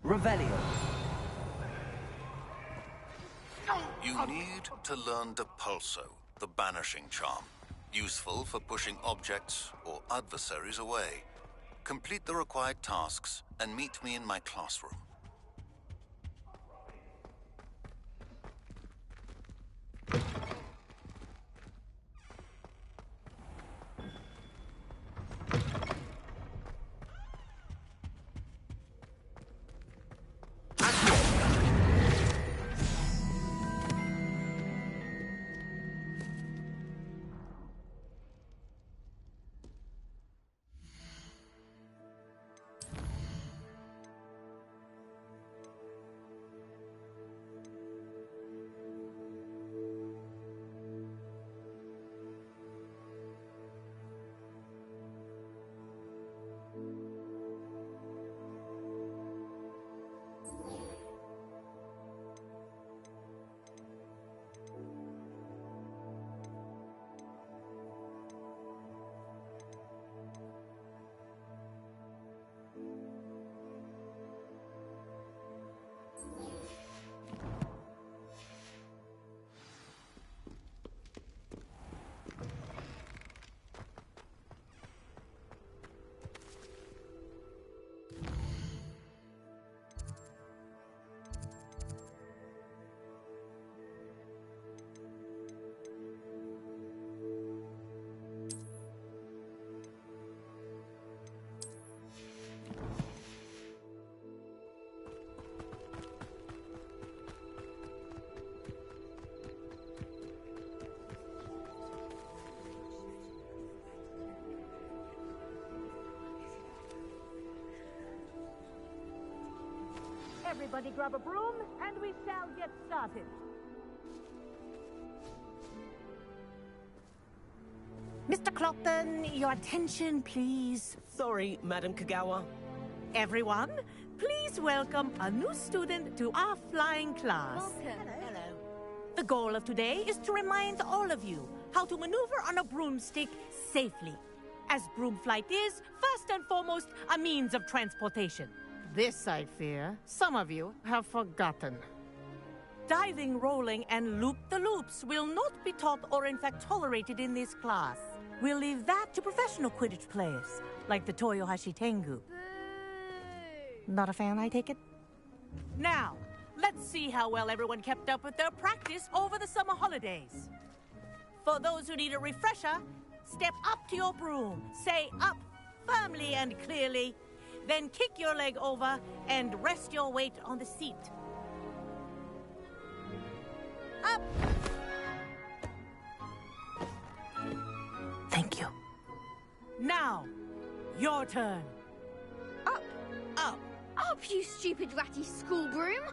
Revelio. You need to learn Depulso, the banishing charm. Useful for pushing objects or adversaries away. Complete the required tasks and meet me in my classroom. Everybody grab a broom, and we shall get started. Mr. Clopton, your attention, please. Sorry, Madam Kagawa. Everyone, please welcome a new student to our flying class. Welcome. Hello. The goal of today is to remind all of you how to maneuver on a broomstick safely, as broom flight is, first and foremost, a means of transportation. This, I fear, some of you have forgotten. Diving, rolling, and loop-the-loops will not be taught or in fact tolerated in this class. We'll leave that to professional Quidditch players, like the Toyohashi Tengu. Not a fan, I take it? Now, let's see how well everyone kept up with their practice over the summer holidays. For those who need a refresher, step up to your broom, say up firmly and clearly, then kick your leg over and rest your weight on the seat. Up! Thank you. Now, your turn. Up. Up. Up, you stupid ratty school broom.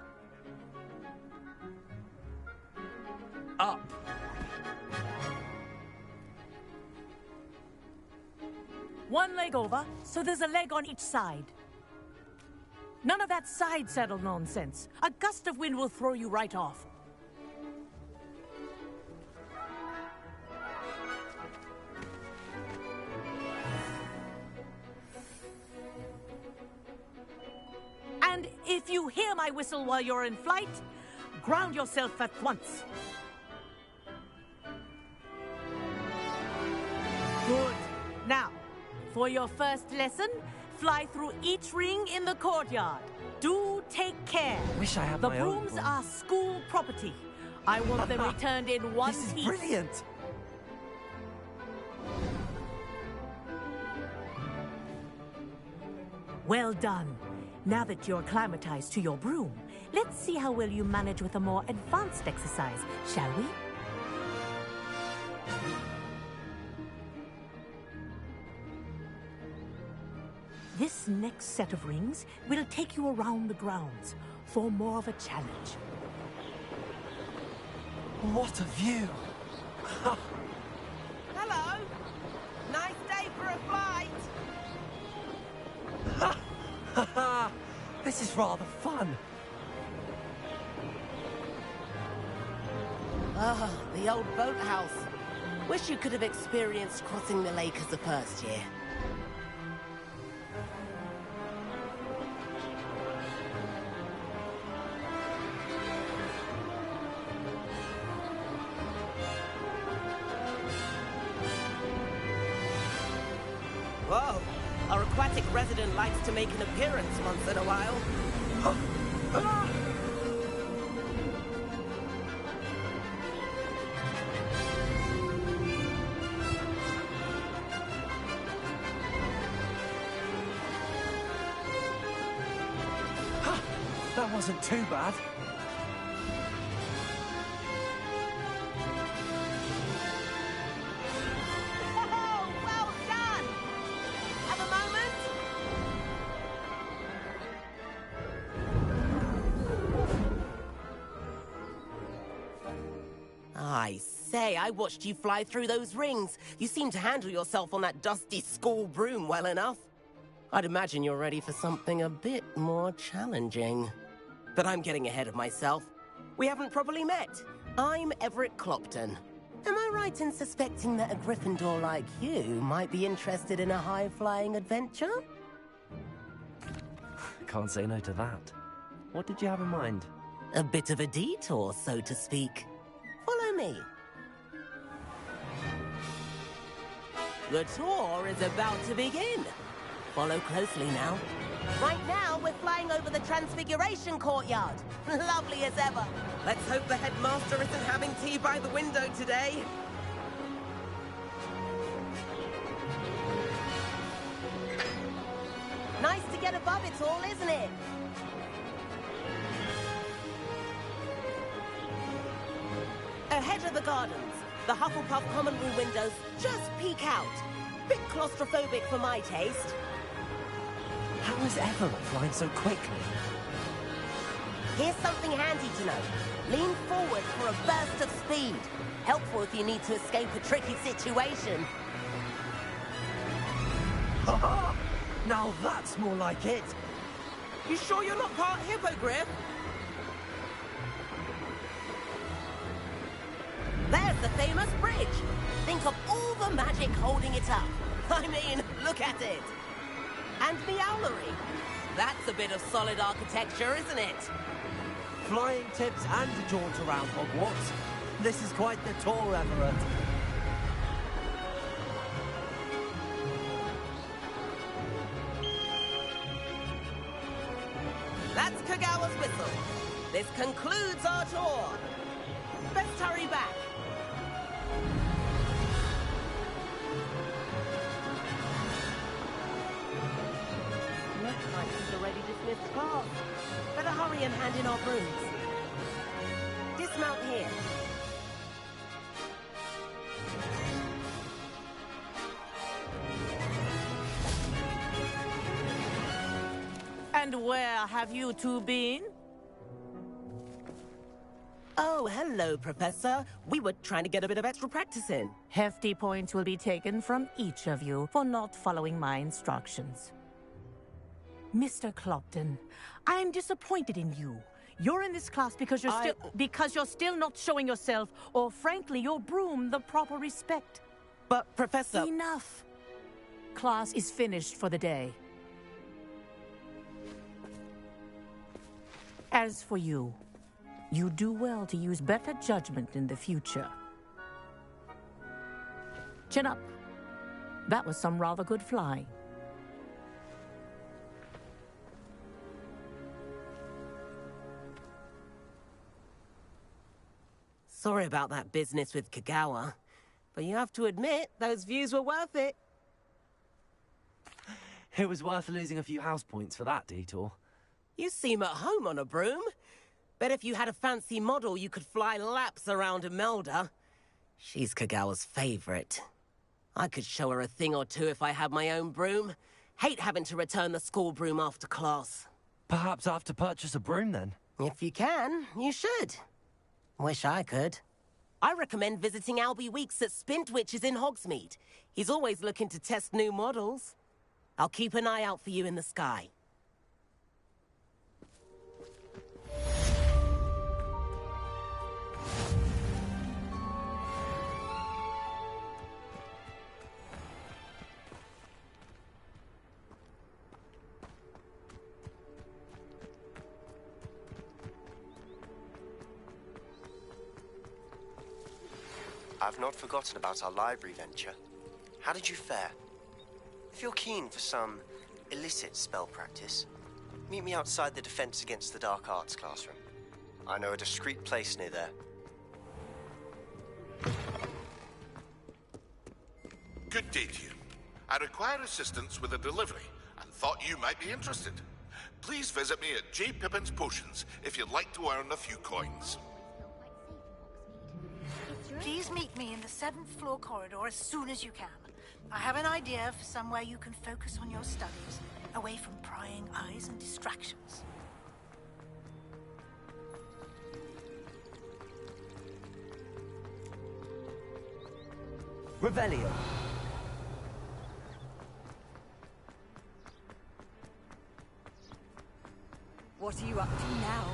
Up. One leg over, so there's a leg on each side. None of that side saddle nonsense. A gust of wind will throw you right off. And if you hear my whistle while you're in flight, ground yourself at once. Good. Now, for your first lesson, fly through each ring in the courtyard. Do take care. Wish I had the my own brooms broom. are school property. I want them returned in one This is piece. brilliant. Well done. Now that you're acclimatized to your broom, let's see how well you manage with a more advanced exercise, shall we? This next set of rings will take you around the grounds. for more of a challenge. What a view! Hello! Nice day for a flight! This is rather fun. Ah, the old boathouse. Wish you could have experienced crossing the lake as a first year. Whoa! Our aquatic resident likes to make an appearance once in a while. That wasn't too bad. Oh, well done! Have a moment? I say, I watched you fly through those rings. You seem to handle yourself on that dusty school broom well enough. I'd imagine you're ready for something a bit more challenging. But I'm getting ahead of myself. We haven't properly met. I'm Everett Clopton. Am I right in suspecting that a Gryffindor like you might be interested in a high-flying adventure? Can't say no to that. What did you have in mind? A bit of a detour, so to speak. Follow me. The tour is about to begin. Follow closely now. Right now, we're flying over the Transfiguration Courtyard. Lovely as ever. Let's hope the headmaster isn't having tea by the window today. Nice to get above it all, isn't it? Ahead of the gardens, the Hufflepuff common room windows just peek out. Bit claustrophobic for my taste. How is Everett flying so quickly? Here's something handy to know. Lean forward for a burst of speed. Helpful if you need to escape a tricky situation. Now that's more like it. You sure you're not part Hippogriff? There's the famous bridge. Think of all the magic holding it up. I mean, look at it. And Meowlery. That's a bit of solid architecture, isn't it? Flying tips and a jaunt around Hogwarts. This is quite the tour, Everett. That's Kagawa's whistle. This concludes our tour. Best hurry back. Looks like it's already dismissed class. Better hurry and hand in our brooms. Dismount here. And where have you two been? Oh, hello, Professor. We were trying to get a bit of extra practice in. Hefty points will be taken from each of you for not following my instructions. Mr. Clopton, I'm disappointed in you. You're in this class because you're still not showing yourself, or frankly, your broom, the proper respect. But, Professor... Enough. Class is finished for the day. As for you, you do well to use better judgment in the future. Chin up. That was some rather good flying. Sorry about that business with Kagawa, but you have to admit, those views were worth it. It was worth losing a few house points for that detour. You seem at home on a broom. Bet if you had a fancy model, you could fly laps around Imelda. She's Kagawa's favorite. I could show her a thing or two if I had my own broom. Hate having to return the school broom after class. Perhaps I have to purchase a broom then. If you can, you should. Wish I could. I recommend visiting Albie Weeks at Spintwitches in Hogsmeade. He's always looking to test new models. I'll keep an eye out for you in the sky. I've not forgotten about our library venture. How did you fare? If you're keen for some illicit spell practice, meet me outside the Defense Against the Dark Arts classroom. I know a discreet place near there. Good day to you. I require assistance with a delivery and thought you might be interested. Please visit me at J. Pippin's Potions if you'd like to earn a few coins. Please meet me in the 7th floor corridor as soon as you can. I have an idea for somewhere you can focus on your studies, away from prying eyes and distractions. Revelio. What are you up to now?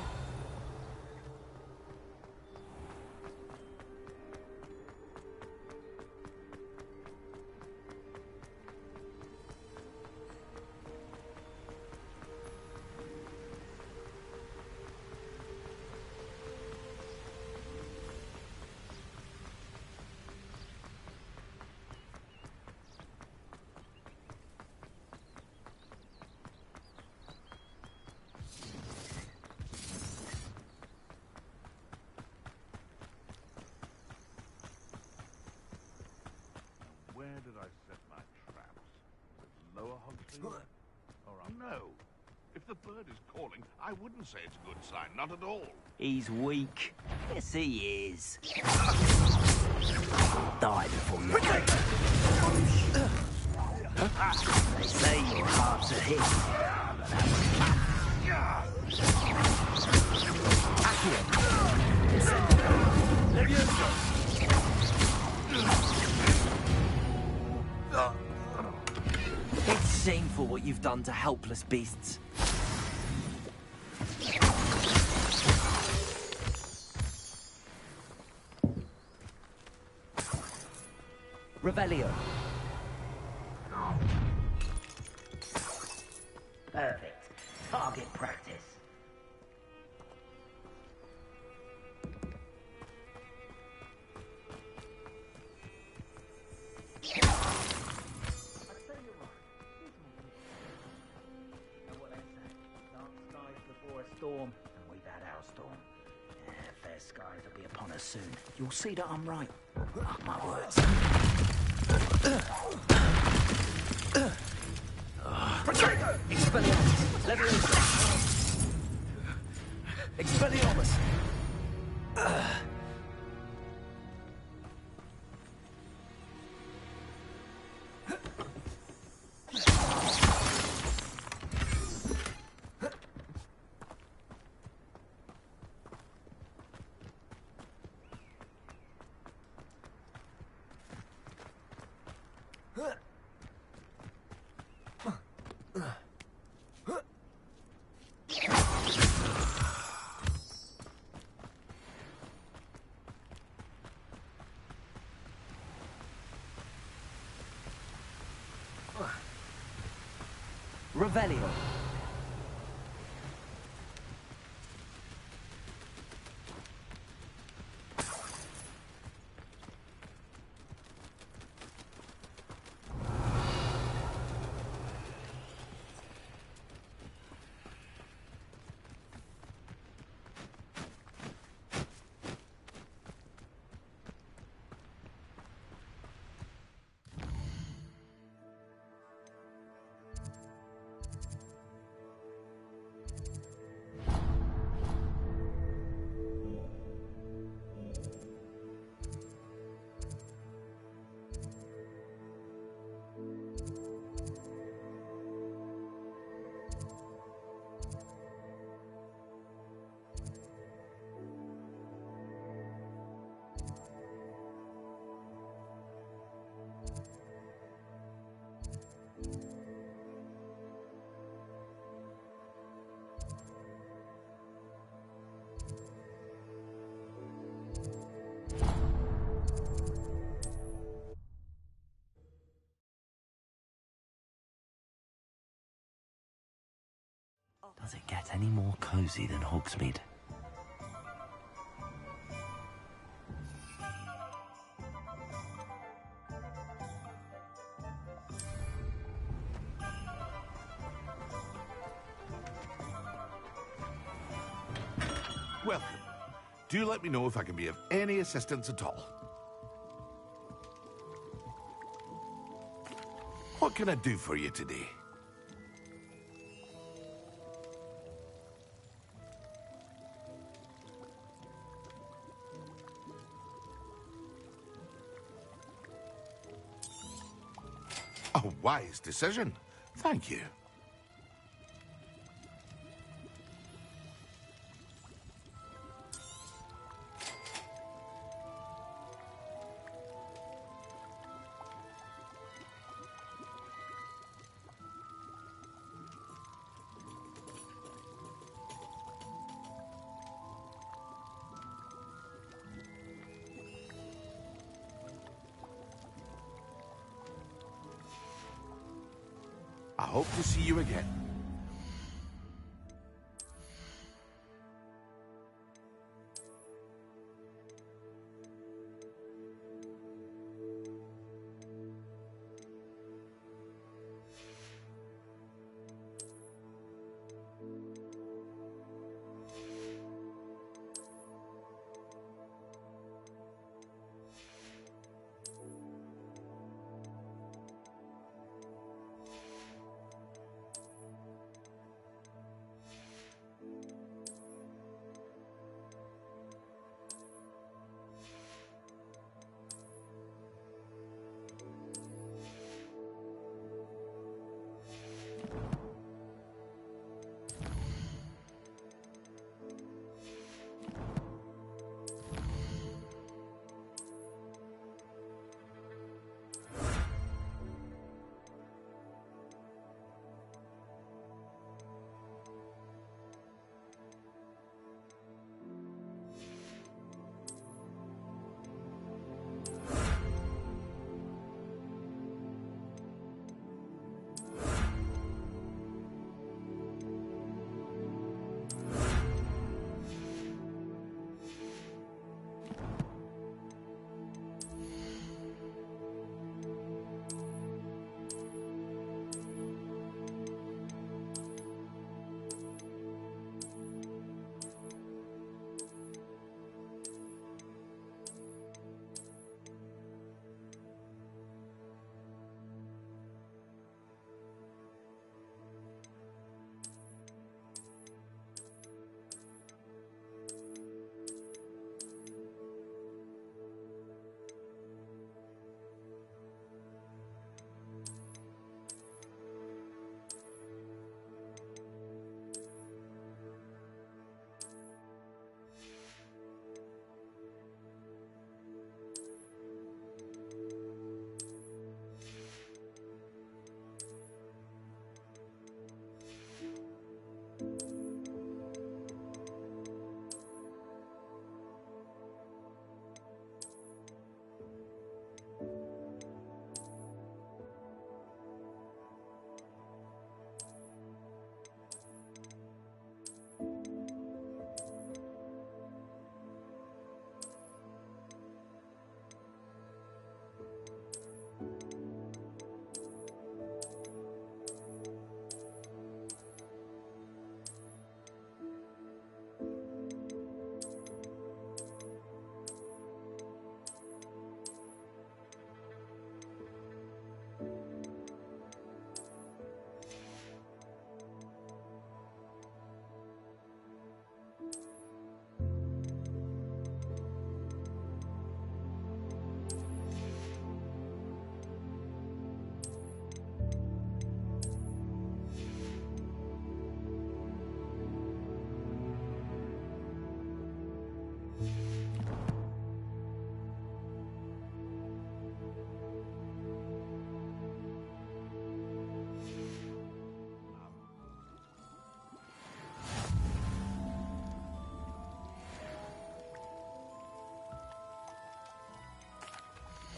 Where did I set my traps? Lower Hogwarts? Or no. If the bird is calling, I wouldn't say it's a good sign, not at all. He's weak. Yes, he is. Die before you They say your heart's a hit. It's shameful what you've done to helpless beasts. Revelio. Perfect. Target practice. Storm, and we've had our storm. Fair skies will be upon us soon. You'll see that I'm right. Mark my words. Expelliarmus. Leviosa. Expelliarmus. Revelio. Does it get any more cozy than Hogsmeade? Welcome. Do let me know if I can be of any assistance at all. What can I do for you today? A wise decision. Thank you. I hope to see you again.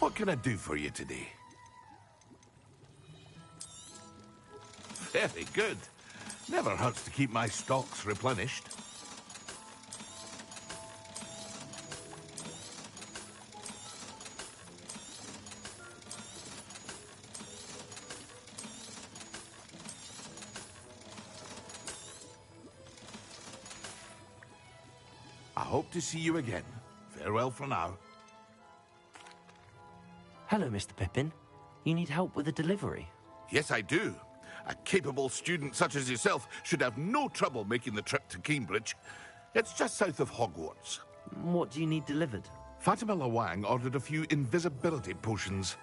What can I do for you today? Very good. Never hurts to keep my stocks replenished. I hope to see you again. Farewell for now. Hello, Mr. Pippin. You need help with a delivery? Yes, I do. A capable student such as yourself should have no trouble making the trip to Cambridge. It's just south of Hogwarts. What do you need delivered? Fatima Lawang ordered a few invisibility potions.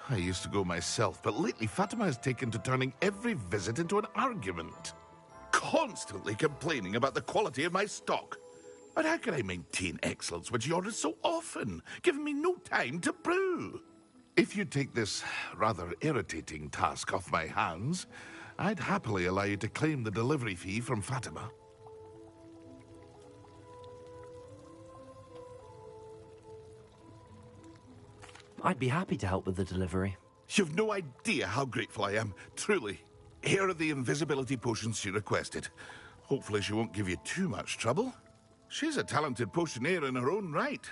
I used to go myself, but lately Fatima has taken to turning every visit into an argument. Constantly complaining about the quality of my stock. But how can I maintain excellence when she orders so often, giving me no time to brew? If you take this rather irritating task off my hands, I'd happily allow you to claim the delivery fee from Fatima. I'd be happy to help with the delivery. You've no idea how grateful I am, truly. Here are the invisibility potions she requested. Hopefully she won't give you too much trouble. She's a talented potioneer in her own right.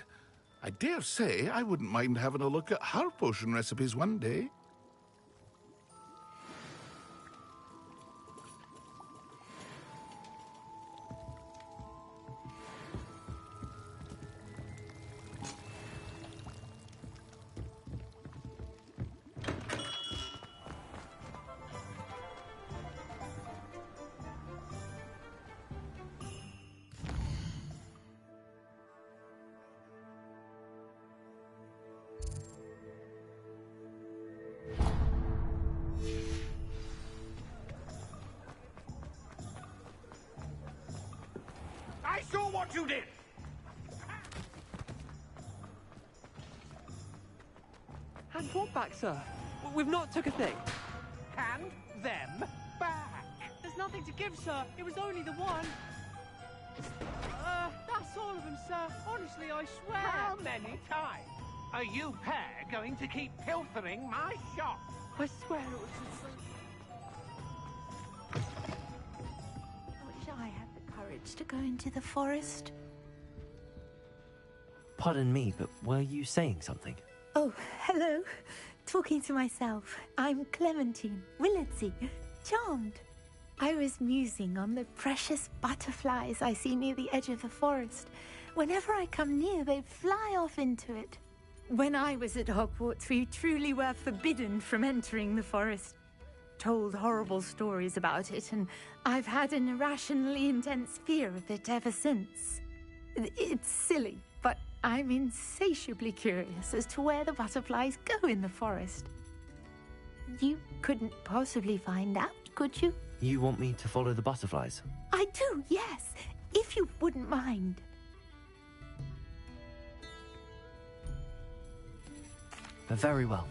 I dare say I wouldn't mind having a look at her potion recipes one day. I saw what you did! Hand what back, sir? We've not took a thing. Hand them back! There's nothing to give, sir. It was only the one. That's all of them, sir. Honestly, I swear. How many times are you pair going to keep pilfering my shop? I swear it was just... I wish I had the courage to go into the forest. Pardon me, but were you saying something? Oh, hello. Talking to myself. I'm Clementine Willardsey, charmed. I was musing on the precious butterflies I see near the edge of the forest. Whenever I come near, they fly off into it. When I was at Hogwarts, we truly were forbidden from entering the forest. Told horrible stories about it, and I've had an irrationally intense fear of it ever since. It's silly, but I'm insatiably curious as to where the butterflies go in the forest. You couldn't possibly find out, could you? You want me to follow the butterflies? I do, yes, if you wouldn't mind. Very well.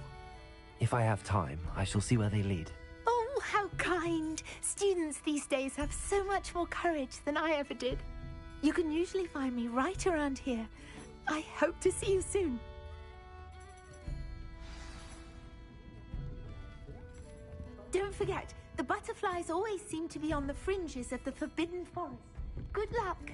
If I have time, I shall see where they lead. Oh, how kind. Students these days have so much more courage than I ever did. You can usually find me right around here. I hope to see you soon. Don't forget, the butterflies always seem to be on the fringes of the Forbidden Forest. Good luck.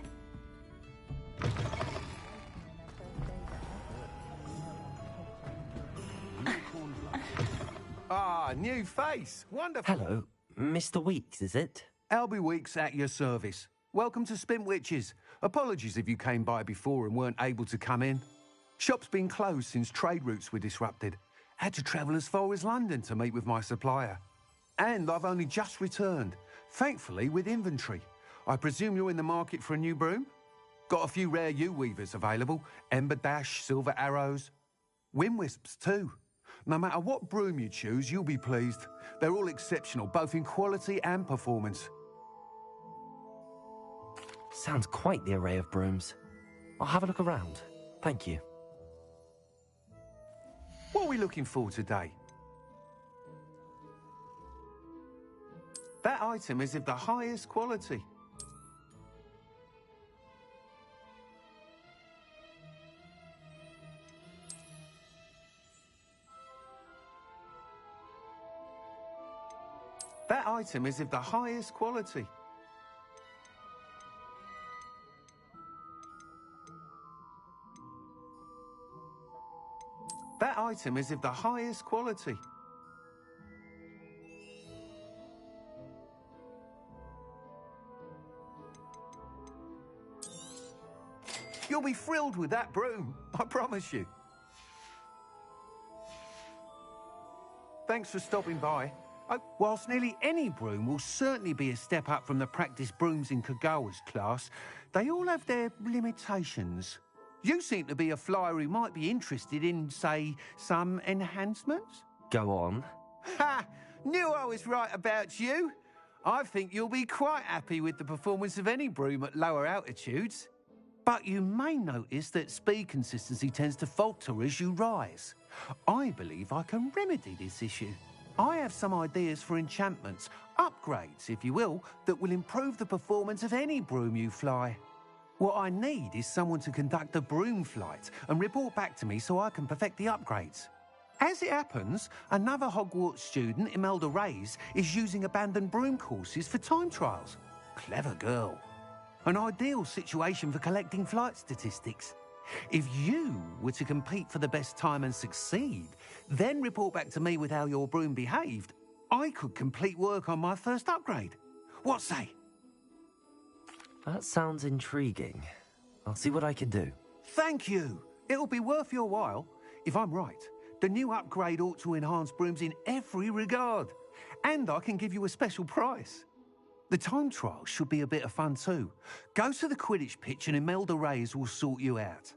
Ah, new face. Wonderful. Hello, Mr. Weeks, is it? Albie Weeks at your service. Welcome to Spintwitches. Apologies if you came by before and weren't able to come in. Shop's been closed since trade routes were disrupted. Had to travel as far as London to meet with my supplier. And I've only just returned, thankfully with inventory. I presume you're in the market for a new broom? Got a few rare U-weavers available. Ember Dash, Silver Arrows. Wind Wisps too. No matter what broom you choose, you'll be pleased. They're all exceptional, both in quality and performance. Sounds quite the array of brooms. I'll have a look around. Thank you. What are we looking for today? That item is of the highest quality. That item is of the highest quality. That item is of the highest quality. You'll be thrilled with that broom, I promise you. Thanks for stopping by. Whilst nearly any broom will certainly be a step up from the practice brooms in Kagawa's class, they all have their limitations. You seem to be a flyer who might be interested in, say, some enhancements? Go on. Ha! Knew I was right about you. I think you'll be quite happy with the performance of any broom at lower altitudes. But you may notice that speed consistency tends to falter as you rise. I believe I can remedy this issue. I have some ideas for enchantments, upgrades, if you will, that will improve the performance of any broom you fly. What I need is someone to conduct a broom flight and report back to me so I can perfect the upgrades. As it happens, another Hogwarts student, Imelda Reyes, is using abandoned broom courses for time trials. Clever girl. An ideal situation for collecting flight statistics. If you were to compete for the best time and succeed, then report back to me with how your broom behaved, I could complete work on my first upgrade. What say? That sounds intriguing. I'll see what I can do. Thank you. It'll be worth your while. If I'm right, the new upgrade ought to enhance brooms in every regard. And I can give you a special price. The time trial should be a bit of fun too. Go to the Quidditch pitch and Imelda Reyes will sort you out.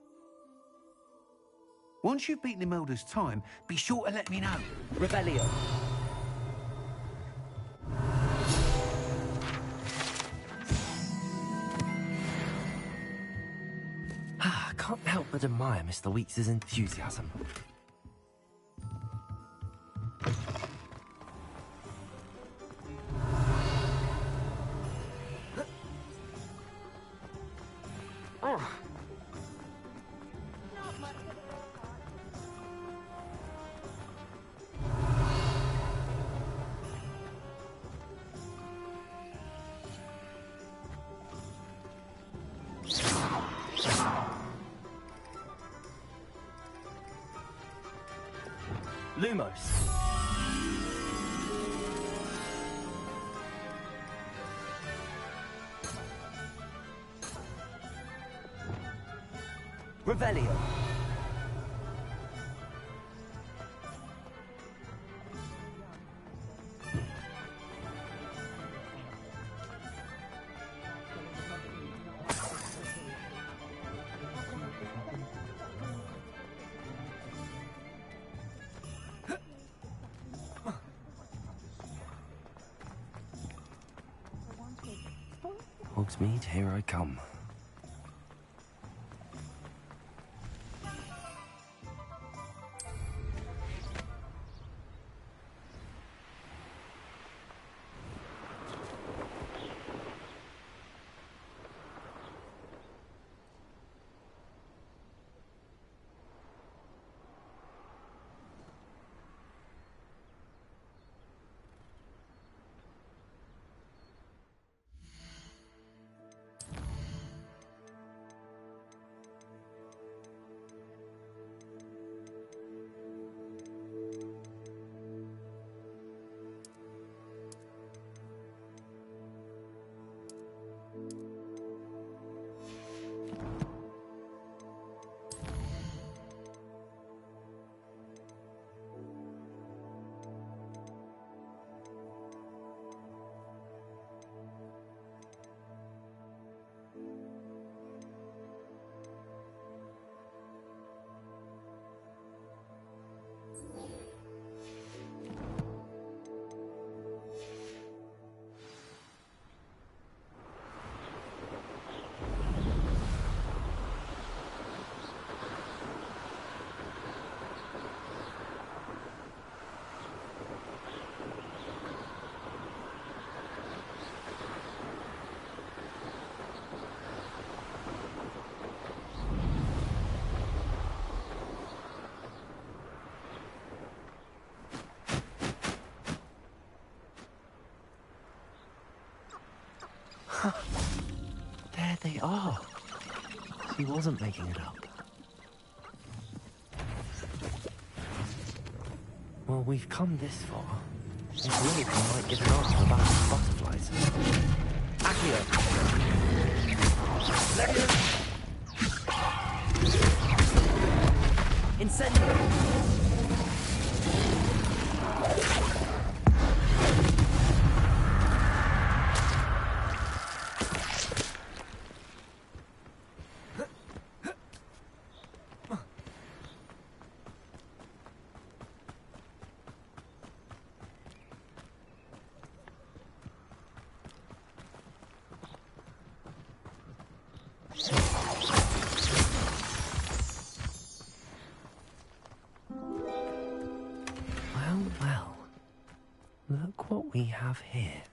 Once you've beaten Imelda's time, be sure to let me know. Rebellion. I can't help but admire Mr. Weeks' enthusiasm. Lumos. Revelio. Hogsmeade, here I come. There they are. She wasn't making it up. Well, we've come this far. This really might give an answer about the butterflies. Accio! Incendio! Well, look what we have here.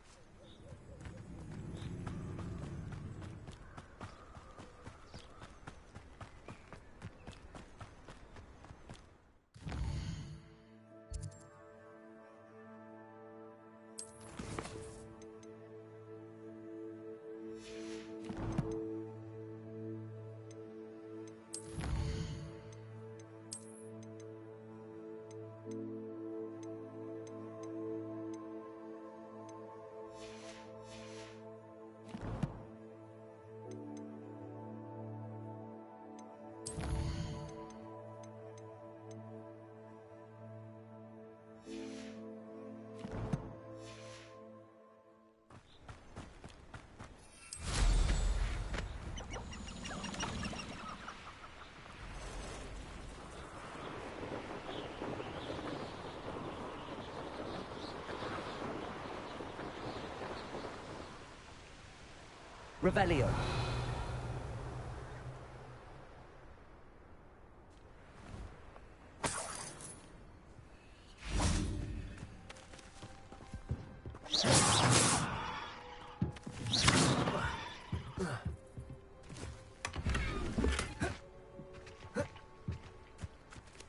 Revelio.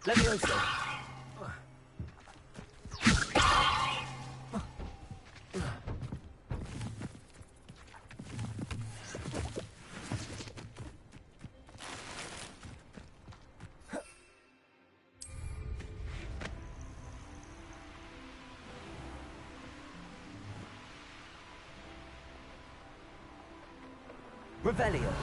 Levioso. Revelio.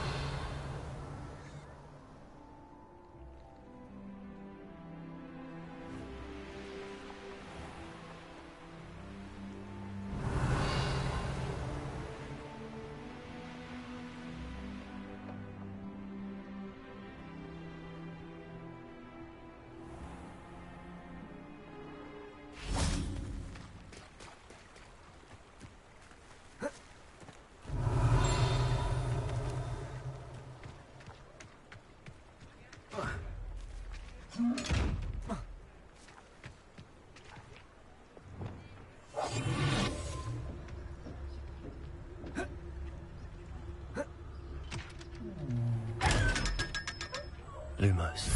Lumos.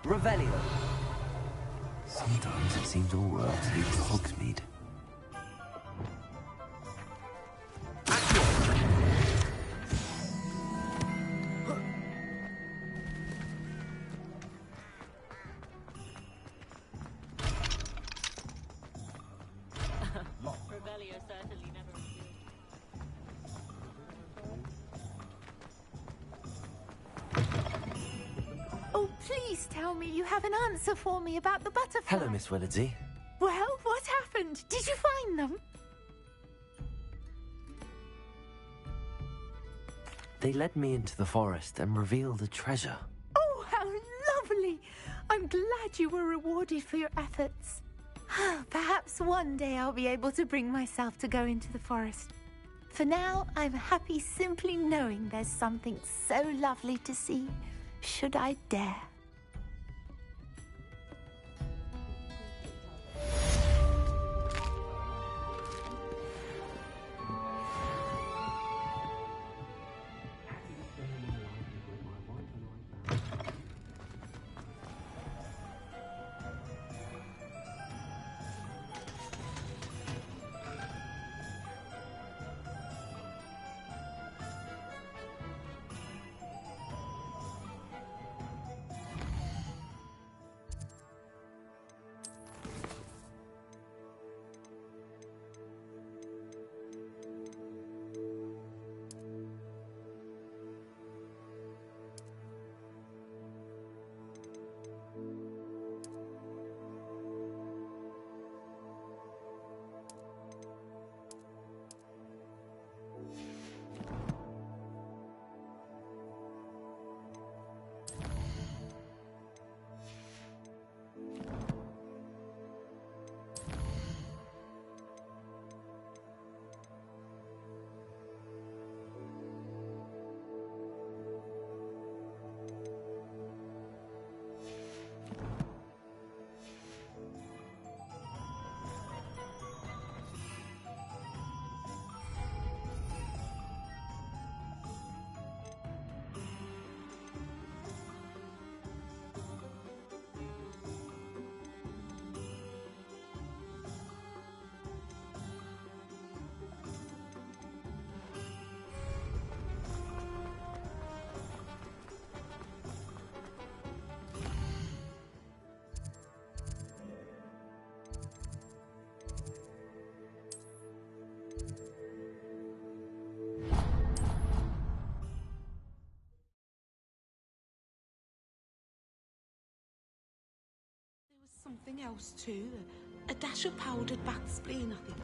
Revelio. Sometimes it seems all roads lead to Hogsmeade. Please tell me you have an answer for me about the butterfly. Hello, Miss Willardsey. Well, what happened? Did you find them? They led me into the forest and revealed a treasure. Oh, how lovely! I'm glad you were rewarded for your efforts. Perhaps one day I'll be able to bring myself to go into the forest. For now, I'm happy simply knowing there's something so lovely to see, should I dare. something else too. A dash of powdered bat spleen, I think.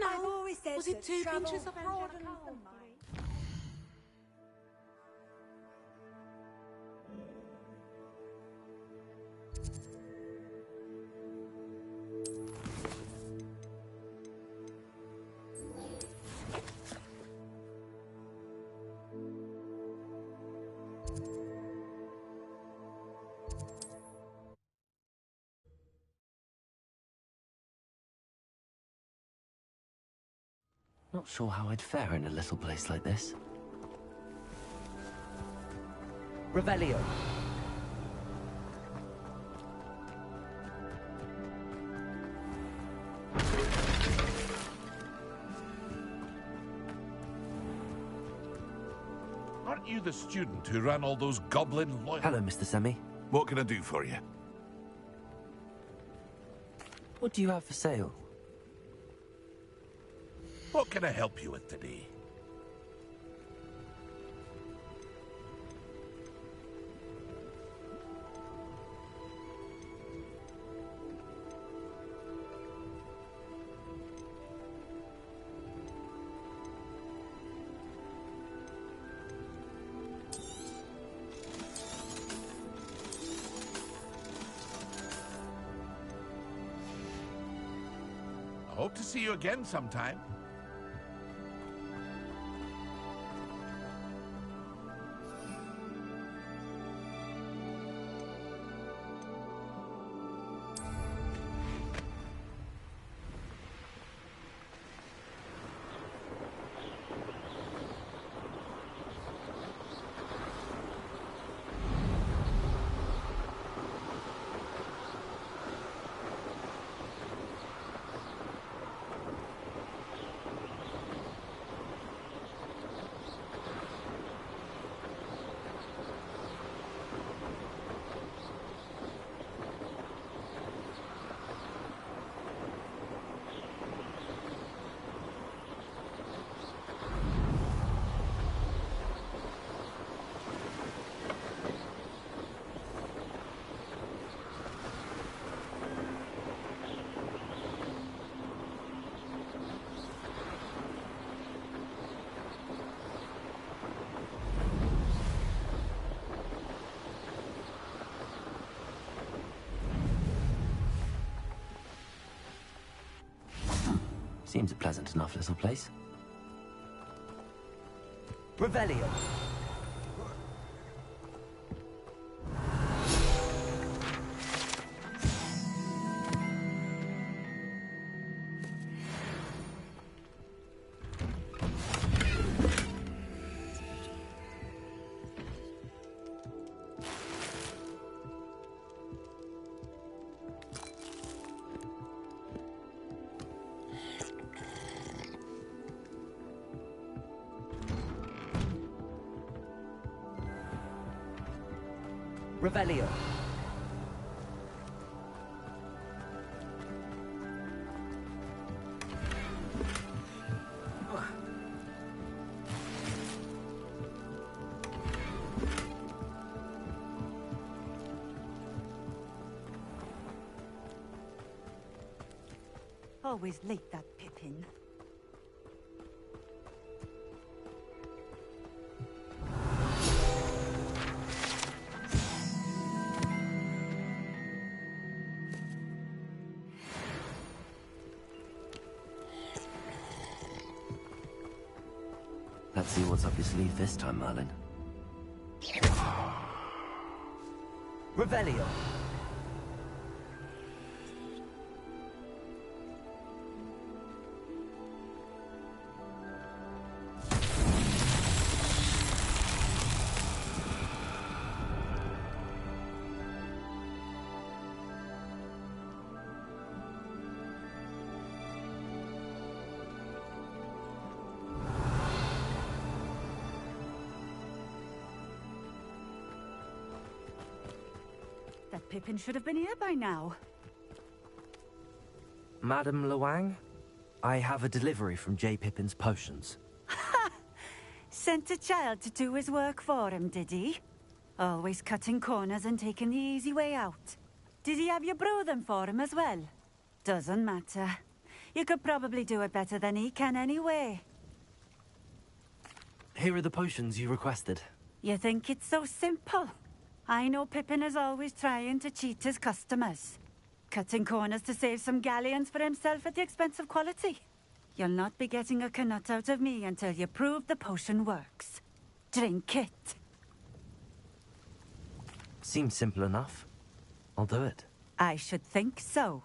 I've always said Was it that 2 trouble pinches of and broad trouble and and mind? Not sure how I'd fare in a little place like this. Revelio. Aren't you the student who ran all those goblin loyal... Hello, Mr. Semi. What can I do for you? What do you have for sale? What can I help you with today? I hope to see you again sometime. Seems a pleasant enough little place. Revelio. Revelio. Always late, that Pippin. Let's see what's up your sleeve this time, Merlin. Revelio. That Pippin should have been here by now. Madam Luang, I have a delivery from J. Pippin's potions. Sent a child to do his work for him, did he? Always cutting corners and taking the easy way out. Did he have you brew them for him as well? Doesn't matter. You could probably do it better than he can anyway. Here are the potions you requested. You think it's so simple? I know Pippin is always trying to cheat his customers. Cutting corners to save some galleons for himself at the expense of quality. You'll not be getting a canut out of me until you prove the potion works. Drink it. Seems simple enough. I'll do it. I should think so.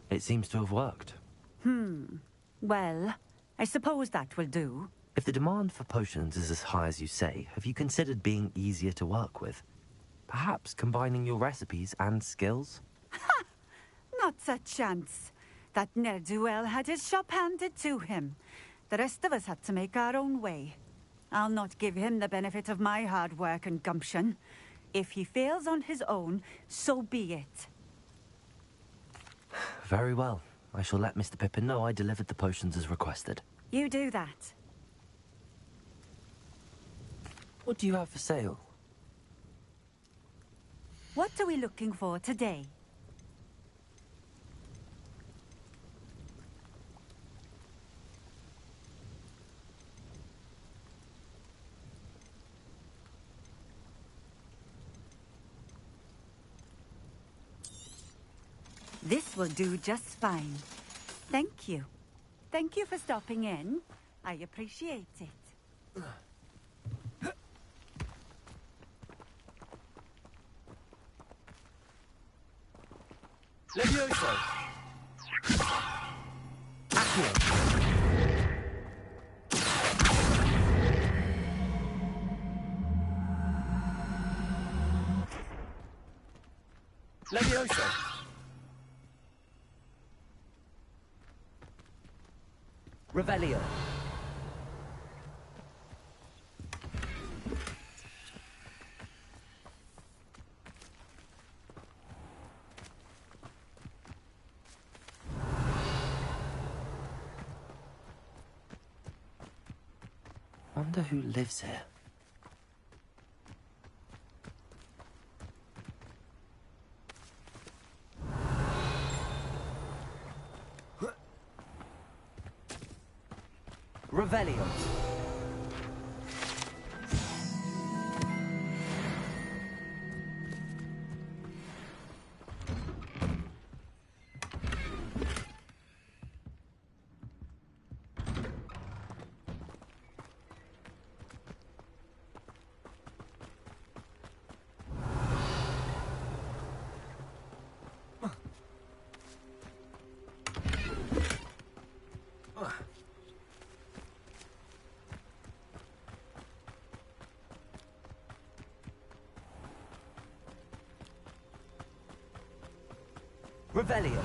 It seems to have worked. Well, I suppose that will do. If the demand for potions is as high as you say, have you considered being easier to work with? Perhaps combining your recipes and skills? Not a chance. That ne'er-do-well had his shop handed to him. The rest of us had to make our own way. I'll not give him the benefit of my hard work and gumption. If he fails on his own, so be it. Very well. I shall let Mr. Pippin know I delivered the potions as requested. You do that. What do you have for sale? What are we looking for today? This will do just fine. Thank you. Thank you for stopping in. I appreciate it. Levioso! Accio! Levioso! Revelio! Wonder who lives here. Revelio! Revelio!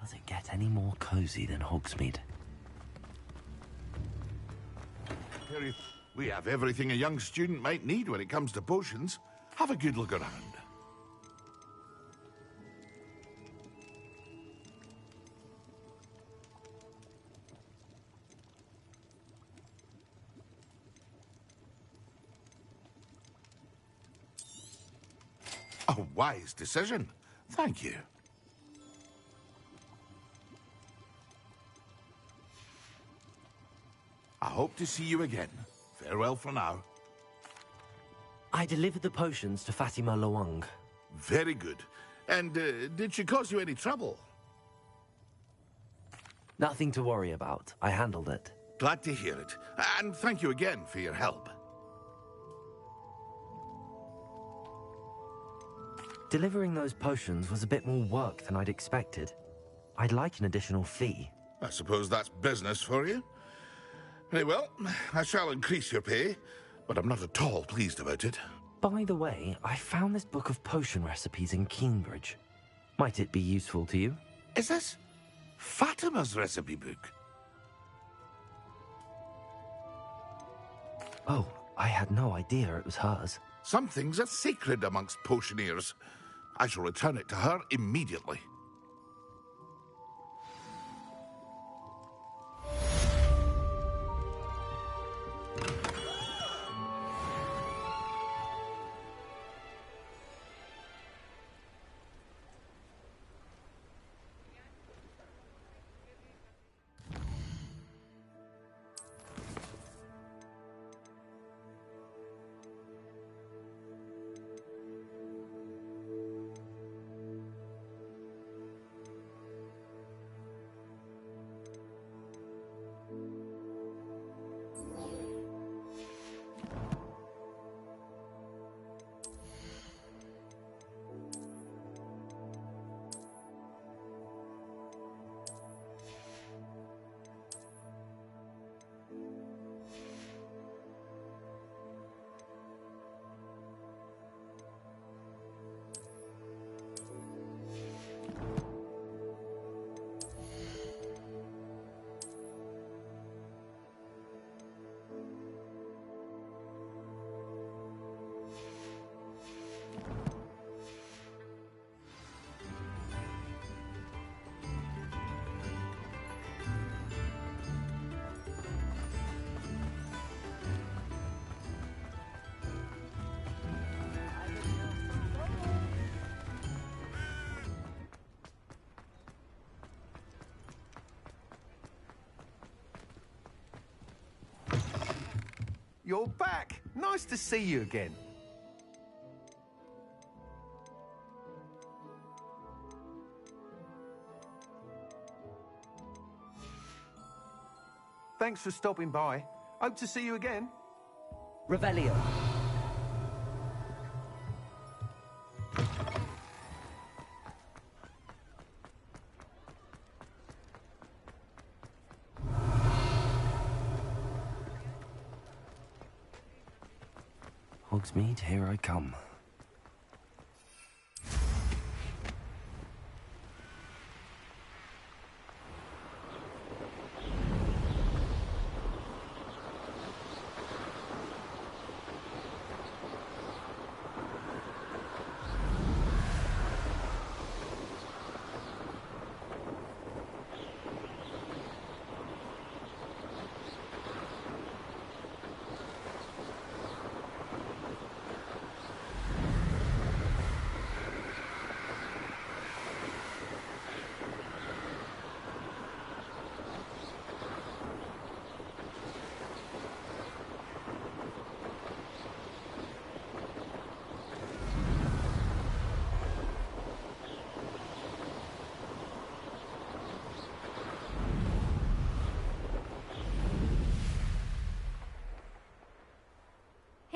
Does it get any more cozy than Hogsmeade? We have everything a young student might need when it comes to potions. Have a good look around. A wise decision. Thank you. I hope to see you again. Farewell for now. I delivered the potions to Fatima Lawang. Very good. And did she cause you any trouble? Nothing to worry about. I handled it. Glad to hear it. And thank you again for your help. Delivering those potions was a bit more work than I'd expected. I'd like an additional fee. I suppose that's business for you. Very well. I shall increase your pay, but I'm not at all pleased about it. By the way, I found this book of potion recipes in Cambridge. Might it be useful to you? Is this Fatima's recipe book? Oh, I had no idea it was hers. Some things are sacred amongst potioneers. I shall return it to her immediately. You're back! Nice to see you again. Thanks for stopping by. Hope to see you again. Revelio. Hogsmeade, here I come.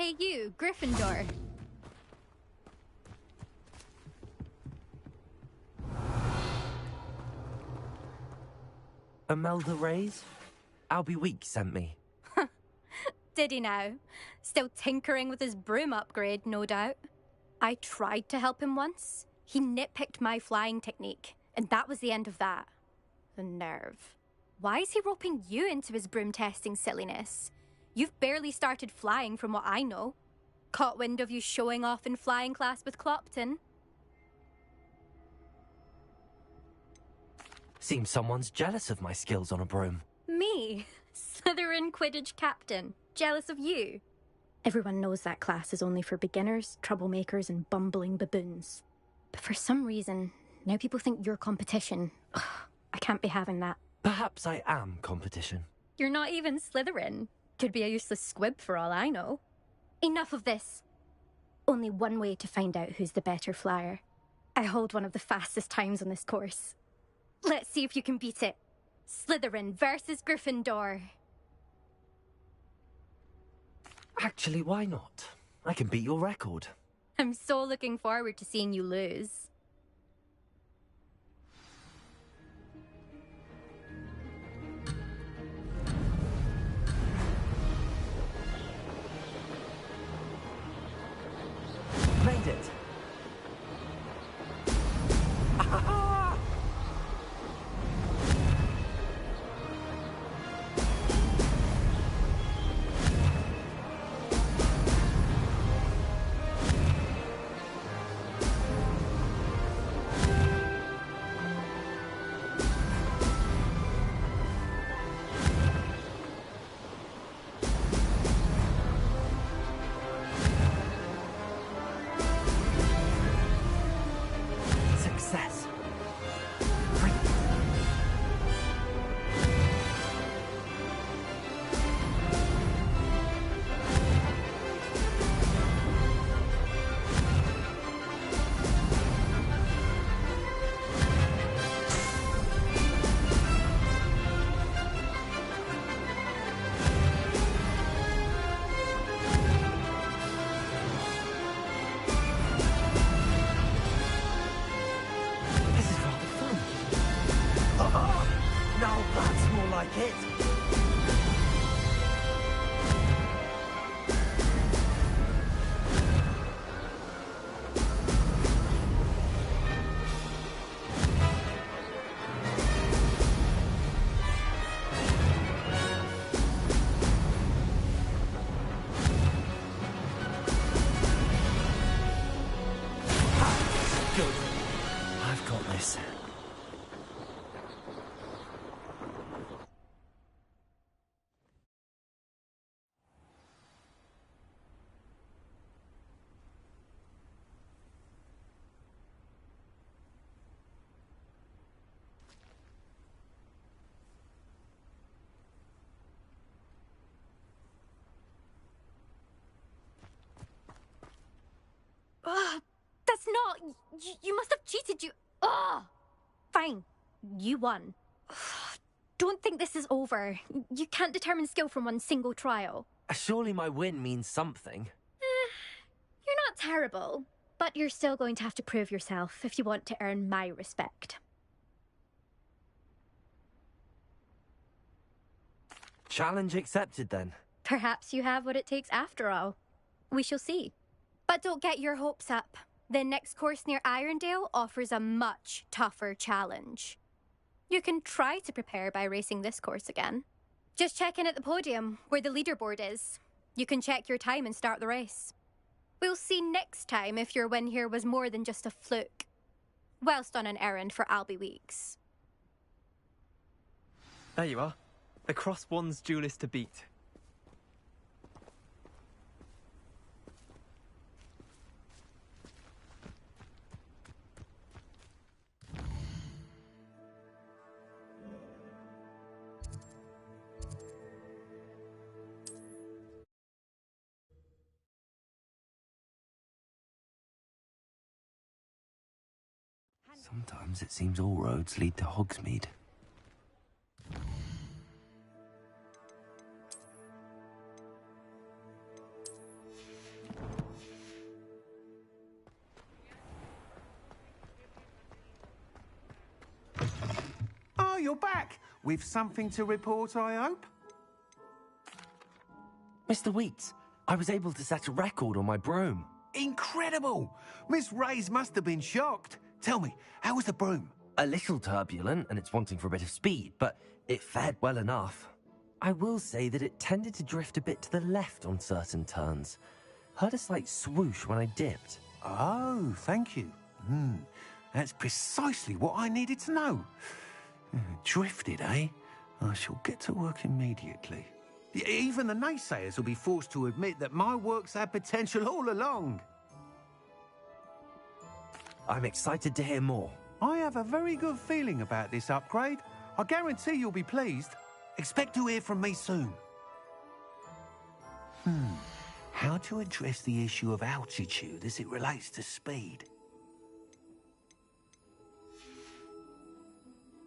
Hey you, Gryffindor. Imelda Reyes? Albie Week sent me. Did he now? Still tinkering with his broom upgrade, no doubt. I tried to help him once. He nitpicked my flying technique, and that was the end of that. The nerve. Why is he roping you into his broom testing silliness? You've barely started flying from what I know. Caught wind of you showing off in flying class with Clopton. Seems someone's jealous of my skills on a broom. Me? Slytherin Quidditch captain. Jealous of you? Everyone knows that class is only for beginners, troublemakers and bumbling baboons. But for some reason, now people think you're competition. Ugh, I can't be having that. Perhaps I am competition. You're not even Slytherin. Could be a useless squib for all I know. Enough of this. Only one way to find out who's the better flyer. I hold one of the fastest times on this course. Let's see if you can beat it. Slytherin versus Gryffindor. Actually, why not? I can beat your record. I'm so looking forward to seeing you lose. it! Good. I've got this. Ugh, that's not... You must have cheated, you... Ugh! Fine. You won. Don't think this is over. You can't determine skill from one single trial. Surely my win means something. You're not terrible, but you're still going to have to prove yourself if you want to earn my respect. Challenge accepted, then. Perhaps you have what it takes after all. We shall see. But don't get your hopes up. The next course near Irondale offers a much tougher challenge. You can try to prepare by racing this course again. Just check in at the podium, where the leaderboard is. You can check your time and start the race. We'll see next time if your win here was more than just a fluke. Whilst on an errand for Albie Weeks. There you are. The Cross One's duelist to beat. Sometimes it seems all roads lead to Hogsmeade. Oh, you're back! With something to report, I hope? Mr. Weeks, I was able to set a record on my broom. Incredible! Miss Reyes must have been shocked. Tell me, how was the broom? A little turbulent, and it's wanting for a bit of speed, but it fared well enough. I will say that it tended to drift a bit to the left on certain turns. Heard a slight swoosh when I dipped. Oh, thank you. That's precisely what I needed to know. Drifted, eh? I shall get to work immediately. Even the naysayers will be forced to admit that my work's had potential all along. I'm excited to hear more. I have a very good feeling about this upgrade. I guarantee you'll be pleased. Expect to hear from me soon. How to address the issue of altitude as it relates to speed?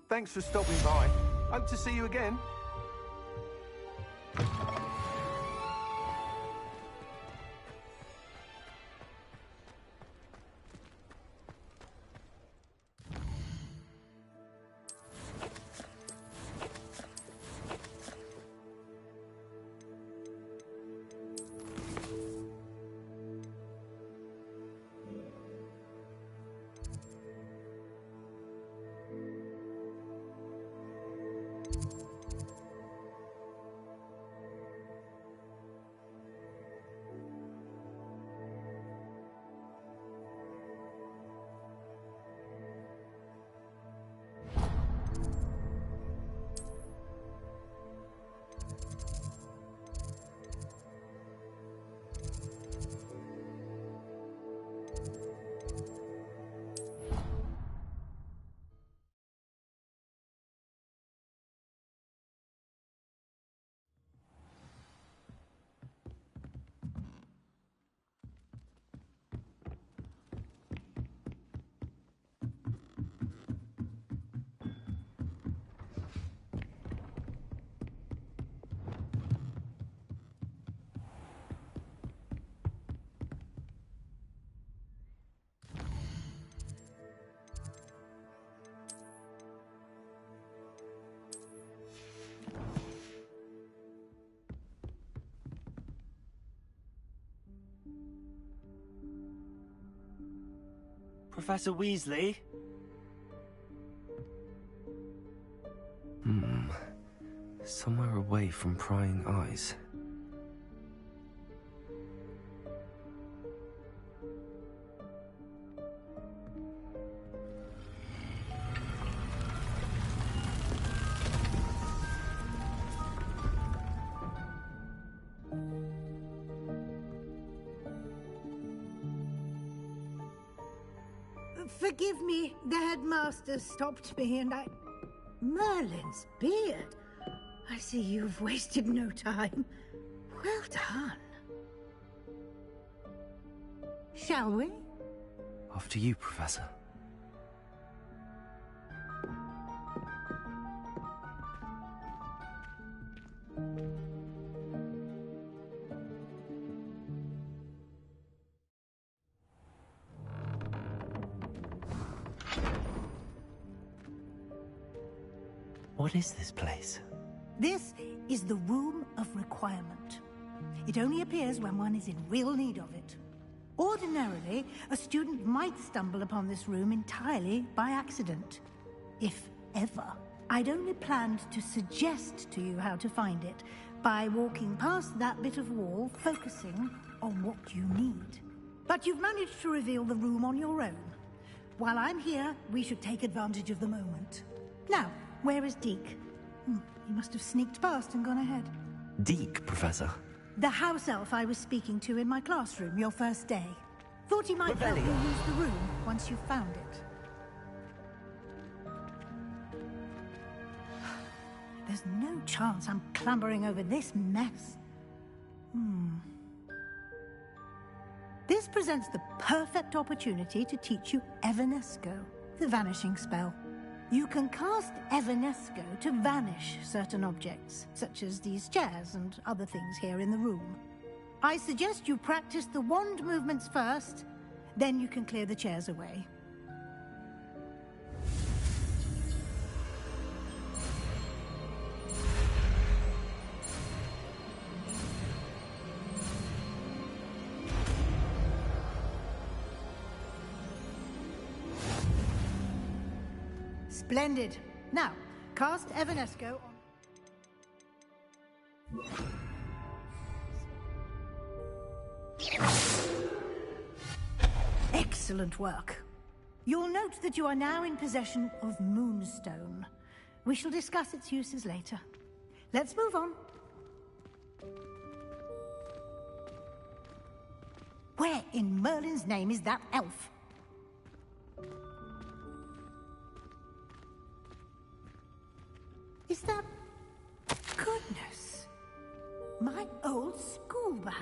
Thanks for stopping by. Hope to see you again. Professor Weasley? Somewhere away from prying eyes. Forgive me, the headmaster stopped me and I... Merlin's beard. I see you've wasted no time. Well done. Shall we? After you, Professor. What is this place? This is the Room of Requirement. It only appears when one is in real need of it. Ordinarily, a student might stumble upon this room entirely by accident. If ever. I'd only planned to suggest to you how to find it by walking past that bit of wall, focusing on what you need. But you've managed to reveal the room on your own. While I'm here, we should take advantage of the moment. Now, where is Deke? He must have sneaked past and gone ahead. Deke, Professor. The house elf I was speaking to in my classroom your first day. Thought he might help you Revelio. use the room once you found it. There's no chance I'm clambering over this mess. This presents the perfect opportunity to teach you Evanesco, the vanishing spell. You can cast Evanesco to vanish certain objects, such as these chairs and other things here in the room. I suggest you practice the wand movements first, then you can clear the chairs away. Splendid. Now, cast Evanesco on... Excellent work. You'll note that you are now in possession of Moonstone. We shall discuss its uses later. Let's move on. Where in Merlin's name is that elf? Is that... Goodness. My old school bag.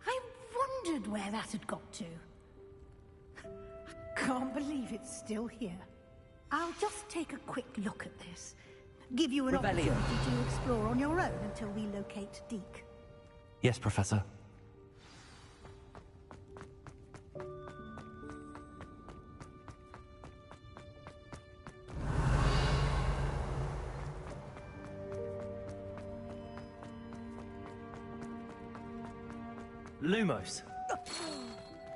I wondered where that had got to. I can't believe it's still here. I'll just take a quick look at this. Give you an Revelio. opportunity to explore on your own until we locate Deke. Yes, Professor. Lumos.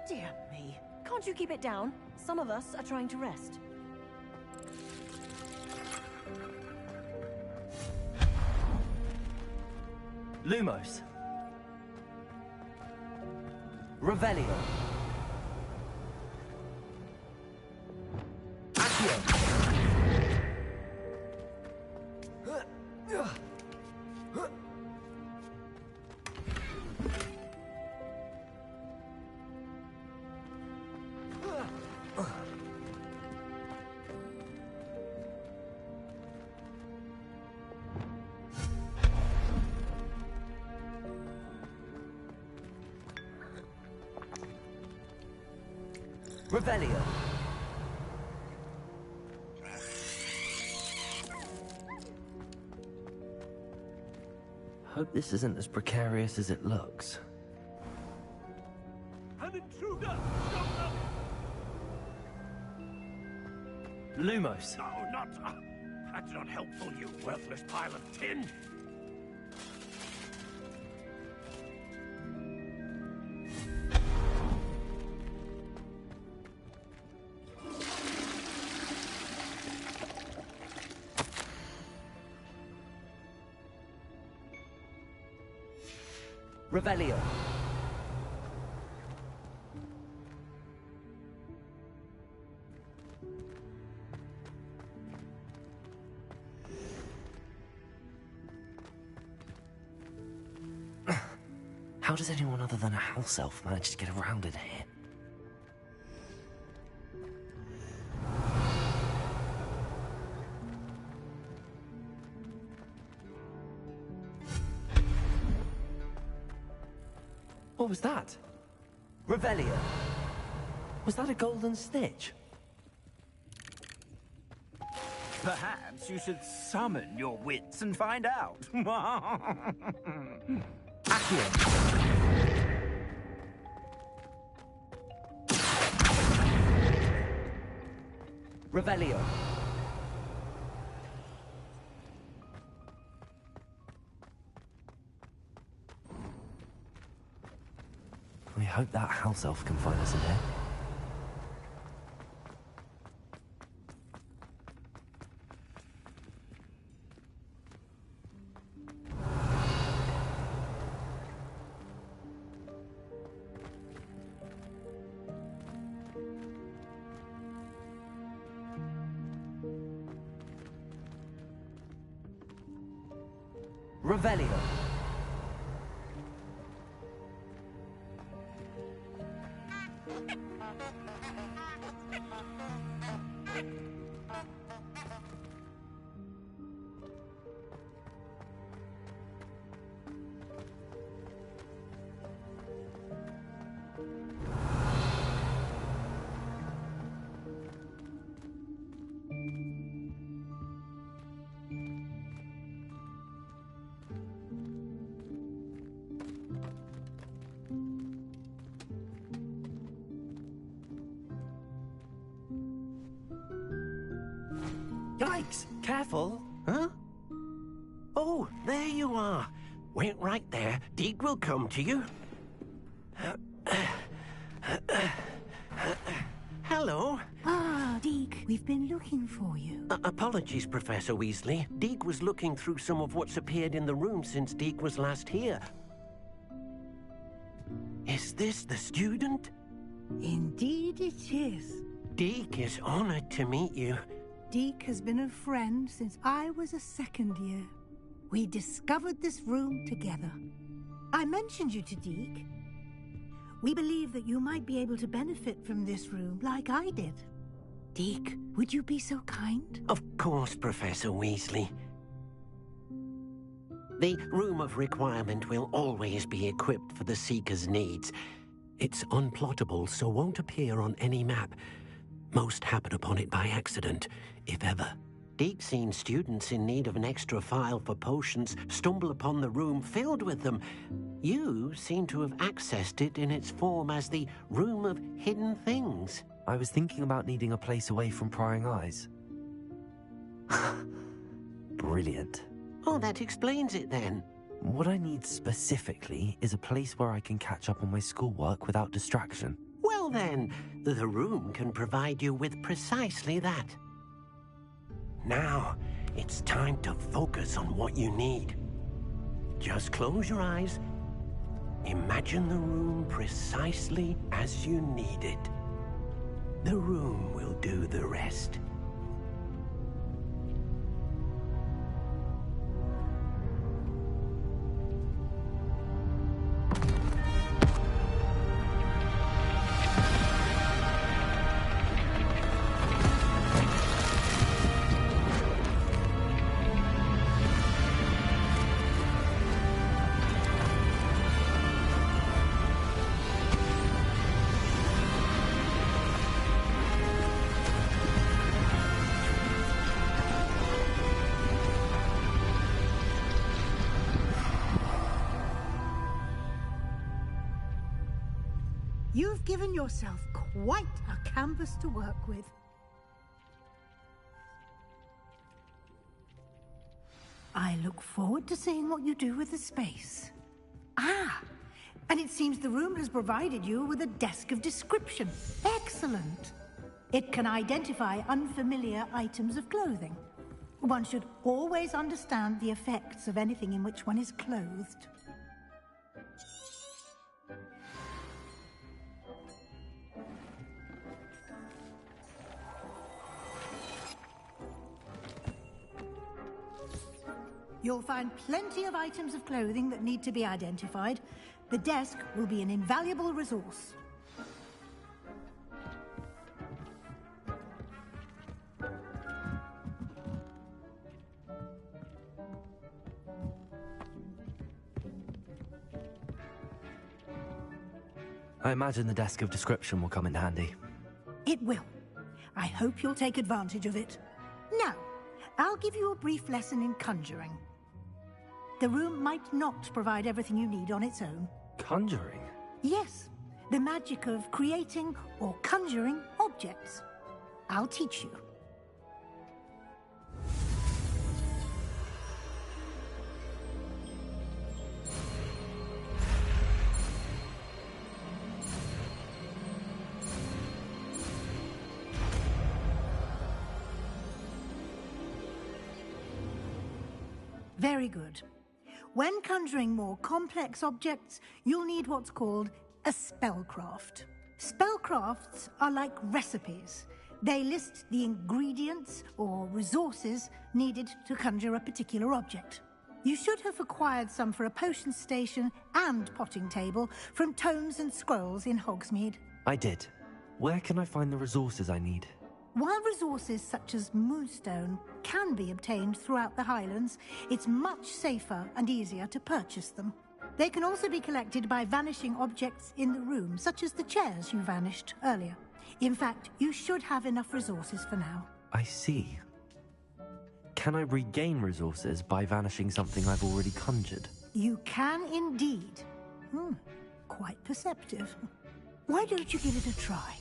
Dear me. Can't you keep it down? Some of us are trying to rest. Lumos. Revelio. Revelio. Hope this isn't as precarious as it looks. An intruder! Lumos. No, not... that's not helpful, you worthless pile of tin! Revelio. How does anyone other than a house elf manage to get around in here? What was that? Revelio. Was that a golden stitch? Perhaps you should summon your wits and find out. Accio. Revelio. I hope that house elf can find us in here. Revelio. Yikes! Careful! Huh? Oh, there you are. Wait right there. Deek will come to you. Hello. Ah, Deek, we've been looking for you. Apologies, Professor Weasley. Deek was looking through some of what's appeared in the room since Deek was last here. Is this the student? Indeed it is. Deek is honored to meet you. Deek has been a friend since I was a second year. We discovered this room together. I mentioned you to Deek. We believe that you might be able to benefit from this room like I did. Deek, would you be so kind? Of course, Professor Weasley. The Room of Requirement will always be equipped for the Seeker's needs. It's unplottable, so won't appear on any map. Most happen upon it by accident, if ever. Deek's seen students in need of an extra file for potions stumble upon the room filled with them. You seem to have accessed it in its form as the Room of Hidden Things. I was thinking about needing a place away from prying eyes. Brilliant. Oh, that explains it then. What I need specifically is a place where I can catch up on my schoolwork without distraction. Well then, the room can provide you with precisely that. Now, it's time to focus on what you need. Just close your eyes. Imagine the room precisely as you need it. The room will do the rest. You've given yourself quite a canvas to work with. I look forward to seeing what you do with the space. Ah, and it seems the room has provided you with a desk of description. Excellent. It can identify unfamiliar items of clothing. One should always understand the effects of anything in which one is clothed. You'll find plenty of items of clothing that need to be identified. The desk will be an invaluable resource. I imagine the desk of description will come in handy. It will. I hope you'll take advantage of it. Now, I'll give you a brief lesson in conjuring. The room might not provide everything you need on its own. Conjuring? Yes, the magic of creating or conjuring objects. I'll teach you. Very good. When conjuring more complex objects, you'll need what's called a spellcraft. Spellcrafts are like recipes. They list the ingredients or resources needed to conjure a particular object. You should have acquired some for a potion station and potting table from tomes and scrolls in Hogsmeade. I did. Where can I find the resources I need? While resources such as moonstone can be obtained throughout the Highlands, it's much safer and easier to purchase them. They can also be collected by vanishing objects in the room, such as the chairs you vanished earlier. In fact, you should have enough resources for now. I see. Can I regain resources by vanishing something I've already conjured? You can indeed. Quite perceptive. Why don't you give it a try?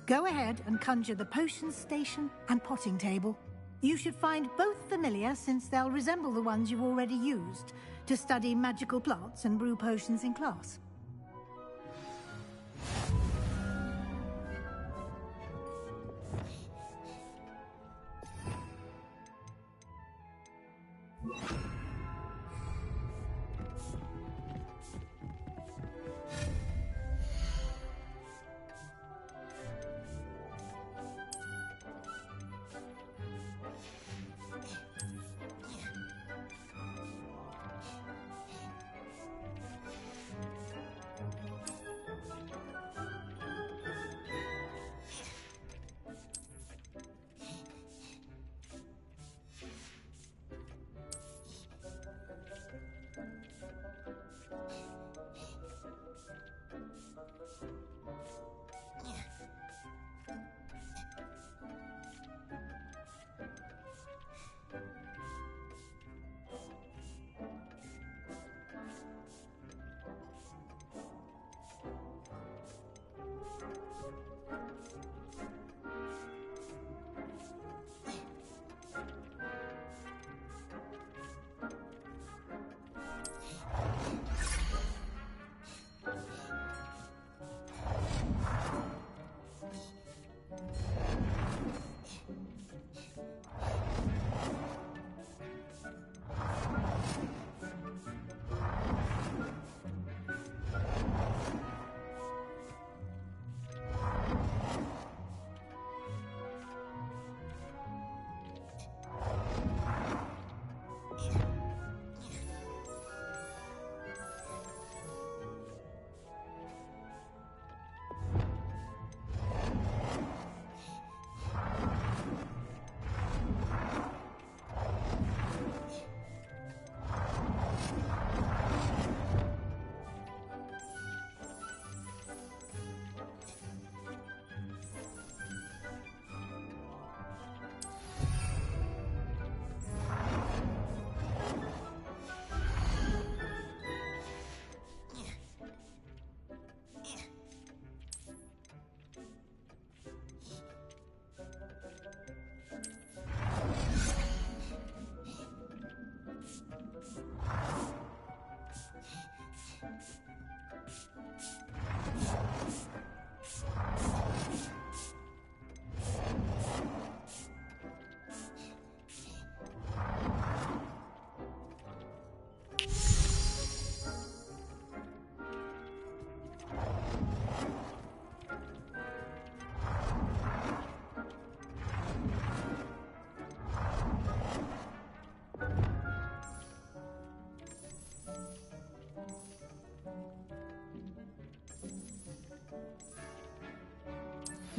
Go ahead and conjure the potion station and potting table. You should find both familiar, since they'll resemble the ones you've already used to study magical plants and brew potions in class.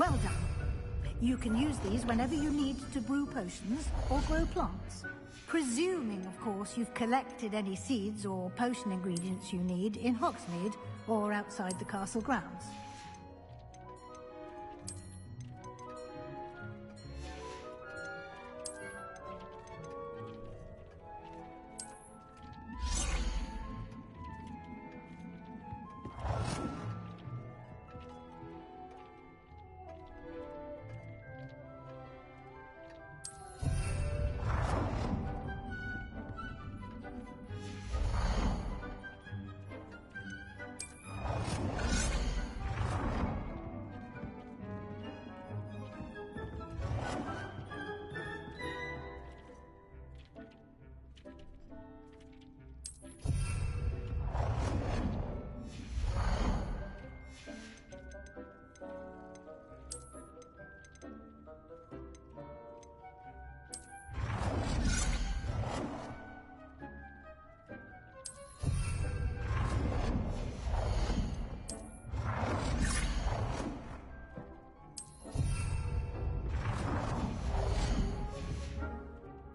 Well done. You can use these whenever you need to brew potions or grow plants. Presuming, of course, you've collected any seeds or potion ingredients you need in Hogsmeade or outside the castle grounds.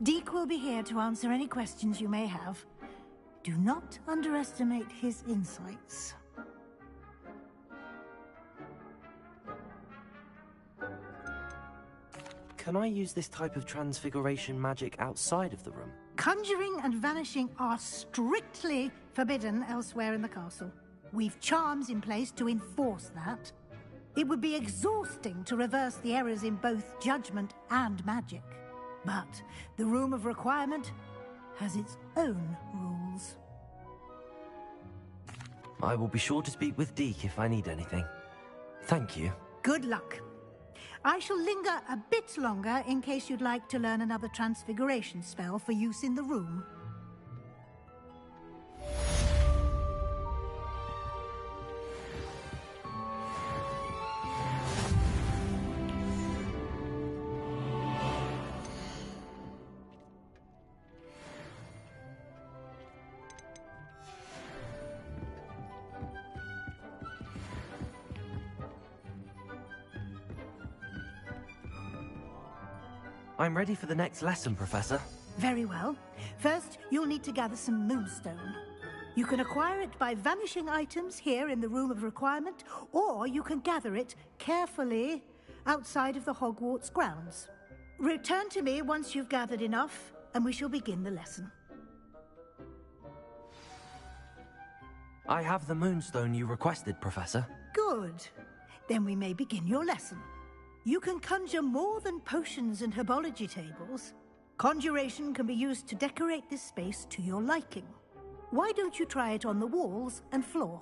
Deke will be here to answer any questions you may have. Do not underestimate his insights. Can I use this type of transfiguration magic outside of the room? Conjuring and vanishing are strictly forbidden elsewhere in the castle. We've charms in place to enforce that. It would be exhausting to reverse the errors in both judgment and magic. But the Room of Requirement has its own rules. I will be sure to speak with Deke if I need anything. Thank you. Good luck. I shall linger a bit longer in case you'd like to learn another transfiguration spell for use in the room. I'm ready for the next lesson, Professor. Very well. First, you'll need to gather some moonstone. You can acquire it by vanishing items here in the Room of Requirement, or you can gather it carefully outside of the Hogwarts grounds. Return to me once you've gathered enough, and we shall begin the lesson. I have the moonstone you requested, Professor. Good. Then we may begin your lesson. You can conjure more than potions and herbology tables. Conjuration can be used to decorate this space to your liking. Why don't you try it on the walls and floor?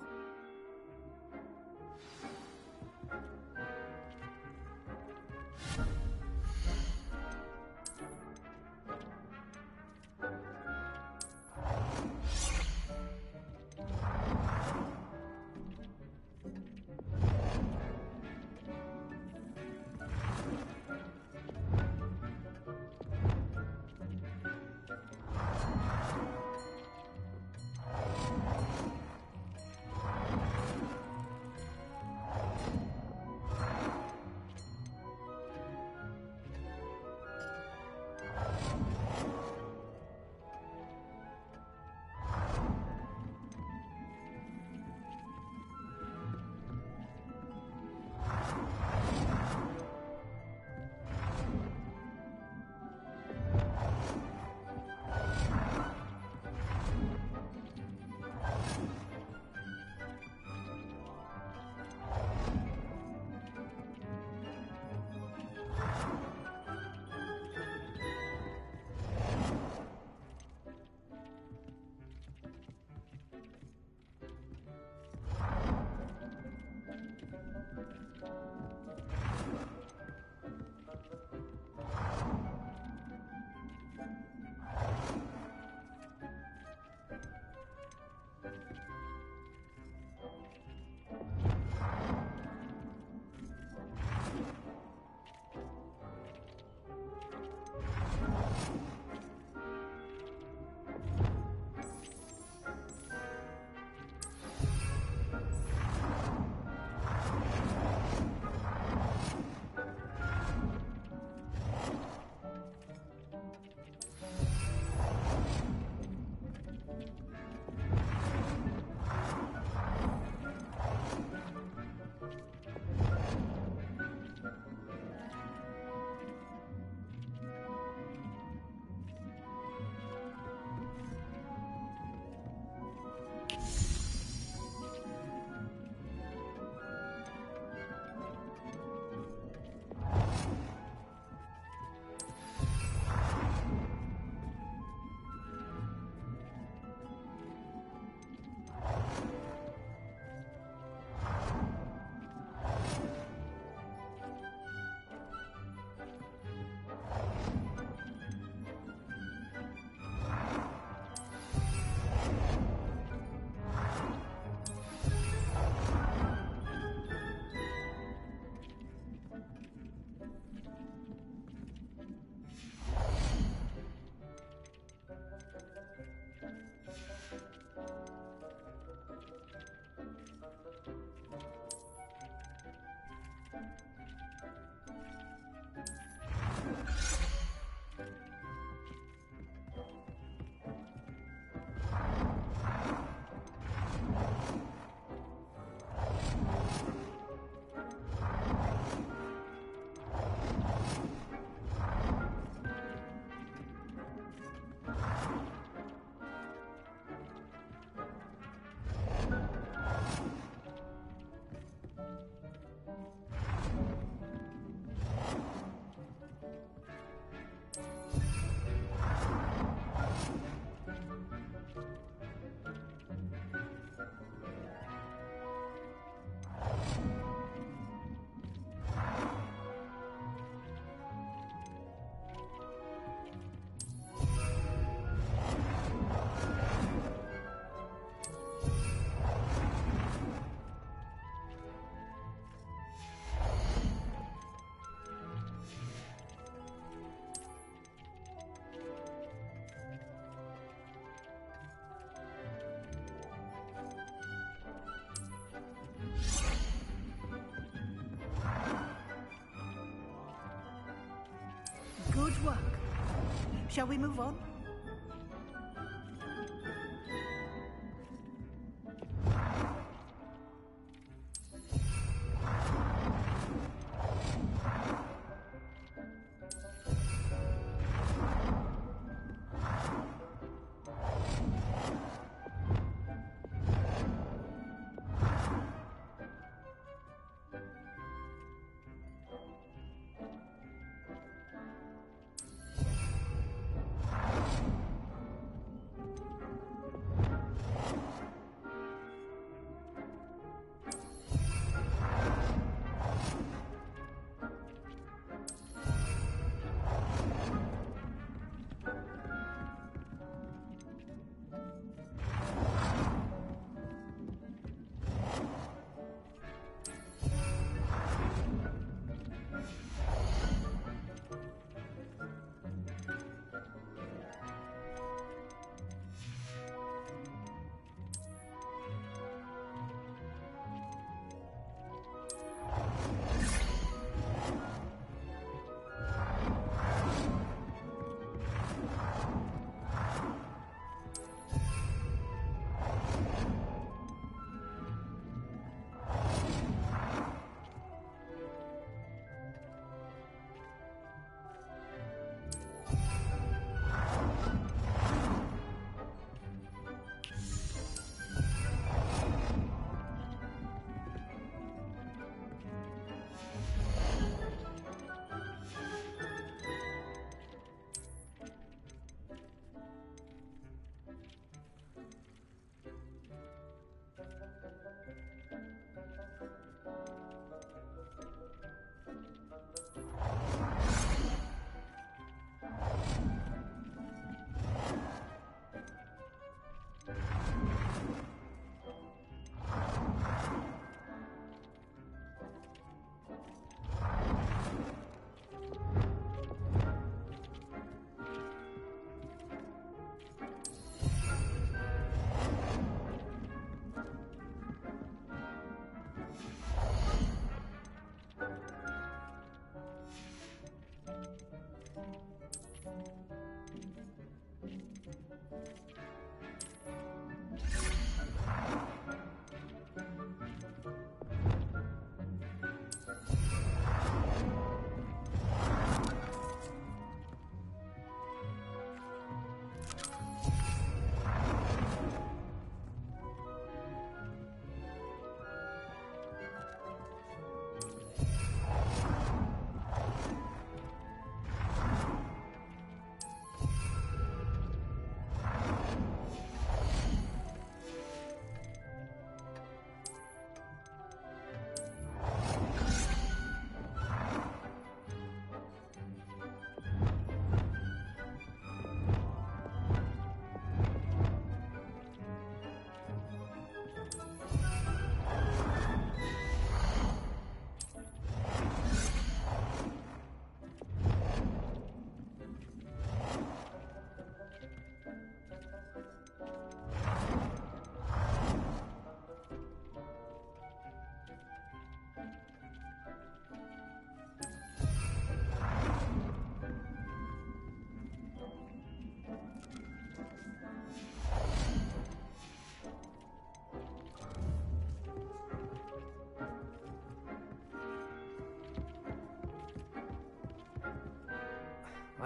Shall we move on?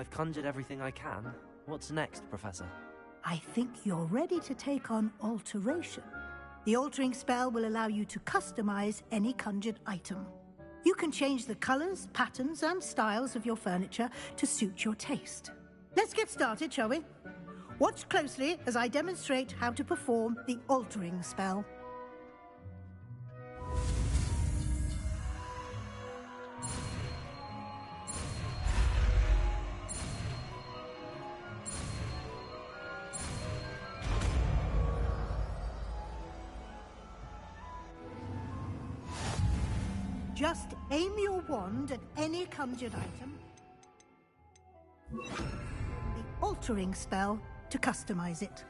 I've conjured everything I can. What's next, Professor? I think you're ready to take on alteration. The altering spell will allow you to customize any conjured item. You can change the colors, patterns, and styles of your furniture to suit your taste. Let's get started, shall we? Watch closely as I demonstrate how to perform the altering spell. Just aim your wand at any conjured item. The altering spell to customize it.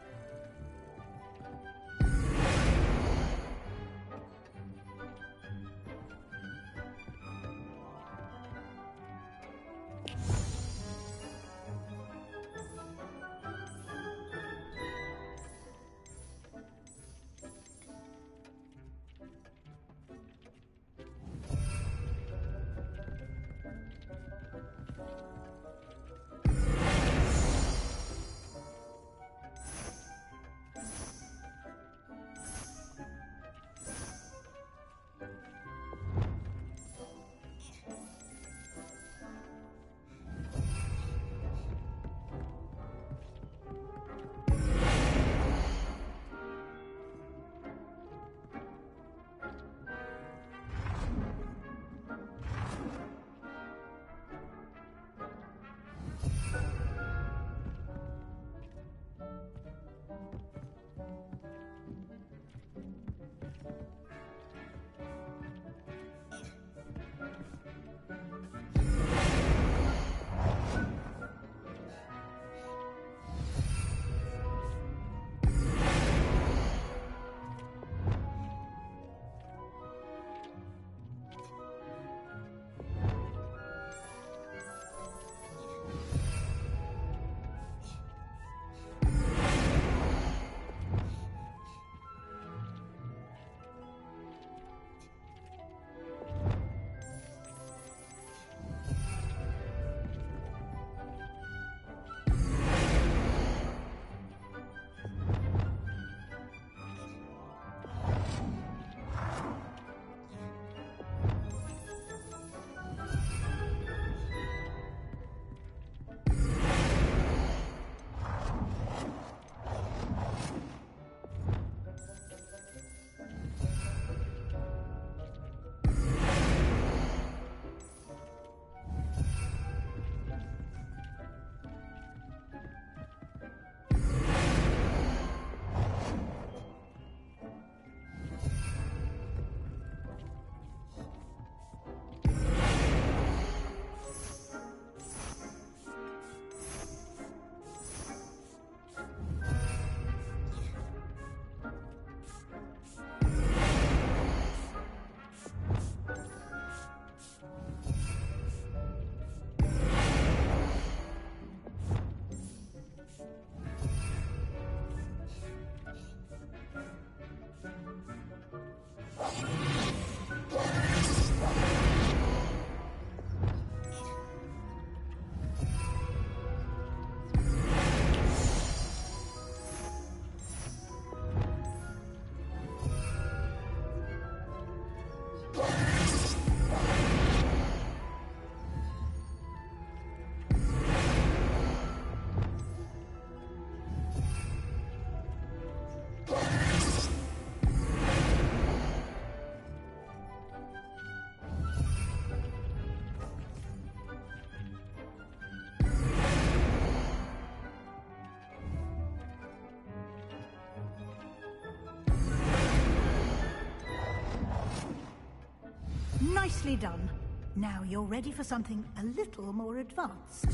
Nicely done. Now you're ready for something a little more advanced.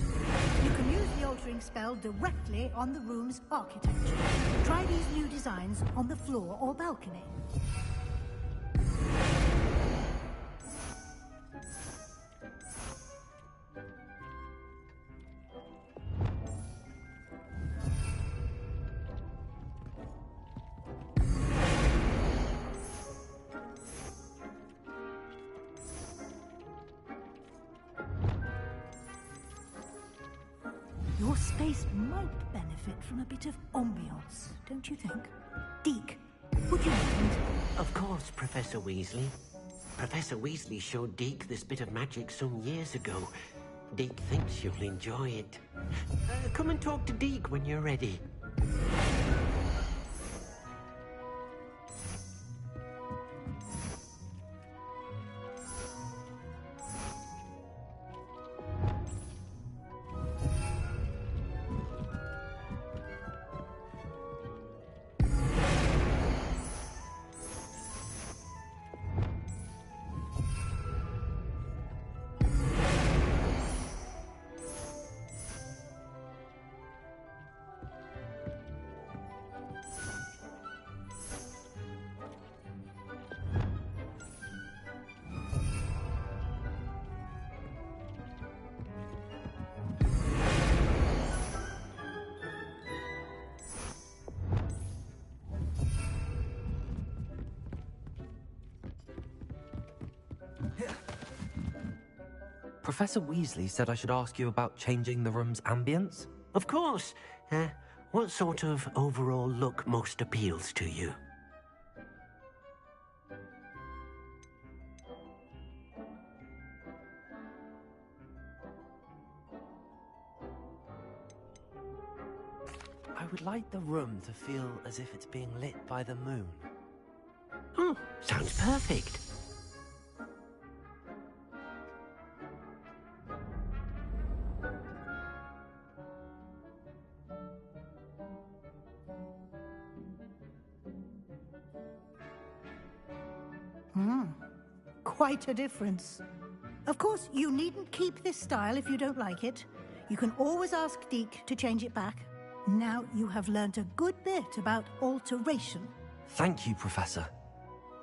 You can use the altering spell directly on the room's architecture. Try these new designs on the floor or balcony. Your space might benefit from a bit of ambiance, don't you think? Deke, would you mind? Of course, Professor Weasley. Professor Weasley showed Deke this bit of magic some years ago. Deke thinks you'll enjoy it. Come and talk to Deke when you're ready. Professor Weasley said I should ask you about changing the room's ambience? Of course. What sort of overall look most appeals to you? I would like the room to feel as if it's being lit by the moon. Oh, sounds perfect. Quite a difference. Of course, you needn't keep this style if you don't like it. You can always ask Deke to change it back. Now you have learnt a good bit about alteration. Thank you, Professor.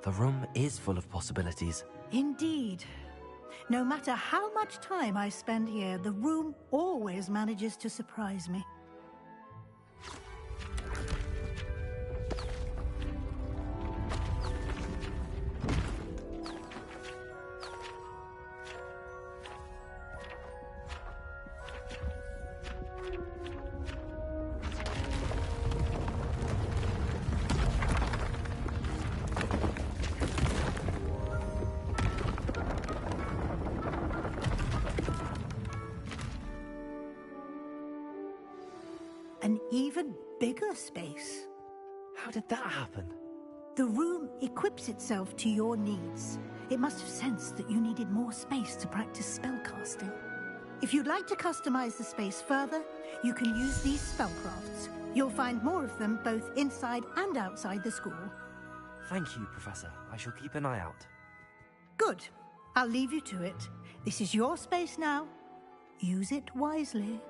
The room is full of possibilities. Indeed. No matter how much time I spend here, the room always manages to surprise me. An even bigger space. How did that happen? The room equips itself to your needs. It must have sensed that you needed more space to practice spellcasting. If you'd like to customize the space further, you can use these spellcrafts. You'll find more of them both inside and outside the school. Thank you, Professor. I shall keep an eye out. Good. I'll leave you to it. This is your space now. Use it wisely.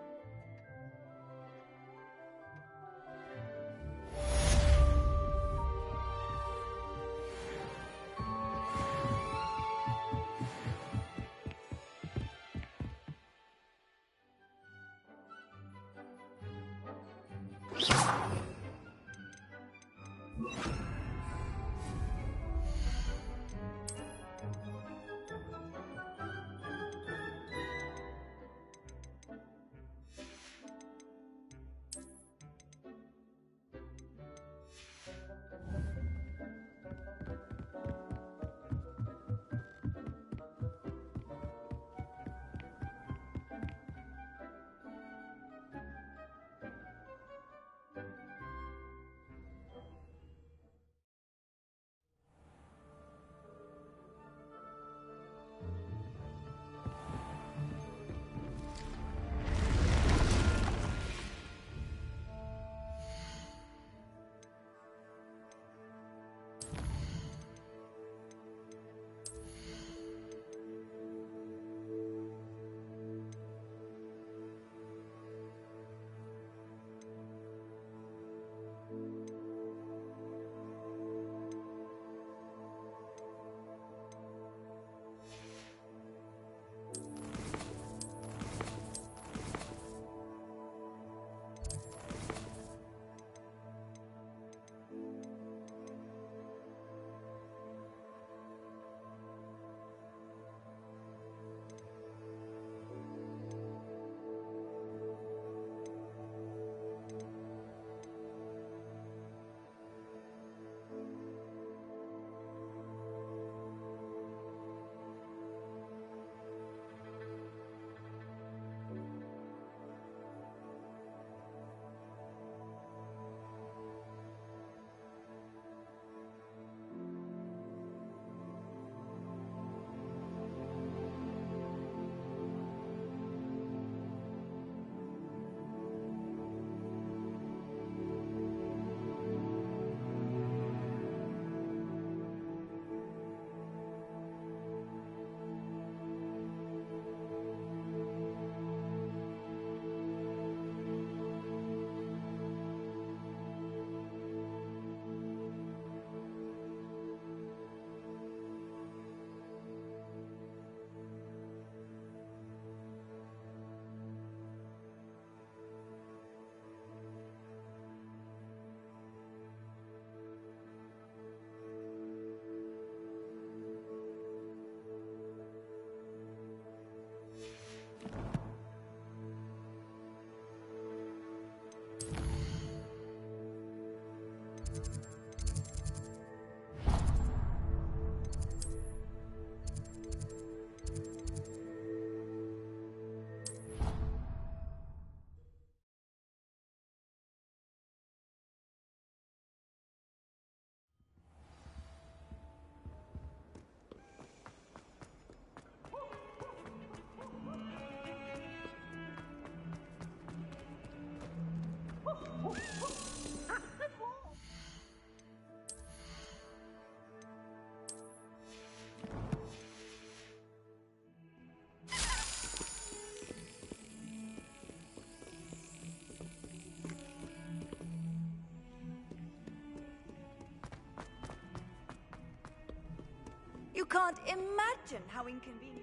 You can't imagine how inconvenient.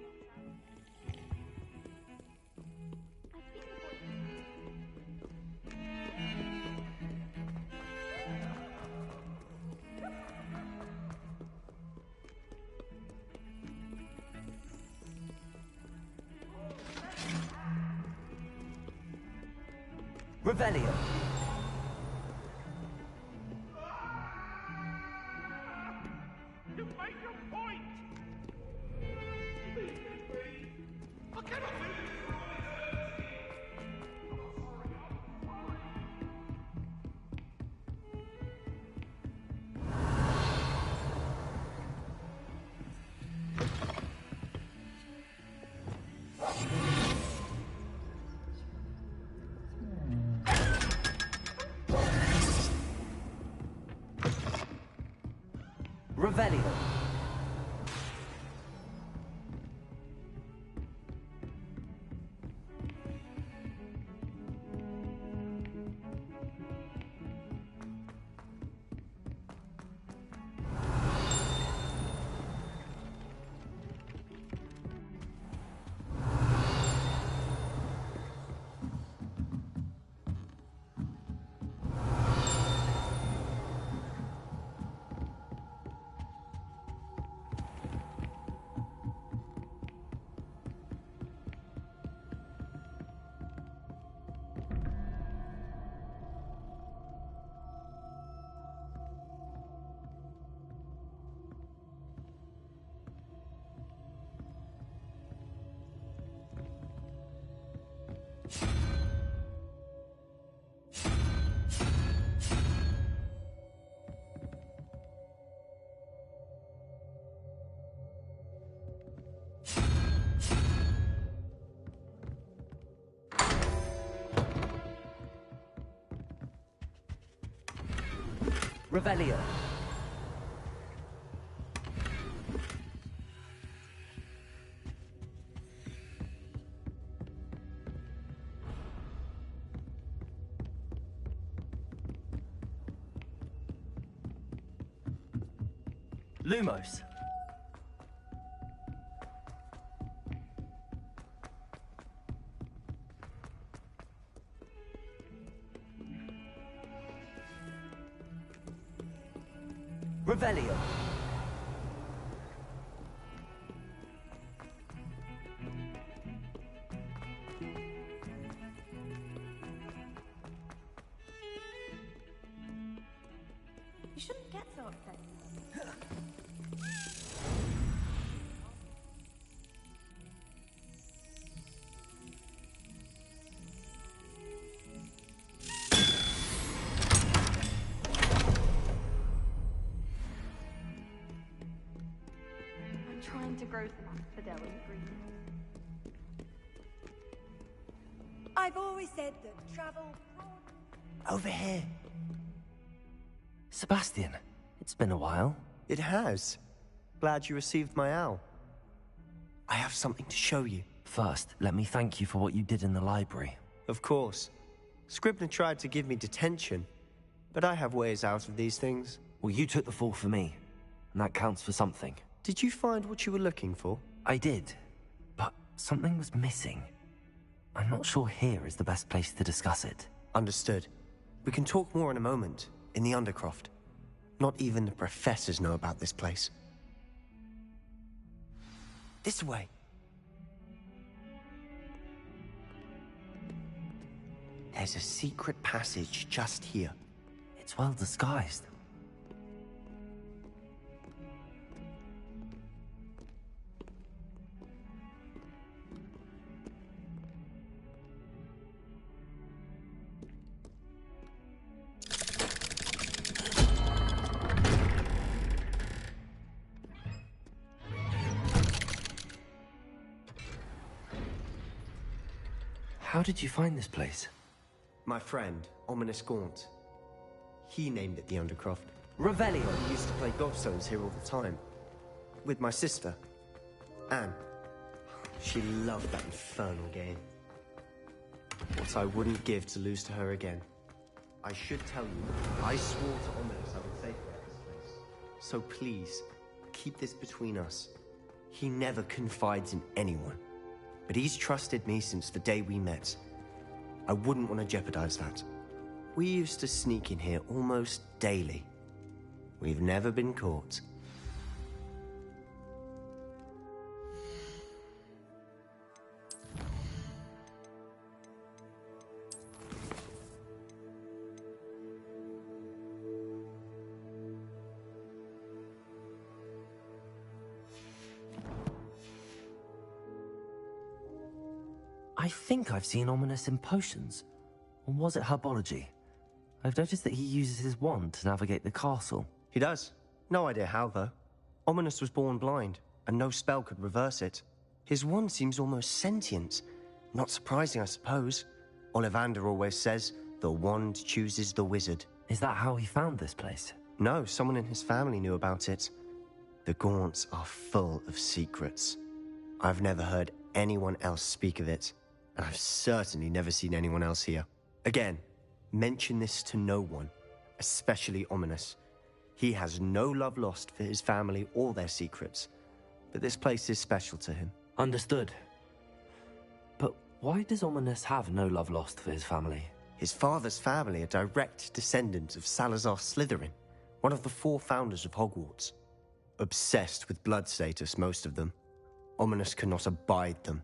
Revelio. You made your point! I cannot do this! Revelio. Revelio. Lumos. Revelio. You shouldn't get so upset. Trying to grow some fidelity breed. I've always said that travel. Over here. Sebastian, it's been a while. It has. Glad you received my owl. I have something to show you. First, let me thank you for what you did in the library. Of course. Scribner tried to give me detention, but I have ways out of these things. Well, you took the fall for me, and that counts for something. Did you find what you were looking for? I did, but something was missing. I'm not sure here is the best place to discuss it. Understood. We can talk more in a moment, in the Undercroft. Not even the professors know about this place. This way. There's a secret passage just here. It's well disguised. How did you find this place? My friend, Ominous Gaunt. He named it the Undercroft. Revelio! He used to play gobstones here all the time. With my sister, Anne. She loved that infernal game. What I wouldn't give to lose to her again. I should tell you, I swore to Ominous I would safeguard this place. So please, keep this between us. He never confides in anyone. But he's trusted me since the day we met. I wouldn't want to jeopardize that. We used to sneak in here almost daily. We've never been caught. I think I've seen Ominous in potions. Or was it herbology? I've noticed that he uses his wand to navigate the castle. He does. No idea how, though. Ominous was born blind, and no spell could reverse it. His wand seems almost sentient. Not surprising, I suppose. Ollivander always says, the wand chooses the wizard. Is that how he found this place? No, someone in his family knew about it. The Gaunts are full of secrets. I've never heard anyone else speak of it. And I've certainly never seen anyone else here. Again, mention this to no one, especially Ominous. He has no love lost for his family or their secrets, but this place is special to him. Understood. But why does Ominous have no love lost for his family? His father's family are direct descendants of Salazar Slytherin, one of the 4 founders of Hogwarts. Obsessed with blood status, most of them. Ominous cannot abide them,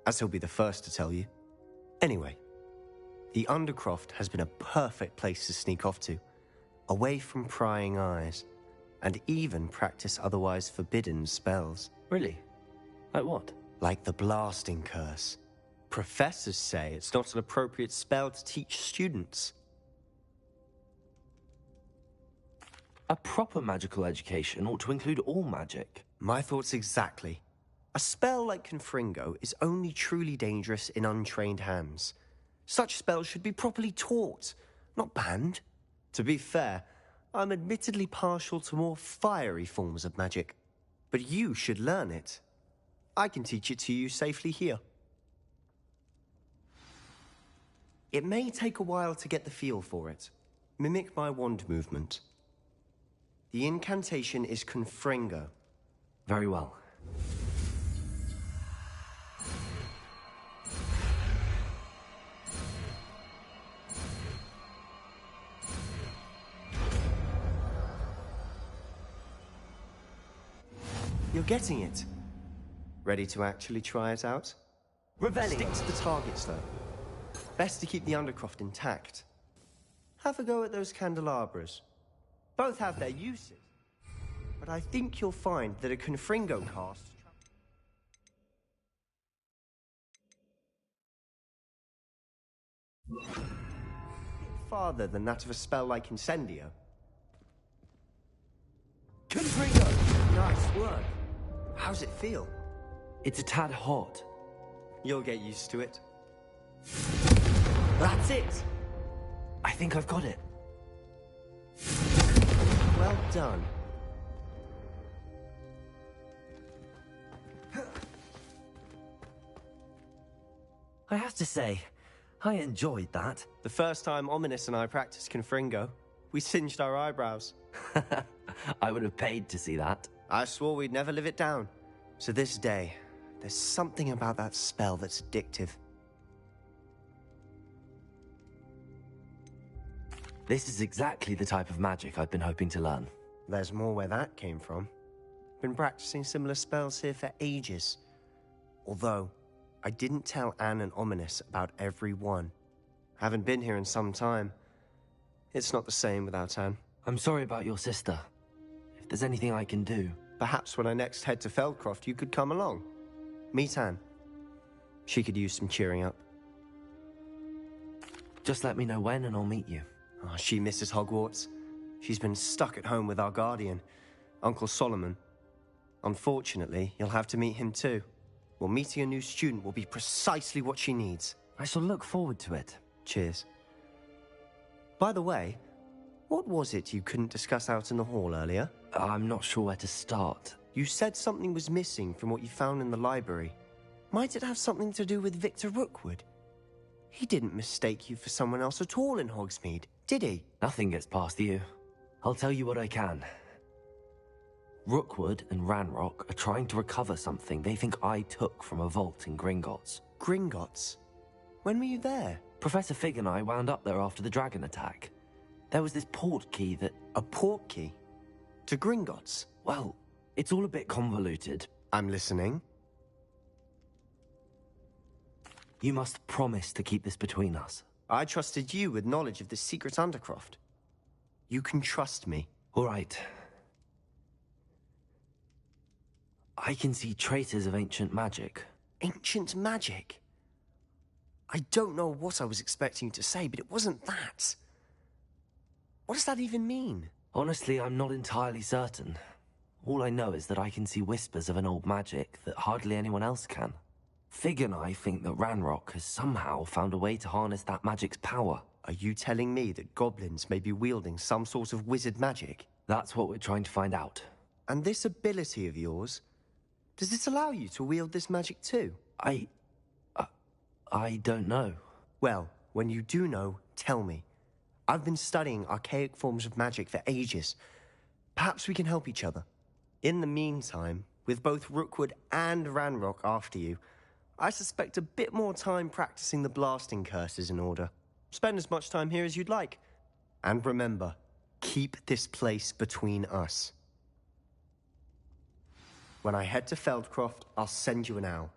as he'll be the first to tell you. Anyway, the Undercroft has been a perfect place to sneak off to, away from prying eyes, and even practice otherwise forbidden spells. Really? Like what? Like the blasting curse. Professors say it's not an appropriate spell to teach students. A proper magical education ought to include all magic. My thoughts exactly. A spell like Confringo is only truly dangerous in untrained hands. Such spells should be properly taught, not banned. To be fair, I'm admittedly partial to more fiery forms of magic. But you should learn it. I can teach it to you safely here. It may take a while to get the feel for it. Mimic my wand movement. The incantation is Confringo. Very well. You're getting it. Ready to actually try it out? Revelio. Stick to the targets, though. Best to keep the Undercroft intact. Have a go at those candelabras. Both have their uses, but I think you'll find that a Confringo cast a bit farther than that of a spell like Incendio. Confringo! Nice work. How's it feel? It's a tad hot. You'll get used to it. That's it! I think I've got it. Well done. I have to say, I enjoyed that. The first time Ominous and I practiced Confringo, we singed our eyebrows. I would have paid to see that. I swore we'd never live it down. To this day, there's something about that spell that's addictive. This is exactly the type of magic I've been hoping to learn. There's more where that came from. Been practicing similar spells here for ages. Although, I didn't tell Anne and Ominous about every one. Haven't been here in some time. It's not the same without Anne. I'm sorry about your sister. If there's anything I can do... Perhaps when I next head to Feldcroft, you could come along. Meet Anne. She could use some cheering up. Just let me know when and I'll meet you. Oh, she misses Hogwarts. She's been stuck at home with our guardian, Uncle Solomon. Unfortunately, you'll have to meet him too. Well, meeting a new student will be precisely what she needs. I shall look forward to it. Cheers. By the way, what was it you couldn't discuss out in the hall earlier? I'm not sure where to start. You said something was missing from what you found in the library. Might it have something to do with Victor Rookwood? He didn't mistake you for someone else at all in Hogsmeade, did he? Nothing gets past you. I'll tell you what I can. Rookwood and Ranrock are trying to recover something they think I took from a vault in Gringotts. Gringotts? When were you there? Professor Fig and I wound up there after the dragon attack. There was this port key that... A port key? To Gringotts? Well, it's all a bit convoluted. I'm listening. You must promise to keep this between us. I trusted you with knowledge of the secret Undercroft. You can trust me. All right. I can see traces of ancient magic. Ancient magic? I don't know what I was expecting you to say, but it wasn't that. What does that even mean? Honestly, I'm not entirely certain. All I know is that I can see whispers of an old magic that hardly anyone else can. Fig and I think that Ranrock has somehow found a way to harness that magic's power. Are you telling me that goblins may be wielding some sort of wizard magic? That's what we're trying to find out. And this ability of yours, does it allow you to wield this magic too? I don't know. Well, when you do know, tell me. I've been studying archaic forms of magic for ages. Perhaps we can help each other. In the meantime, with both Rookwood and Ranrock after you, I suspect a bit more time practicing the blasting curse is in order. Spend as much time here as you'd like. And remember, keep this place between us. When I head to Feldcroft, I'll send you an owl.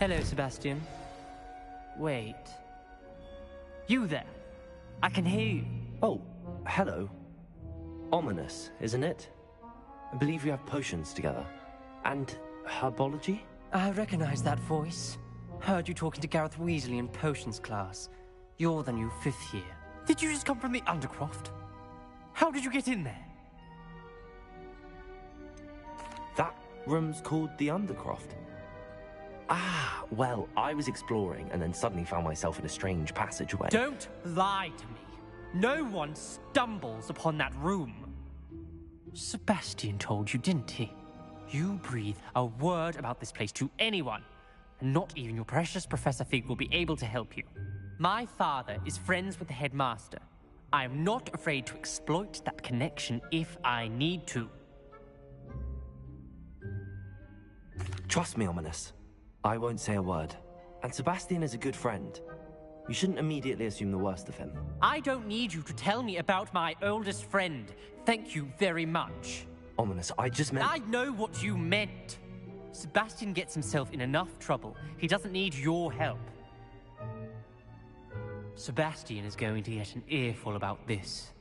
Hello, Sebastian. Wait. You there? I can hear you. Oh, hello. Ominous, isn't it? I believe you have potions together. And herbology? I recognize that voice. Heard you talking to Gareth Weasley in potions class. You're the new 5th year. Did you just come from the Undercroft? How did you get in there? That room's called the Undercroft. Ah, well, I was exploring and then suddenly found myself in a strange passageway. Don't lie to me. No one stumbles upon that room. Sebastian told you, didn't he? You breathe a word about this place to anyone, and not even your precious Professor Fig will be able to help you. My father is friends with the headmaster. I am not afraid to exploit that connection if I need to. Trust me, Ominous. I won't say a word. And Sebastian is a good friend. You shouldn't immediately assume the worst of him. I don't need you to tell me about my oldest friend. Thank you very much. Ominous, I just meant... I know what you meant. Sebastian gets himself in enough trouble. He doesn't need your help. Sebastian is going to get an earful about this.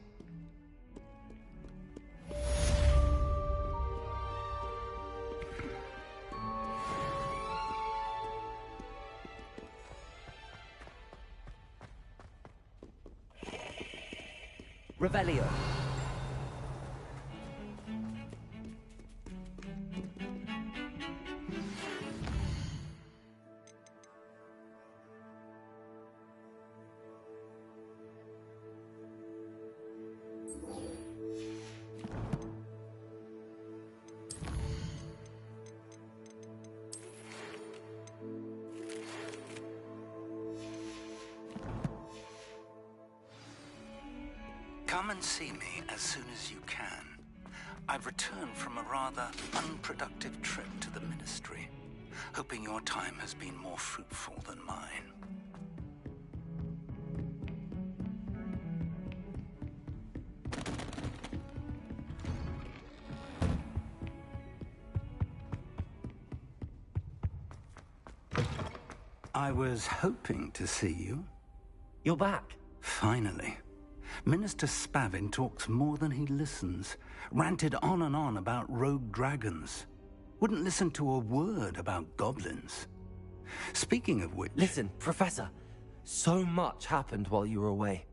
Revelio. Come and see me as soon as you can. I've returned from a rather unproductive trip to the Ministry, hoping your time has been more fruitful than mine. I was hoping to see you. You're back. Finally. Minister Spavin talks more than he listens. Ranted on and on about rogue dragons. Wouldn't listen to a word about goblins. Speaking of which... Listen, Professor. So much happened while you were away.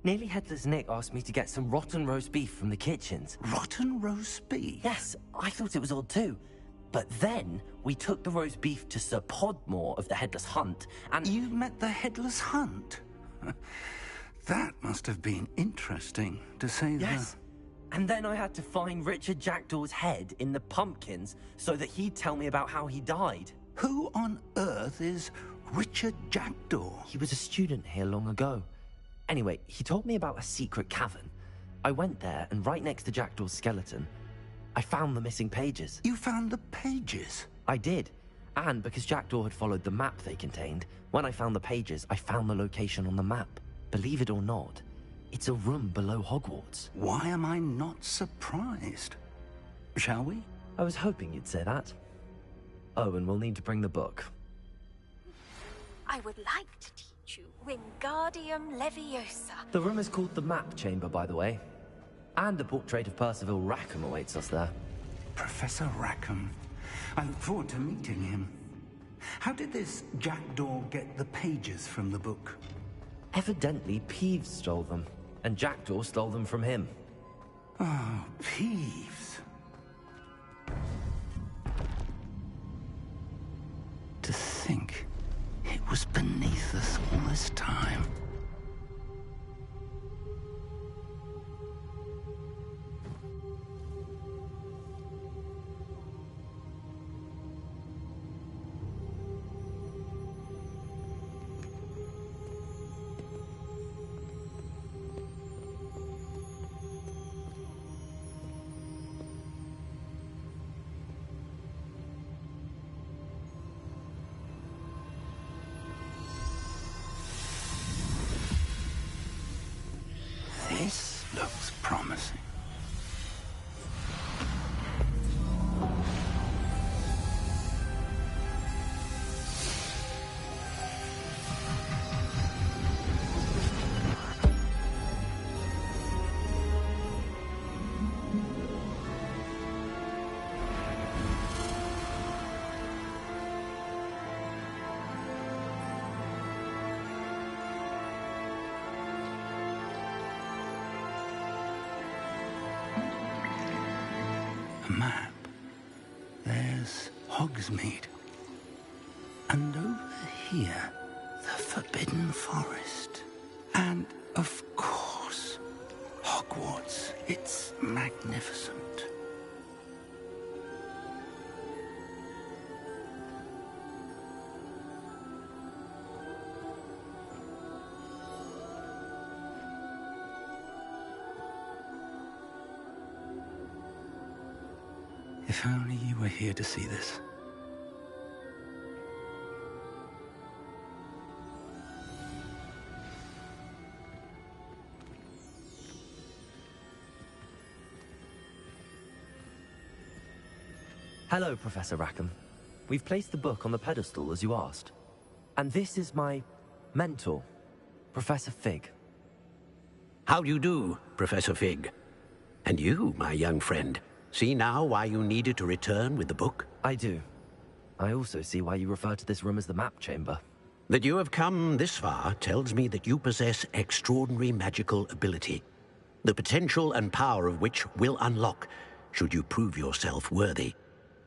Nearly Headless Nick asked me to get some rotten roast beef from the kitchens. Rotten roast beef? Yes, I thought it was odd too. But then, we took the roast beef to Sir Podmore of the Headless Hunt, and... You met the Headless Hunt? That must have been interesting, to say the... Yes. And then I had to find Richard Jackdaw's head in the pumpkins so that he'd tell me about how he died. Who on earth is Richard Jackdaw? He was a student here long ago. Anyway, he told me about a secret cavern. I went there, and right next to Jackdaw's skeleton, I found the missing pages. You found the pages? I did. And because Jackdaw had followed the map they contained, when I found the pages, I found the location on the map. Believe it or not, it's a room below Hogwarts. Why am I not surprised? Shall we? I was hoping you'd say that. Oh, and we'll need to bring the book. I would like to teach you Wingardium Leviosa. The room is called the Map Chamber, by the way. And the portrait of Percival Rackham awaits us there. Professor Rackham. I look forward to meeting him. How did this Jackdaw get the pages from the book? Evidently, Peeves stole them, and Jackdaw stole them from him. Oh, Peeves. To think it was beneath us all this time. This looks promising. Hogsmeade. And over here, the Forbidden Forest. And, of course, Hogwarts. It's magnificent. If only you were here to see this. Hello, Professor Rackham. We've placed the book on the pedestal as you asked. And this is my mentor, Professor Fig. How do you do, Professor Fig? And you, my young friend, see now why you needed to return with the book? I do. I also see why you refer to this room as the map chamber. That you have come this far tells me that you possess extraordinary magical ability, the potential and power of which will unlock should you prove yourself worthy.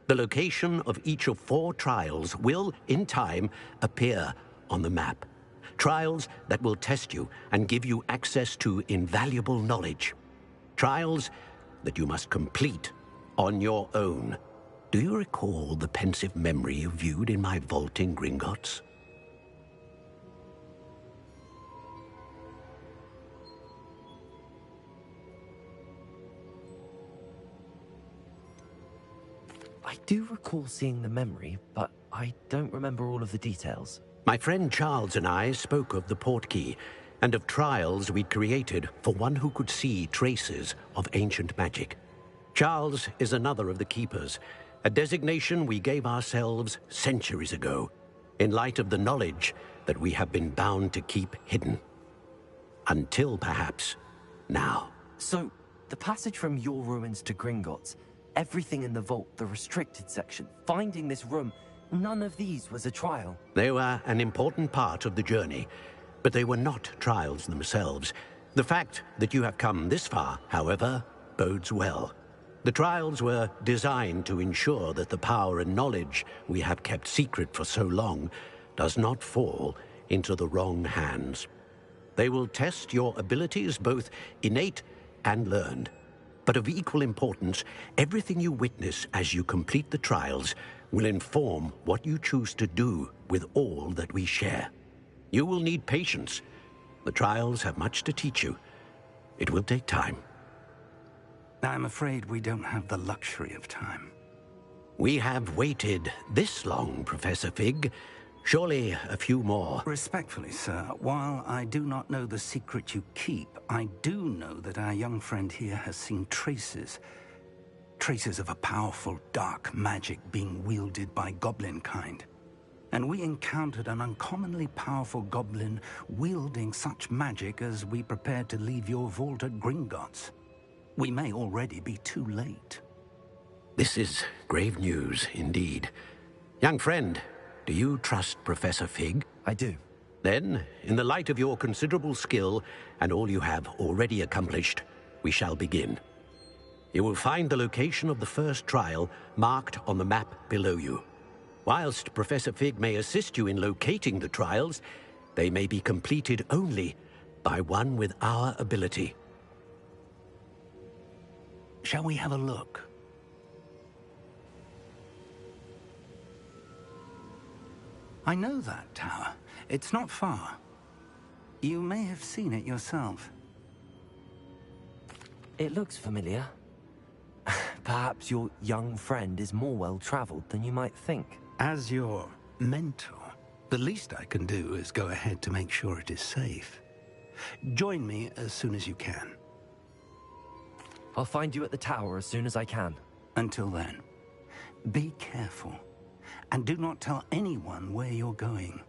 The location of each of 4 trials will, in time, appear on the map. Trials that will test you and give you access to invaluable knowledge. Trials that you must complete on your own. Do you recall the pensive memory you viewed in my vault in Gringotts? I do recall seeing the memory, but I don't remember all of the details. My friend Charles and I spoke of the portkey and of trials we'd created for one who could see traces of ancient magic. Charles is another of the keepers, a designation we gave ourselves centuries ago, in light of the knowledge that we have been bound to keep hidden. Until perhaps now. So, the passage from your ruins to Gringotts, everything in the vault, the restricted section, finding this room, none of these was a trial. They were an important part of the journey, but they were not trials themselves. The fact that you have come this far, however, bodes well. The trials were designed to ensure that the power and knowledge we have kept secret for so long does not fall into the wrong hands. They will test your abilities, both innate and learned. But of equal importance, everything you witness as you complete the trials will inform what you choose to do with all that we share. You will need patience. The trials have much to teach you. It will take time. I'm afraid we don't have the luxury of time. We have waited this long, Professor Fig. Surely a few more. Respectfully, sir, while I do not know the secret you keep, I do know that our young friend here has seen traces of a powerful dark magic being wielded by goblin kind. And we encountered an uncommonly powerful goblin wielding such magic as we prepared to leave your vault at Gringotts. We may already be too late. This is grave news indeed. Young friend, do you trust Professor Fig? I do. Then, in the light of your considerable skill and all you have already accomplished, we shall begin. You will find the location of the first trial marked on the map below you. Whilst Professor Fig may assist you in locating the trials, they may be completed only by one with our ability. Shall we have a look? I know that tower. It's not far. You may have seen it yourself. It looks familiar. Perhaps your young friend is more well-traveled than you might think. As your mentor, the least I can do is go ahead to make sure it is safe. Join me as soon as you can. I'll find you at the tower as soon as I can. Until then, be careful. And do not tell anyone where you're going.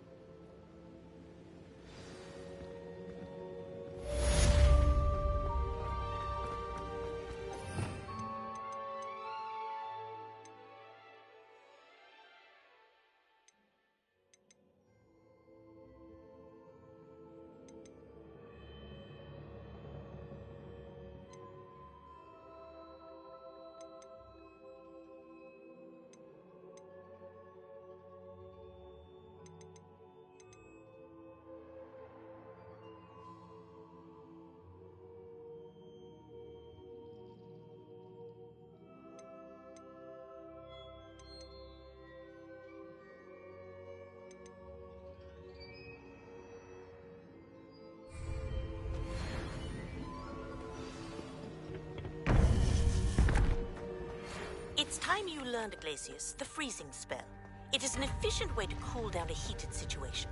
time you learned, Glacius, the freezing spell. It is an efficient way to cool down a heated situation.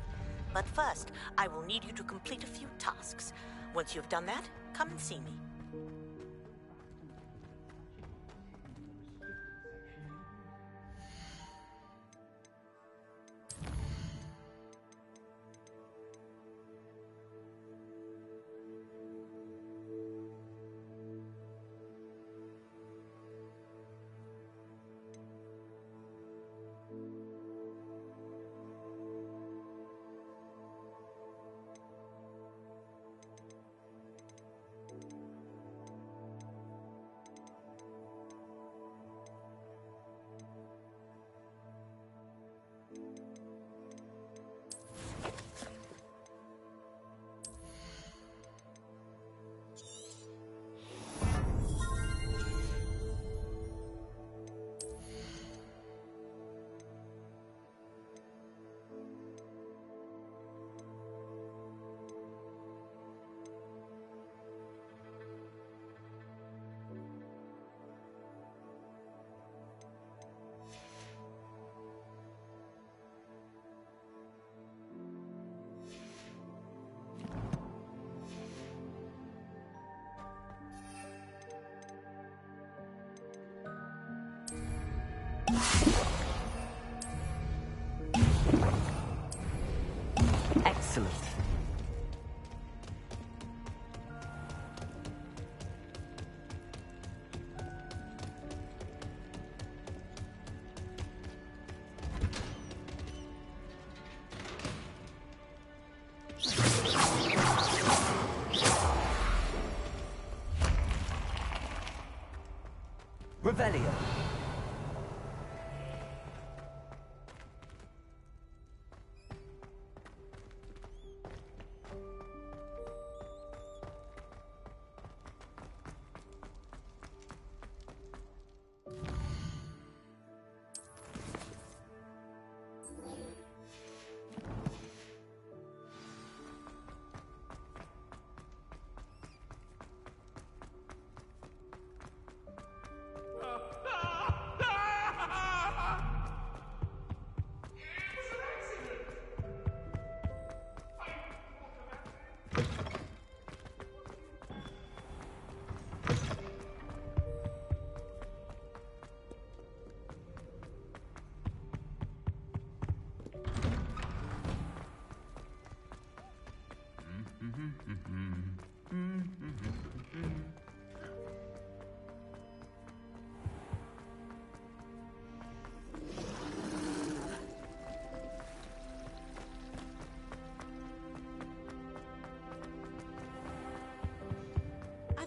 But first, I will need you to complete a few tasks. Once you've done that, come and see me. Excellent. Revelio.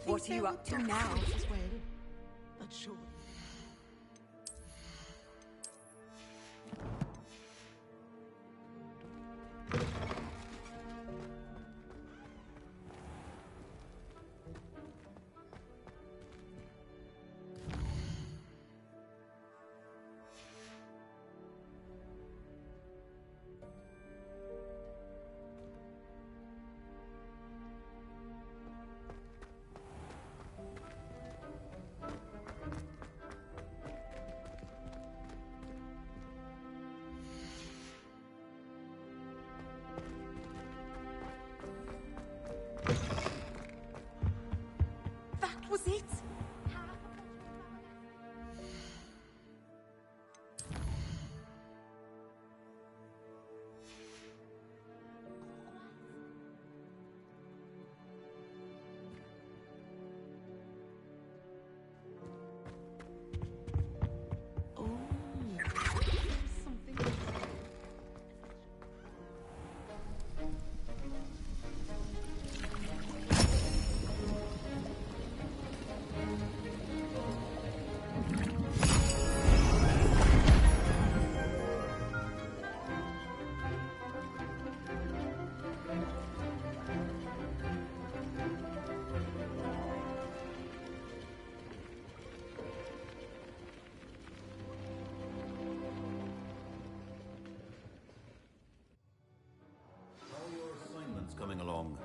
What are you up to now? But sure. That was it? Coming along.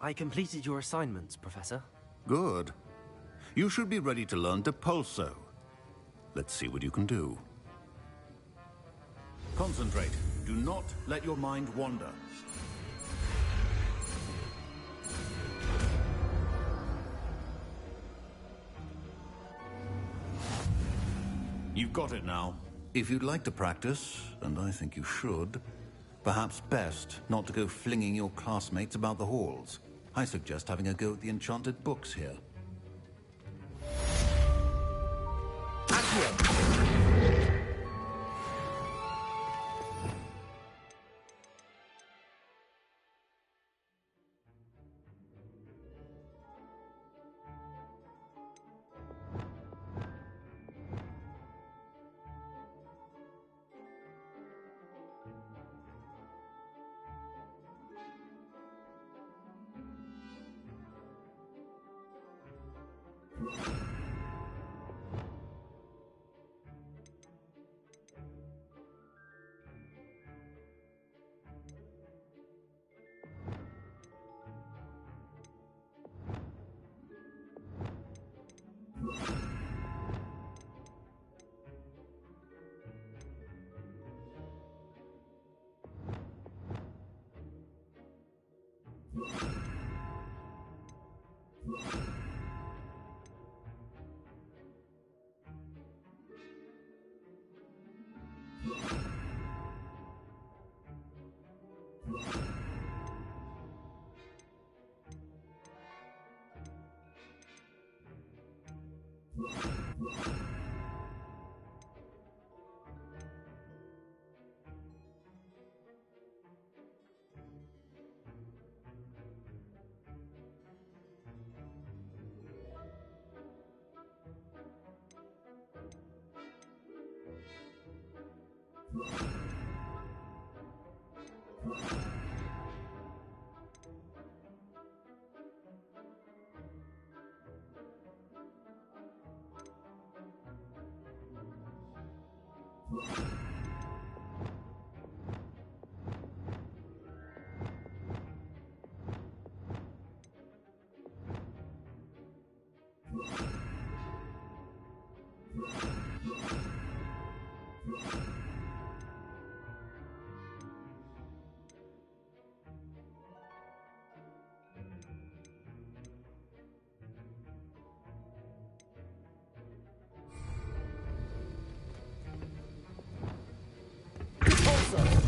I completed your assignments, Professor. Good. You should be ready to learn Depulso. Let's see what you can do. Concentrate. Do not let your mind wander. You've got it now. If you'd like to practice, and I think you should, perhaps best not to go flinging your classmates about the halls. I suggest having a go at the enchanted books here.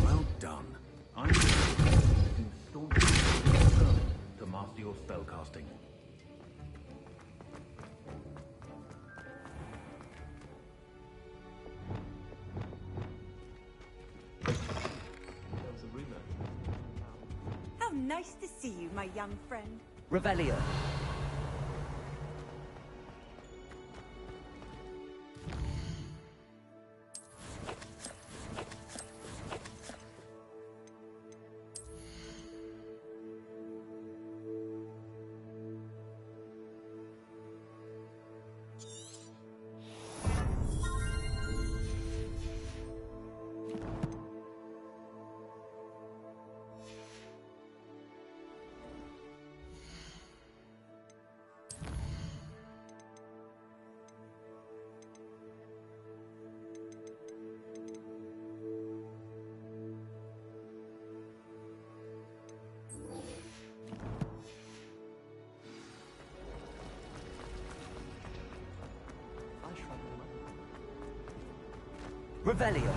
Well done. I'm determined to master your spellcasting. How nice to see you, my young friend. Revelio. Revelio.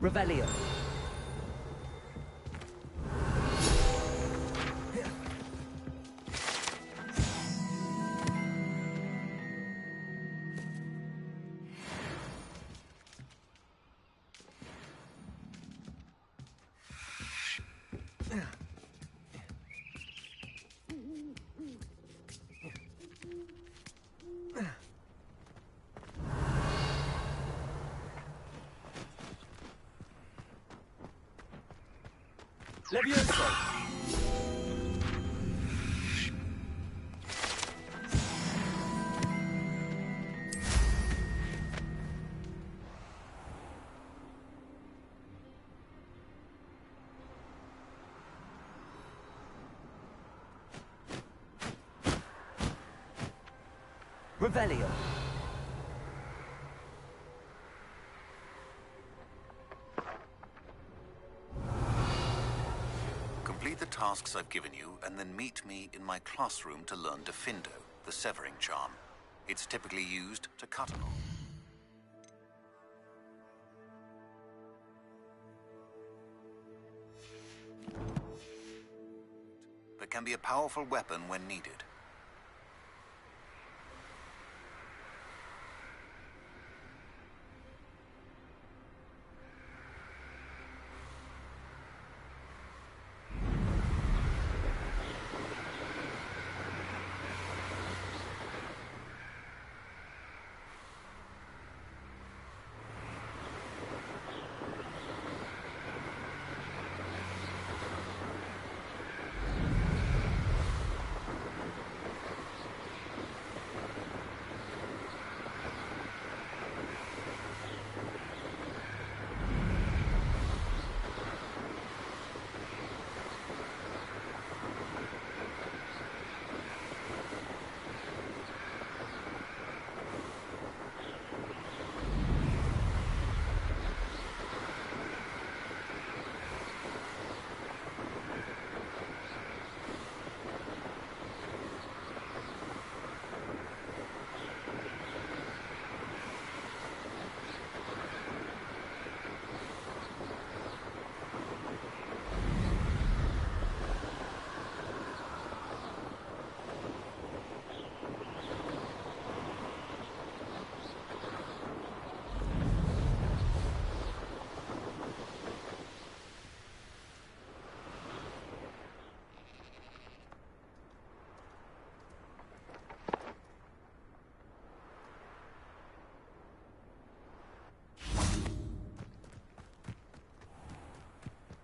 Revelio. Levioso! Revelio. Complete the tasks I've given you, and then meet me in my classroom to learn Defindo, the severing charm. It's typically used to cut an arm. But can be a powerful weapon when needed.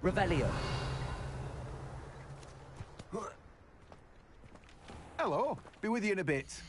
Revelio. Hello. Be with you in a bit.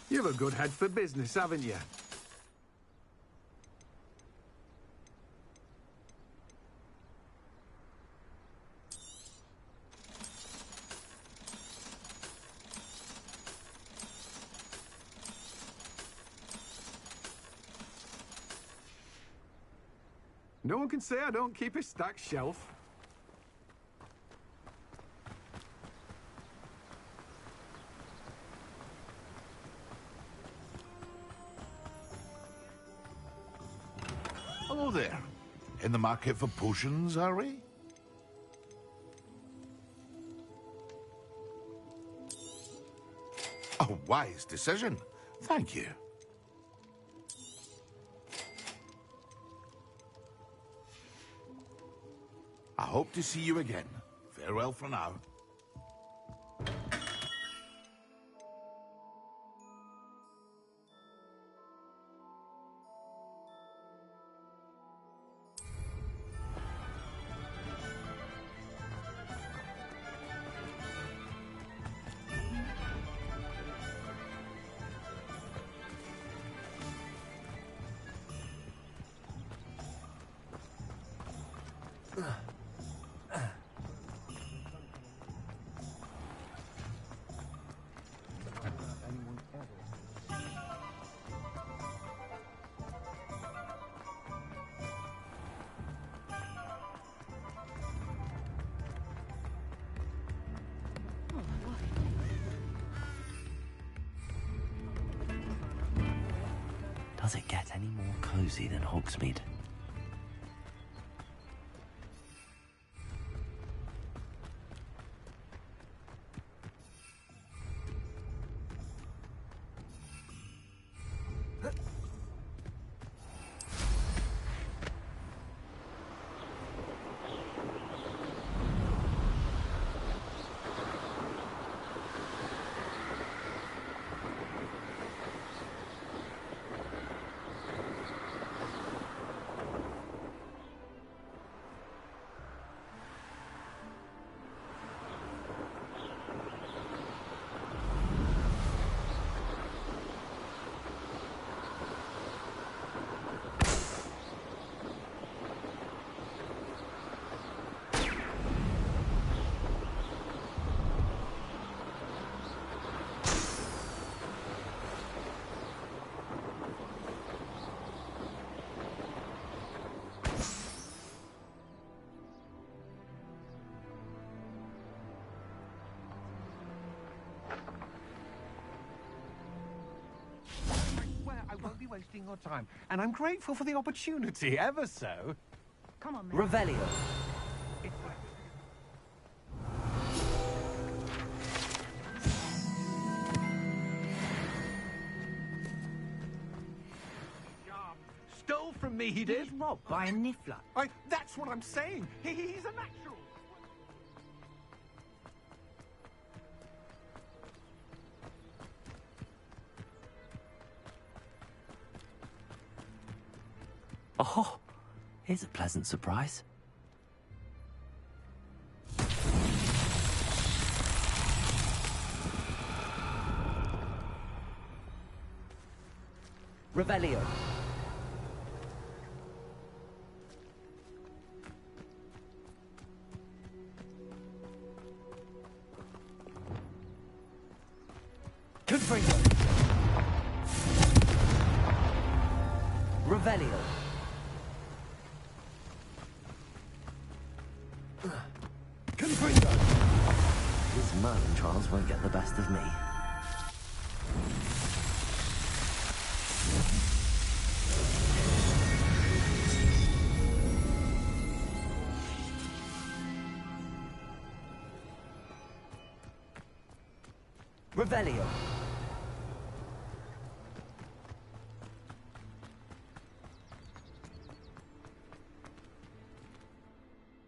You've a good head for business, haven't you? No one can say I don't keep a stacked shelf. Hello there. In the market for potions, are we? A wise decision. Thank you. I hope to see you again. Farewell for now. Does it get any more cozy than Hogsmeade? I won't be wasting your time, and I'm grateful for the opportunity, ever so. Come on, man. Revelio. Stole from me, he did. Robbed by a niffler. That's what I'm saying. He's a natural. Oh, here's a pleasant surprise. Revelio. Confringo. Revelio. Confringo. His Merlin trials won't get the best of me. Revelio.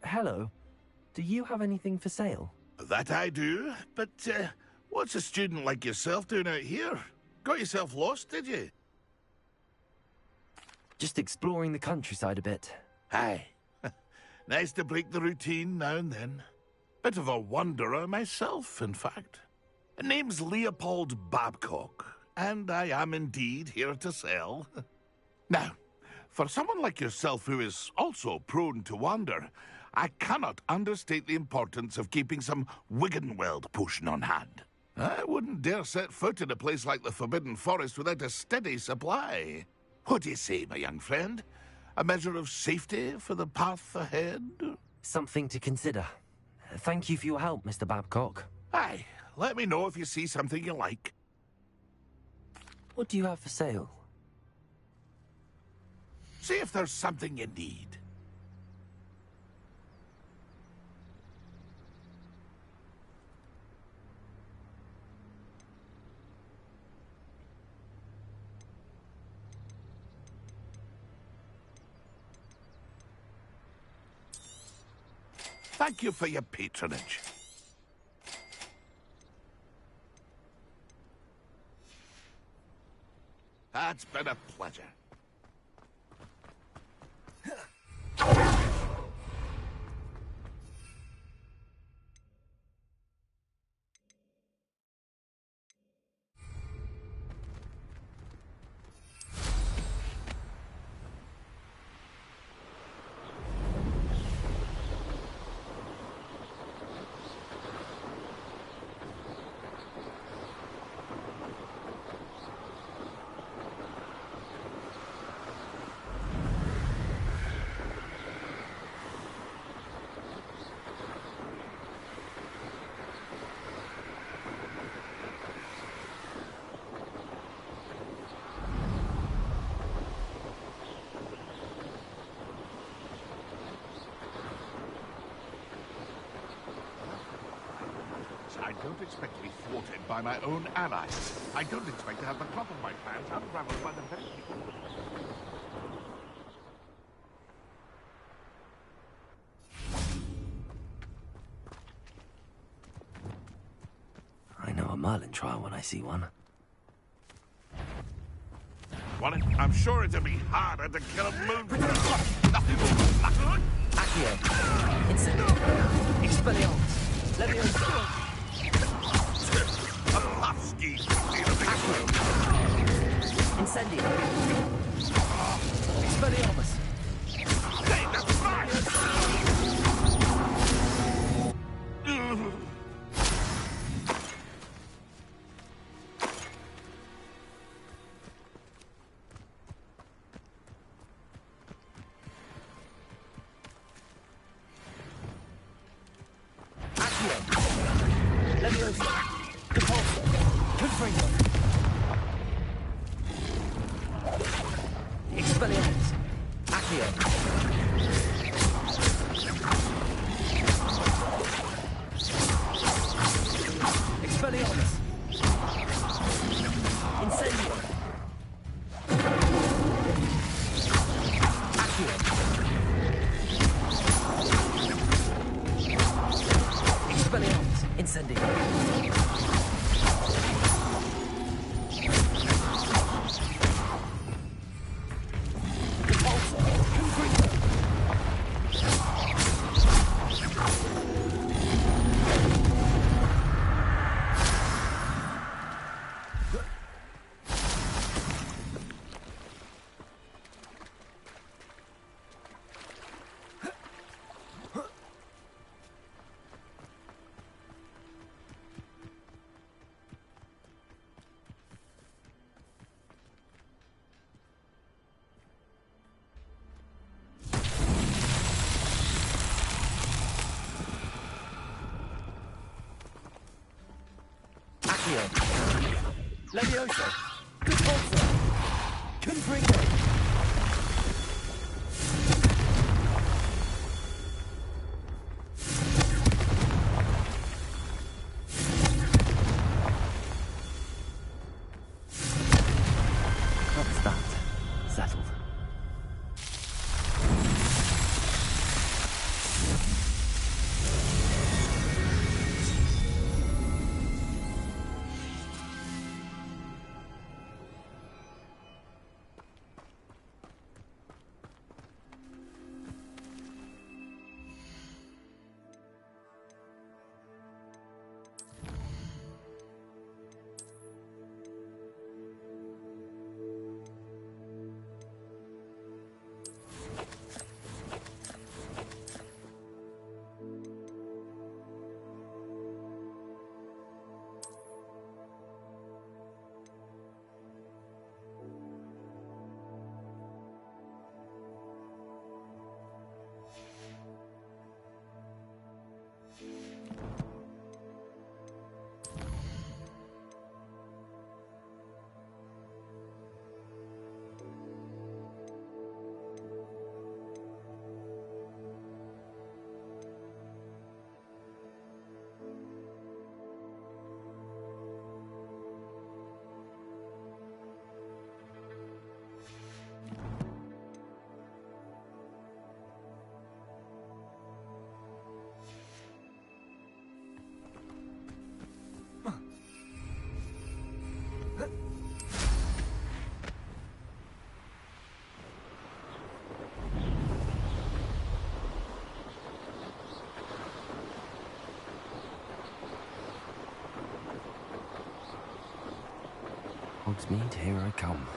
Hello. Do you have anything for sale? That I do, but what's a student like yourself doing out here? Got yourself lost, did you? Just exploring the countryside a bit. Aye. Nice to break the routine now and then. Bit of a wanderer myself, in fact. Name's Leopold Babcock, and I am indeed here to sell. Now, for someone like yourself who is also prone to wander, I cannot understate the importance of keeping some Wiggenweld potion on hand. I wouldn't dare set foot in a place like the Forbidden Forest without a steady supply. What do you say, my young friend? A measure of safety for the path ahead? Something to consider. Thank you for your help, Mr. Babcock. Aye, let me know if you see something you like. What do you have for sale? See if there's something you need. Thank you for your patronage. It's been a pleasure. I don't expect to be thwarted by my own allies. I don't expect to have the crop of my plans unraveled by the very people. I know a Merlin trial when I see one. Well, I'm sure it'll be harder to kill a moon. Accio. Incendio. Expelliarmus. Leviosa. A puffski. Accio. Incendio. Expelliarmus. Take the fire! Leviosa. Depulso. Confringo. Expelliarmus. Accio. Expelliarmus. Incendio. Accio. Expelliarmus. Incendio. Depulso. Confringo. Accio. Leviosa. Depulso. Confringo. That's that. Settled. Hogsmeade, here I come.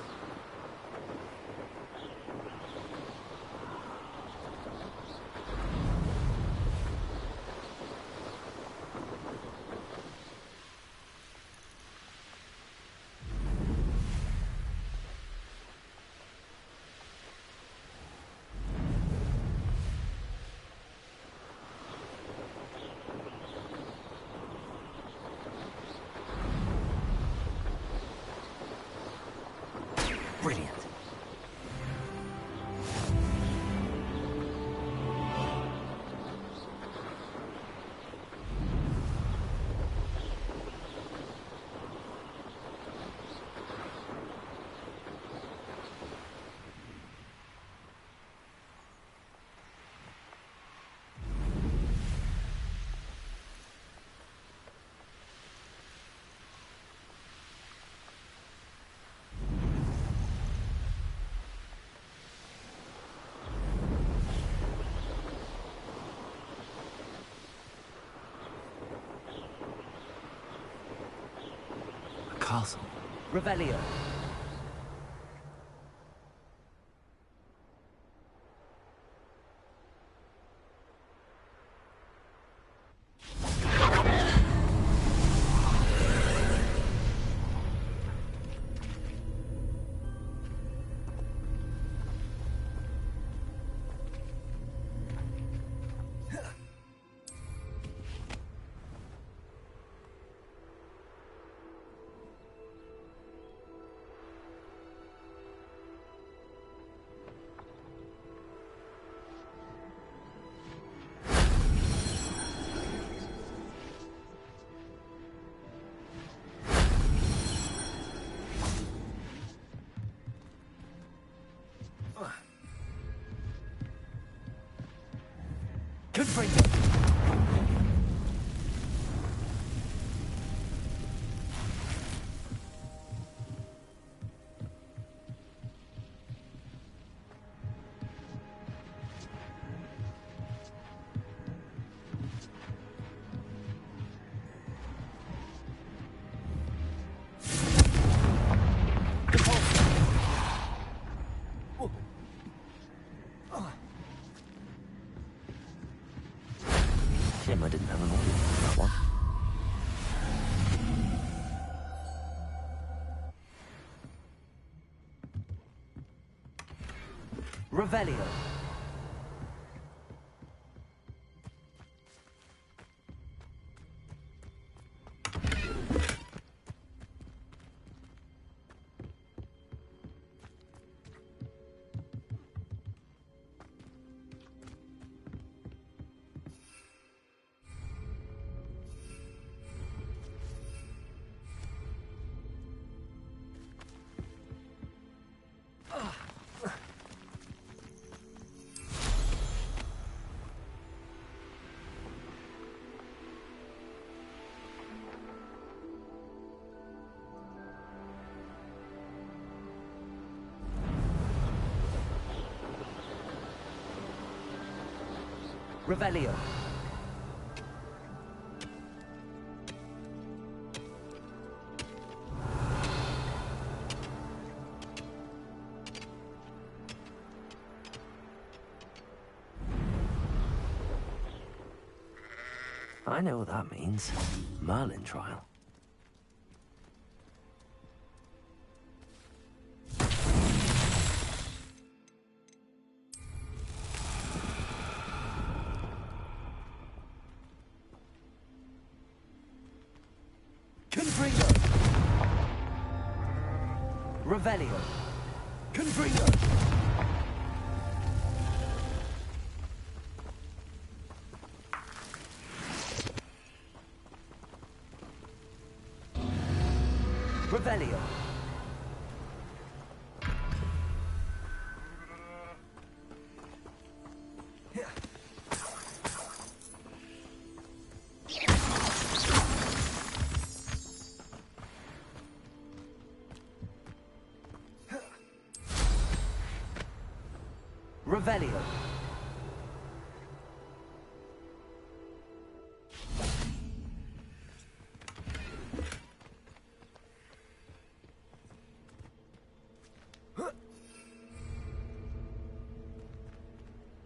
castle. Revelio. Confringo. Shame I didn't have an audience for that one. Revelio. Revelio. I know what that means. Merlin trial. Confringo. Revelio. Confringo. Revelio. Revelio.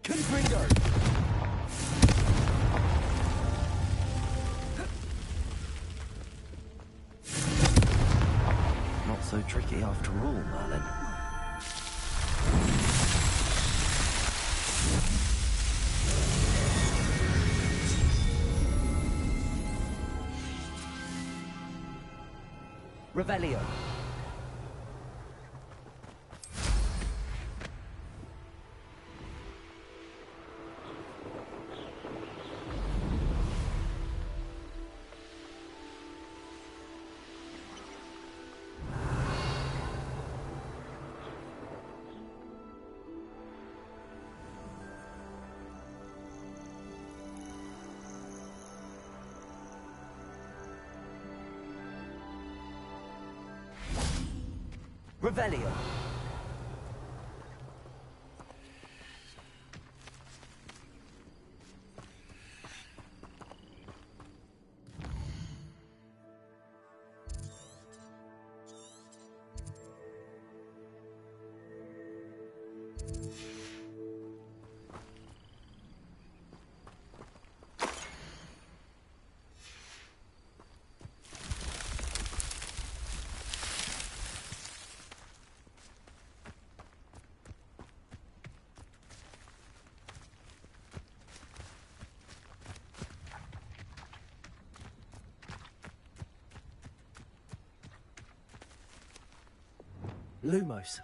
Confringo. Not so tricky after all, Merlin. Revelio. Revelio. Lumos.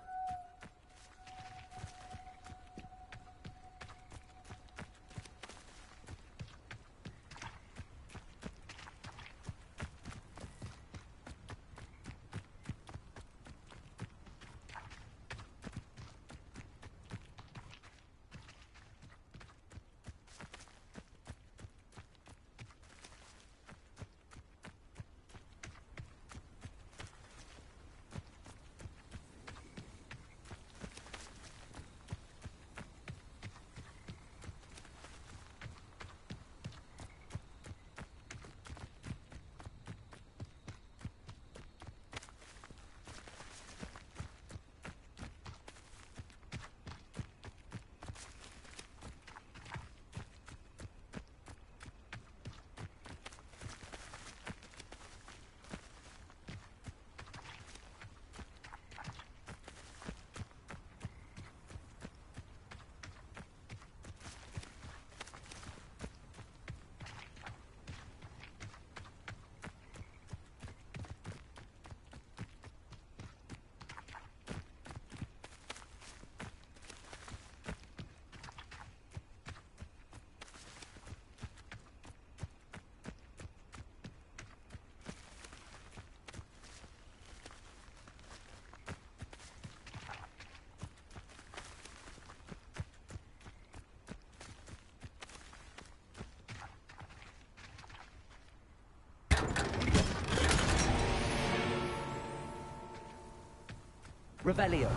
Revelio.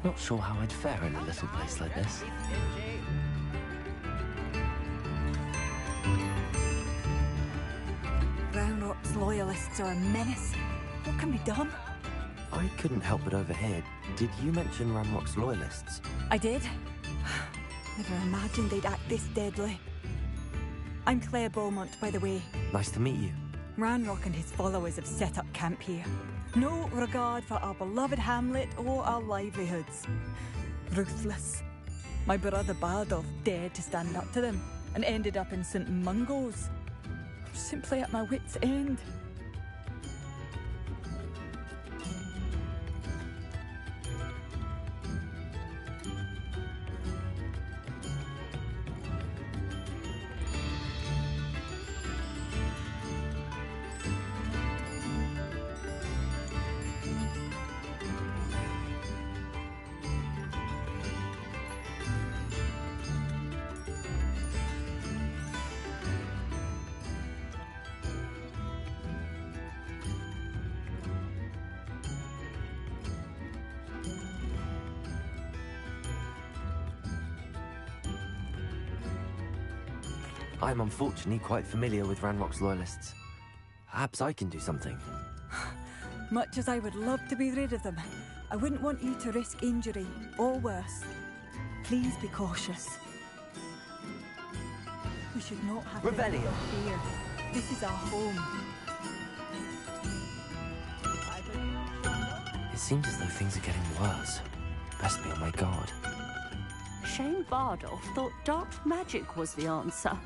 Not sure how I'd fare in a little place like this. Roundrock's loyalists are a menace. What can be done? I couldn't help but overhear. Did you mention Ramrock's loyalists? I did. Never imagined they'd act this deadly. I'm Claire Beaumont, by the way. Nice to meet you. Ranrock and his followers have set up camp here. No regard for our beloved hamlet or our livelihoods. Ruthless. My brother Bardolph dared to stand up to them and ended up in St. Mungo's. I'm simply at my wit's end. I'm unfortunately quite familiar with Ranrock's loyalists. Perhaps I can do something. Much as I would love to be rid of them, I wouldn't want you to risk injury, or worse. Please be cautious. We should not have Revelio. fear. This is our home. It seems as though things are getting worse. Best be on my guard. Shane Bardolph thought dark magic was the answer.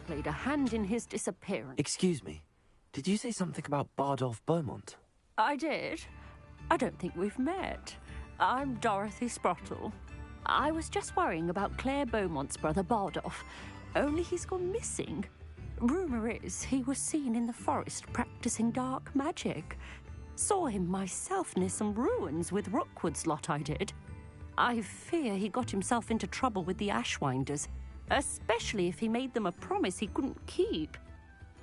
played a hand in his disappearance. Excuse me. Did you say something about Bardolph Beaumont? I did. I don't think we've met. I'm Dorothy Sprottle. I was just worrying about Claire Beaumont's brother Bardolph. Only he's gone missing. Rumour is he was seen in the forest practicing dark magic. Saw him myself near some ruins with Rookwood's lot I did. I fear he got himself into trouble with the Ashwinders, especially if he made them a promise he couldn't keep.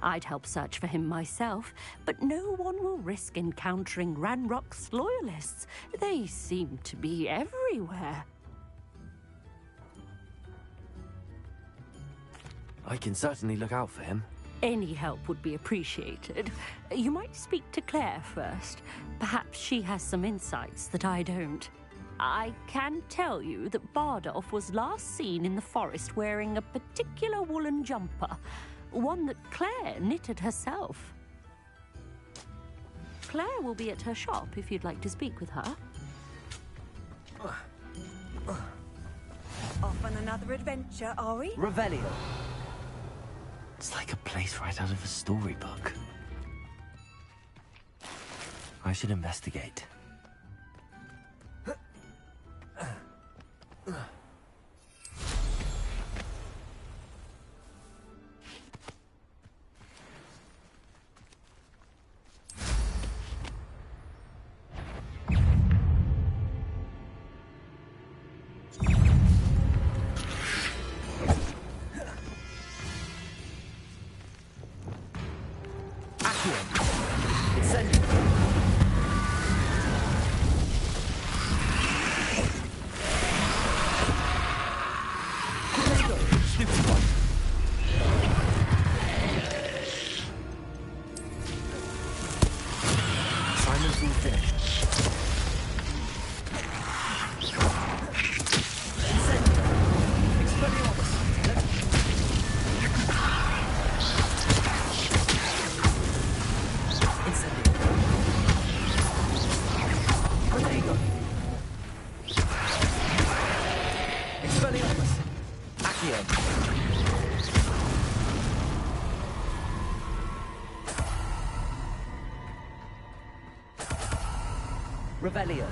I'd help search for him myself, but no one will risk encountering Ranrock's loyalists. They seem to be everywhere. I can certainly look out for him. Any help would be appreciated. You might speak to Claire first. Perhaps she has some insights that I don't. I can tell you that Bardolph was last seen in the forest wearing a particular woolen jumper, one that Claire knitted herself. Claire will be at her shop if you'd like to speak with her. Off on another adventure, are we? Revelio. It's like a place right out of a storybook. I should investigate. Revelio.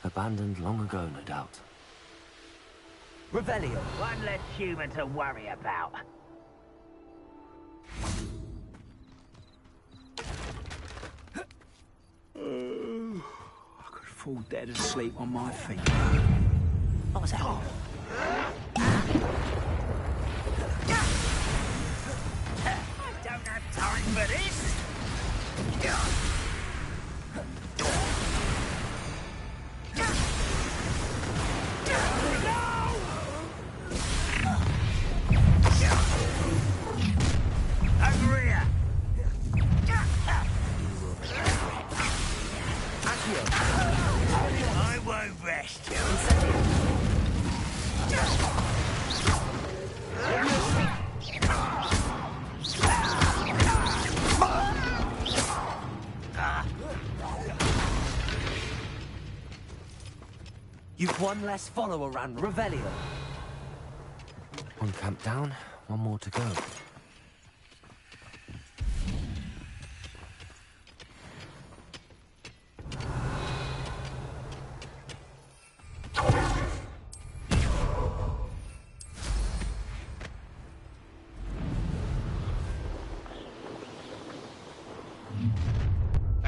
Abandoned long ago, no doubt. Revelio. One less human to worry about. I could fall dead asleep on my feet. What was that? I don't have time for this. I won't rest. You've one less follower around Revelio. One camp down, one more to go.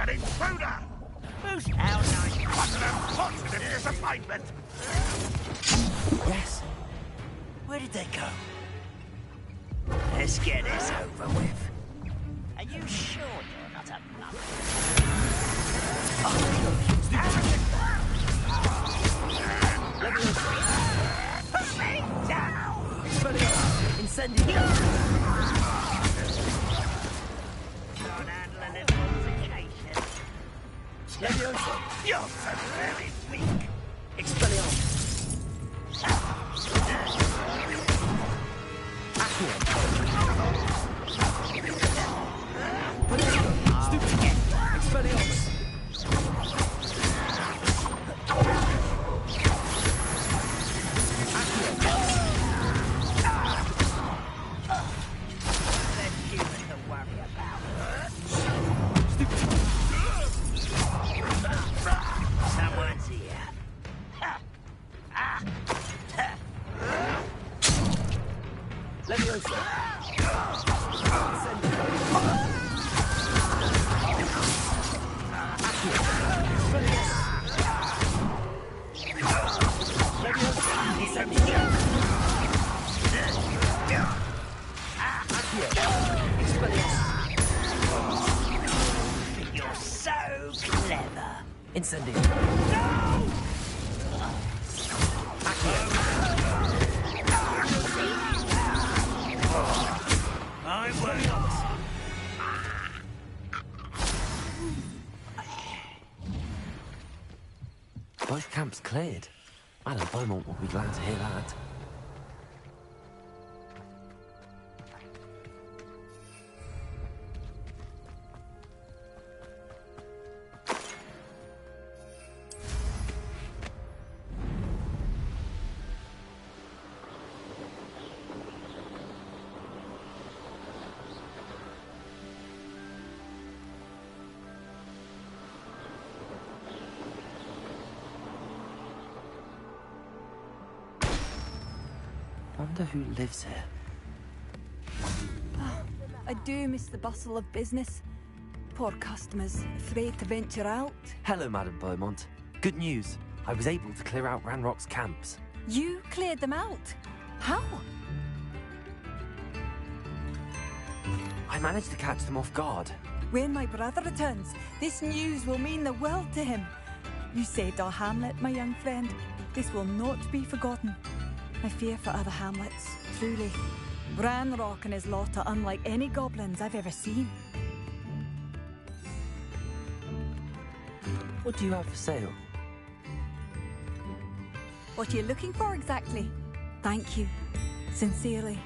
An intruder! Who's how nice? What an unfortunate disappointment! Yes. Where did they go? Let's get this over with. Are you sure you're not a mum? Put me down! Incendio! Can't handle a little altercation. Leviosa! You're so very weak. Expelliarmus! Accio! Stupid! Expelliarmus! Someone's here. Leviosa! You're so clever. Incendio! I will. Both camps cleared. Madame Beaumont will be glad to hear that. Wonder who lives here. I do miss the bustle of business. Poor customers, afraid to venture out. Hello, Madame Beaumont. Good news. I was able to clear out Ranrock's camps. You cleared them out? How? I managed to catch them off guard. When my brother returns, this news will mean the world to him. You saved our hamlet, my young friend. This will not be forgotten. I fear for other hamlets, truly. Ranrock and his lot are unlike any goblins I've ever seen. What do you have for sale? What are you looking for exactly? Thank you. Sincerely.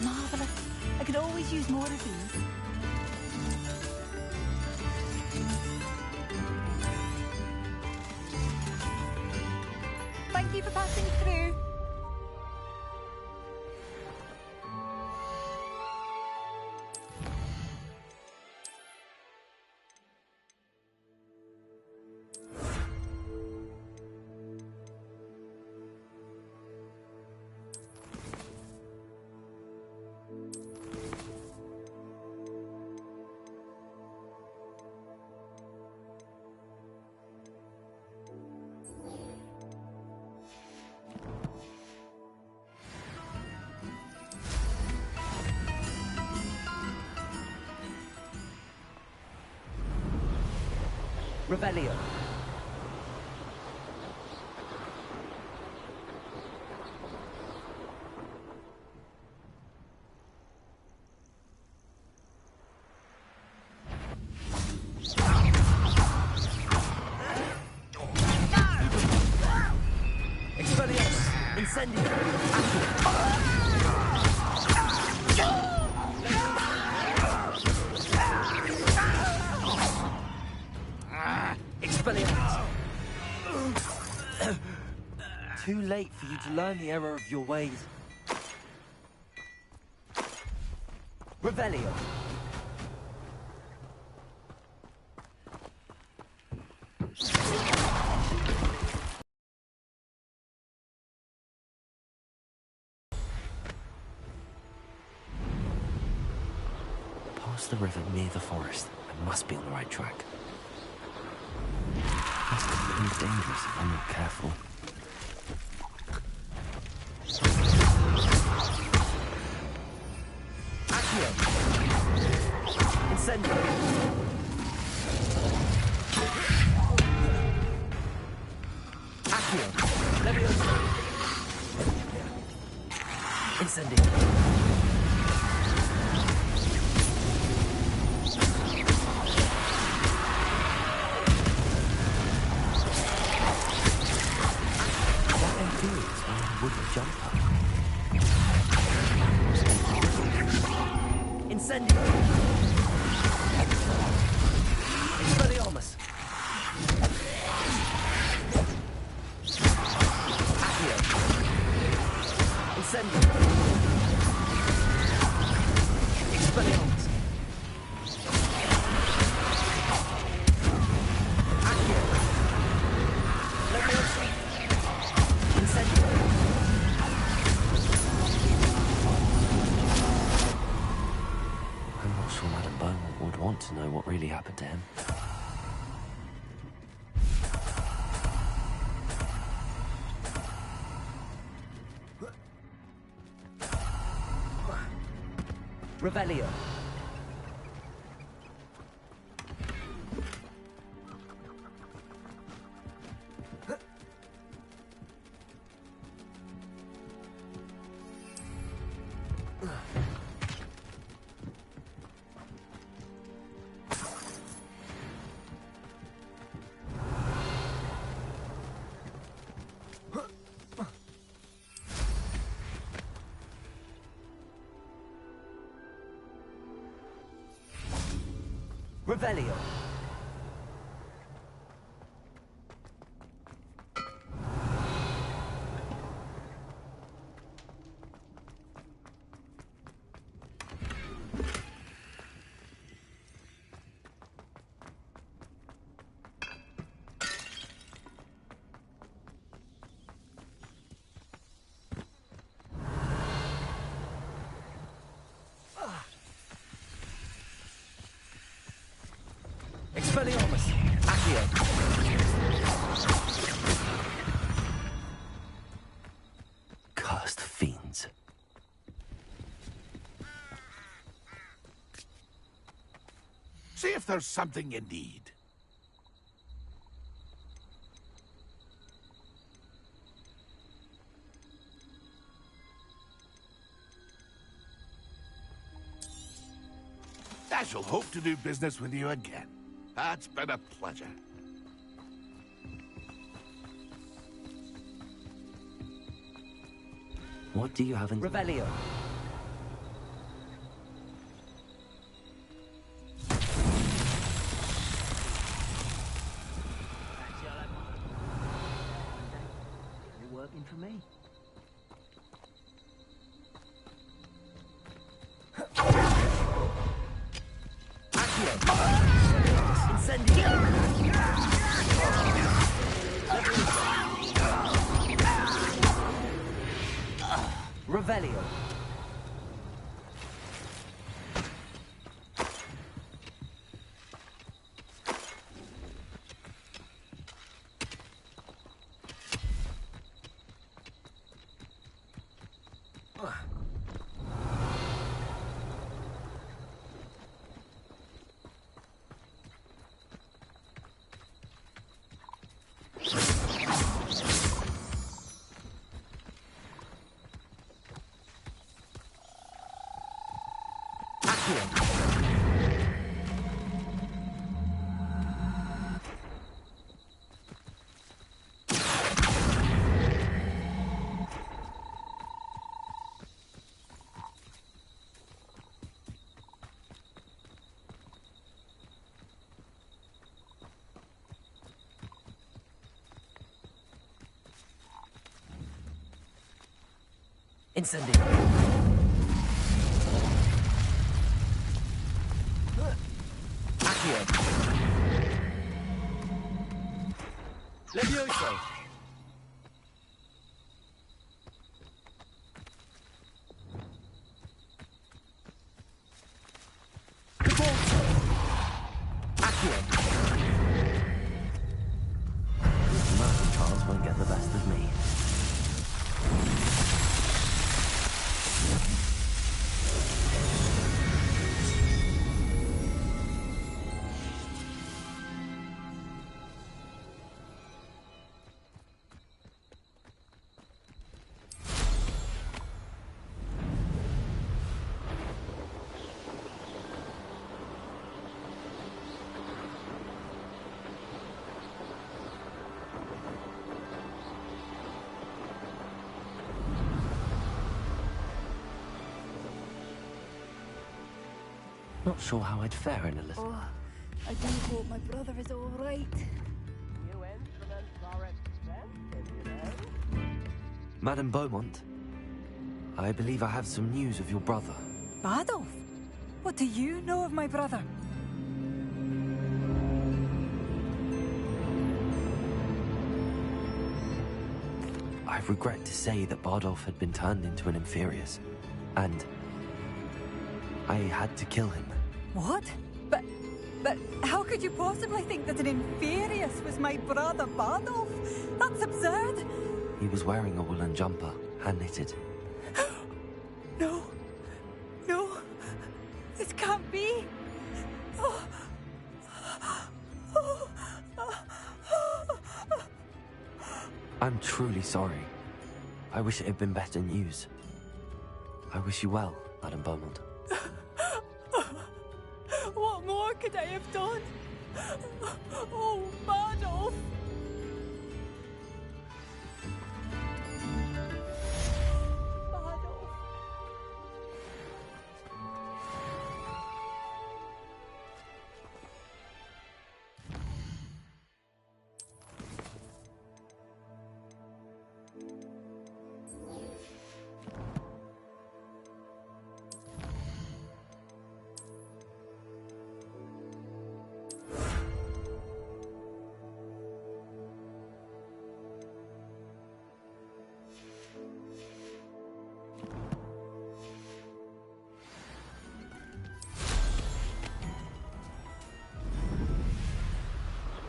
Marvelous. I could always use more of these. Thank you for passing through. Revelio. Expelliarmus. Incendio. Expelliarmus. Too late for you to learn the error of your ways. Revelio. the river near the forest. I must be on the right track. This could prove dangerous if I'm not careful. Accio! Incendio! Accio! Levioso! Incendio! Incendio! Expelliarmus! Accio! Incendio! Expelliarmus! Accio! Levioso! Incendio! I'm not sure Madame Beaumont would want to know what really happened to him. Revelio. Revelio. Expelliarmus! Accio! Cursed fiends. See if there's something you need. I shall hope to do business with you again. That's been a pleasure. What do you have in... Revelio. You're working for me. Incendio! Revelio. Incendio. Accio. Levioso. Not sure how I'd fare in a little. Oh, I do hope my brother is all right. New instruments are expensive, you know. Madame Beaumont, I believe I have some news of your brother. Badolf? What do you know of my brother? I regret to say that Bardolph had been turned into an Inferius, and I had to kill him. What? But how could you possibly think that an Inferius was my brother Bardolph? That's absurd! He was wearing a woolen jumper, hand-knitted. No. No. This can't be. Oh. I'm truly sorry. I wish it had been better news. I wish you well, Madame Beaumont. What more could I have done? Oh, Bardolph!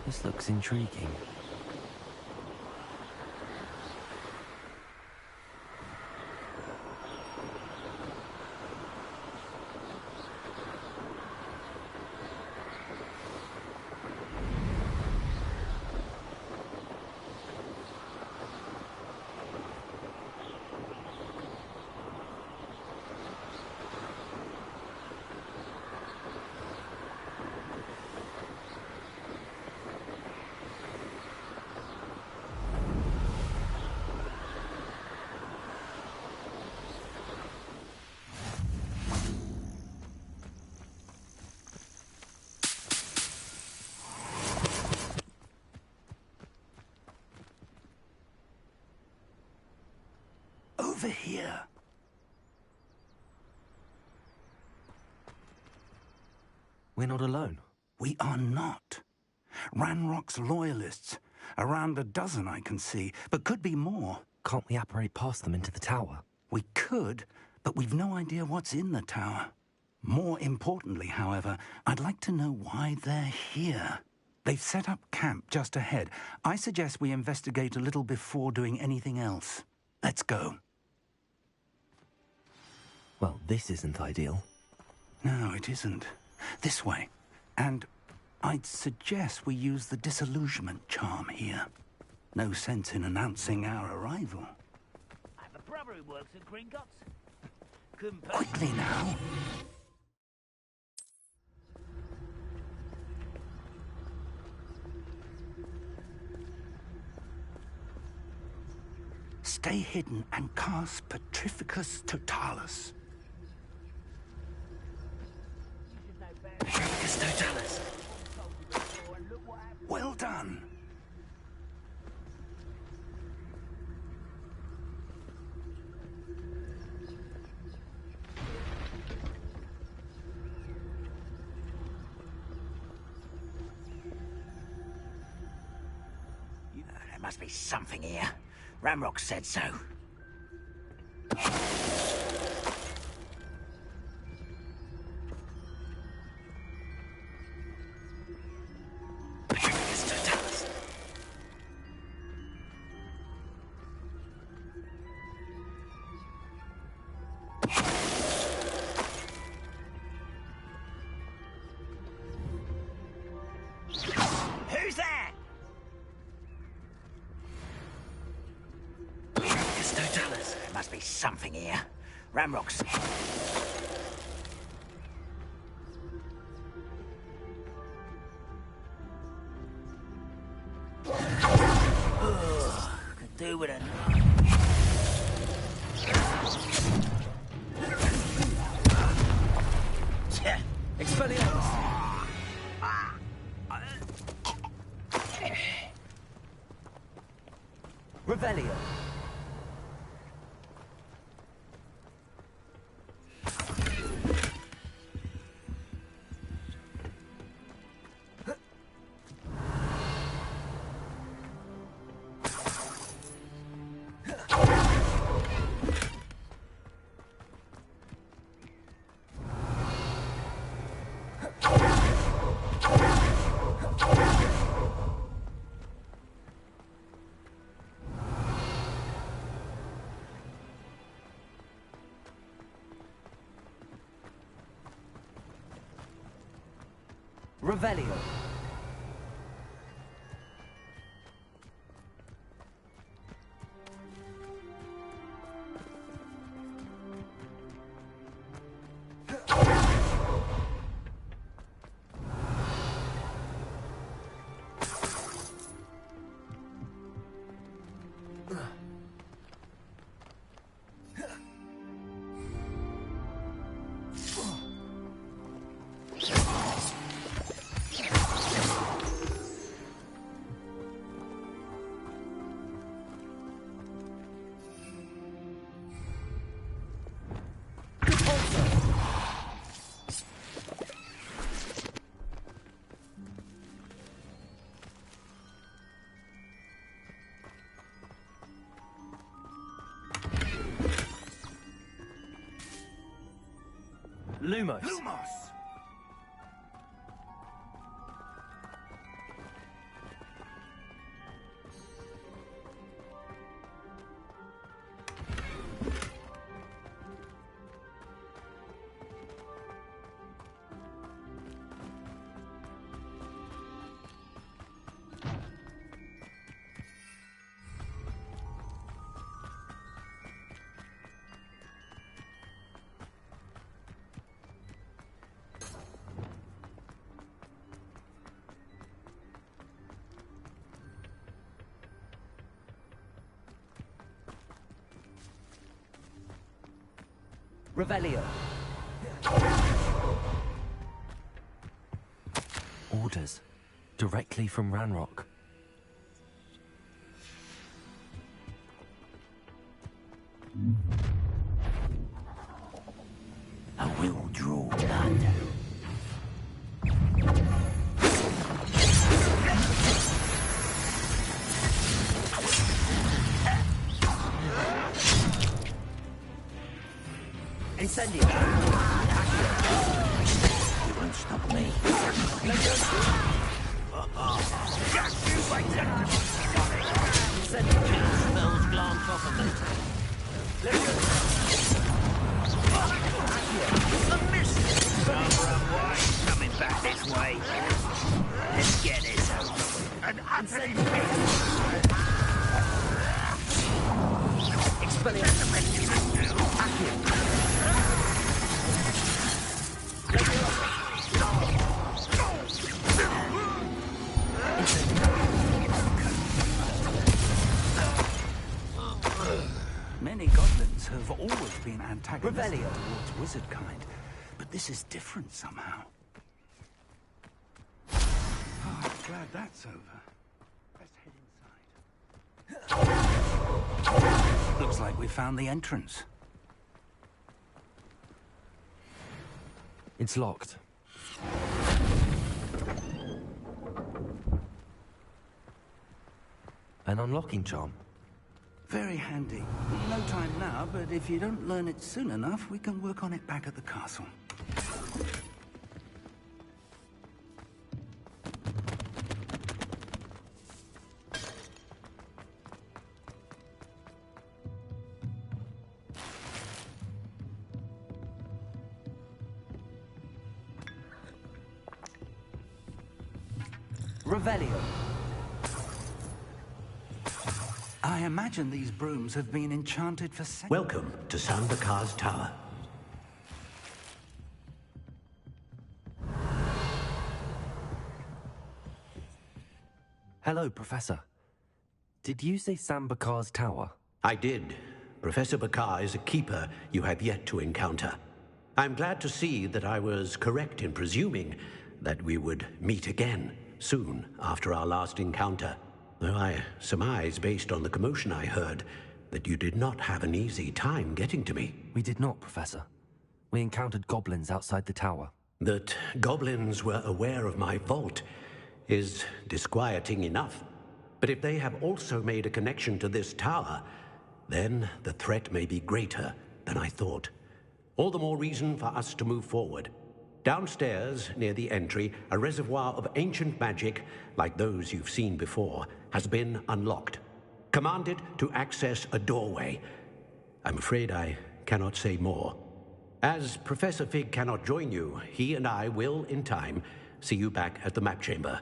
This looks intriguing. Over here. We're not alone. We are not. Ranrock's loyalists. Around a dozen I can see, but could be more. Can't we apparate past them into the tower? We could, but we've no idea what's in the tower. More importantly, however, I'd like to know why they're here. They've set up camp just ahead. I suggest we investigate a little before doing anything else. Let's go. Well, this isn't ideal. No, it isn't. This way. And I'd suggest we use the disillusionment charm here. No sense in announcing our arrival. I have a brother who works at Gringotts. Quickly now. Stay hidden and cast Petrificus Totalis. Petrificus Totalis. Well done. There must be something here. Ramrock said so. Who's there? There must be something here. Ramrock's. Could do with a. Expect Revelio. Revelio. Lumos. Revelio. Orders. Directly from Ranrock. I will draw blood. Incendio. You won't stop me. Incendio. Spells glance off of me. A miss! Coming back this way. Let's get this over. An Many goblins have always been antagonistic towards wizard kind, but this is different somehow. Oh, I'm glad that's over. Let's head inside. Looks like we found the entrance. It's locked. An unlocking charm. Very handy. No time now, but if you don't learn it soon enough, we can work on it back at the castle. Revelio. I imagine these brooms have been enchanted for centuries. Welcome to Sambakar's Tower. Hello, Professor. Did you say Sambakar's Tower? I did. Professor Bakar is a keeper you have yet to encounter. I'm glad to see that I was correct in presuming that we would meet again soon after our last encounter. Though I surmise, based on the commotion I heard, that you did not have an easy time getting to me. We did not, Professor. We encountered goblins outside the tower. That goblins were aware of my vault is disquieting enough. But if they have also made a connection to this tower, then the threat may be greater than I thought. All the more reason for us to move forward. Downstairs, near the entry, a reservoir of ancient magic, like those you've seen before, has been unlocked. Commanded to access a doorway. I'm afraid I cannot say more. As Professor Fig cannot join you, he and I will, in time, see you back at the map chamber.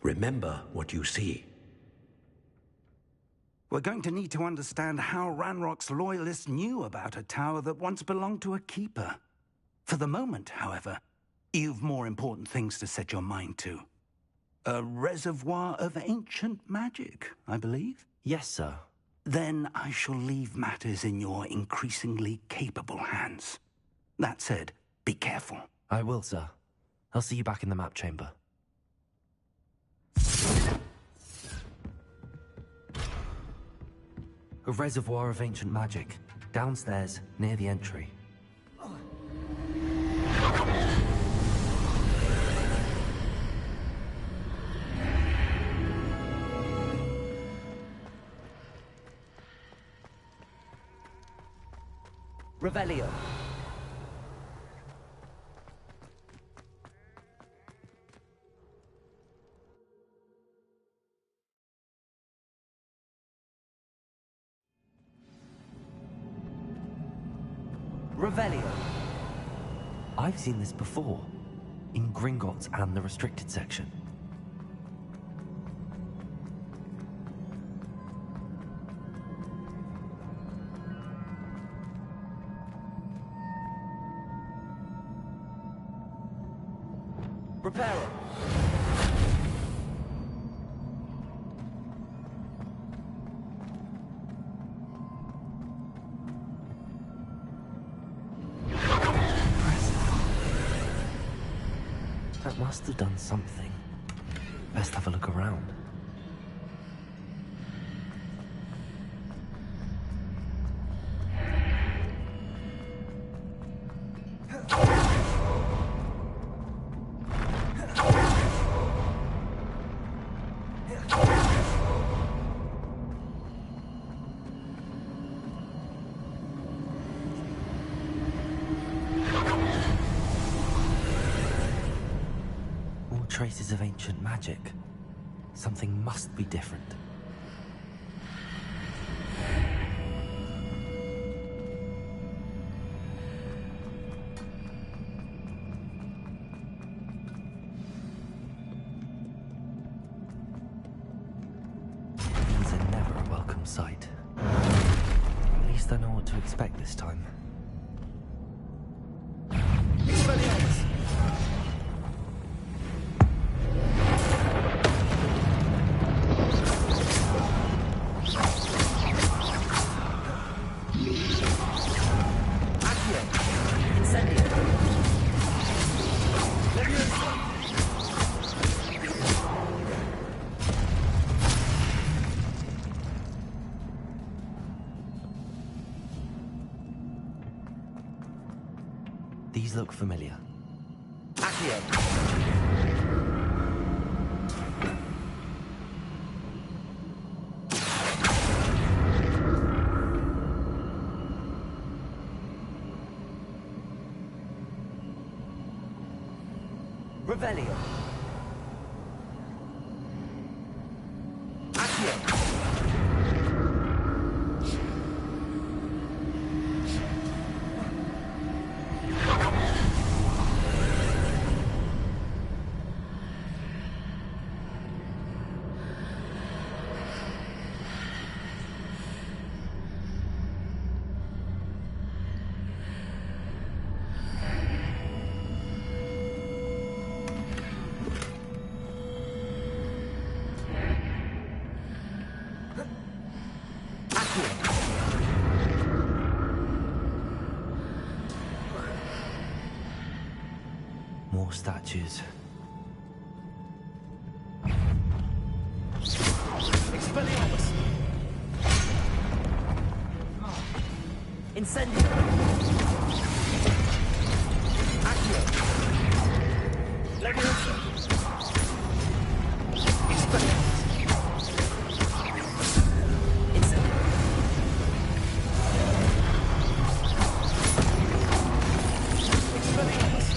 Remember what you see. We're going to need to understand how Ranrock's loyalists knew about a tower that once belonged to a keeper. For the moment, however, you've more important things to set your mind to. A reservoir of ancient magic, I believe? Yes, sir. Then I shall leave matters in your increasingly capable hands. That said, be careful. I will, sir. I'll see you back in the map chamber. A reservoir of ancient magic, downstairs, near the entry. Revelio. Revelio. I've seen this before, in Gringotts and the restricted section. Reparo. That must have done something. Best have a look around. Traces of ancient magic. Something must be different. These are never a welcome sight. At least I know what to expect this time. These look familiar. Revelio. more statues. Expelliarmus! Incendio! Accio! Leviosa! Expelliarmus! Incendio! Expelliarmus!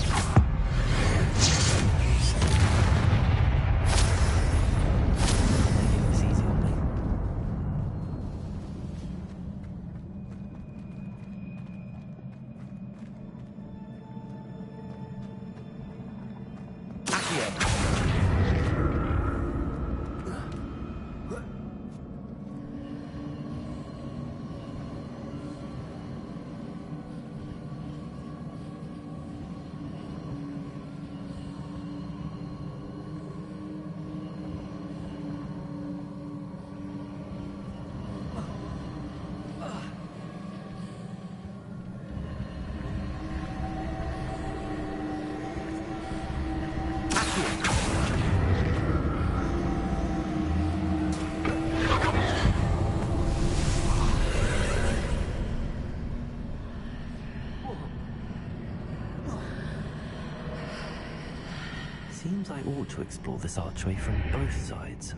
Seems I ought to explore this archway from both sides.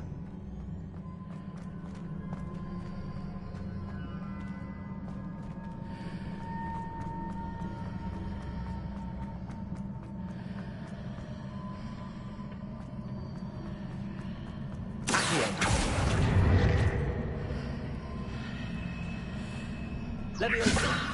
Leviosa!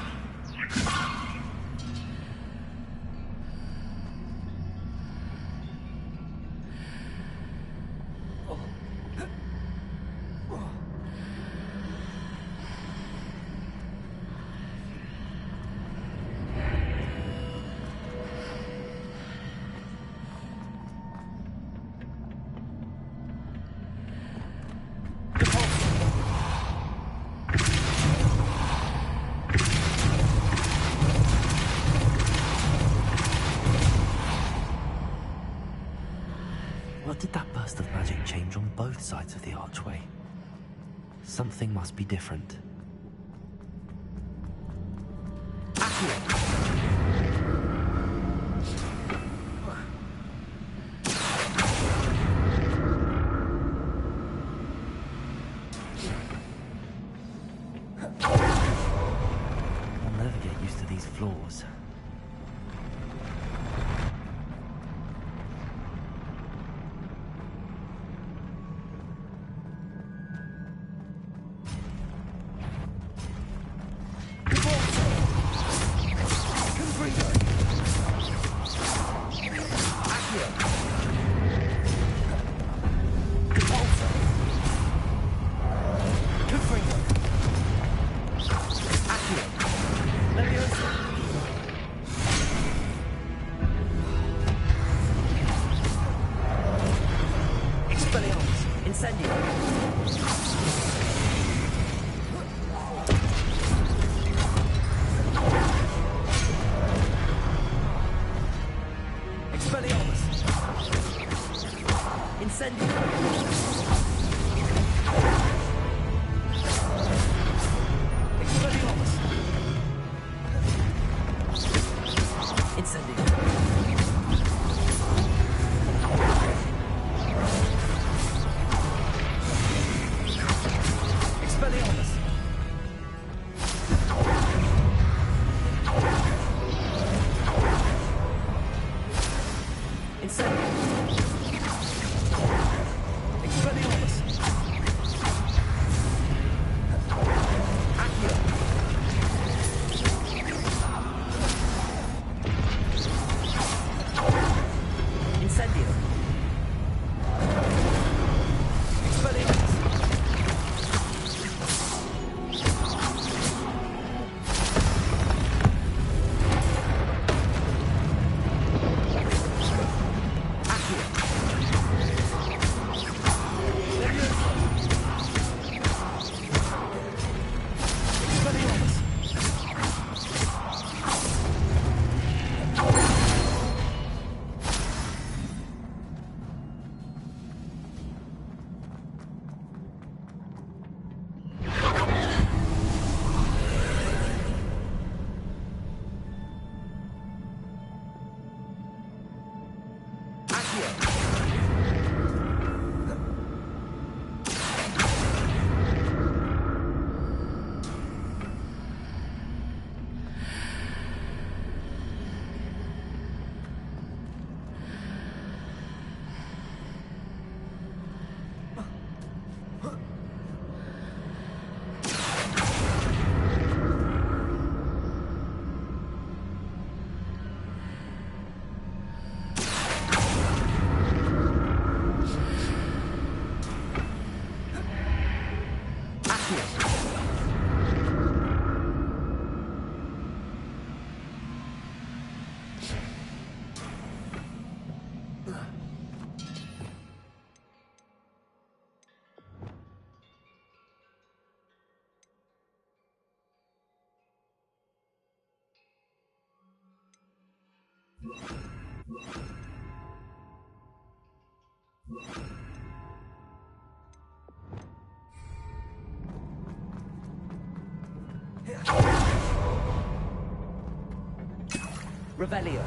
What did that burst of magic change on both sides of the archway? Something must be different. I'll never get used to these floors. Revelio.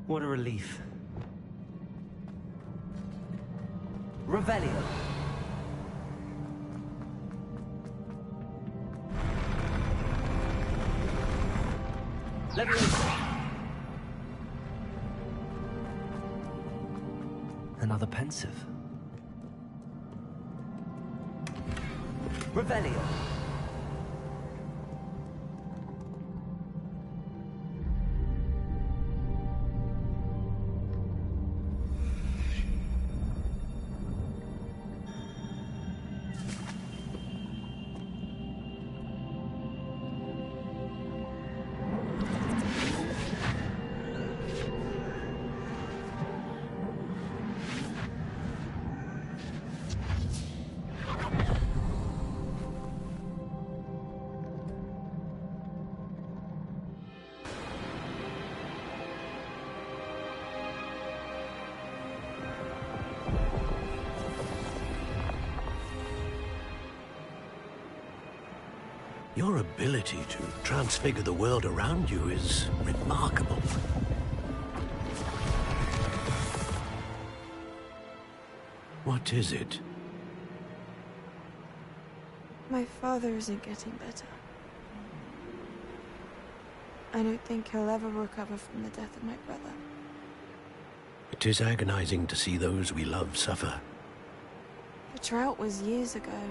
What a relief. Revelio. Leviosa. Another pensive. Revelio. Your ability to transfigure the world around you is remarkable. What is it? My father isn't getting better. I don't think he'll ever recover from the death of my brother. It is agonizing to see those we love suffer. The drought was years ago.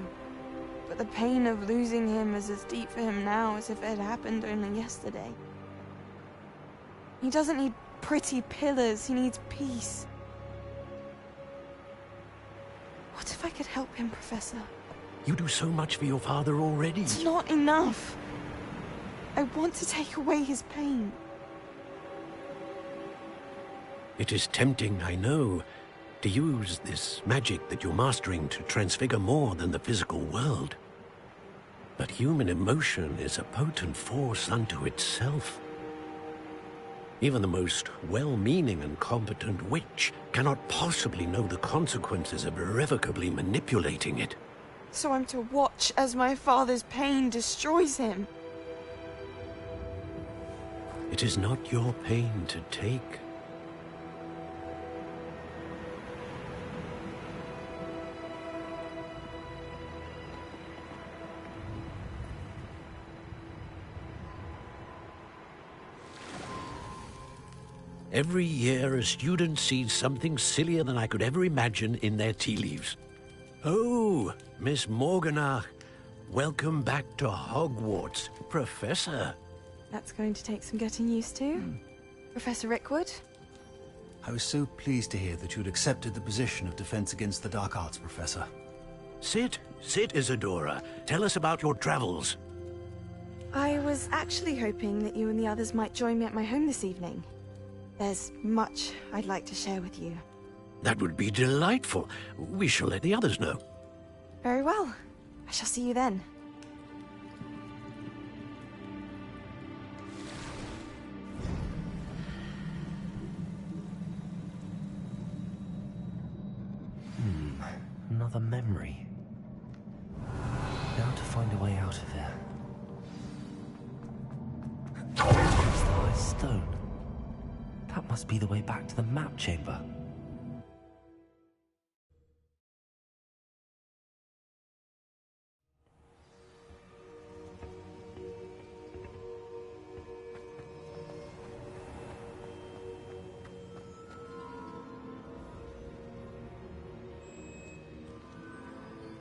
But the pain of losing him is as deep for him now as if it had happened only yesterday. He doesn't need pretty pillars, he needs peace. What if I could help him, Professor? You do so much for your father already. It's not enough. I want to take away his pain. It is tempting, I know, to use this magic that you're mastering to transfigure more than the physical world. But human emotion is a potent force unto itself. Even the most well-meaning and competent witch cannot possibly know the consequences of irrevocably manipulating it. So I'm to watch as my father's pain destroys him. It is not your pain to take. Every year, a student sees something sillier than I could ever imagine in their tea leaves. Oh, Miss Morganach, welcome back to Hogwarts, Professor. That's going to take some getting used to. Professor Rickwood? I was so pleased to hear that you'd accepted the position of Defense Against the Dark Arts, Professor. Sit, Isadora. Tell us about your travels. I was actually hoping that you and the others might join me at my home this evening. There's much I'd like to share with you. That would be delightful. We shall let the others know. Very well. I shall see you then. Another memory. Now to find a way out of here. There's the high stone. That must be the way back to the map chamber.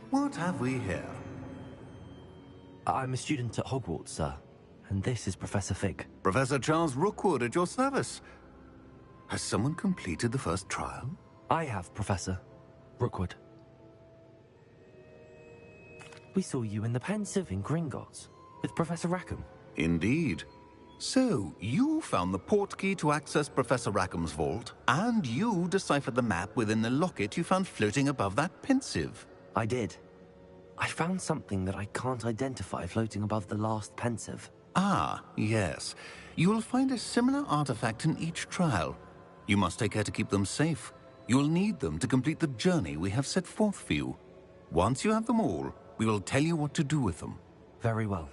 What have we here? I'm a student at Hogwarts, sir. And this is Professor Fig. Professor Charles Rookwood at your service. Has someone completed the first trial? I have, Professor Rookwood. We saw you in the Pensive in Gringotts with Professor Rackham. Indeed. So, you found the portkey to access Professor Rackham's vault, and you deciphered the map within the locket you found floating above that Pensive. I did. I found something that I can't identify floating above the last Pensive. Ah, yes. You will find a similar artifact in each trial. You must take care to keep them safe. You will need them to complete the journey we have set forth for you. Once you have them all, we will tell you what to do with them. Very well.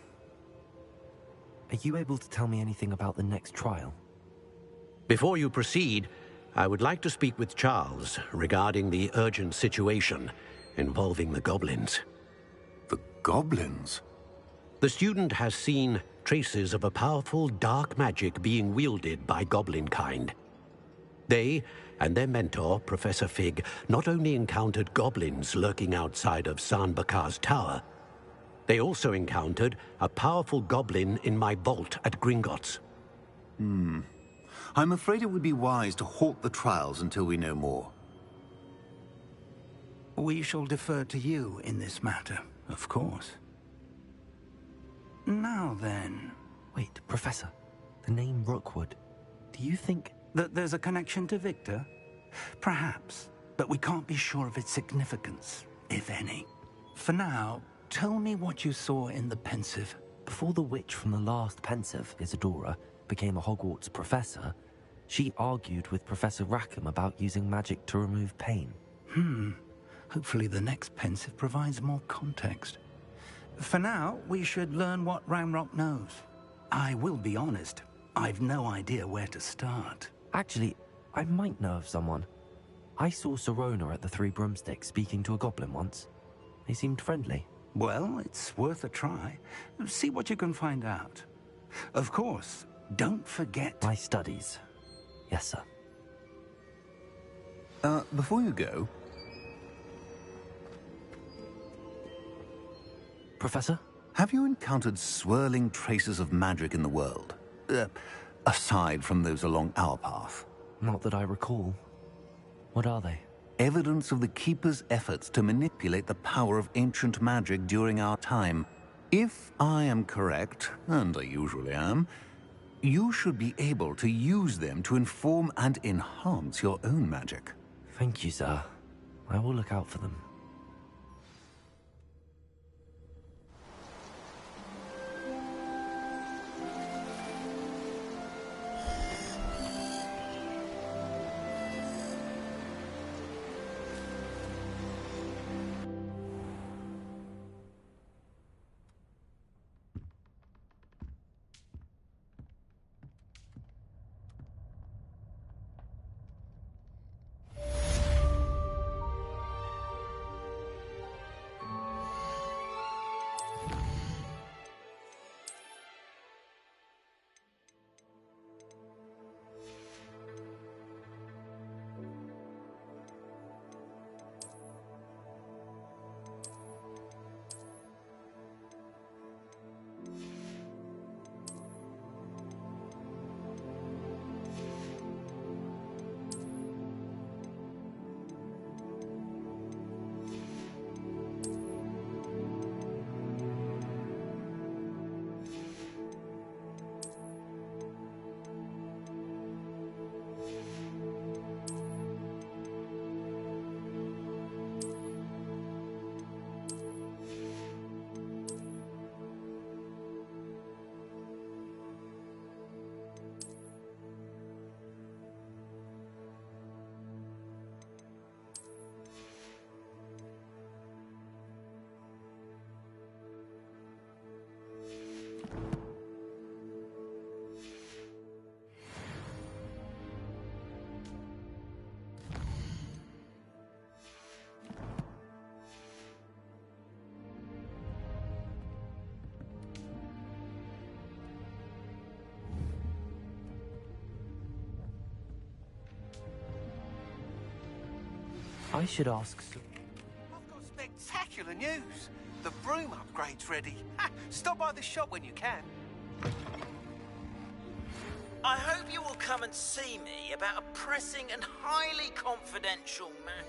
Are you able to tell me anything about the next trial? Before you proceed, I would like to speak with Charles regarding the urgent situation involving the goblins. The goblins? The student has seen traces of a powerful dark magic being wielded by goblin kind. They and their mentor, Professor Fig, not only encountered goblins lurking outside of San Bakar's tower, they also encountered a powerful goblin in my vault at Gringotts. I'm afraid it would be wise to halt the trials until we know more. We shall defer to you in this matter, of course. Now then... Wait, Professor. The name Rookwood. Do you think... that there's a connection to Victor? Perhaps, but we can't be sure of its significance, if any. For now, tell me what you saw in the Pensive. Before the witch from the last Pensive, Isadora, became a Hogwarts professor, she argued with Professor Rackham about using magic to remove pain. Hopefully the next Pensive provides more context. For now, we should learn what Ranrock knows. I will be honest, I've no idea where to start. Actually, I might know of someone. I saw Sirona at the Three Broomsticks speaking to a goblin once. They seemed friendly. Well, it's worth a try. See what you can find out. Of course, don't forget... my studies. Yes, sir. Before you go... Professor? Have you encountered swirling traces of magic in the world? Aside from those along our path? Not that I recall. What are they? Evidence of the Keeper's efforts to manipulate the power of ancient magic during our time. If I am correct, and I usually am, you should be able to use them to inform and enhance your own magic. Thank you, sir. I will look out for them. I should ask... I've got spectacular news. The broom upgrade's ready. Stop by the shop when you can. I hope you will come and see me about a pressing and highly confidential matter.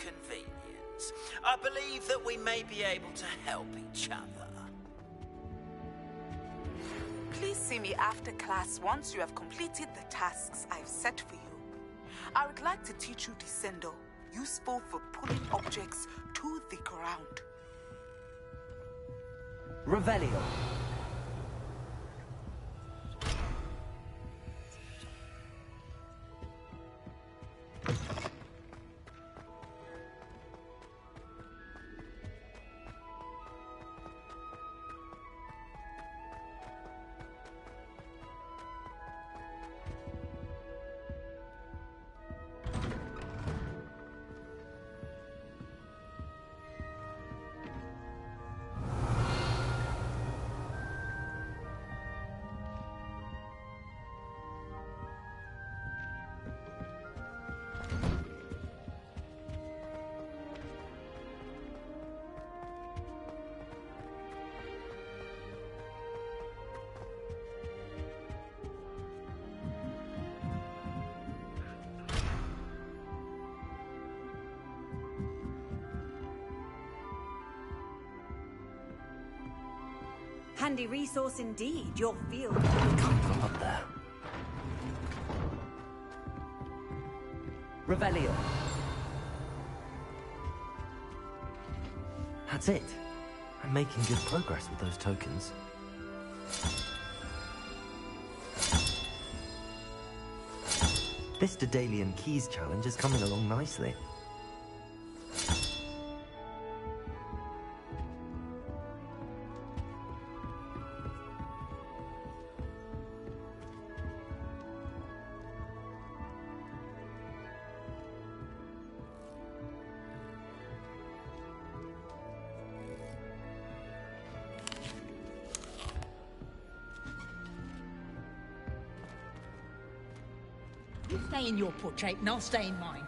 convenience, I believe that we may be able to help each other. Please see me after class once you have completed the tasks I've set for you. I would like to teach you Descendo, useful for pulling objects to the ground. Revelio. Handy resource indeed, your field. Can't go up there. Revelio. That's it. I'm making good progress with those tokens. This Daedalian Keys challenge is coming along nicely. You stay in your portrait and I'll stay in mine.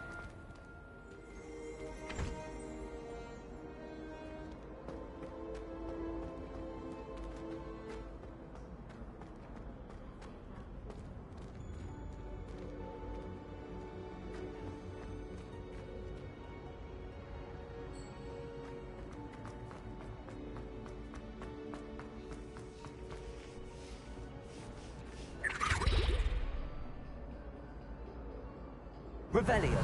Revelio.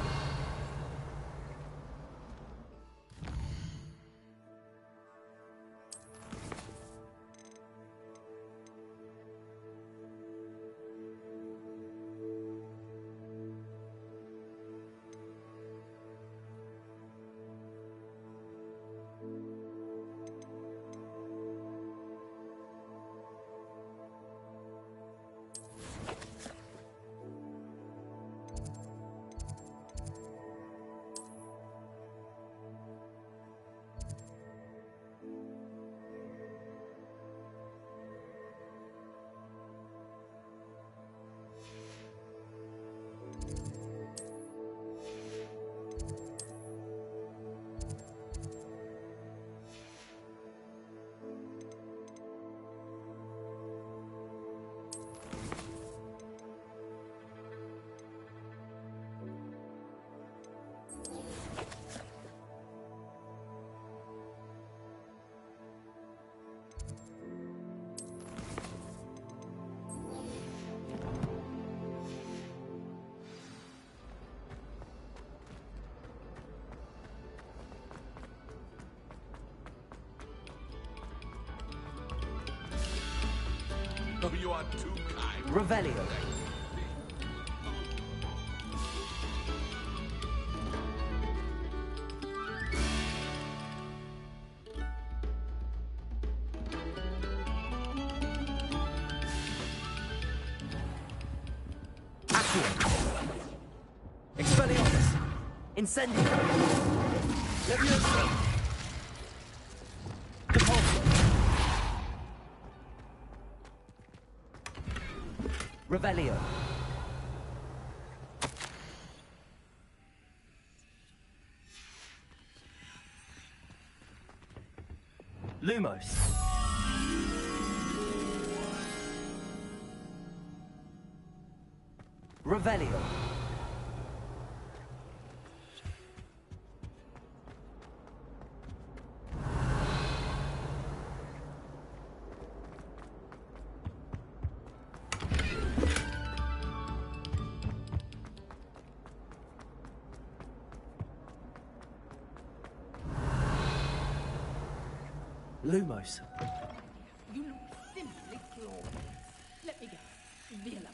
Oh, you are too kind. Revelio. Expelliarmus. Incendio. Leviosa. Depulso. Revelio. Lumos. Revelio. Lumos. You look simply glorious. Let me guess. Villa blood.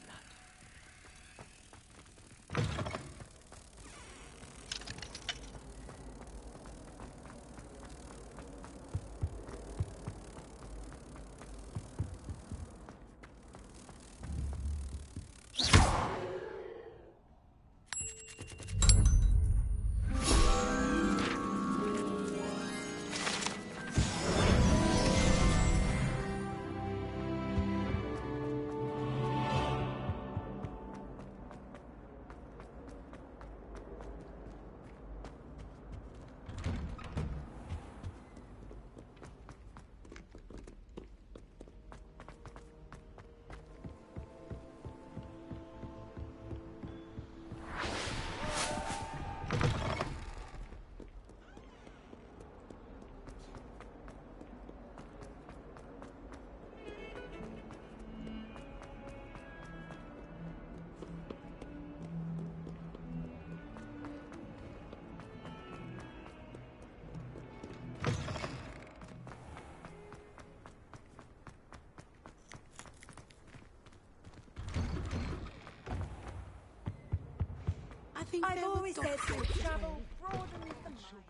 I've always said travel broadens the mind.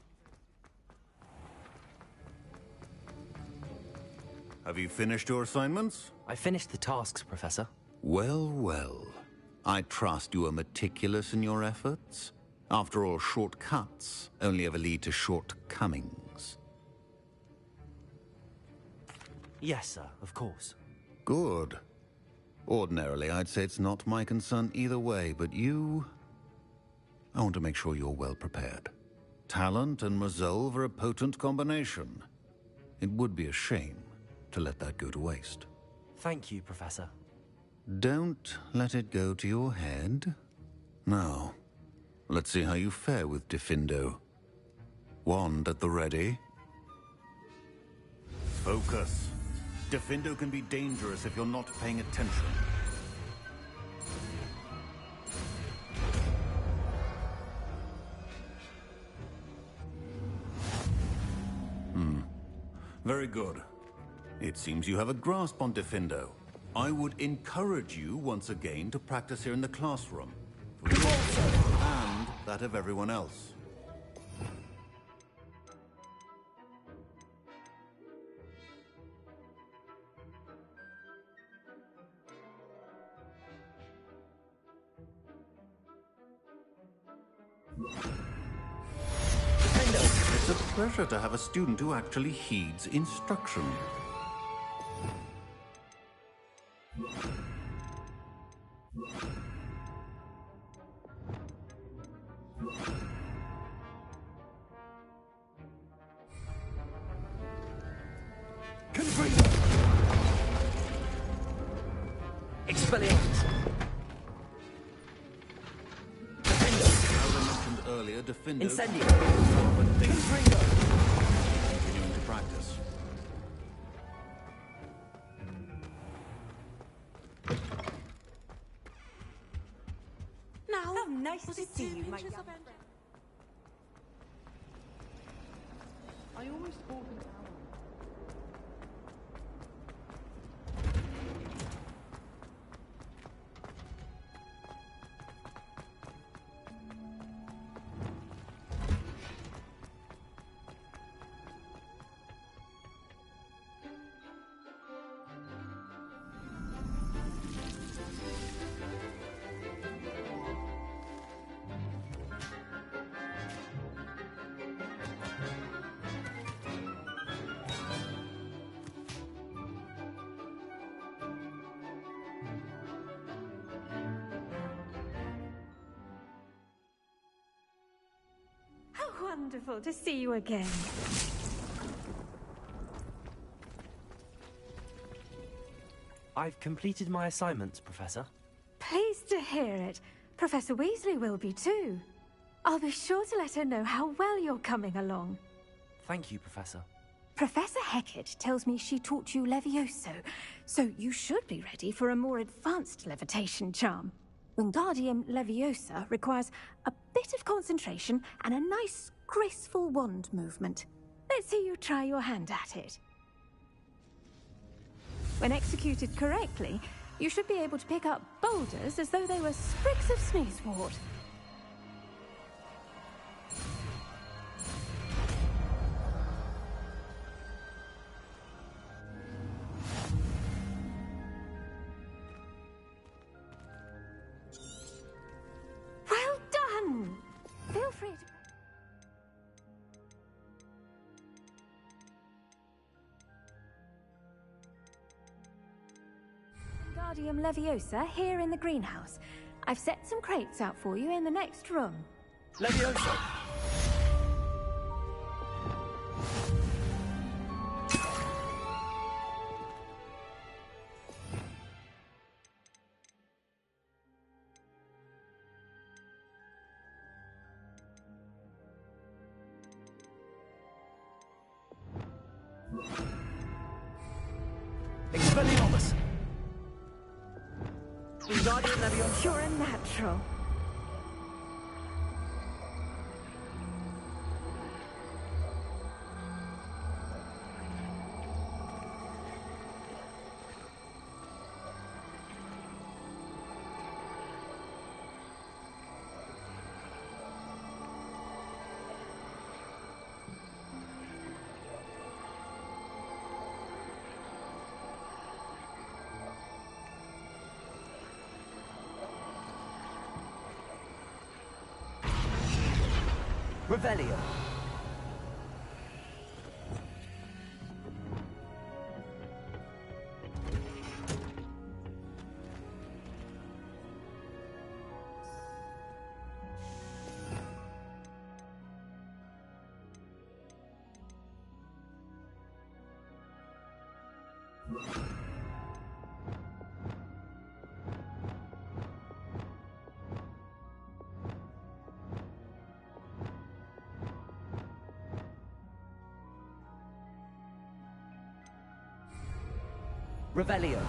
Have you finished your assignments? I finished the tasks, Professor. Well, well. I trust you are meticulous in your efforts. After all, shortcuts only ever lead to shortcomings. Yes, sir, of course. Good. Ordinarily, I'd say it's not my concern either way, but you... I want to make sure you're well prepared. Talent and resolve are a potent combination. It would be a shame to let that go to waste. Thank you, Professor. Don't let it go to your head. Now, let's see how you fare with Diffindo. Wand at the ready. Focus. Diffindo can be dangerous if you're not paying attention. Very good. It seems you have a grasp on Diffindo. I would encourage you once again to practice here in the classroom. For your sake and that of everyone else. It's a pleasure to have a student who actually heeds instruction. Expelliarmus! Earlier, Diffindo... Incendio! Continuing to practice. Now, how nice to see you, my young friend. I always thought an hour. Wonderful to see you again. I've completed my assignments, Professor. Pleased to hear it. Professor Weasley will be too. I'll be sure to let her know how well you're coming along. Thank you, Professor. Professor Hecat tells me she taught you Levioso, so you should be ready for a more advanced levitation charm. Wingardium Leviosa requires a bit of concentration and a nice, graceful wand movement. Let's see you try your hand at it. When executed correctly, you should be able to pick up boulders as though they were sprigs of sneezewort. Well done! Feel free to... Wingardium Leviosa here in the greenhouse. I've set some crates out for you in the next room. Leviosa! Expelliarmus! Wingardium Leviosa! You're a natural. Revelio. Revelio.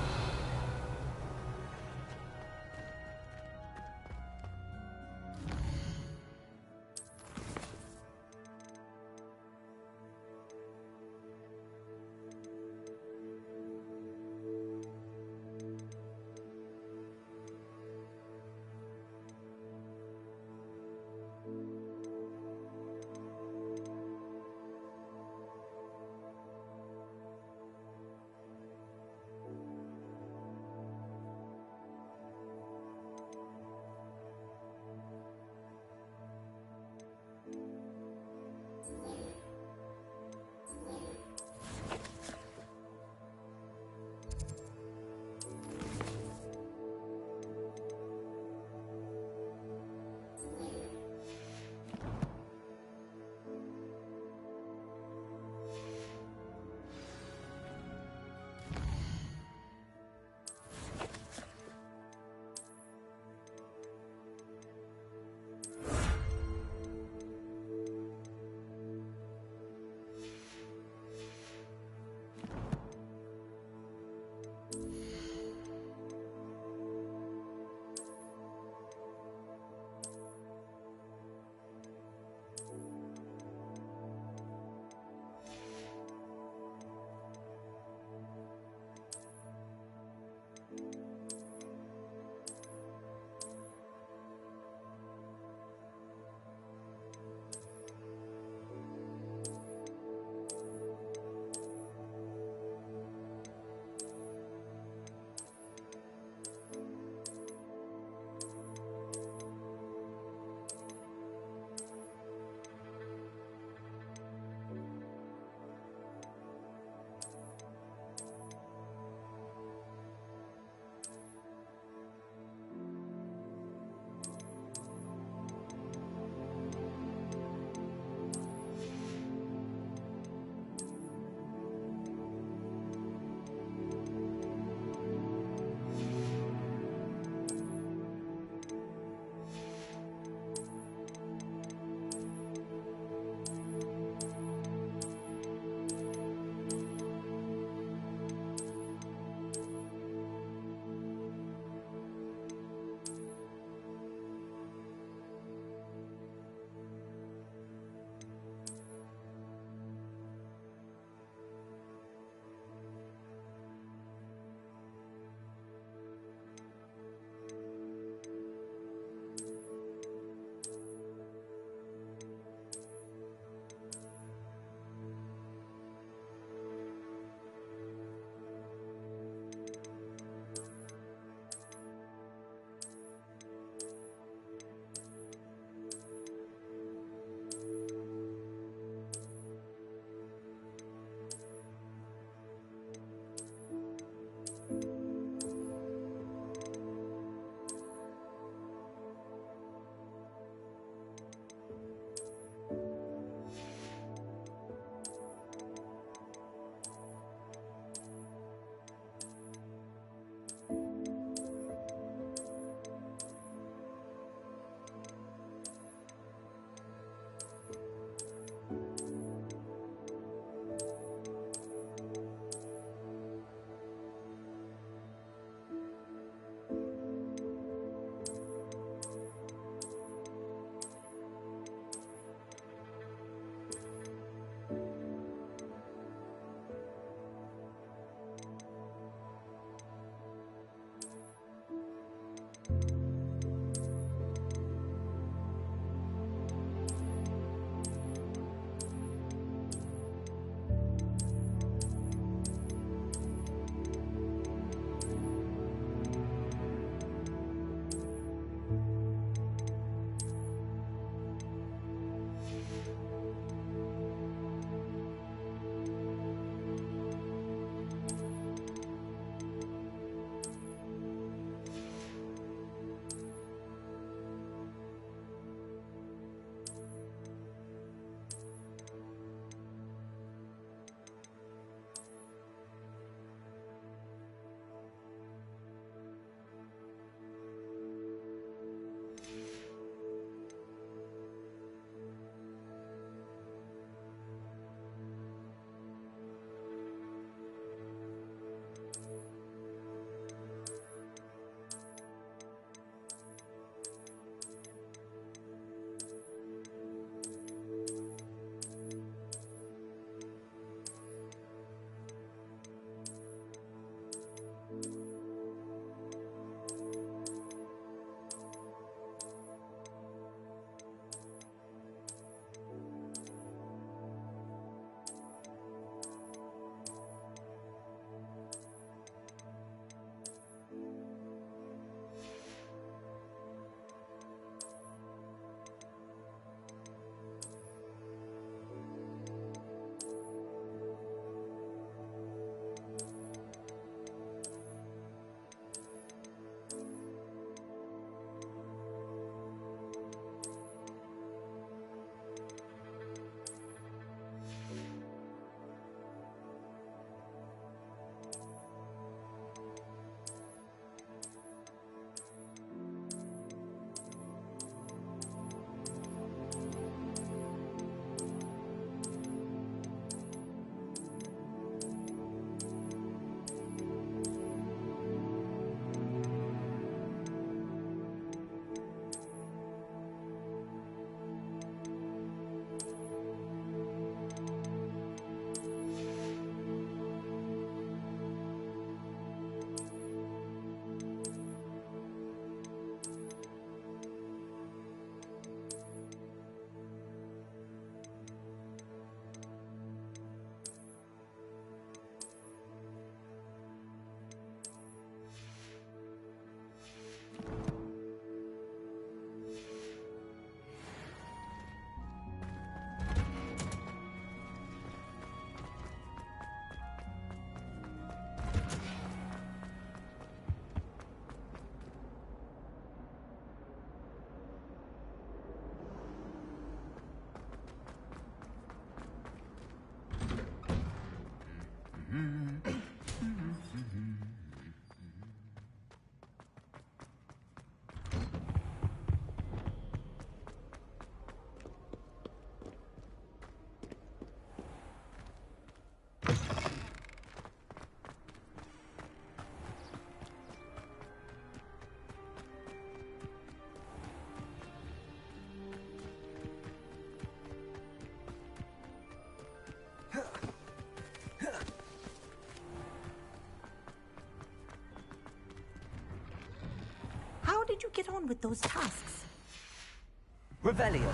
How did you get on with those tasks? Revelio.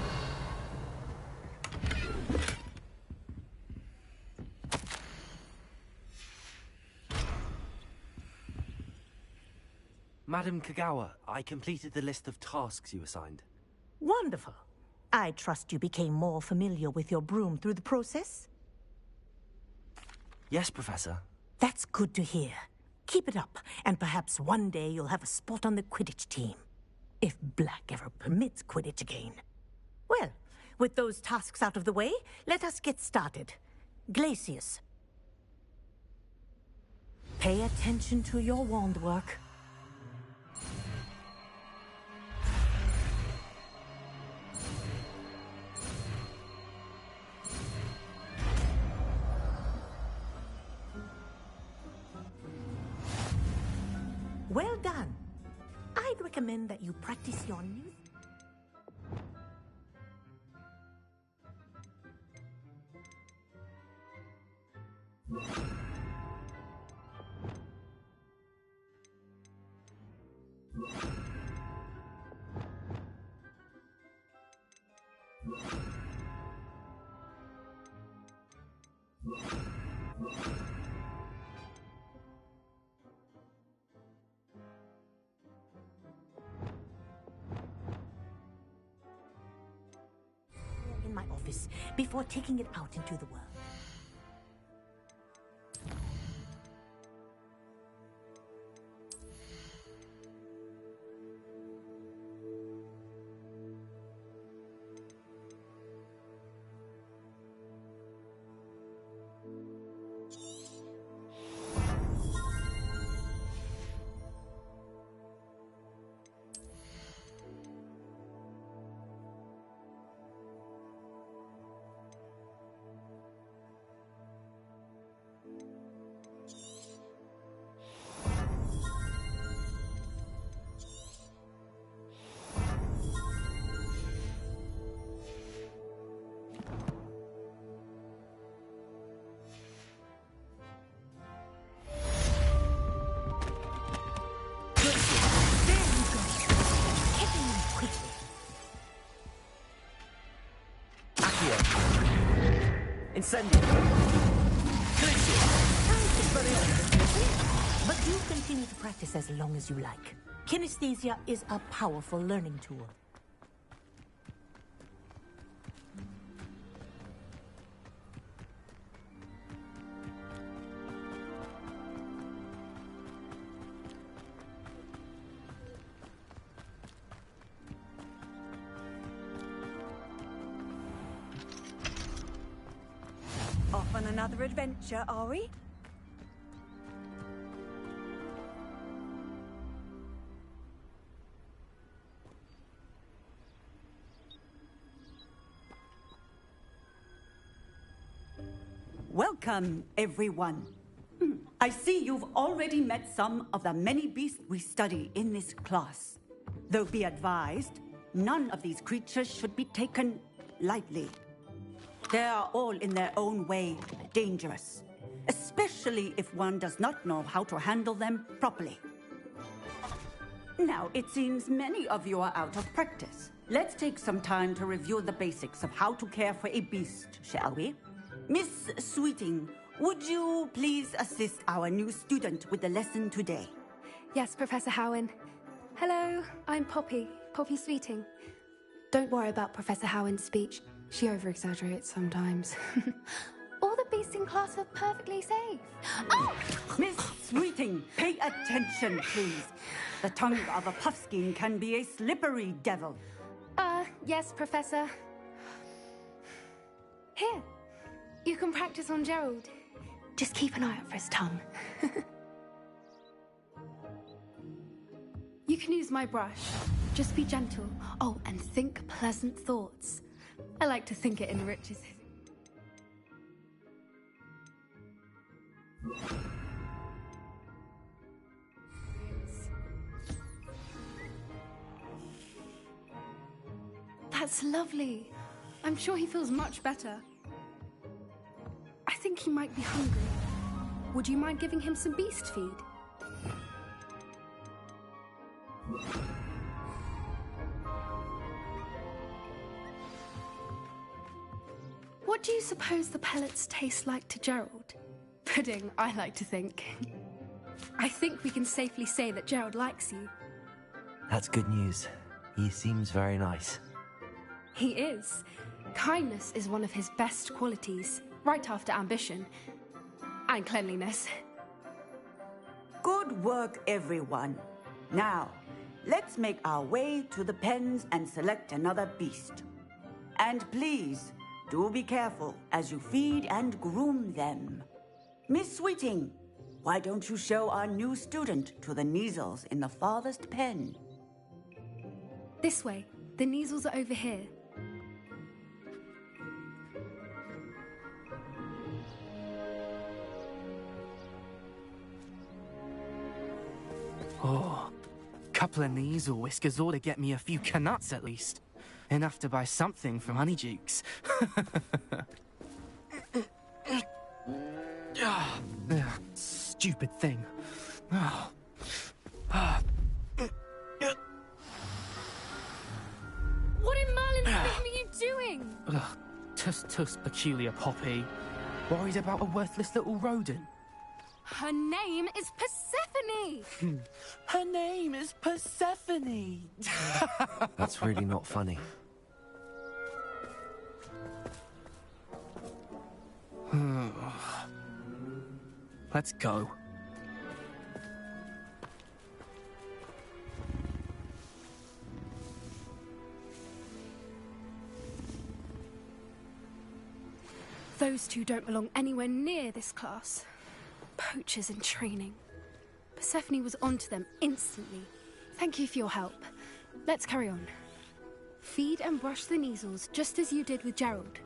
Madam Kagawa, I completed the list of tasks you assigned. Wonderful. I trust you became more familiar with your broom through the process? Yes, Professor. That's good to hear. Keep it up, and perhaps one day you'll have a spot on the Quidditch team. If Black ever permits Quidditch again. Well, with those tasks out of the way, let us get started. Glacius. Pay attention to your wand work. Well done. I'd recommend that you practice your new... in my office before taking it out into the world. Incendio. But do continue to practice as long as you like. Kinesthesia is a powerful learning tool. Off on another adventure, are we? Welcome, everyone. I see you've already met some of the many beasts we study in this class. Though be advised, none of these creatures should be taken lightly. They are all in their own way dangerous, especially if one does not know how to handle them properly. Now, it seems many of you are out of practice. Let's take some time to review the basics of how to care for a beast, shall we? Miss Sweeting, would you please assist our new student with the lesson today? Yes, Professor Howen. Hello, I'm Poppy Sweeting. Don't worry about Professor Howen's speech. She over-exaggerates sometimes. All the beasts in class are perfectly safe. Oh! Miss Sweeting, pay attention, please. The tongue of a puffskein can be a slippery devil. Yes, Professor. Here, you can practice on Gerald. Just keep an eye out for his tongue. You can use my brush. Just be gentle. Oh, and think pleasant thoughts. I like to think it enriches his... That's lovely. I'm sure he feels much better. I think he might be hungry. Would you mind giving him some beast feed? What do you suppose the pellets taste like to Gerald? Pudding, I like to think. I think we can safely say that Gerald likes you. That's good news. He seems very nice. He is. Kindness is one of his best qualities, right after ambition. And cleanliness. Good work, everyone. Now, let's make our way to the pens and select another beast. And please, do be careful as you feed and groom them. Miss Sweeting, why don't you show our new student to the Neasels in the farthest pen? This way. The Neasels are over here. Oh, couple of Neasel whiskers ought to get me a few canuts at least. Enough to buy something from Honeydukes. Stupid thing. What in Merlin's name are you doing? Tuss peculiar Poppy. Worried about a worthless little rodent? Her name is Persephone! Her name is Persephone! That's really not funny. Let's go. Those two don't belong anywhere near this class. Poachers in training. Persephone was onto them instantly. Thank you for your help. Let's carry on. Feed and brush the Neasels just as you did with Gerald.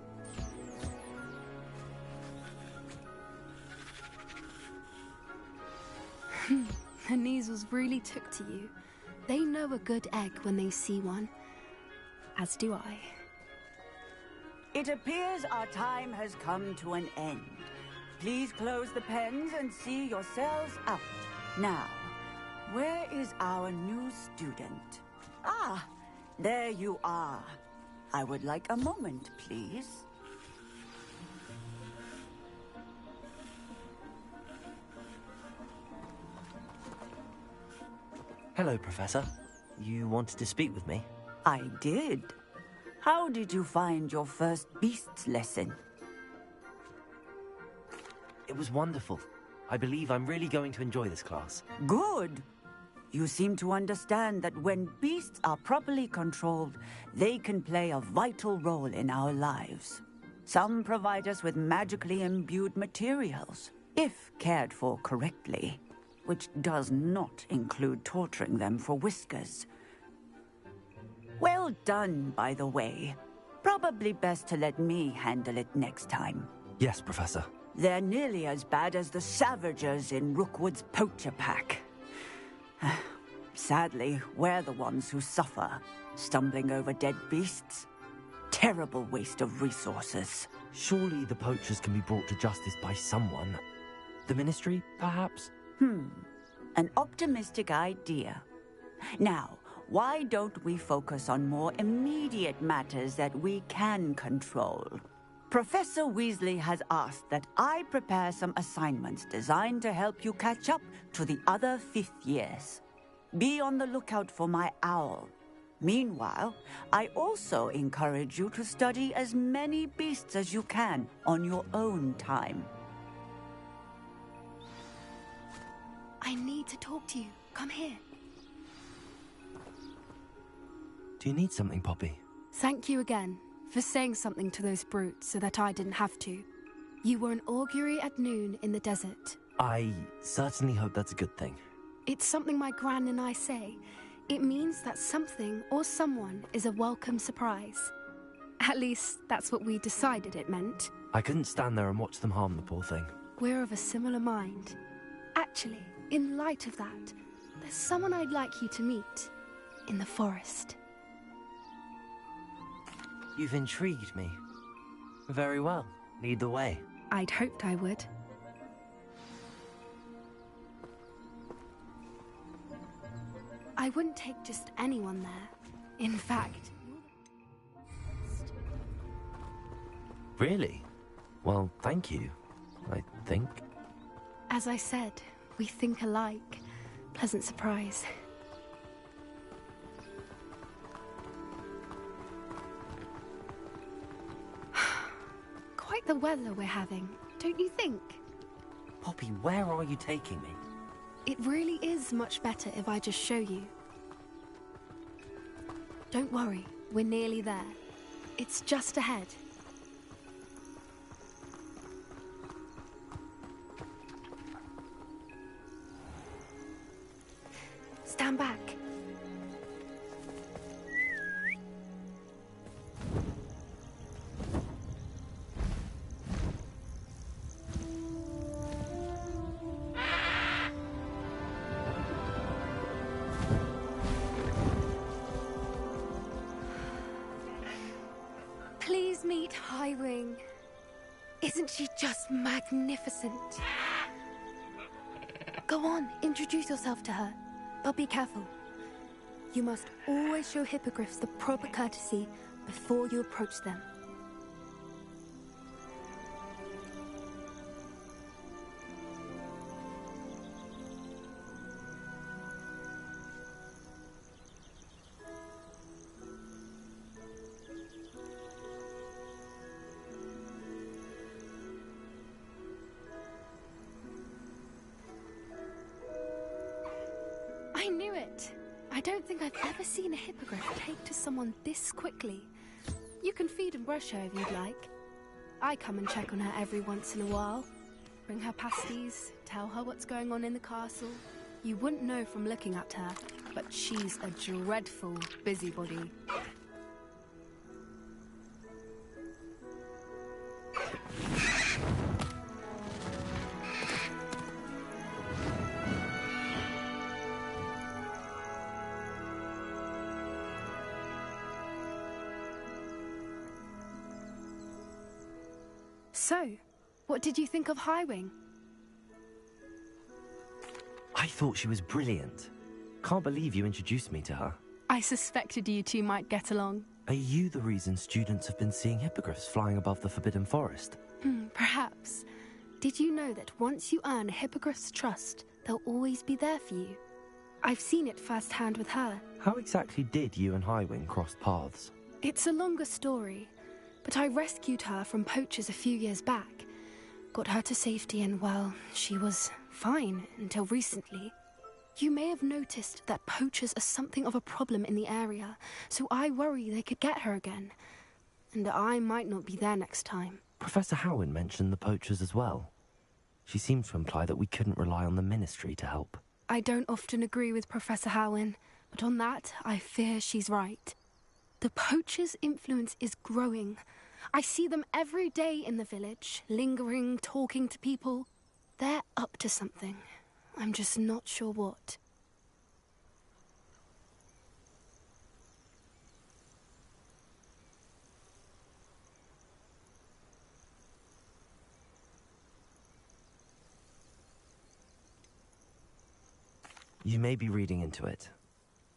The Neasels really took to you. They know a good egg when they see one. As do I. It appears our time has come to an end. Please close the pens and see yourselves out. Now, where is our new student? Ah, there you are. I would like a moment, please. Hello, Professor. You wanted to speak with me? I did. How did you find your first beasts lesson? It was wonderful. I believe I'm really going to enjoy this class. Good. You seem to understand that when beasts are properly controlled, they can play a vital role in our lives. Some provide us with magically imbued materials, if cared for correctly, which does not include torturing them for whiskers. Well done, by the way. Probably best to let me handle it next time. Yes, Professor. They're nearly as bad as the Savagers in Rookwood's poacher pack. Sadly, we're the ones who suffer, stumbling over dead beasts. Terrible waste of resources. Surely the poachers can be brought to justice by someone. The Ministry, perhaps? An optimistic idea. Now, why don't we focus on more immediate matters that we can control? Professor Weasley has asked that I prepare some assignments designed to help you catch up to the other fifth years. Be on the lookout for my owl. Meanwhile, I also encourage you to study as many beasts as you can on your own time. I need to talk to you. Come here. Do you need something, Poppy? Thank you again for saying something to those brutes so that I didn't have to. You were an augury at noon in the desert. I certainly hope that's a good thing. It's something my gran and I say. It means that something or someone is a welcome surprise. At least, that's what we decided it meant. I couldn't stand there and watch them harm the poor thing. We're of a similar mind. Actually, in light of that, there's someone I'd like you to meet. In the forest. You've intrigued me. Very well. Lead the way. I'd hoped I would. I wouldn't take just anyone there. In fact... Really? Well, thank you, I think. As I said, we think alike. Pleasant surprise. Quite the weather we're having, don't you think? Poppy, where are you taking me? It really is much better if I just show you. Don't worry, we're nearly there. It's just ahead. Stand back. Please meet Highwing. Isn't she just magnificent? Go on, introduce yourself to her. But be careful. You must always show hippogriffs the proper courtesy before you approach them. I knew it! I don't think I've ever seen a hippogriff take to someone this quickly. You can feed and brush her if you'd like. I come and check on her every once in a while. Bring her pasties, tell her what's going on in the castle. You wouldn't know from looking at her, but she's a dreadful busybody. So, what did you think of Highwing? I thought she was brilliant. Can't believe you introduced me to her. I suspected you two might get along. Are you the reason students have been seeing hippogriffs flying above the Forbidden Forest? Perhaps. Did you know that once you earn a hippogriff's trust, they'll always be there for you? I've seen it firsthand with her. How exactly did you and Highwing cross paths? It's a longer story, but I rescued her from poachers a few years back. Got her to safety and, well, she was fine until recently. You may have noticed that poachers are something of a problem in the area, so I worry they could get her again. And I might not be there next time. Professor Howin mentioned the poachers as well. She seemed to imply that we couldn't rely on the Ministry to help. I don't often agree with Professor Howin, but on that, I fear she's right. The poachers' influence is growing. I see them every day in the village, lingering, talking to people. They're up to something. I'm just not sure what. You may be reading into it.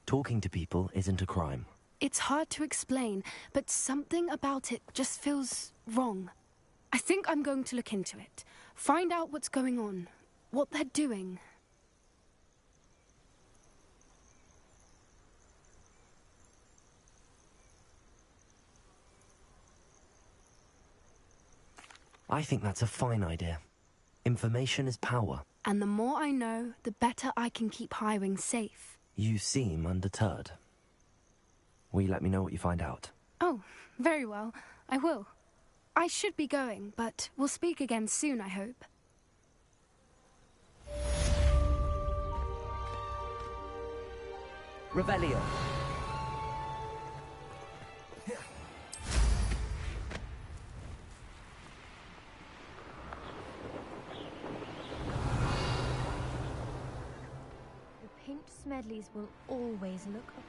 Talking to people isn't a crime. It's hard to explain, but something about it just feels wrong. I think I'm going to look into it. Find out what's going on, what they're doing. I think that's a fine idea. Information is power. And the more I know, the better I can keep Highwing safe. You seem undeterred. Will you let me know what you find out? Oh, very well. I will. I should be going, but we'll speak again soon, I hope. Revelio. The pink Smedleys will always look up.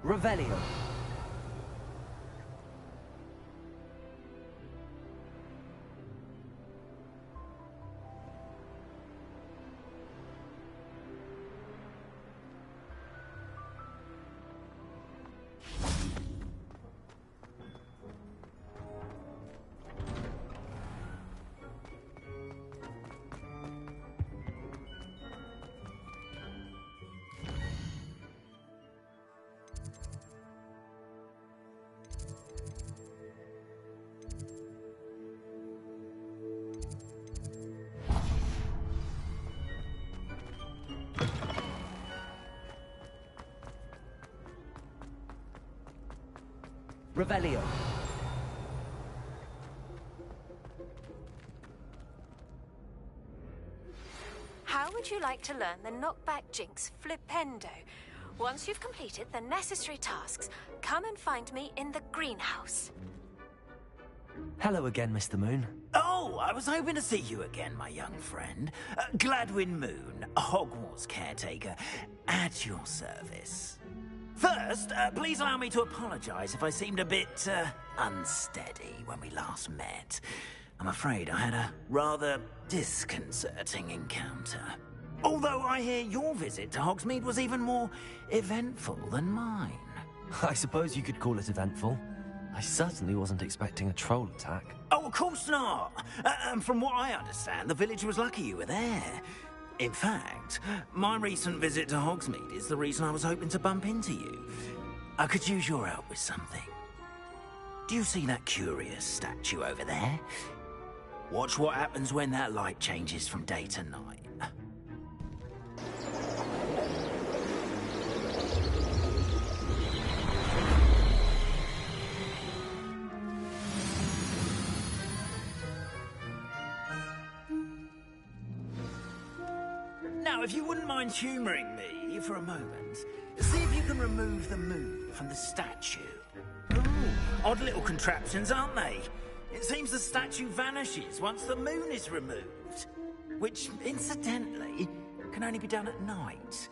Revelio. Revelio. How would you like to learn the knockback jinx Flipendo? Once you've completed the necessary tasks, come and find me in the greenhouse. Hello again, Mr. Moon. Oh, I was hoping to see you again, my young friend. Gladwin Moon, Hogwarts caretaker, at your service. First, please allow me to apologize if I seemed a bit, unsteady when we last met. I'm afraid I had a rather disconcerting encounter. Although I hear your visit to Hogsmeade was even more eventful than mine. I suppose you could call it eventful. I certainly wasn't expecting a troll attack. Oh, of course not! From what I understand, the village was lucky you were there. In fact, my recent visit to Hogsmeade is the reason I was hoping to bump into you. I could use your help with something. Do you see that curious statue over there? Watch what happens when that light changes from day to night. Now, if you wouldn't mind humouring me for a moment, see if you can remove the moon from the statue. Ooh, odd little contraptions, aren't they? It seems the statue vanishes once the moon is removed. Which, incidentally, can only be done at night.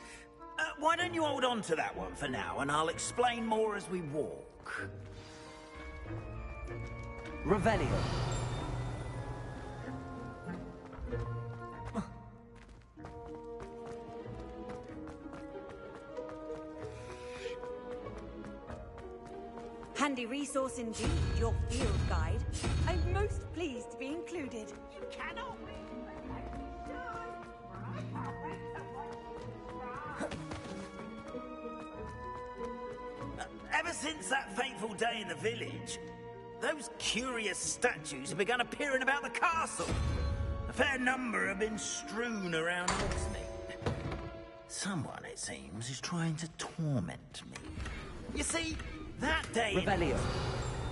Why don't you hold on to that one for now, and I'll explain more as we walk. Revelio. Handy resource indeed, your field guide. I'm most pleased to be included. You cannot Ever since that fateful day in the village, those curious statues have begun appearing about the castle. A fair number have been strewn around Hogsmeade. Someone, it seems, is trying to torment me. You see, that day, Revelio.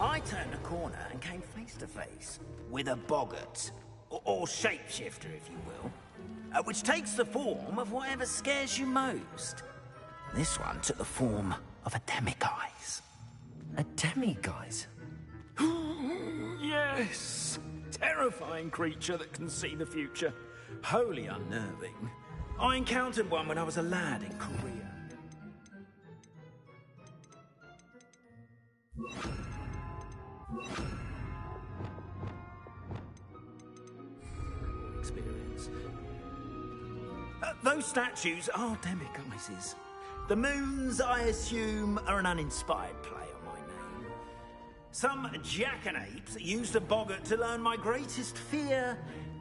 I turned a corner and came face to face with a boggart, or shapeshifter, if you will, which takes the form of whatever scares you most. This one took the form of a demiguise. A demiguise? Yes! Terrifying creature that can see the future. wholly unnerving. I encountered one when I was a lad in Korea. Experience. Those statues are demiguises. The moons, I assume, are an uninspired play on my name. Some jackanapes used a boggart to learn my greatest fear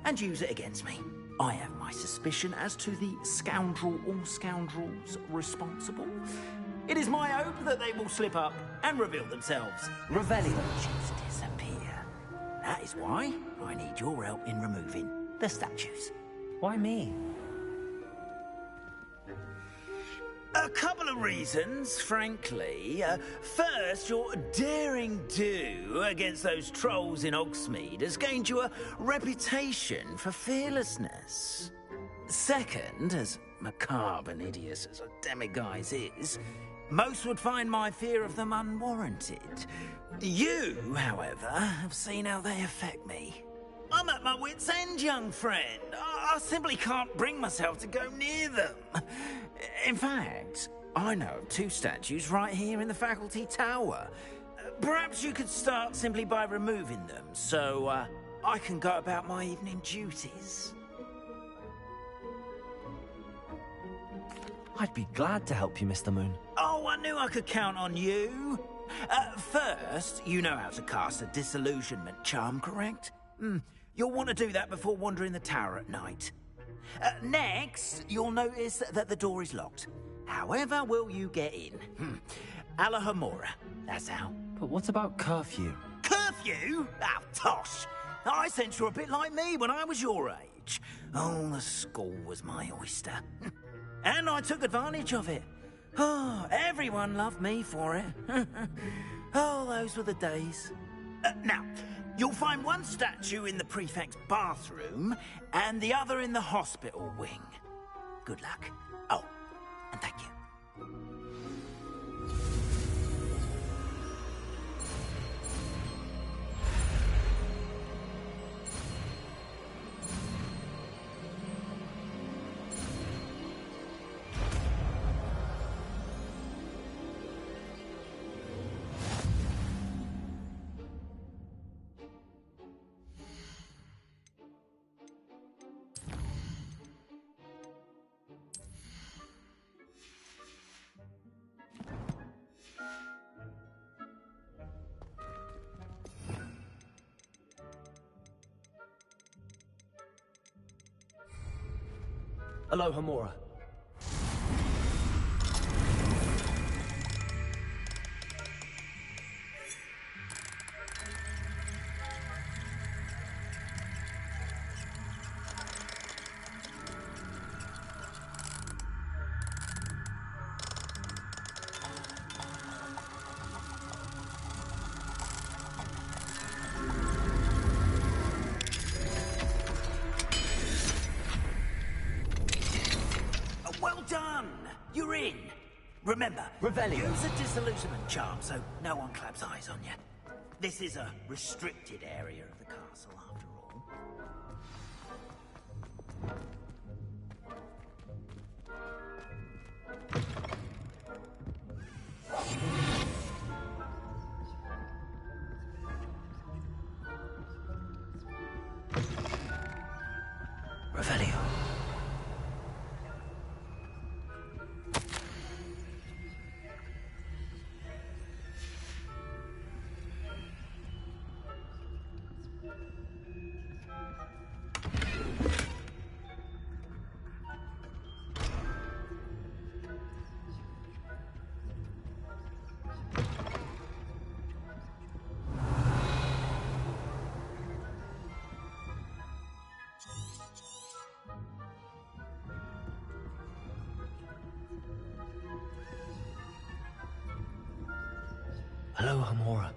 and use it against me. I have my suspicion as to the scoundrel or scoundrels responsible. It is my hope that they will slip up and reveal themselves. Revelio. Statues disappear. That is why I need your help in removing the statues. Why me? A couple of reasons, frankly. First, your daring do against those trolls in Hogsmeade has gained you a reputation for fearlessness. Second, as macabre and hideous as a demiguise is, most would find my fear of them unwarranted. You, however, have seen how they affect me. I'm at my wit's end, young friend. I simply can't bring myself to go near them. In fact, I know of 2 statues right here in the faculty tower. Perhaps you could start simply by removing them, so I can go about my evening duties. I'd be glad to help you, Mr. Moon. Oh, I knew I could count on you. First, you know how to cast a disillusionment charm, correct? You'll want to do that before wandering the tower at night. Next, you'll notice that the door is locked. However will you get in? Alahomora, that's how. But what about curfew? Curfew? Oh, tosh. I sense you're a bit like me when I was your age. Oh, the school was my oyster. And I took advantage of it. Oh, everyone loved me for it. Oh, those were the days. Now, you'll find one statue in the prefect's bathroom and the other in the hospital wing. Good luck. Oh, and thank you. Alohomora. You're in. Remember, Revelio. Use a disillusionment charm so no one claps eyes on you. This is a restricted area of the castle, after all. Revelio. Alohomora.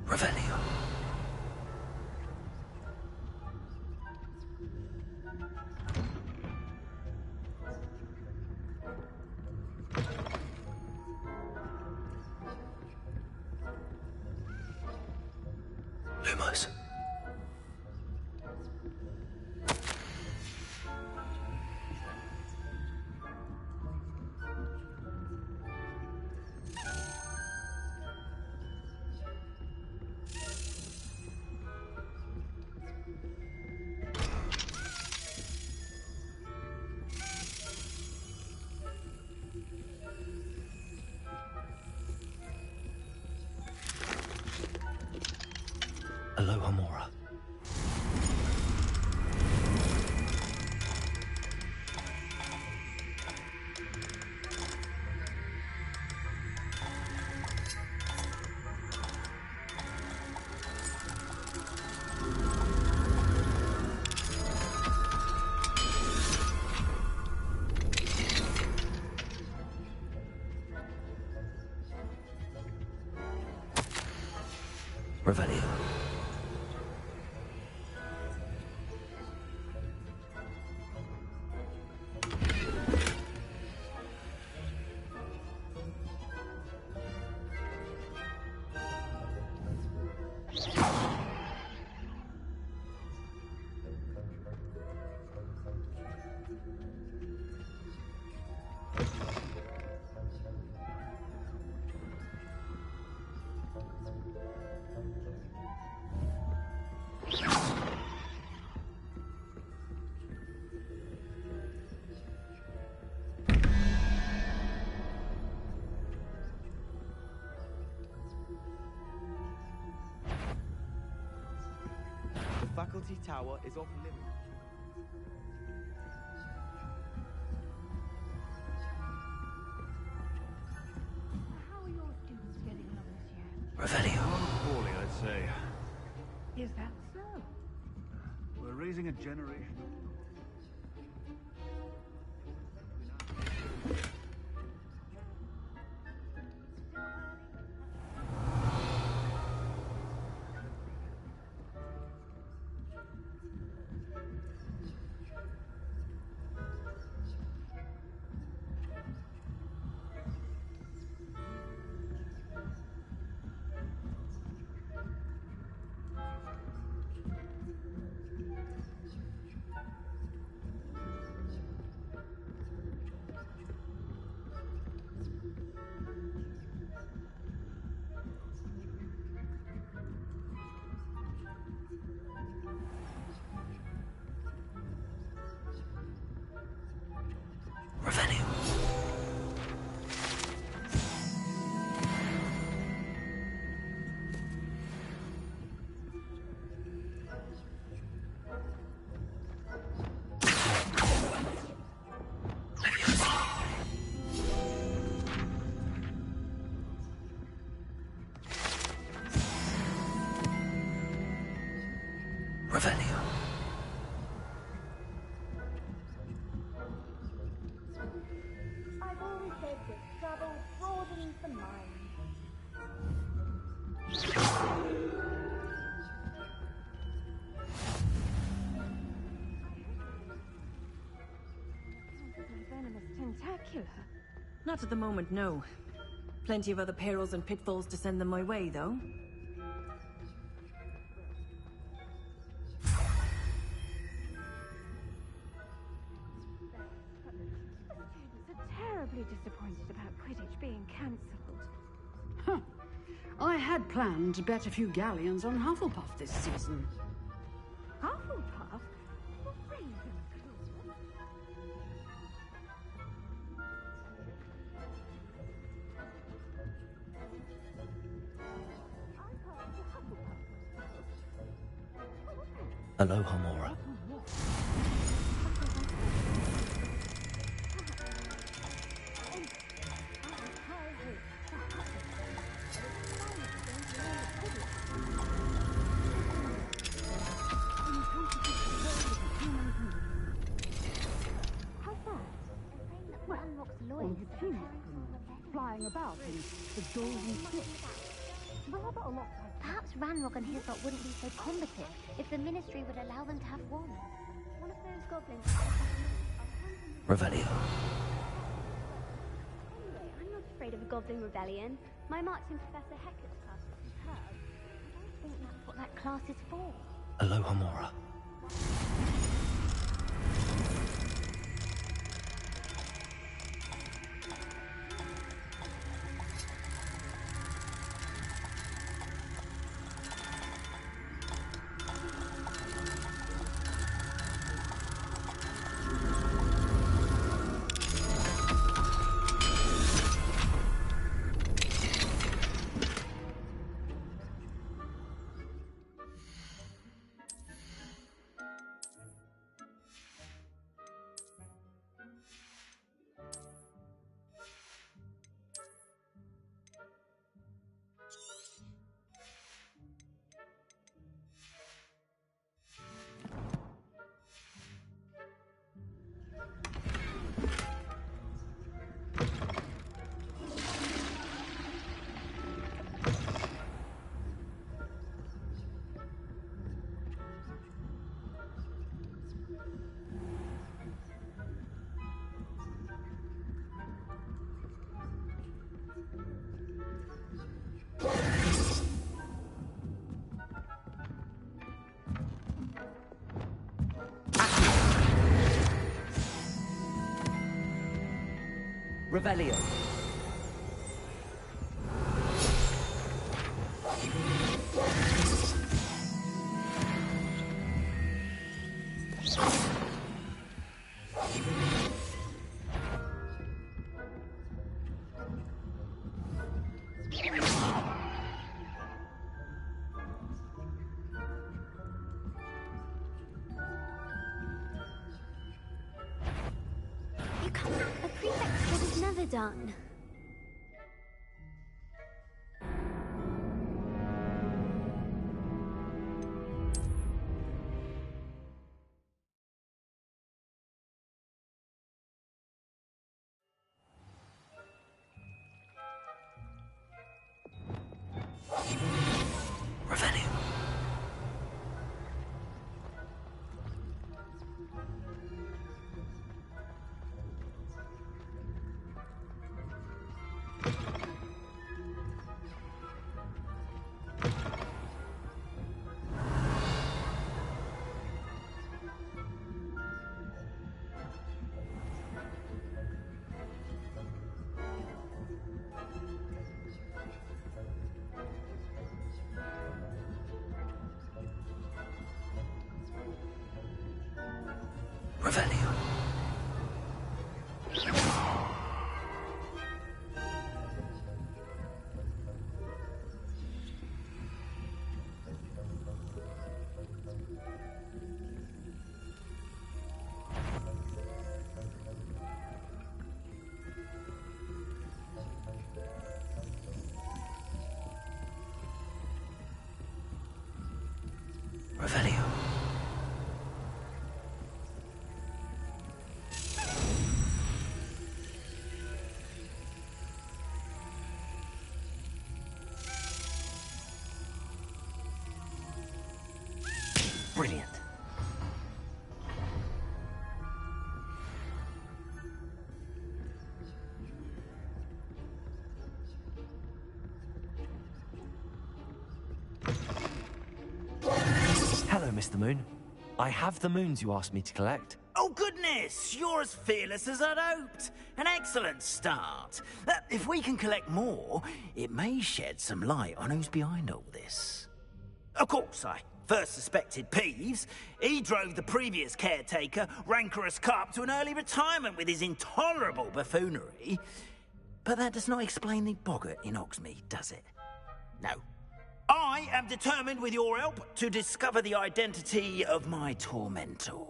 Revelio. Lumos. Aloha Mora. Revelio. The faculty tower is off limits. How are your students getting along this year? Revelio. Poorly, I'd say. Is that so? We're raising a generation. Revelio. Revelio. I've always said that travel broadens the mind. Venomous tentacula? Not at the moment, no. Plenty of other perils and pitfalls to send them my way, though. Students are terribly disappointed about Quidditch being cancelled. Huh. I had planned to bet a few galleons on Hufflepuff this season. Hufflepuff? What Ravenclaw? Aloha Mora. Well, all the teams flying about in the golden ship. Rather a lot like Perhaps Ranrock and his lot wouldn't be so combative if the Ministry would allow them to have wands. one of those goblins. Revelio. Anyway, I'm not afraid of a goblin rebellion. My march in Professor Hecat's class was superb. I don't think that's what that class is for. Aloha Mora. Revelio. You come back a prefect's job is never done. Revelio. Revelio. Revelio. Brilliant. Hello, Mr. Moon. I have the moons you asked me to collect. Oh, goodness! You're as fearless as I'd hoped. An excellent start. If we can collect more, it may shed some light on who's behind all this. Of course, I first suspected Peeves. He drove the previous caretaker, Rancorous Carp, to an early retirement with his intolerable buffoonery. But that does not explain the boggart in Hogsmeade, does it? No. I am determined, with your help, to discover the identity of my tormentor.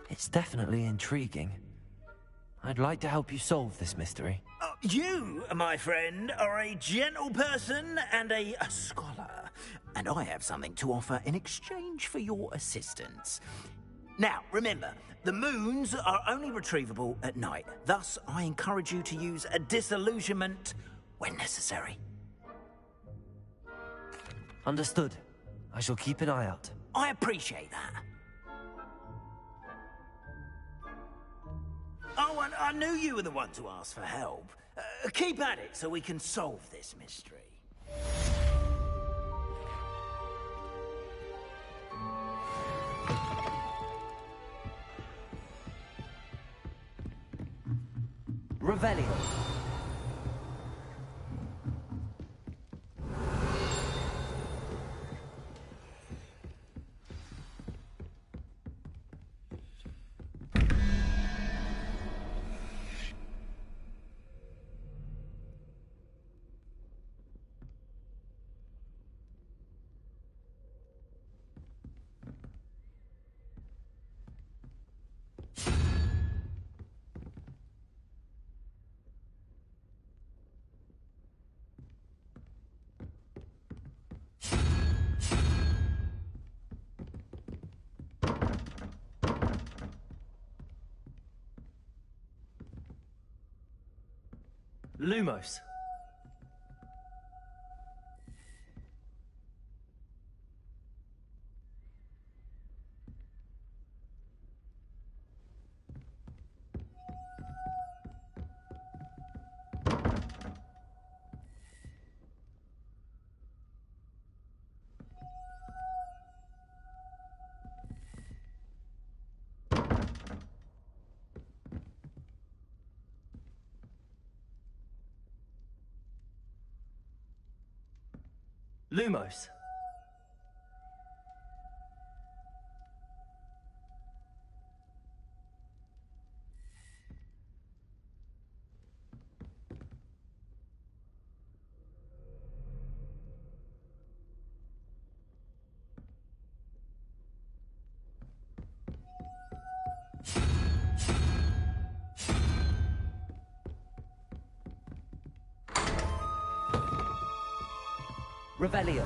It's definitely intriguing. I'd like to help you solve this mystery. You, my friend, are a gentle person and a scholar, and I have something to offer in exchange for your assistance. Now, remember, the moons are only retrievable at night. Thus, I encourage you to use a disillusionment when necessary. Understood. I shall keep an eye out. I appreciate that. Oh, and I knew you were the one to ask for help. Keep at it so we can solve this mystery. Revelio. Lumos. Lumos. Revelio.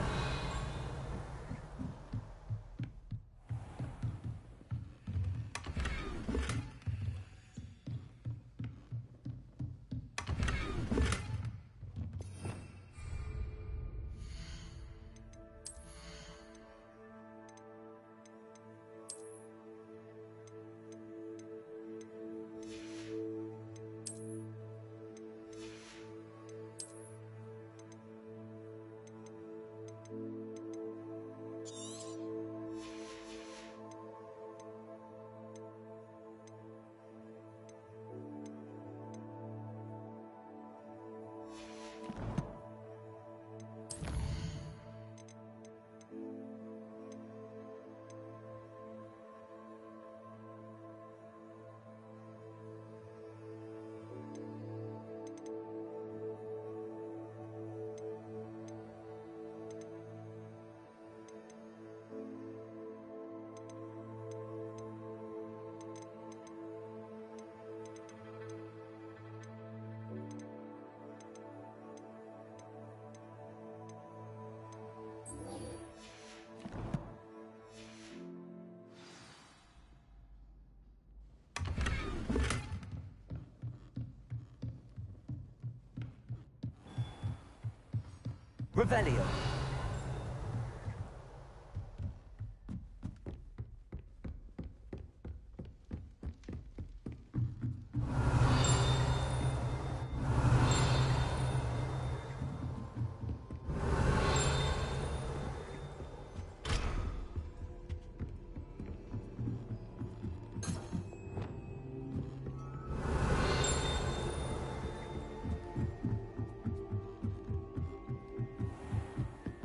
Revelio.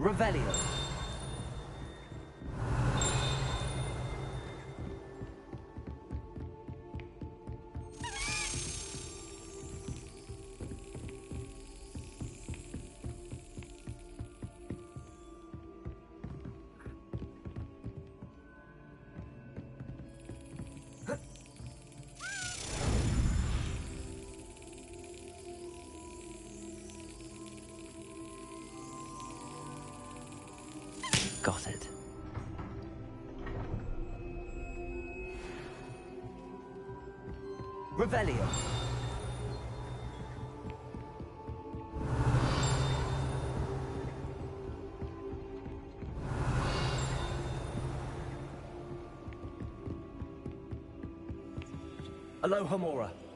Revelio. Got it. Revelio. Aloha Mora.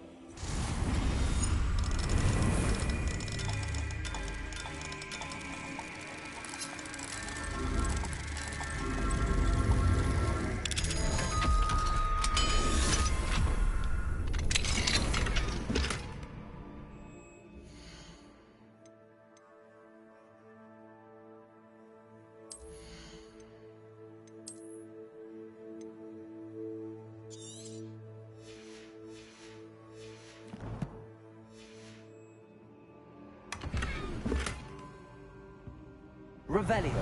Revelio.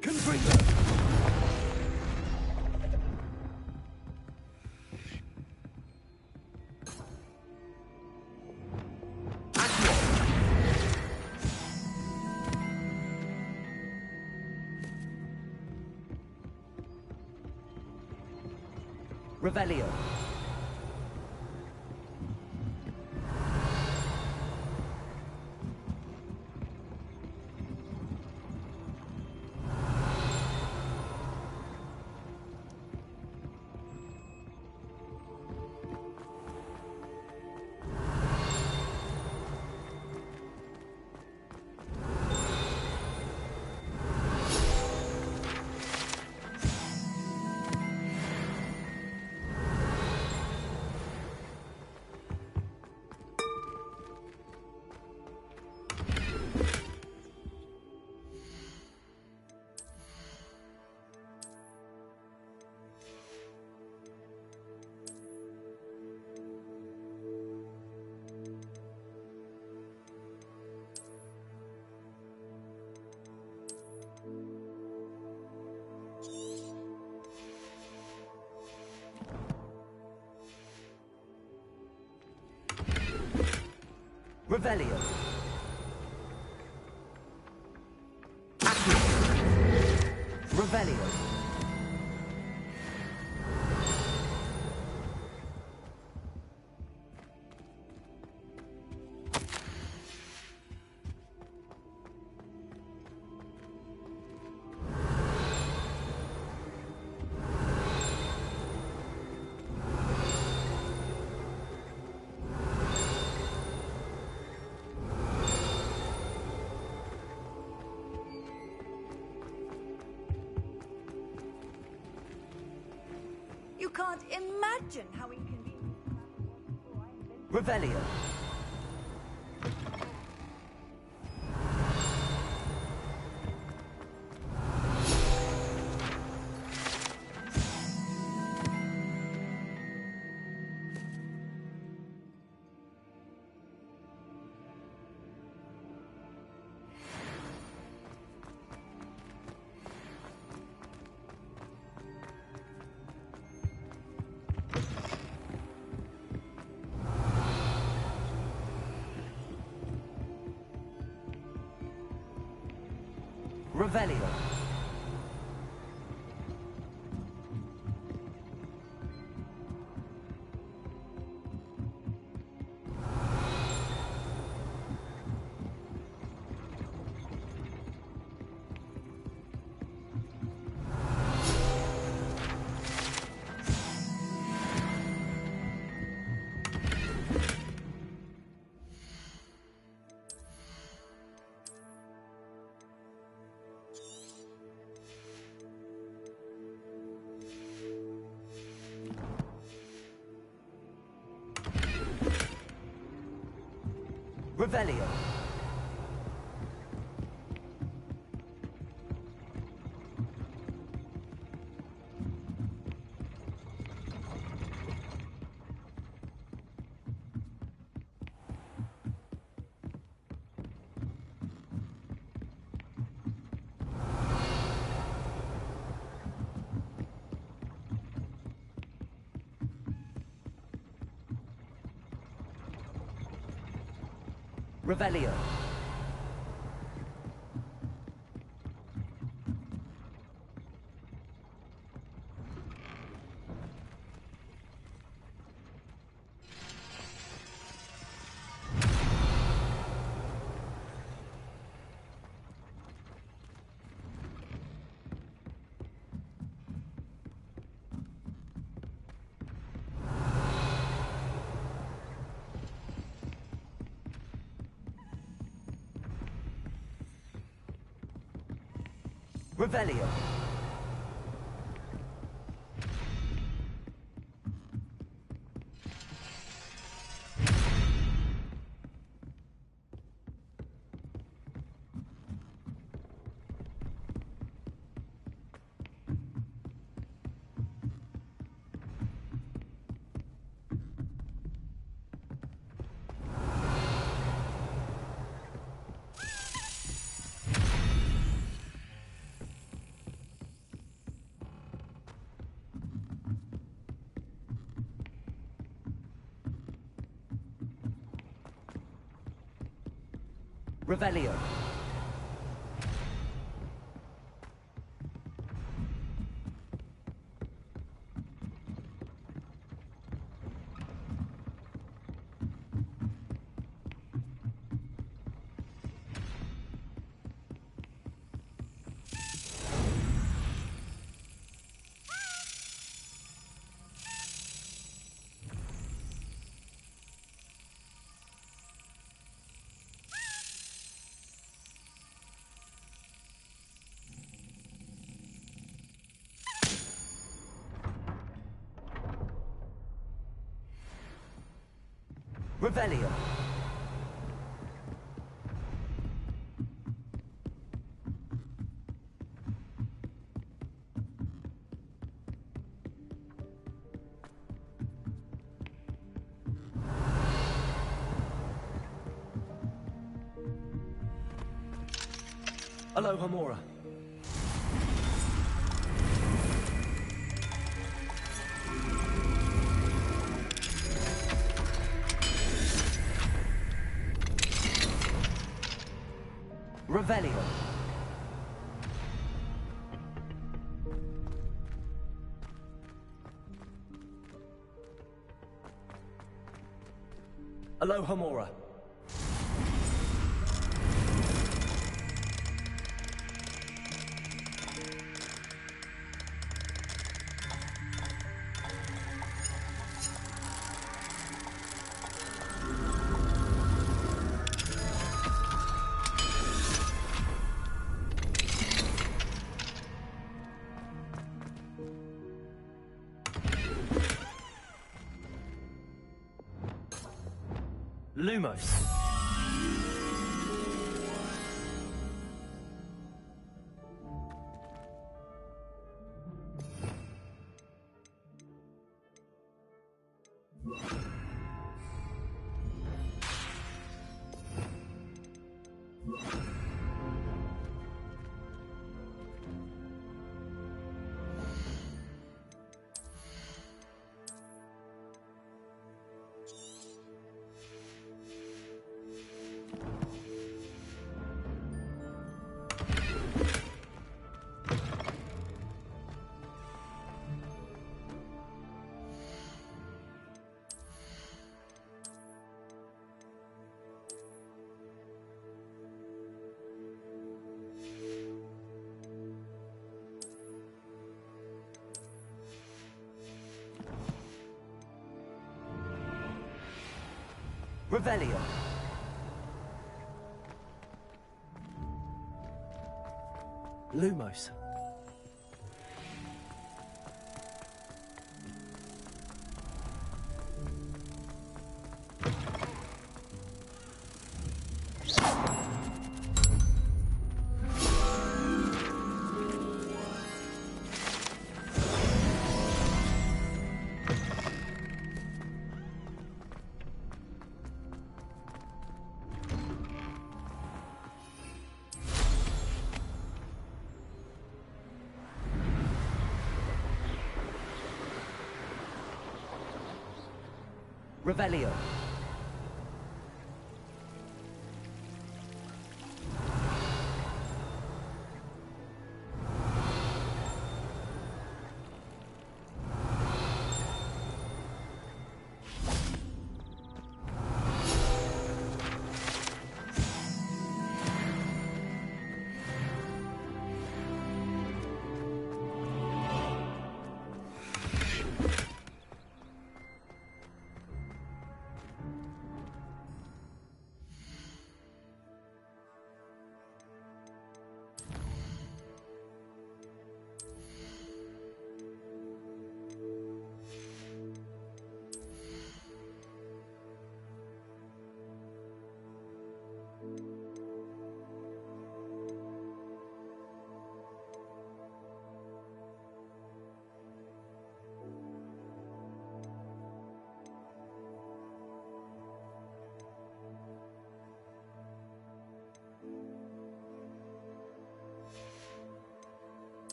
Confringo. Revelio. Revelio. Revelio. You can't imagine how inconvenient. Revelio. Revelio. Revelio. Revelio. Revelio. Revelio. Revelio. Aloha Mora. Revelio. Aloha Mora. Lumos. Revelio. Lumos. Revelio.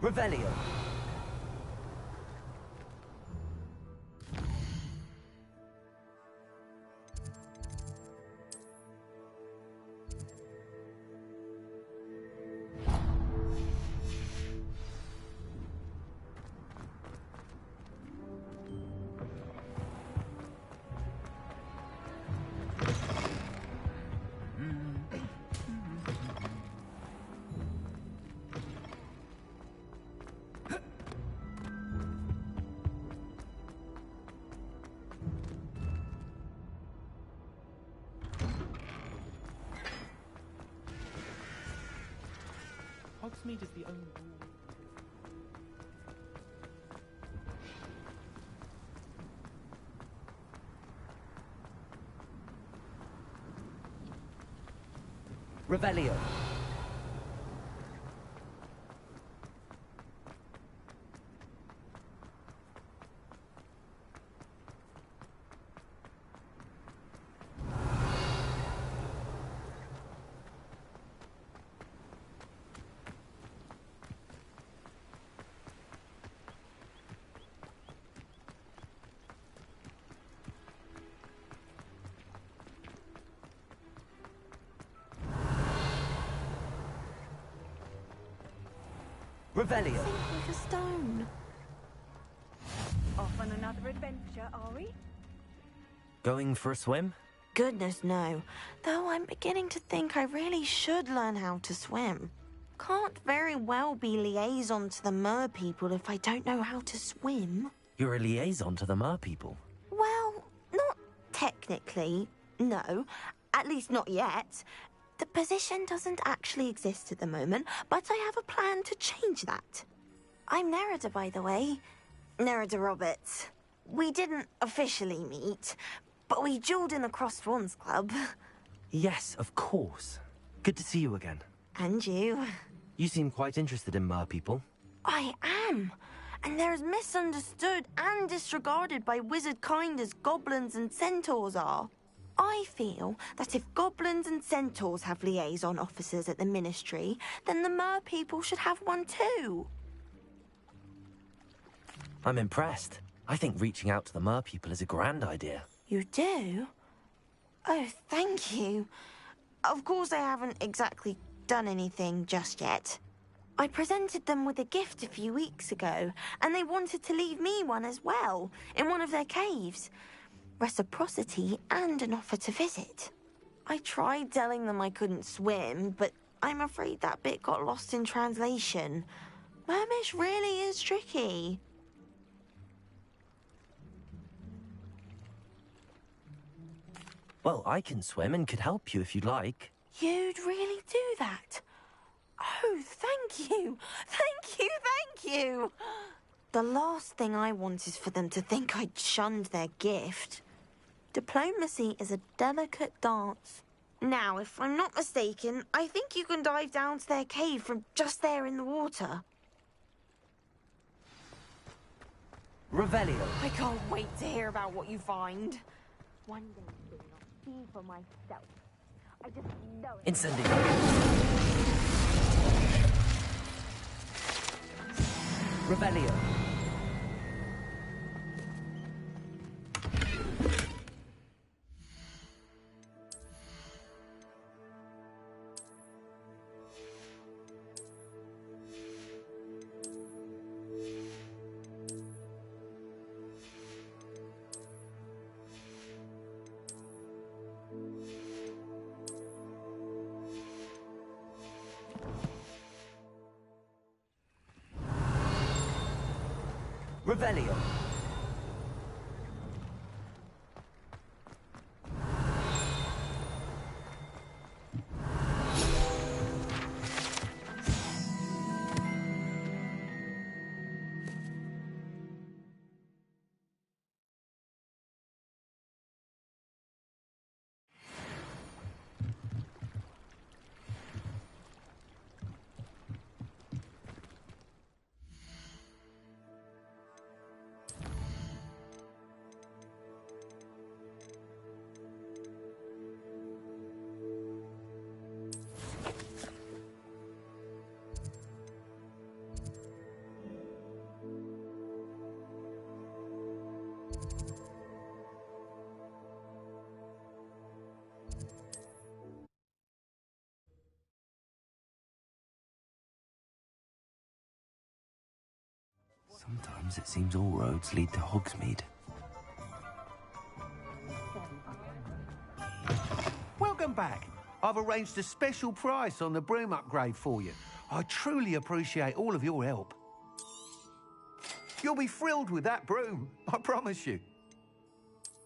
Revelio. Hogsmeade is the only rule. Revelio. Revelio. Thinking for stone. Off on another adventure, are we? Going for a swim? Goodness, no. Though I'm beginning to think I really should learn how to swim. Can't very well be liaison to the mer people if I don't know how to swim. You're a liaison to the mer people. Well, not technically, no. At least not yet. The position doesn't actually exist at the moment, but I have a plan to change that. I'm Nerida, by the way. Nerida Roberts. We didn't officially meet, but we duelled in the Crossed Swans Club. Yes, of course. Good to see you again. And you. You seem quite interested in mer people. I am. And they're as misunderstood and disregarded by wizard kind as goblins and centaurs are. I feel that if goblins and centaurs have liaison officers at the Ministry, then the mer people should have one too. I'm impressed. I think reaching out to the mer people is a grand idea. You do? Oh, thank you. Of course I haven't exactly done anything just yet. I presented them with a gift a few weeks ago, and they wanted to leave me one as well, in one of their caves. Reciprocity and an offer to visit. I tried telling them I couldn't swim, but I'm afraid that bit got lost in translation. Mermish really is tricky. Well, I can swim and could help you if you'd like. You'd really do that? Oh, thank you! Thank you, thank you! The last thing I want is for them to think I'd shunned their gift. Diplomacy is a delicate dance. Now, if I'm not mistaken, I think you can dive down to their cave from just there in the water. Revelio. I can't wait to hear about what you find. One day soon I'll see for myself. I just know it. Incendio. Revelio. Revelio. Sometimes it seems all roads lead to Hogsmeade. Welcome back. I've arranged a special price on the broom upgrade for you. I truly appreciate all of your help. You'll be thrilled with that broom, I promise you.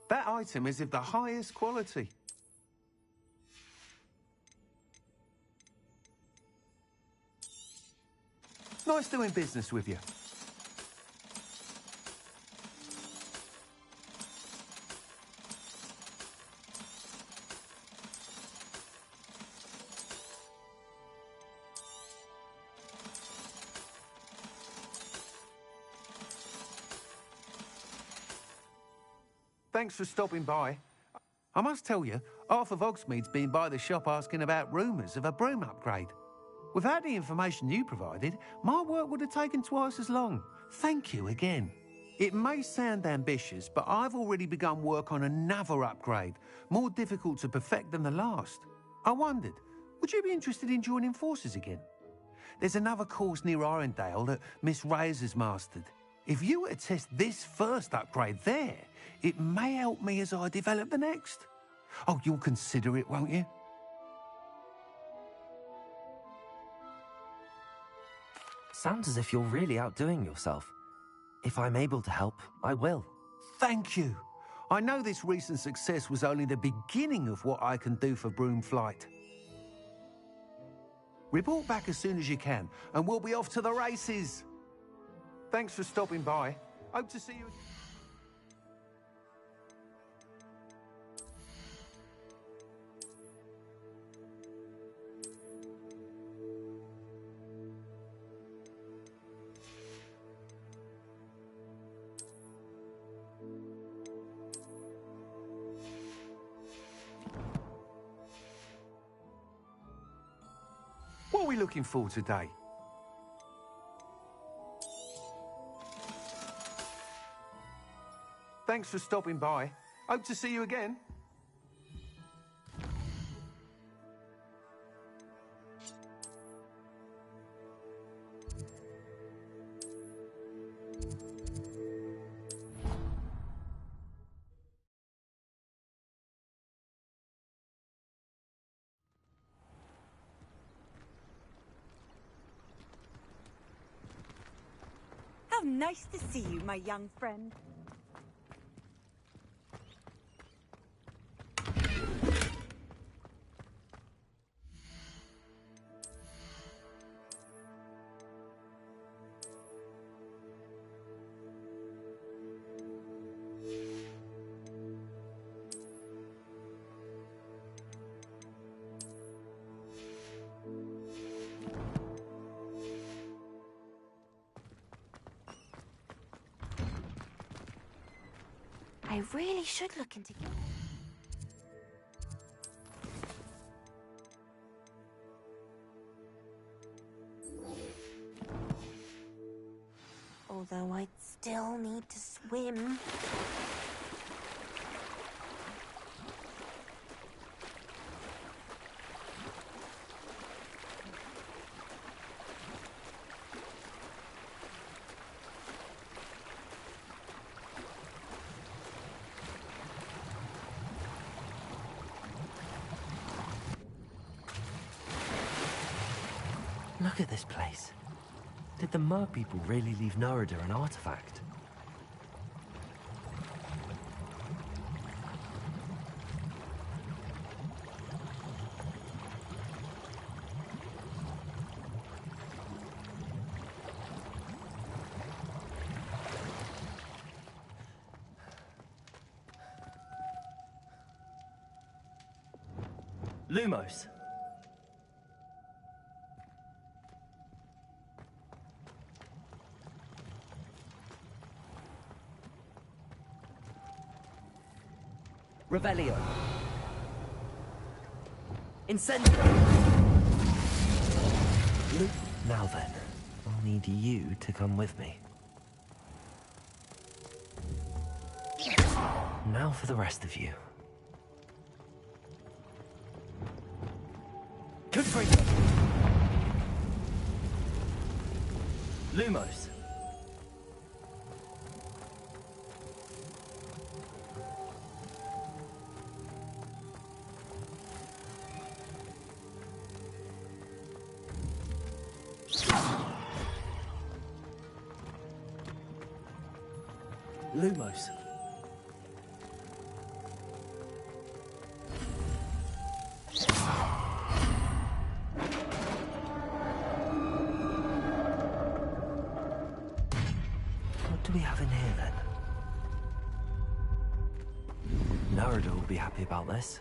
That item is of the highest quality. Nice doing business with you. Thanks for stopping by. I must tell you, half of Hogsmeade's been by the shop asking about rumours of a broom upgrade. Without the information you provided, my work would have taken twice as long. Thank you again. It may sound ambitious, but I've already begun work on another upgrade, more difficult to perfect than the last. I wondered, would you be interested in joining forces again? There's another course near Arendelle that Miss Reyes has mastered. If you were to test this first upgrade there, it may help me as I develop the next. Oh, you'll consider it, won't you? Sounds as if you're really outdoing yourself. If I'm able to help, I will. Thank you. I know this recent success was only the beginning of what I can do for broom flight. Report back as soon as you can, and we'll be off to the races. Thanks for stopping by. Hope to see you again. What are we looking for today? Thanks for stopping by. Hope to see you again. How nice to see you, my young friend. I really should look into... Although I'd still need to swim. Look at this place. Did the Mer people really leave Nerida an artifact? Lumos. Revelio. Incendio. Now then, I'll need you to come with me. Now for the rest of you. Confringo. Lumos. Lumos. What do we have in here, then? Narada will be happy about this.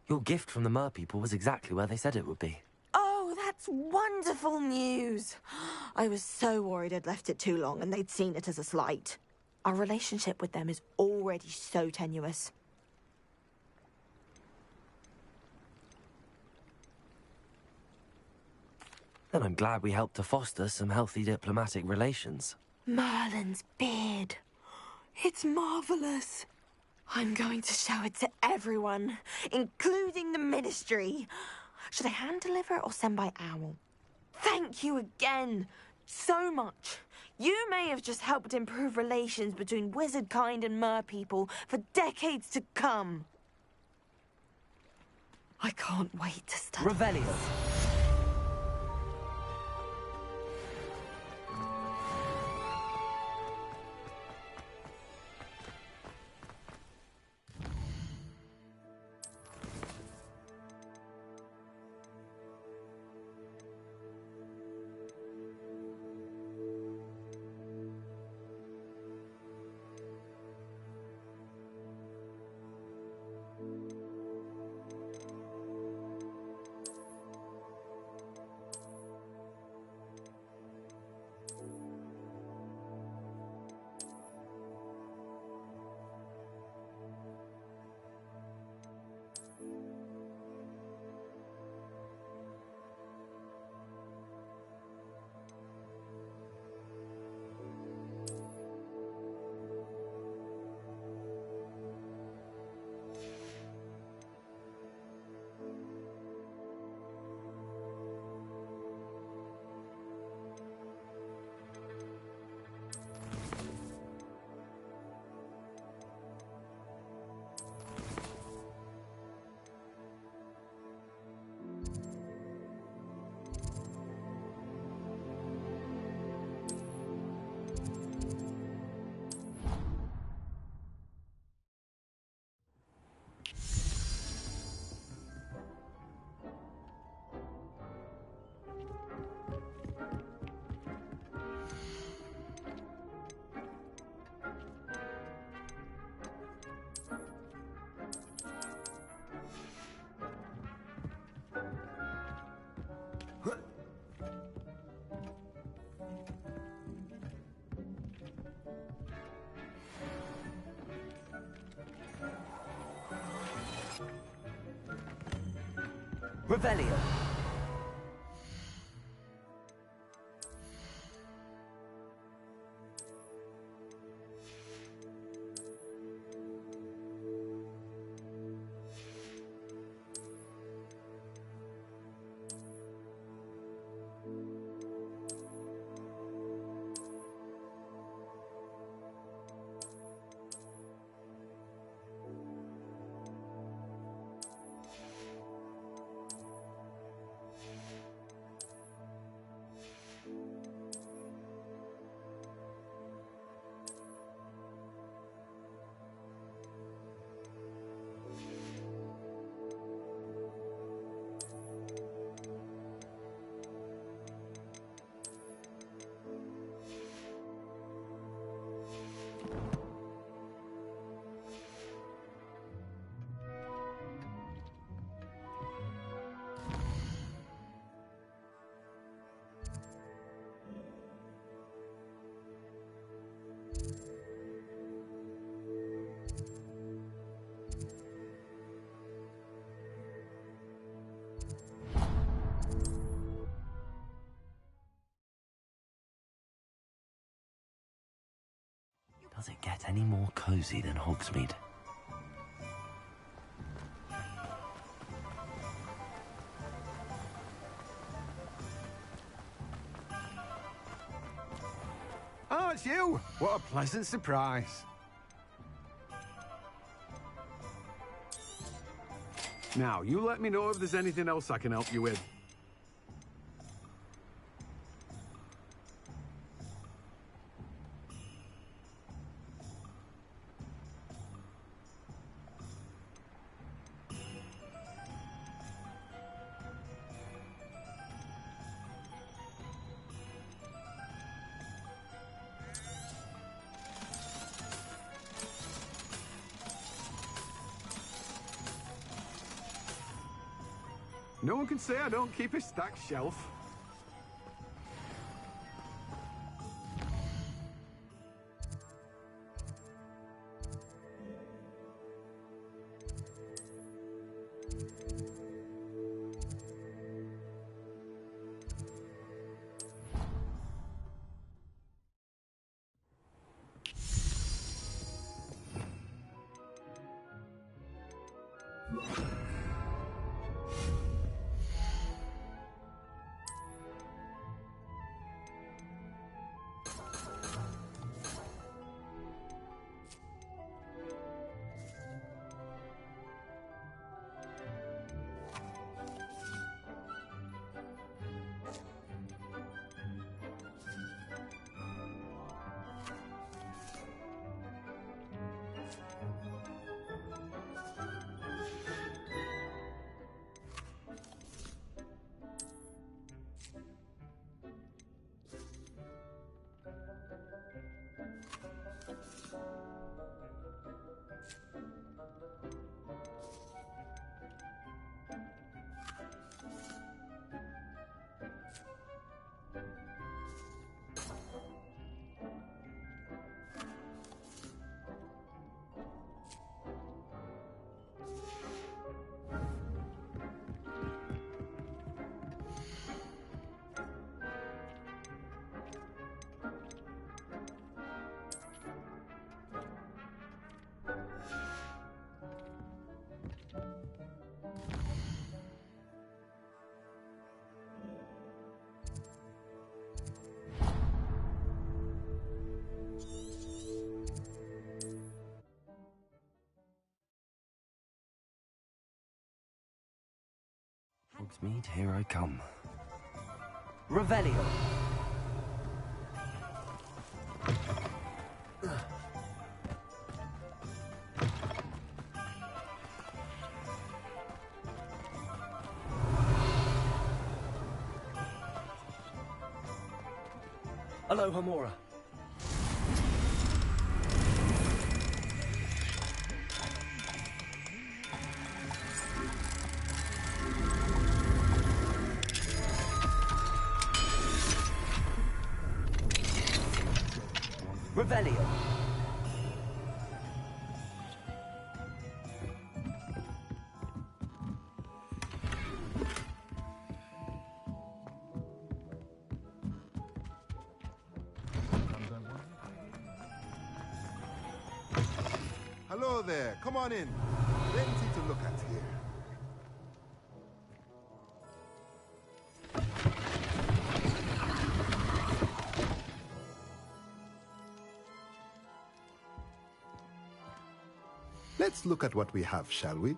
Your gift from the Mer people was exactly where they said it would be. Oh, that's wonderful news. I was so worried I'd left it too long and they'd seen it as a slight. Our relationship with them is already so tenuous. Then I'm glad we helped to foster some healthy diplomatic relations. Merlin's beard. It's marvelous. I'm going to show it to everyone, including the Ministry. Should I hand deliver or send by owl? Thank you again, so much. You may have just helped improve relations between wizard kind and mer people for decades to come. I can't wait to study. Revelio. Revelio. Does it get any more cozy than Hogsmeade? Oh, it's you! What a pleasant surprise. Now, you let me know if there's anything else I can help you with. No one can say I don't keep a stacked shelf. Hogsmeade, here I come. Revelio! Aloha Mora. Revelio. Hello there. Come on in. Plenty to look at here. Let's look at what we have, shall we?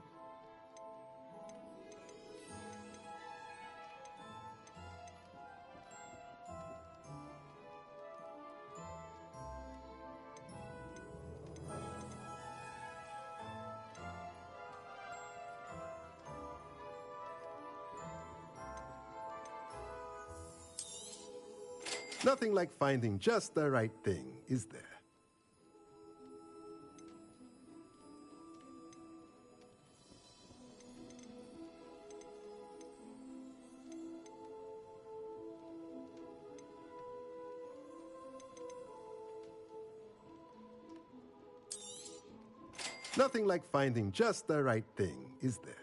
Nothing like finding just the right thing, is there? Nothing like finding just the right thing, is there?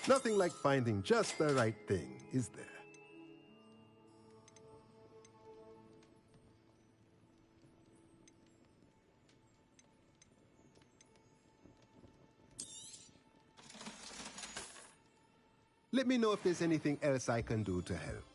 Nothing like finding just the right thing, is there? Let me know if there's anything else I can do to help.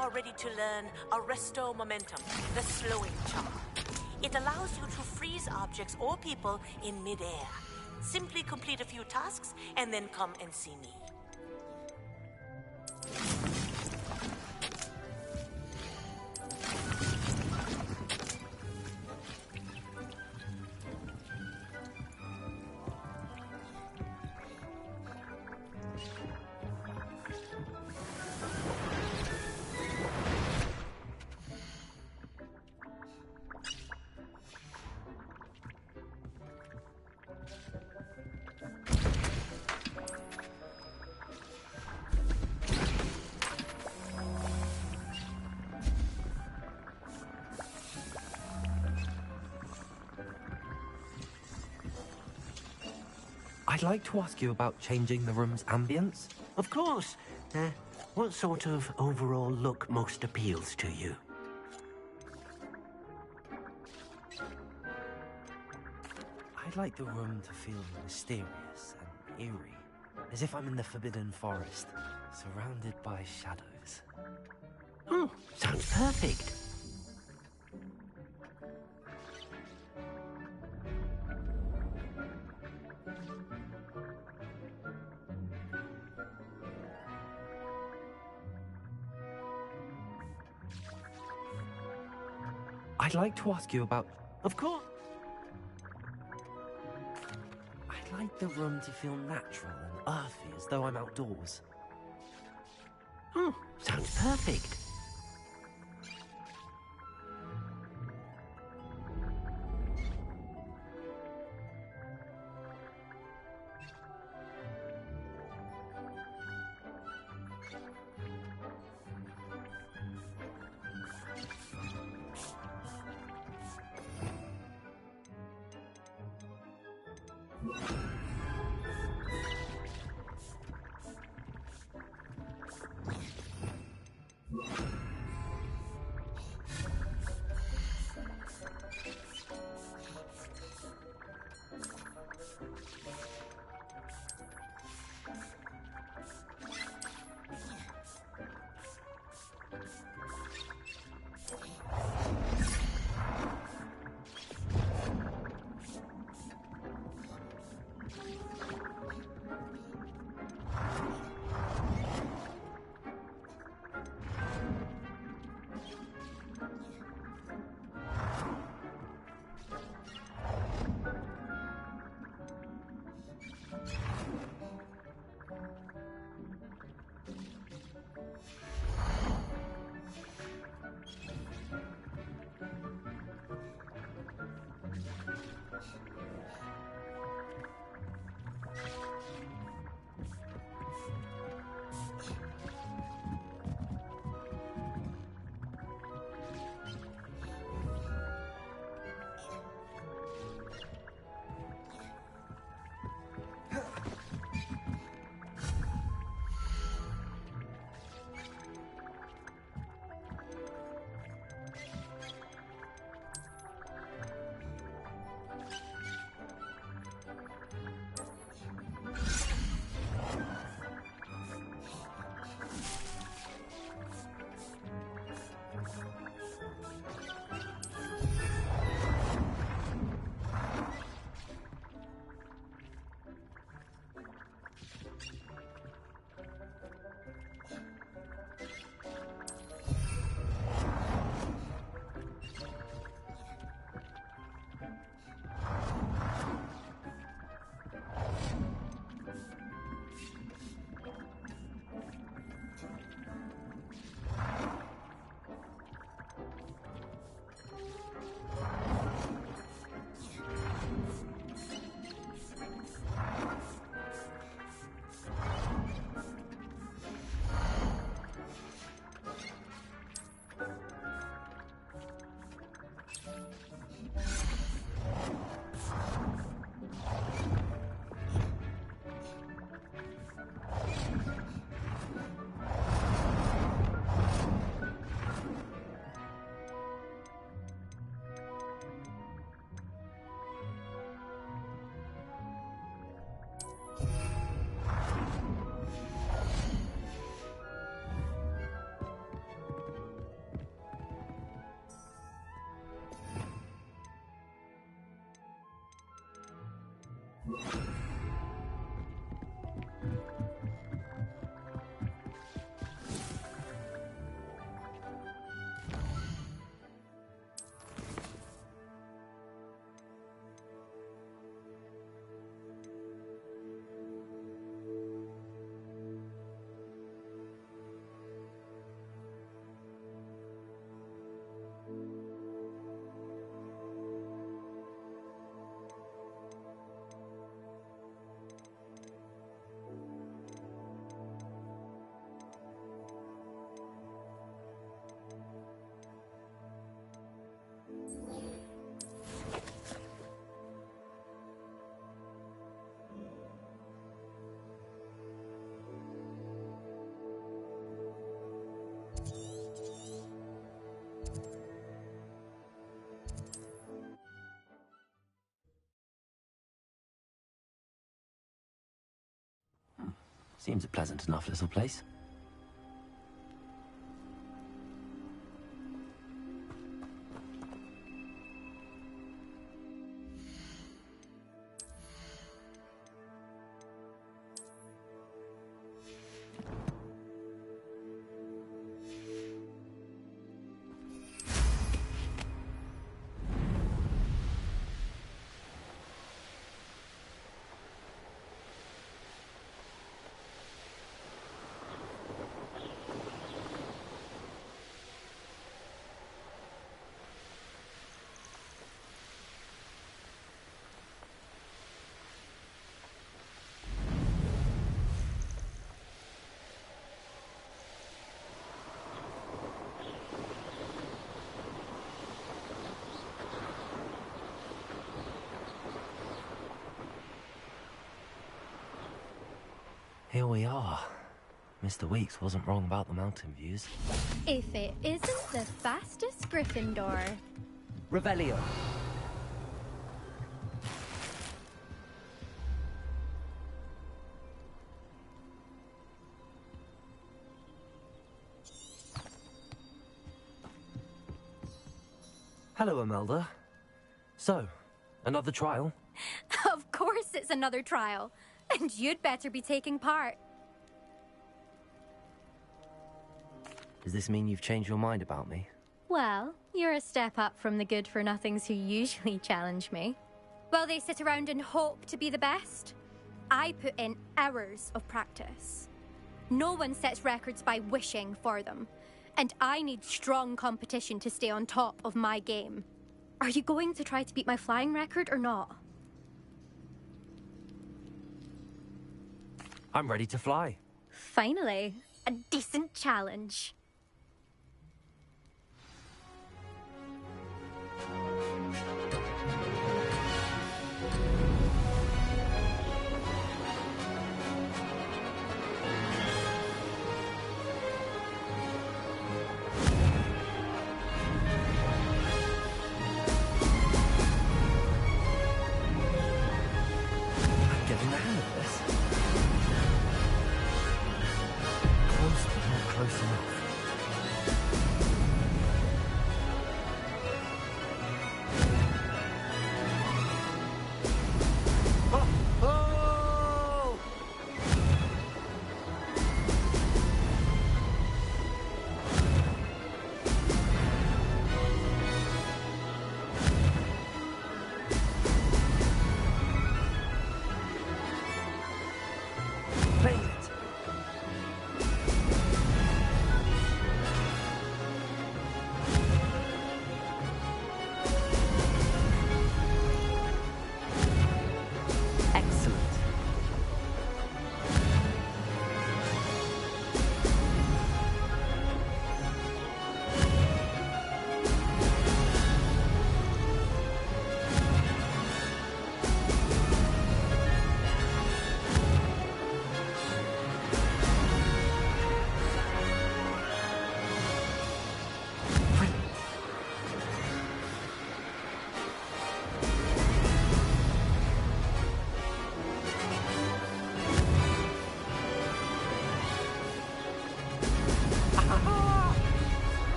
are ready to learn Arresto Momentum, the slowing charm. It allows you to freeze objects or people in midair. Simply complete a few tasks and then come and see me. I'd like to ask you about changing the room's ambience. Of course. What sort of overall look most appeals to you? I'd like the room to feel mysterious and eerie, as if I'm in the Forbidden Forest, surrounded by shadows. Oh, sounds perfect. I'd like to ask you about... Of course. I'd like the room to feel natural and earthy, as though I'm outdoors. Oh, sounds perfect. Seems a pleasant enough little place. Here we are. Mr. Weeks wasn't wrong about the mountain views. If it isn't the fastest Gryffindor. Revelio. Hello, Imelda. So, another trial? Of course it's another trial. And you'd better be taking part. Does this mean you've changed your mind about me? Well, you're a step up from the good-for-nothings who usually challenge me. While they sit around and hope to be the best, I put in hours of practice. No one sets records by wishing for them, and I need strong competition to stay on top of my game. Are you going to try to beat my flying record or not? I'm ready to fly. Finally, a decent challenge. I'm getting the hang of this. Close, but not close enough.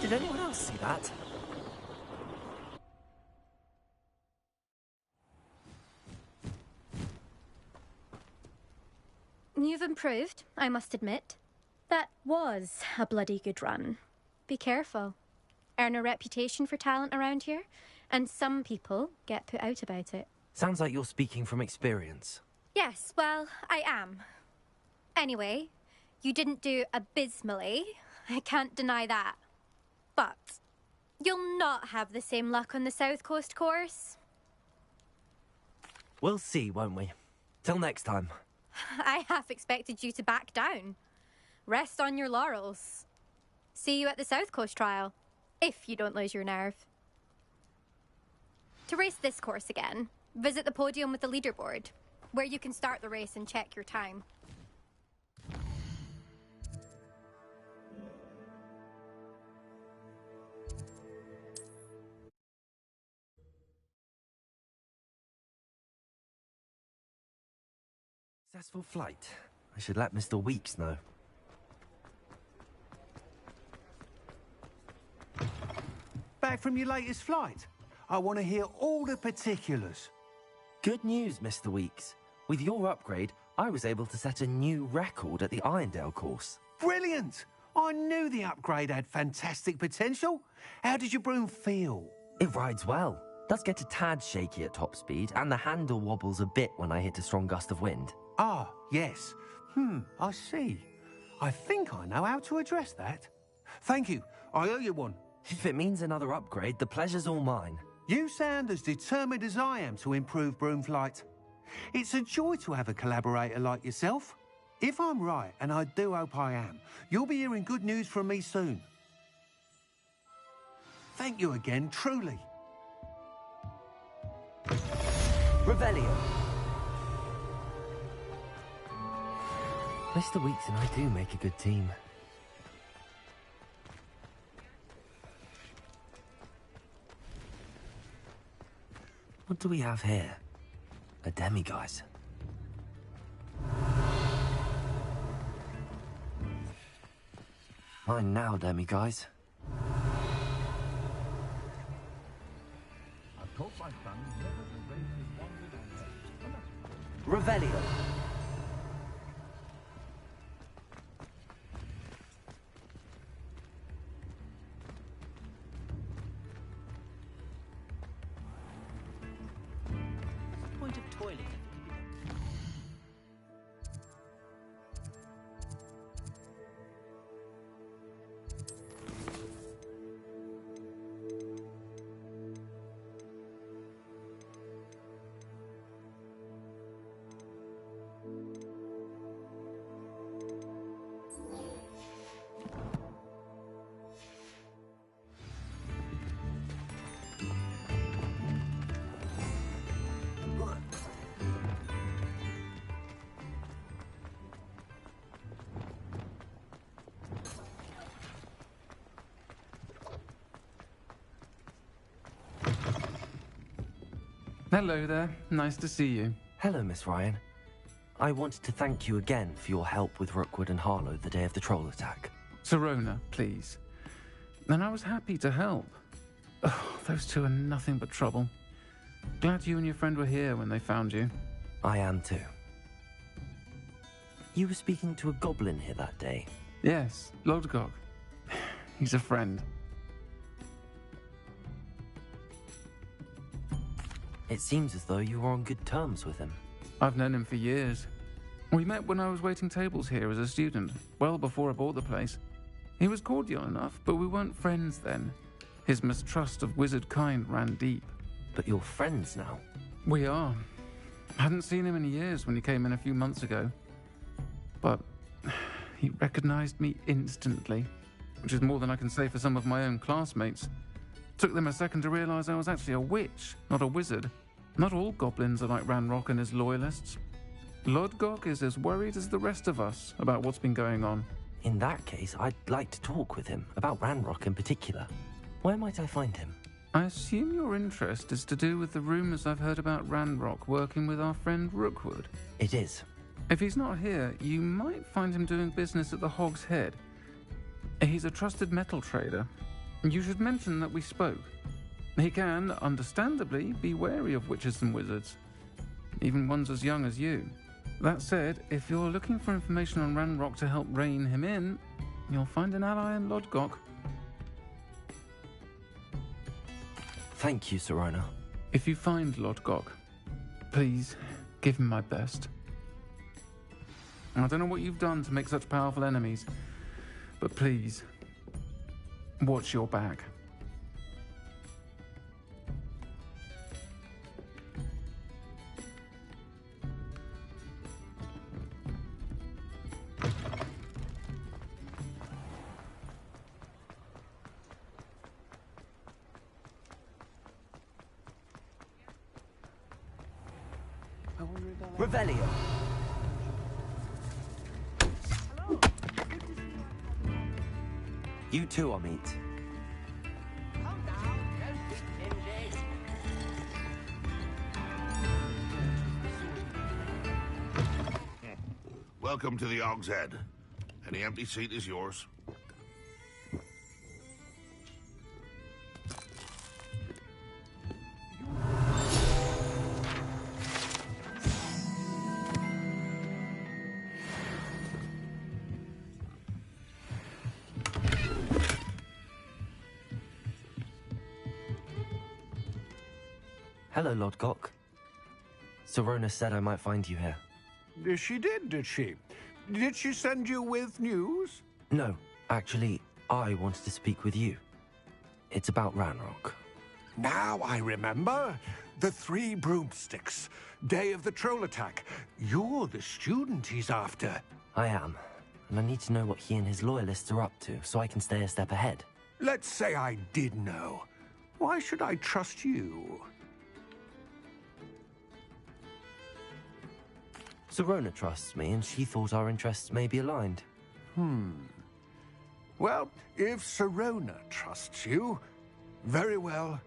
Did anyone else see that? You've improved, I must admit. That was a bloody good run. Be careful. Earn a reputation for talent around here, and some people get put out about it. Sounds like you're speaking from experience. Yes, well, I am. Anyway, you didn't do abysmally. I can't deny that. But you'll not have the same luck on the South Coast course. We'll see, won't we? Till next time. I half expected you to back down. Rest on your laurels. See you at the South Coast trial, if you don't lose your nerve. To race this course again, visit the podium with the leaderboard, where you can start the race and check your time. Successful flight. I should let Mr. Weeks know. Back from your latest flight? I want to hear all the particulars. Good news, Mr. Weeks. With your upgrade, I was able to set a new record at the Irondale course. Brilliant! I knew the upgrade had fantastic potential. How did your broom feel? It rides well. Does get a tad shaky at top speed, and the handle wobbles a bit when I hit a strong gust of wind. Ah, yes. I see. I think I know how to address that. Thank you. I owe you one. If it means another upgrade, the pleasure's all mine. You sound as determined as I am to improve broom flight. It's a joy to have a collaborator like yourself. If I'm right, and I do hope I am, you'll be hearing good news from me soon. Thank you again, truly. Revelio. Mr. Weeks and I do make a good team. What do we have here? A demiguise. Mine now, demiguise. Revelio. Point of toilet. Hello there. Nice to see you. Hello, Miss Ryan. I wanted to thank you again for your help with Rookwood and Harlow the day of the troll attack. Serona, please. And I was happy to help. Oh, those two are nothing but trouble. Glad you and your friend were here when they found you. I am too. You were speaking to a goblin here that day. Yes, Lodgok. He's a friend. It seems as though you were on good terms with him. I've known him for years. We met when I was waiting tables here as a student, well before I bought the place. He was cordial enough, but we weren't friends then. His mistrust of wizard kind ran deep. But you're friends now? We are. Hadn't seen him in years when he came in a few months ago. But he recognized me instantly, which is more than I can say for some of my own classmates. Took them a second to realize I was actually a witch, not a wizard. Not all goblins are like Ranrock and his loyalists. Lodgok is as worried as the rest of us about what's been going on. In that case, I'd like to talk with him, about Ranrock in particular. Where might I find him? I assume your interest is to do with the rumors I've heard about Ranrock working with our friend Rookwood. It is. If he's not here, you might find him doing business at the Hog's Head. He's a trusted metal trader. You should mention that we spoke. He can, understandably, be wary of witches and wizards, even ones as young as you. That said, if you're looking for information on Ranrock to help rein him in, you'll find an ally in Lodgok. Thank you, Serona. If you find Lodgok, please give him my best. I don't know what you've done to make such powerful enemies, but please, watch your back. Revelio. You too, Amit. Welcome to the Og's Head. Any empty seat is yours. Hello, Lodgok. Serona said I might find you here. She did she? Did she send you with news? No, actually, I wanted to speak with you. It's about Ranrock. Now I remember. The 3 broomsticks. Day of the troll attack. You're the student he's after. I am. And I need to know what he and his loyalists are up to, so I can stay a step ahead. Let's say I did know. Why should I trust you? Serona trusts me, and she thought our interests may be aligned. Well, if Serona trusts you, very well.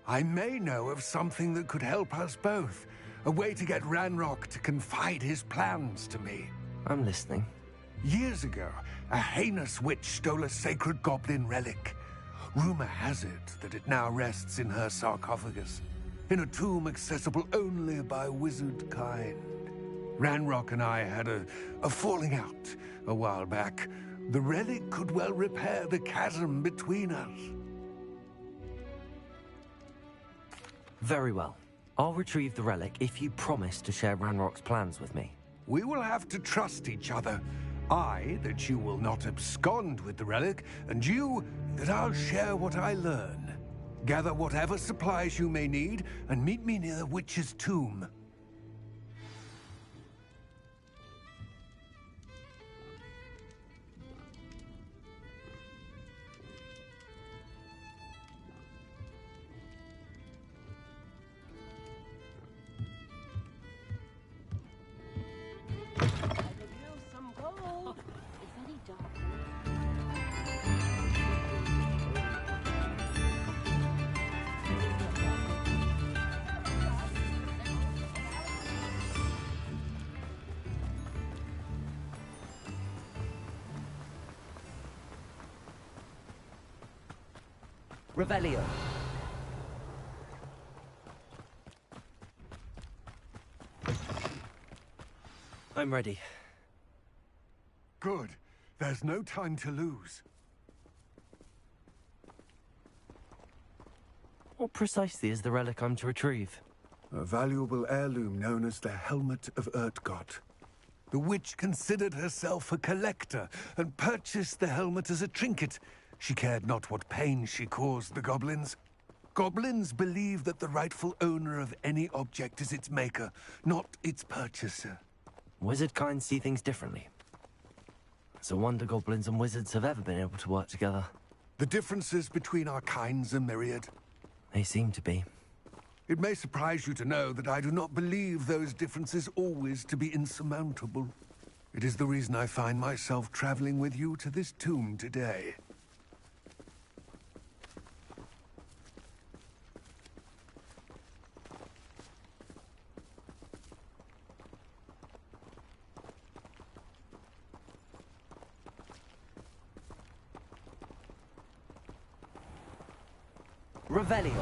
I may know of something that could help us both. A way to get Ranrock to confide his plans to me. I'm listening. Years ago, a heinous witch stole a sacred goblin relic. Rumor has it that it now rests in her sarcophagus, in a tomb accessible only by wizard kind. Ranrock and I had a falling out a while back. The relic could well repair the chasm between us. Very well. I'll retrieve the relic if you promise to share Ranrock's plans with me. We will have to trust each other. I, that you will not abscond with the relic, and you, that I'll share what I learn. Gather whatever supplies you may need, and meet me near the witch's tomb. Revelio. I'm ready. Good. There's no time to lose. What precisely is the relic I'm to retrieve? A valuable heirloom known as the Helmet of Urtgott. The witch considered herself a collector and purchased the helmet as a trinket. She cared not what pain she caused the goblins. Goblins believe that the rightful owner of any object is its maker, not its purchaser. Wizard kind see things differently. It's a wonder goblins and wizards have ever been able to work together. The differences between our kinds are myriad. They seem to be. It may surprise you to know that I do not believe those differences always to be insurmountable. It is the reason I find myself traveling with you to this tomb today. Revelio.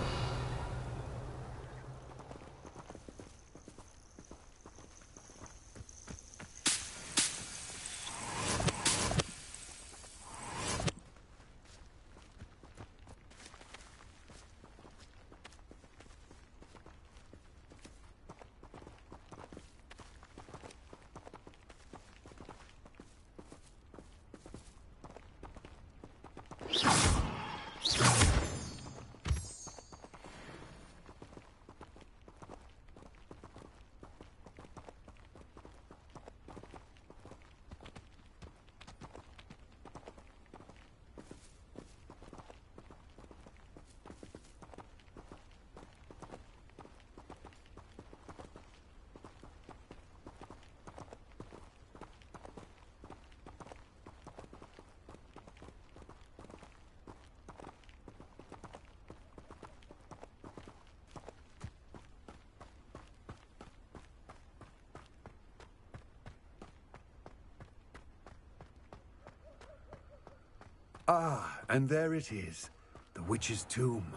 Ah, and there it is. The witch's tomb.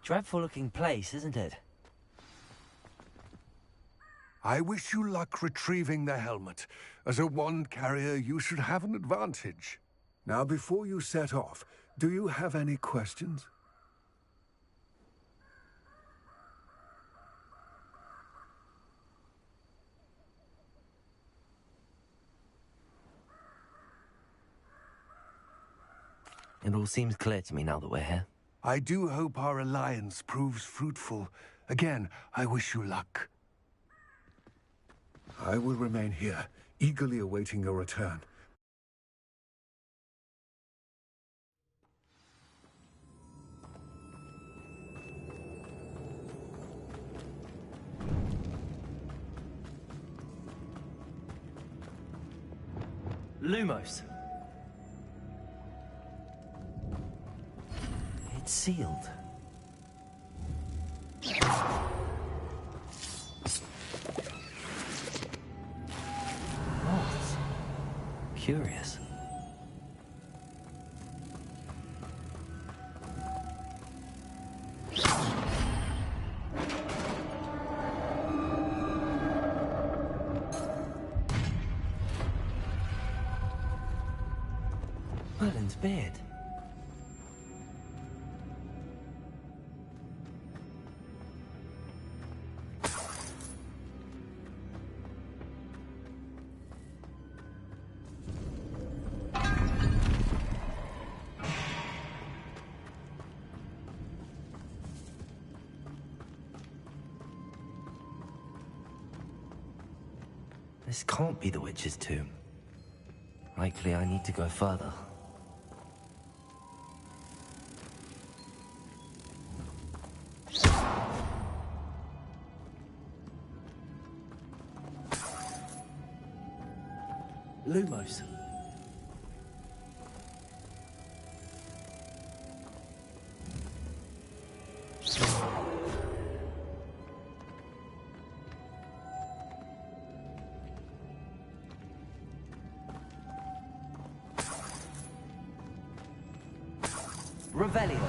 Dreadful looking place, isn't it? I wish you luck retrieving the helmet. As a wand carrier, you should have an advantage. Now, before you set off, do you have any questions? It all seems clear to me now that we're here. I do hope our alliance proves fruitful. Again, I wish you luck. I will remain here, eagerly awaiting your return. Lumos. It's sealed. Moths. Curious. Merlin's beard. This can't be the witch's tomb. Likely I need to go further. Lumos. Revelio.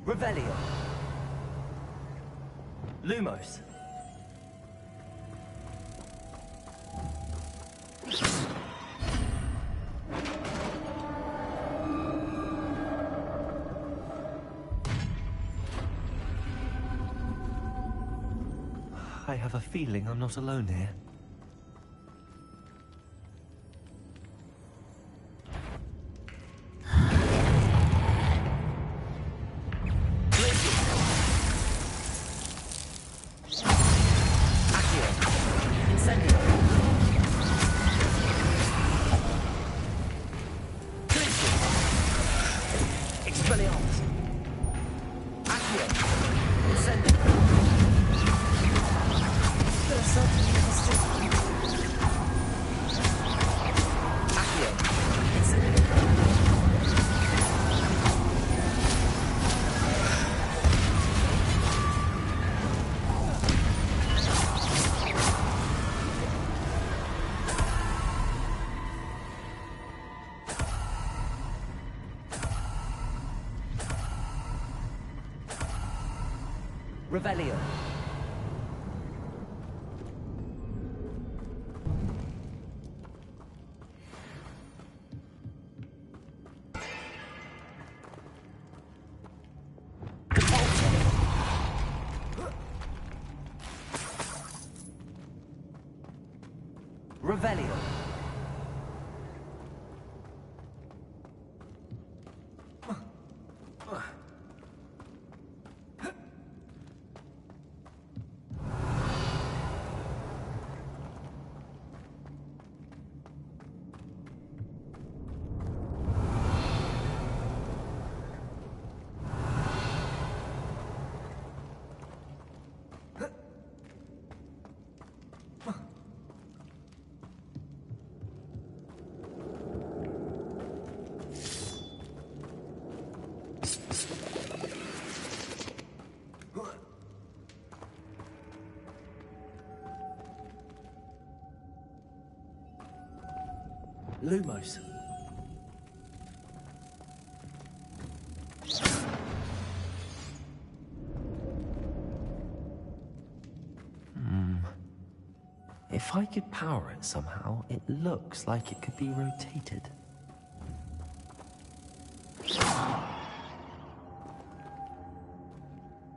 Revelio. Lumos. I have a feeling I'm not alone here. Revelio. Revelio. Lumos. If I could power it somehow, it looks like it could be rotated.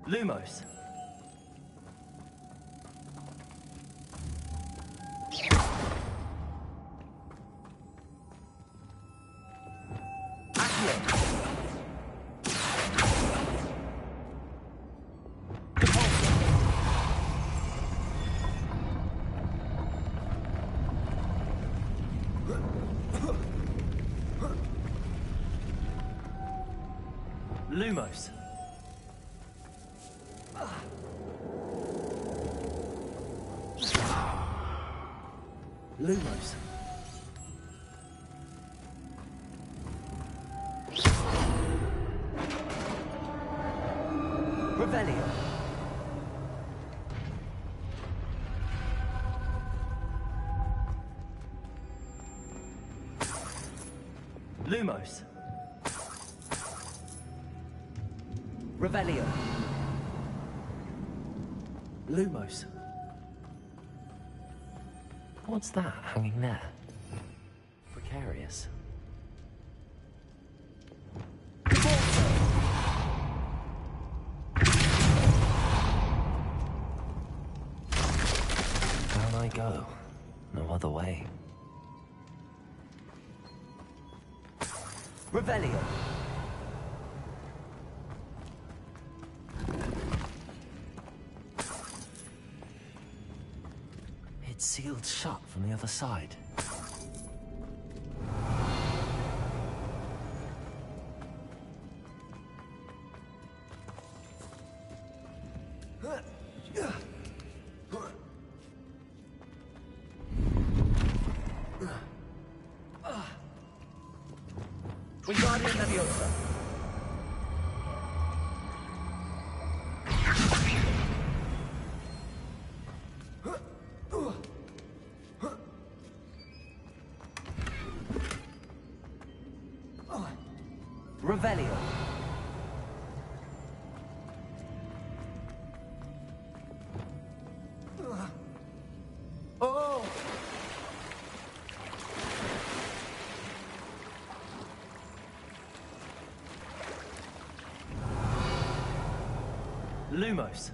Lumos. Lumos. Lumos. Revelio. Lumos. Revelio. Lumos. What's that hanging there? Precarious. Down I go. No other way. Revelio. It's sealed shut from the other side. Wingardium Leviosa. Revelio. Oh! Lumos.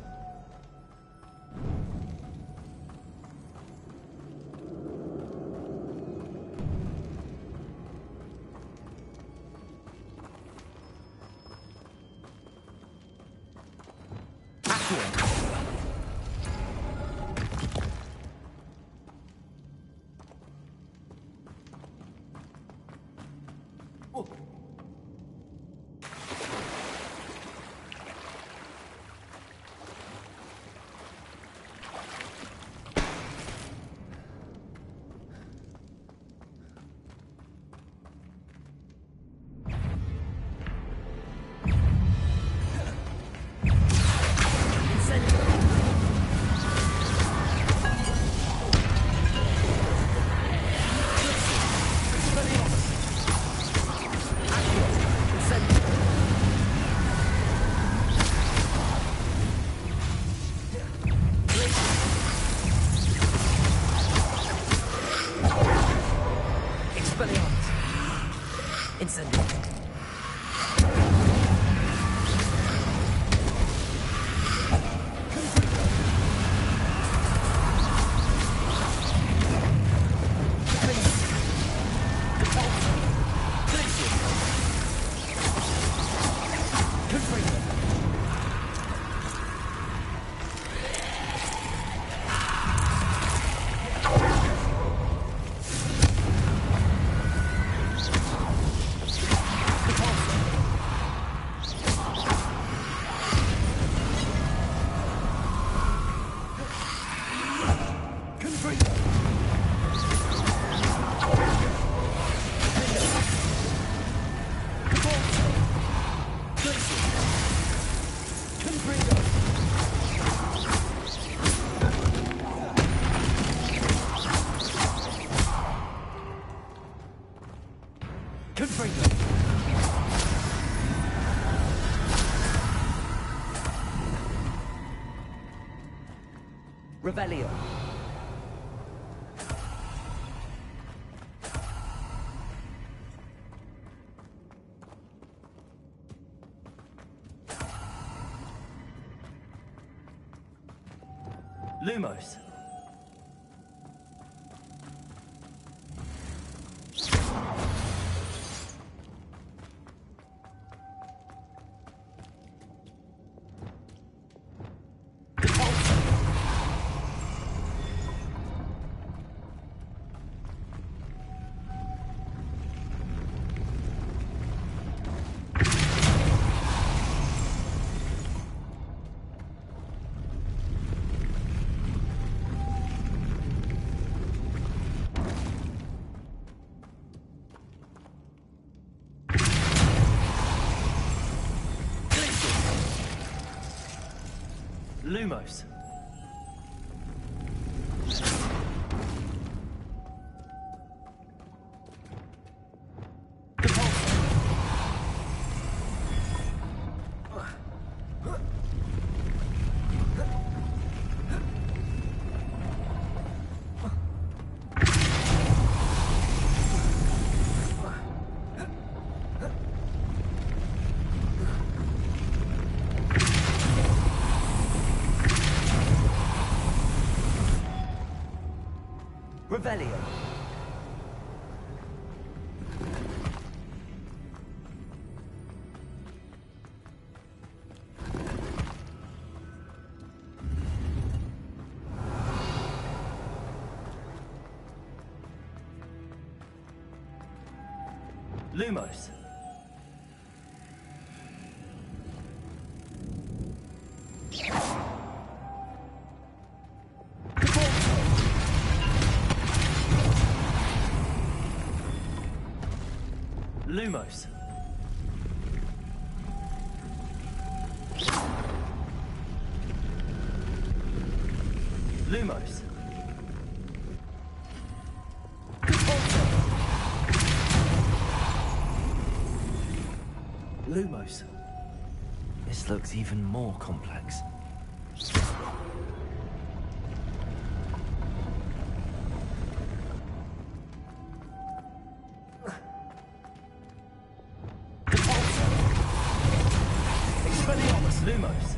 Revelio. Lumos. Lumos. Revelio. Lumos. Lumos. Lumos. Lumos. This looks even more complex. Lumos.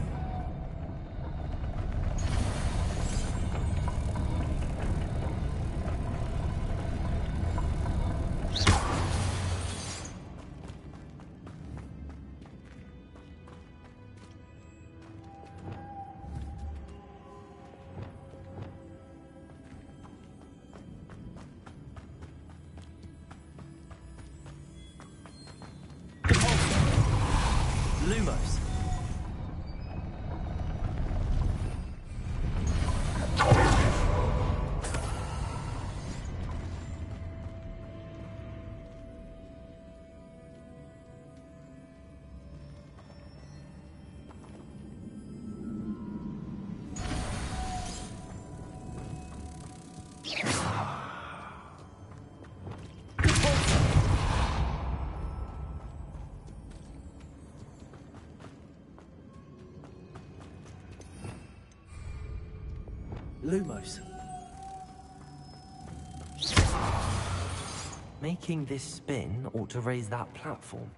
Lumos. Lumos. Making this spin ought to raise that platform.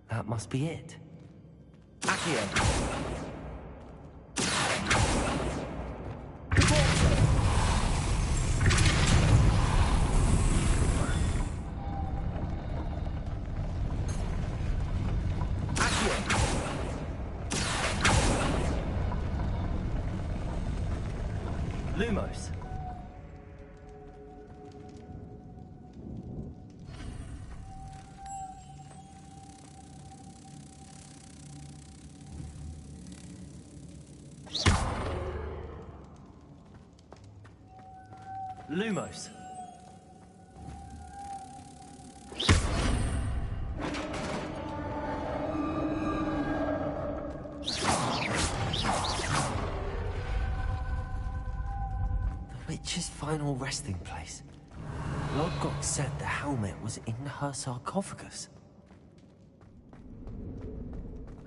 That must be it. Accio. Accio. Lumos. Lumos. The witch's final resting place. Lodgok said the helmet was in her sarcophagus.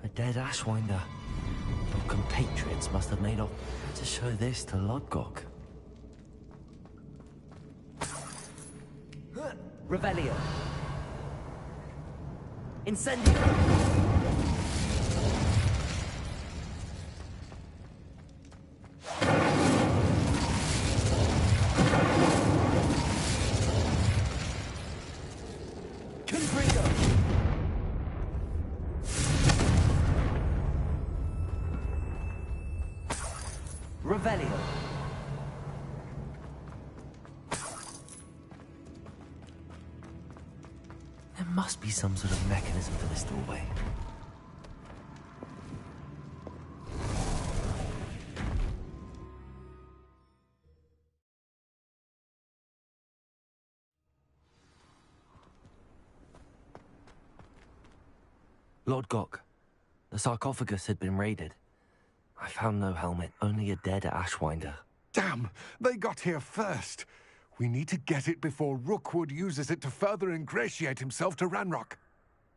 A dead Ashwinder. Your compatriots must have made off to show this to Lodgok. Revelio. Incendio. Confringo. Revelio. There must be some sort of mechanism for this doorway. Lodgok, the sarcophagus had been raided. I found no helmet, only a dead Ashwinder. Damn! They got here first. We need to get it before Rookwood uses it to further ingratiate himself to Ranrock.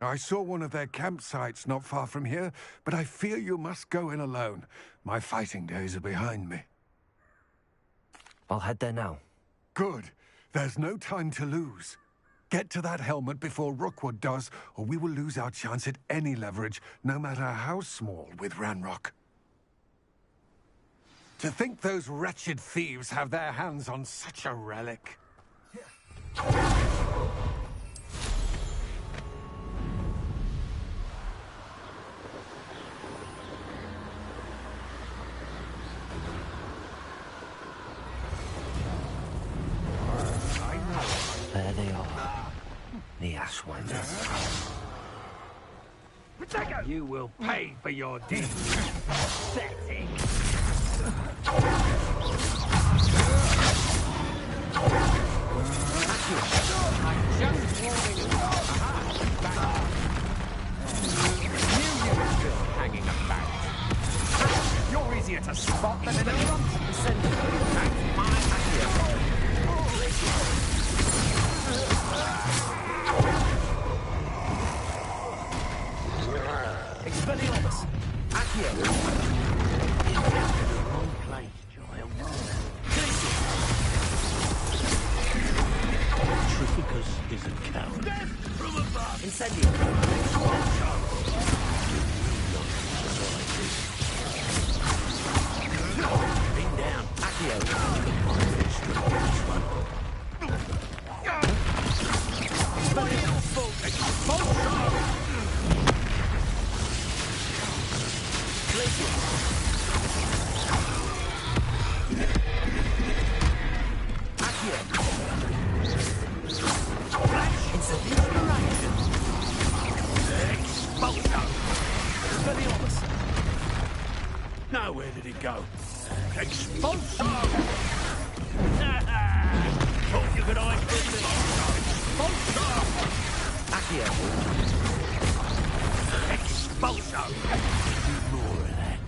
I saw one of their campsites not far from here, but I fear you must go in alone. My fighting days are behind me. I'll head there now. Good. There's no time to lose. Get to that helmet before Rookwood does, or we will lose our chance at any leverage, no matter how small, with Ranrock. To think those wretched thieves have their hands on such a relic. There they are. The Ashwinders. You will pay for your deeds. Pathetic. Hanging about. You're easier to spot than an elephant. That's my idea. Expelliarmus! Accio! Wrong place, child. Trificus is a coward. From above! Incendio! Bring down. Accio! Now where did it go? Expulso! Thought you could hide from me. Expulso! Accio! Expulso! More of that.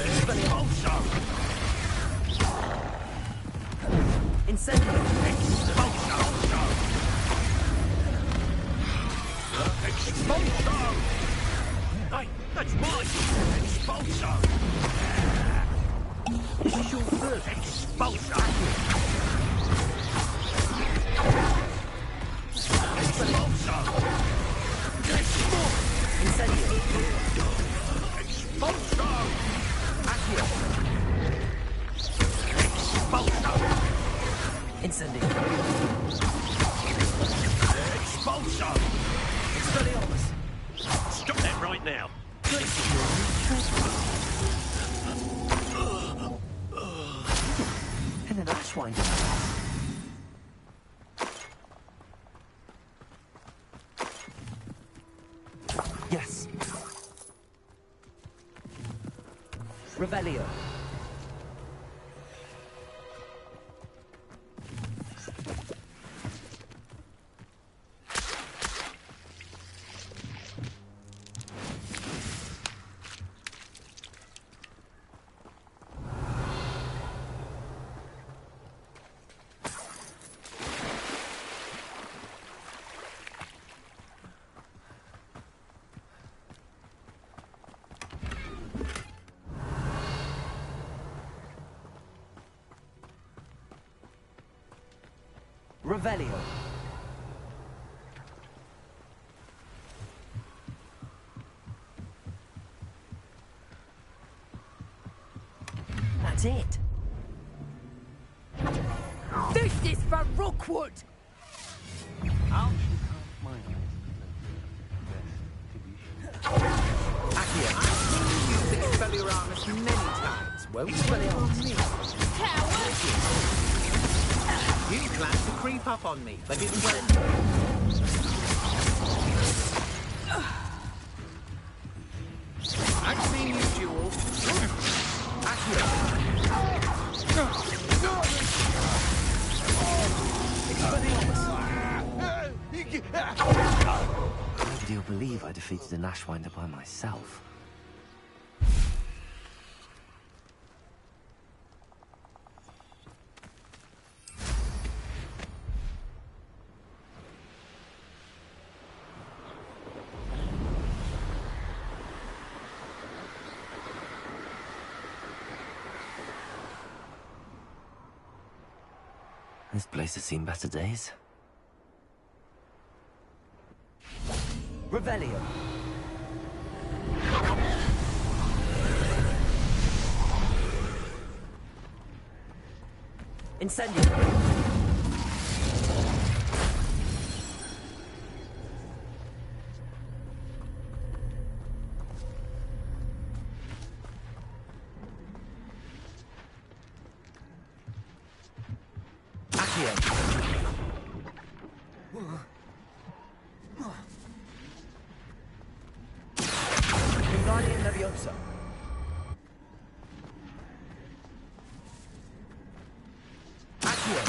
Expulso! Incendio! Expulso! Expulso! Hey, that's mine! Expulso! This is your first expulso! Expulso! Incendio! Expulso! Accio! Expulso! Incendio! Expulso! Expelliarmus! Stop that right now! Revelio. Revelio. That's it. This is for Rookwood! How Accio, I've used Expelliarmus many times. Won't Expelliarmus? Coward! You planned to creep up on me, but didn't work. I've seen you duel. Accio. How could you believe I defeated an Ashwinder by myself? This place has seen better days. Revelio. Incendio. Wingardium Leviosa. Accio.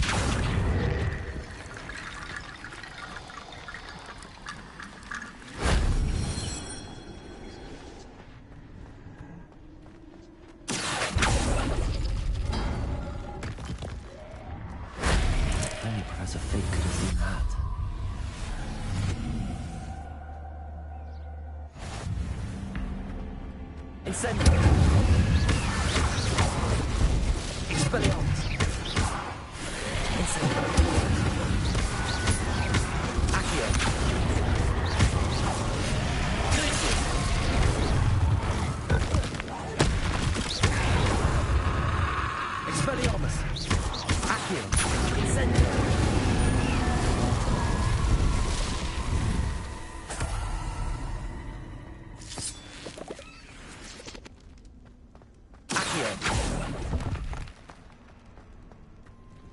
Only Professor Fig could have seen that. Incendio. Expelliarmus. Incendio. Accio. Glacius. Expelliarmus. Accio. Incendio.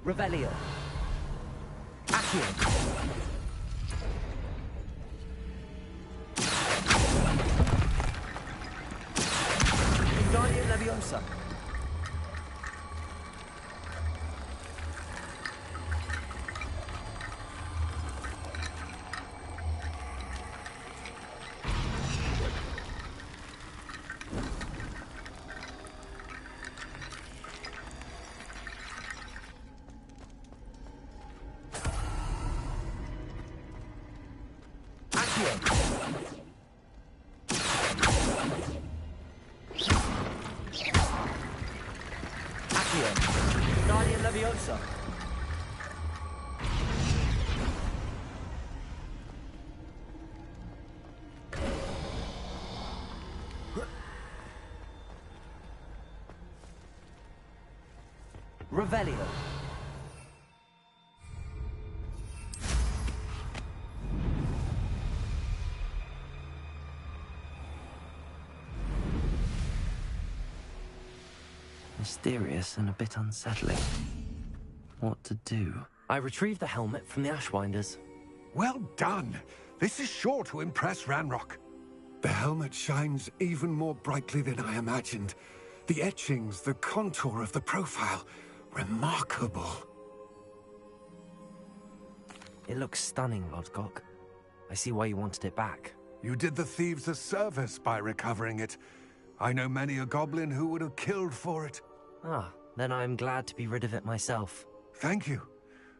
Revelio. Accio. Wingardium Leviosa. Wingardium Leviosa. Revelio. Mysterious and a bit unsettling. What to do? I retrieved the helmet from the Ashwinders. Well done. This is sure to impress Ranrock. The helmet shines even more brightly than I imagined. The etchings, the contour of the profile. Remarkable. It looks stunning, Lodgok. I see why you wanted it back. You did the thieves a service by recovering it. I know many a goblin who would have killed for it. Ah, then I'm glad to be rid of it myself. Thank you.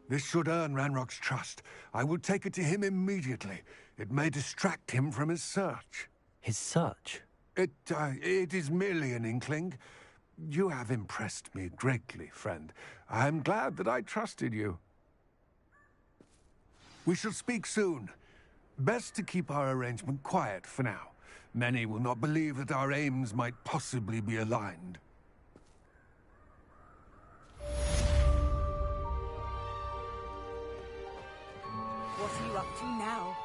This should earn Ranrock's trust. I will take it to him immediately. It may distract him from his search. His search? It is merely an inkling. You have impressed me greatly, friend. I am glad that I trusted you. We shall speak soon. Best to keep our arrangement quiet for now. Many will not believe that our aims might possibly be aligned. What are you up to now?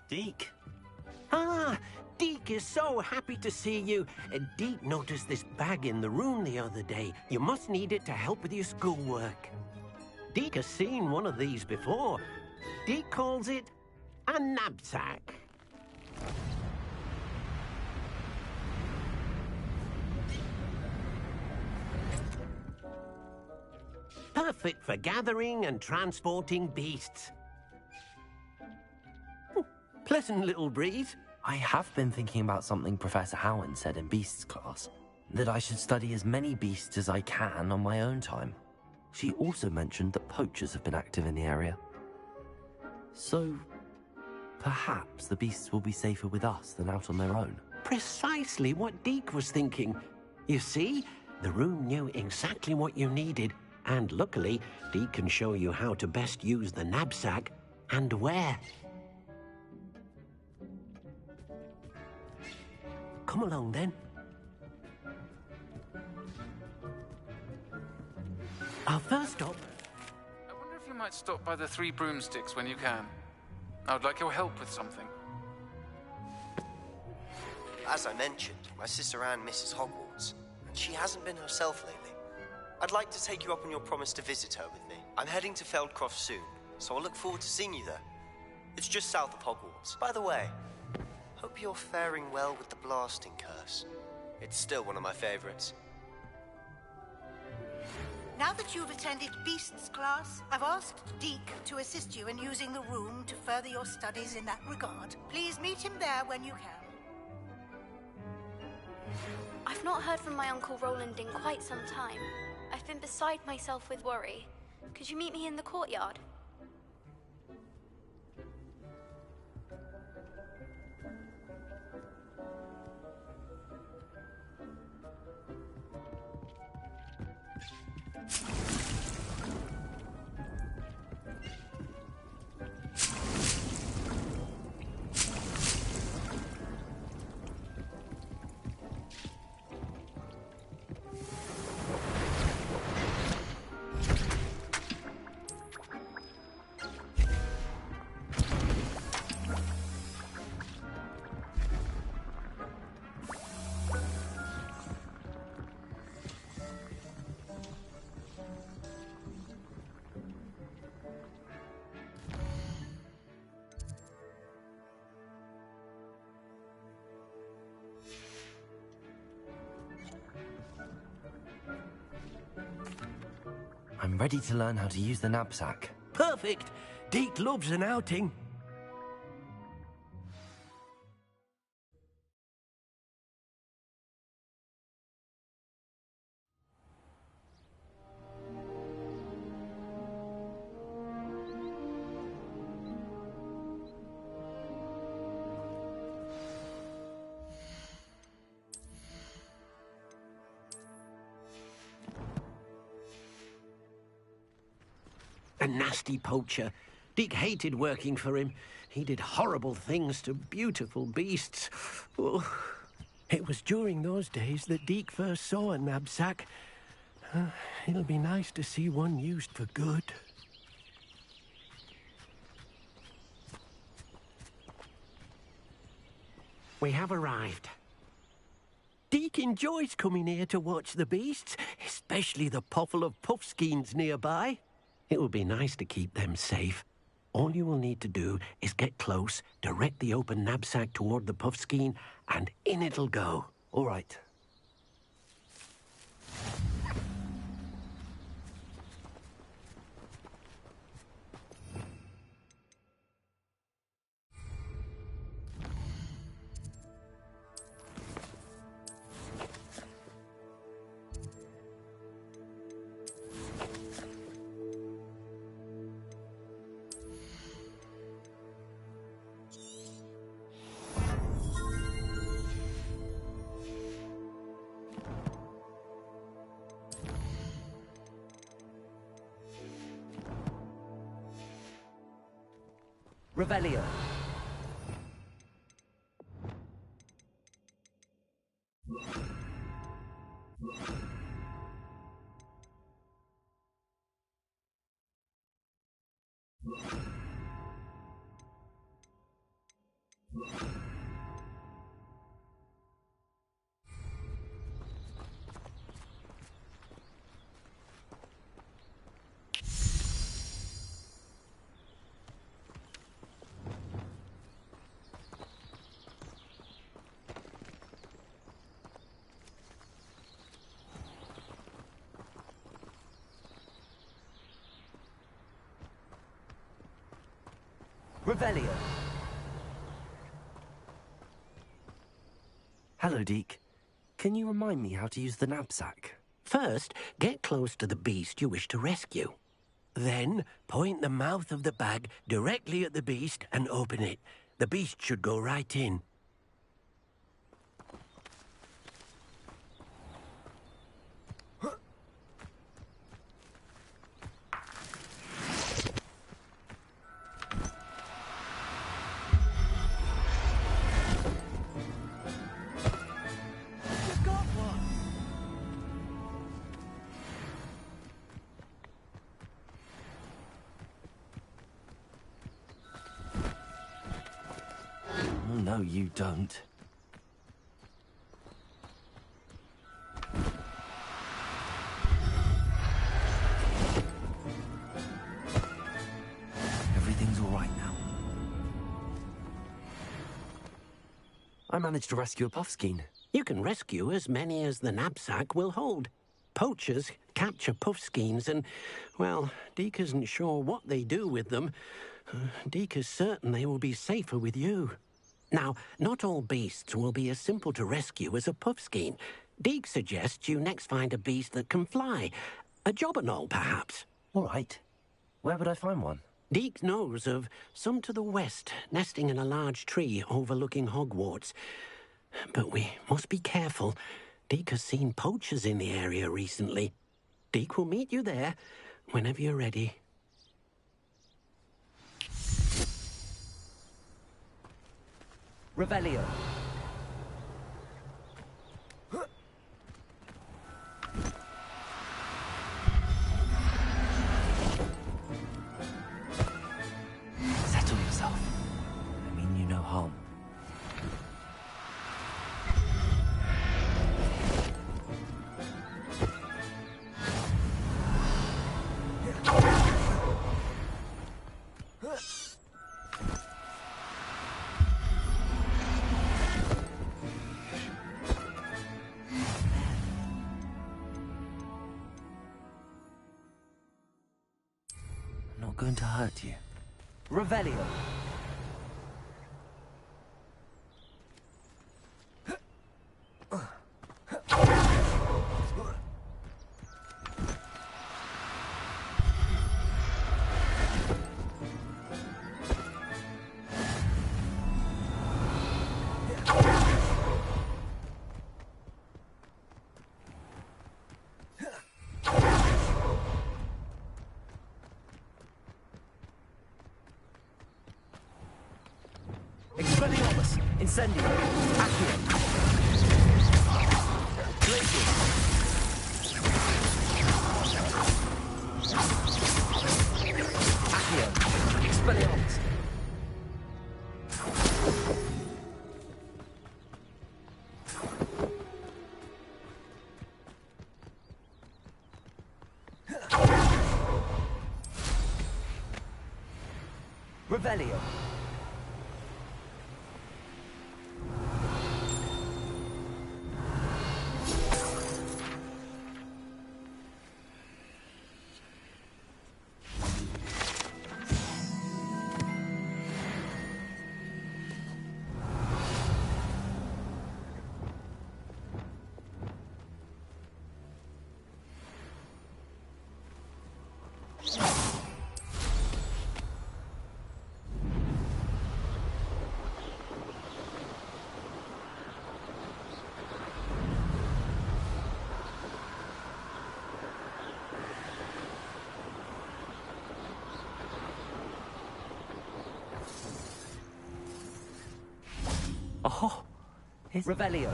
Deke. Ah, Deke is so happy to see you. Deke noticed this bag in the room the other day. You must need it to help with your schoolwork. Deke has seen one of these before. Deke calls it a knapsack. Perfect for gathering and transporting beasts. Pleasant little breeze. I have been thinking about something Professor Howard said in Beasts class, that I should study as many beasts as I can on my own time. She also mentioned that poachers have been active in the area. So, perhaps the beasts will be safer with us than out on their own. Precisely what Deke was thinking. You see, the room knew exactly what you needed, And luckily, Deke can show you how to best use the knapsack and where. Come along, then. Our first stop... I wonder if you might stop by the Three Broomsticks when you can. I would like your help with something. As I mentioned, my sister Anne misses Hogwarts, and she hasn't been herself lately. I'd like to take you up on your promise to visit her with me. I'm heading to Feldcroft soon, so I'll look forward to seeing you there. It's just south of Hogwarts. By the way, hope you're faring well with the blasting curse. It's still one of my favorites. Now that you've attended Beasts class, I've asked Deke to assist you in using the room to further your studies in that regard. Please meet him there when you can. I've not heard from my Uncle Roland in quite some time. I've been beside myself with worry. Could you meet me in the courtyard? I'm ready to learn how to use the knapsack. Perfect! Deke loves an outing. A nasty poacher. Deke hated working for him. He did horrible things to beautiful beasts. Oh, it was during those days that Deke first saw a knapsack. It'll be nice to see one used for good. We have arrived. Deke enjoys coming here to watch the beasts, especially the potful of puffskeins nearby. It will be nice to keep them safe. All you will need to do is get close, direct the open knapsack toward the puffskein, and in it'll go. All right. Revelio. Revelio. Hello, Deke. Can you remind me how to use the knapsack? First, get close to the beast you wish to rescue. Then, point the mouth of the bag directly at the beast and open it. The beast should go right in. No, you don't. Everything's all right now. I managed to rescue a puffskein. You can rescue as many as the knapsack will hold. Poachers capture puffskeins and, well, Deke isn't sure what they do with them. Deke is certain they will be safer with you. Now, not all beasts will be as simple to rescue as a puffskein. Deke suggests you next find a beast that can fly. A jobberknoll, perhaps. All right. Where would I find one? Deke knows of some to the west, nesting in a large tree overlooking Hogwarts. But we must be careful. Deke has seen poachers in the area recently. Deke will meet you there whenever you're ready. Revelio. Settle yourself. I mean you no harm. I'm not going to hurt you. Revelio. Expelliarmus! Incendio! Accio! Glacius! Accio! Expelliarmus! Revelio! Oh, it's Revelio.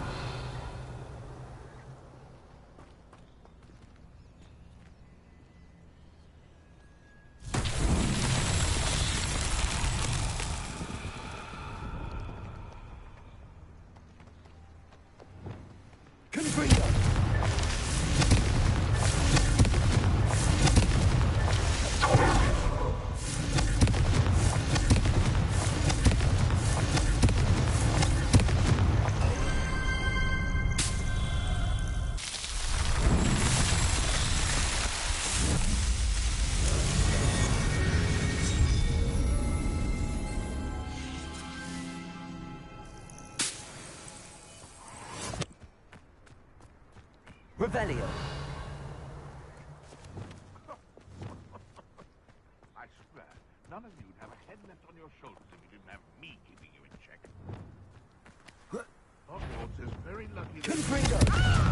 Revelio. I swear, none of you'd have a head left on your shoulders if you didn't have me keeping you in check. Hogwarts is very lucky that...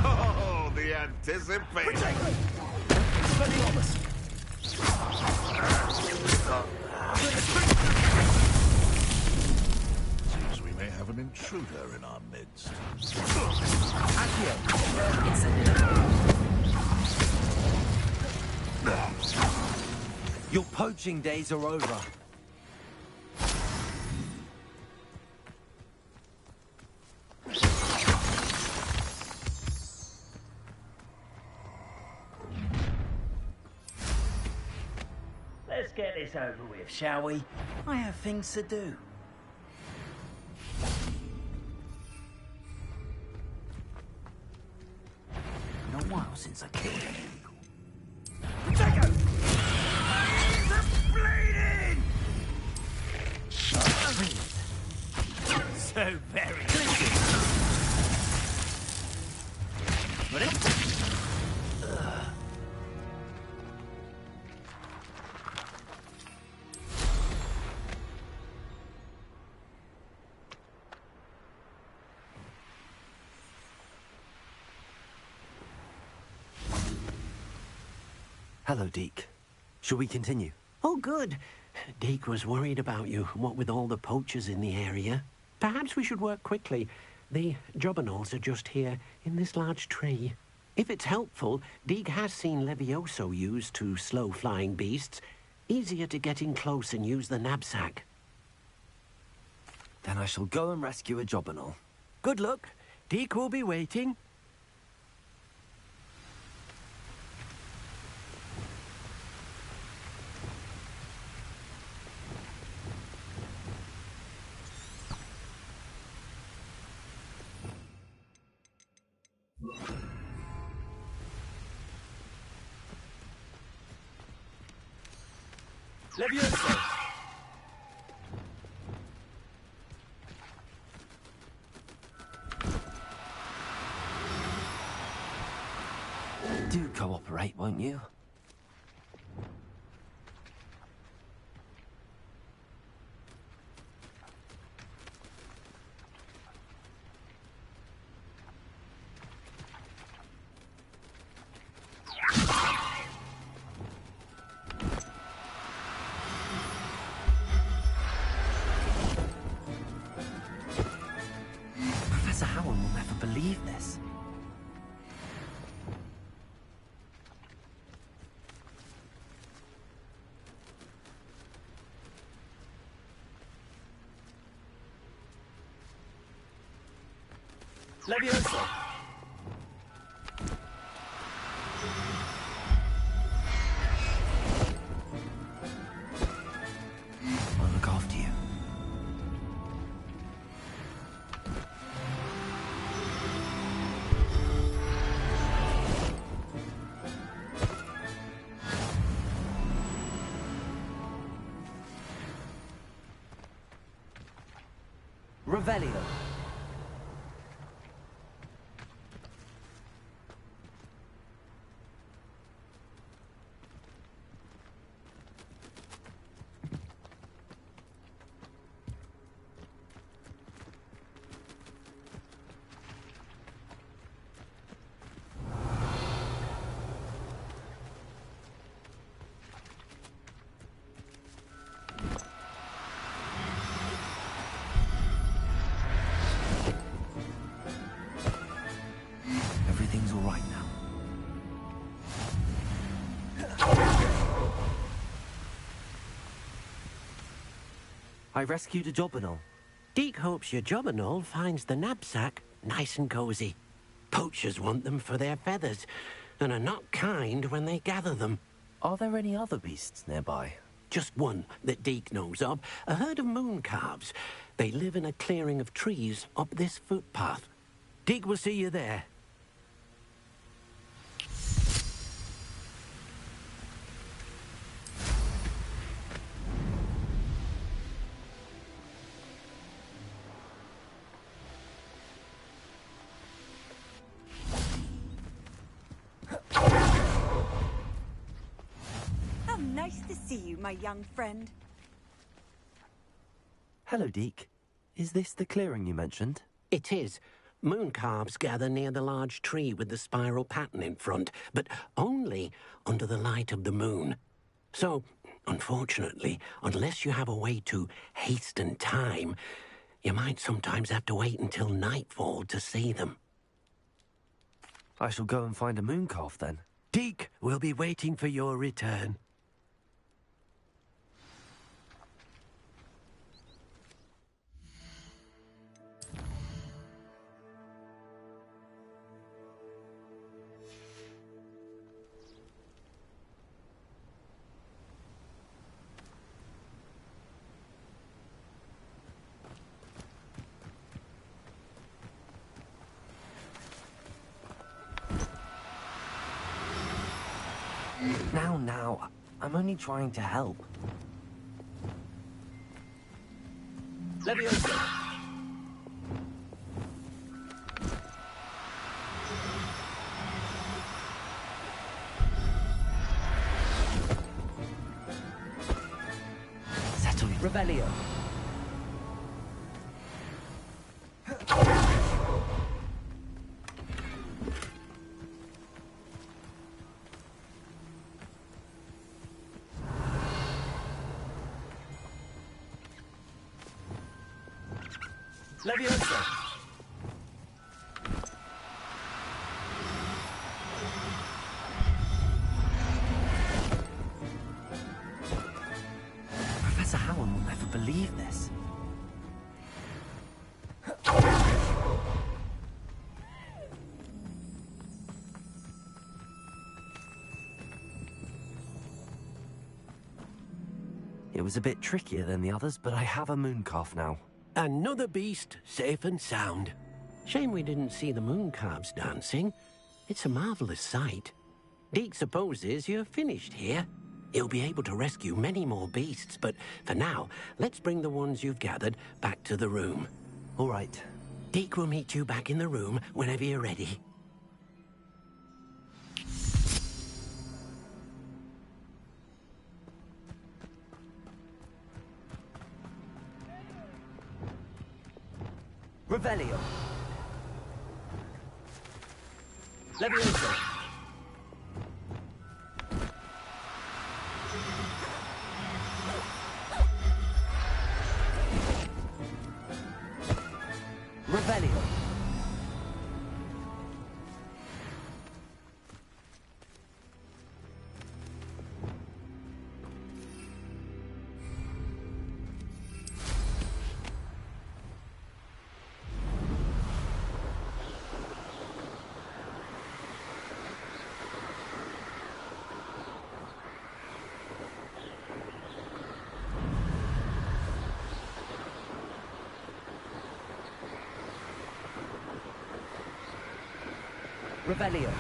Oh, the anticipation! Expelliarmus! Seems we may have an intruder in our midst. Accio! Your poaching days are over. Let's get this over with, shall we? I have things to do. Been a while since I killed an eagle. Protego! My ears are bleeding! So very good. Ready? Hello, Deke. Shall we continue? Oh, good. Deke was worried about you, what with all the poachers in the area. Perhaps we should work quickly. The jobberknolls are just here, in this large tree. If it's helpful, Deke has seen Levioso used to slow flying beasts. Easier to get in close and use the knapsack. Then I shall go and rescue a jobberknoll. Good luck. Deke will be waiting. Levioso! Do cooperate, won't you? Professor Howard will never believe this. Levioso! I'll look after you. Revelio. Everything's all right now. I rescued a jobberknoll. Deke hopes your jobberknoll finds the knapsack nice and cozy. Poachers want them for their feathers, and are not kind when they gather them. Are there any other beasts nearby? Just one that Deke knows of, a herd of moon calves. They live in a clearing of trees up this footpath. Deke will see you there. How nice to see you, my young friend. Hello, Deke. Is this the clearing you mentioned? It is. Moon calves gather near the large tree with the spiral pattern in front, but only under the light of the moon. So, unfortunately, unless you have a way to hasten time, you might sometimes have to wait until nightfall to see them. I shall go and find a moon calf then. Deke will be waiting for your return. Now. I'm only trying to help. Leviosa! Settle your... Revelio. Leviosa! Professor Howard will never believe this. It was a bit trickier than the others, but I have a mooncalf now. Another beast, safe and sound. Shame we didn't see the mooncalves dancing. It's a marvelous sight. Deke supposes you're finished here. He'll be able to rescue many more beasts, but for now, let's bring the ones you've gathered back to the room. All right. Deke will meet you back in the room whenever you're ready. Revelio. Leviosa. Revelio. Revelio.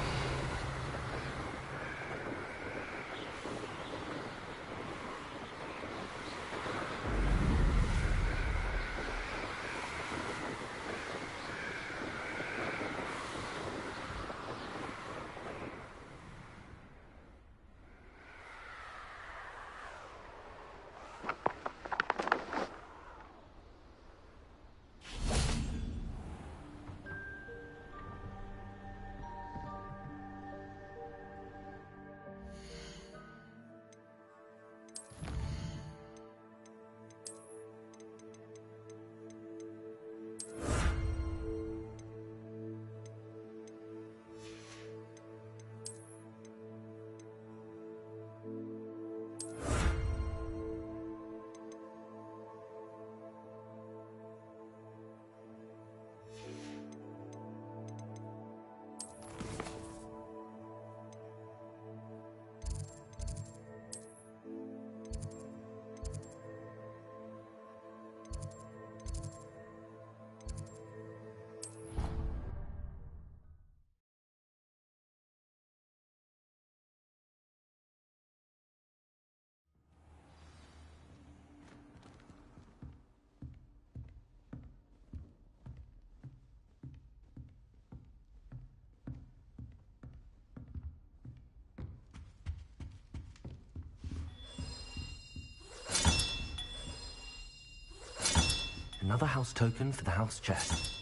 Another house token for the house chest.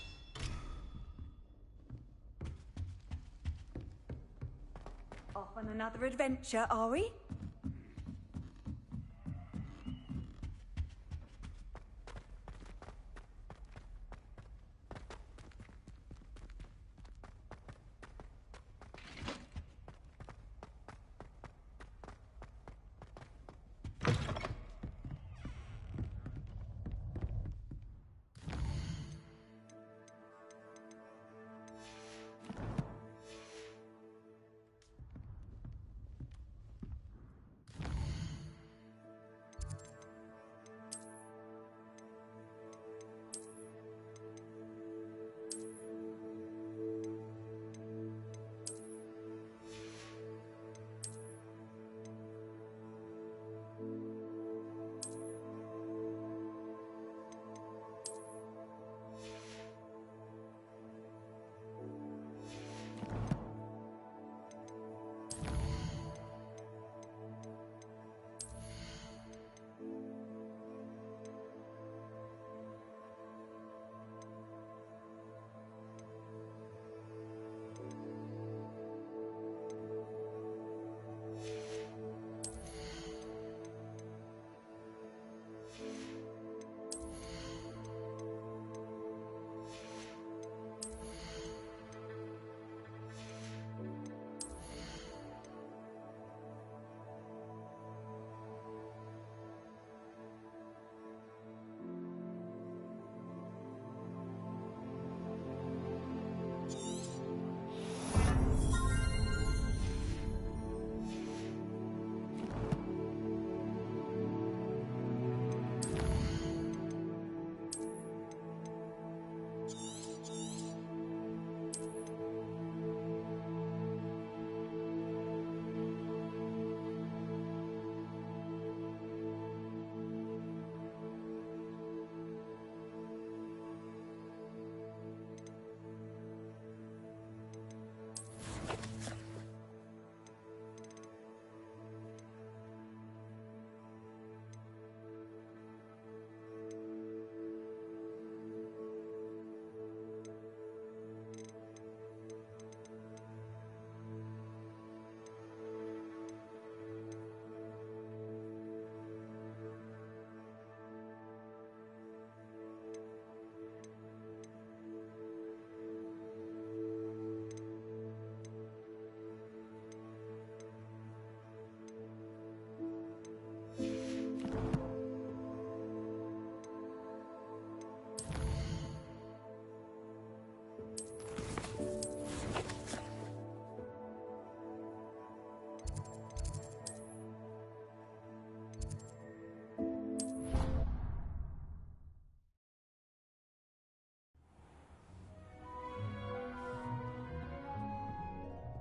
Off on another adventure, are we?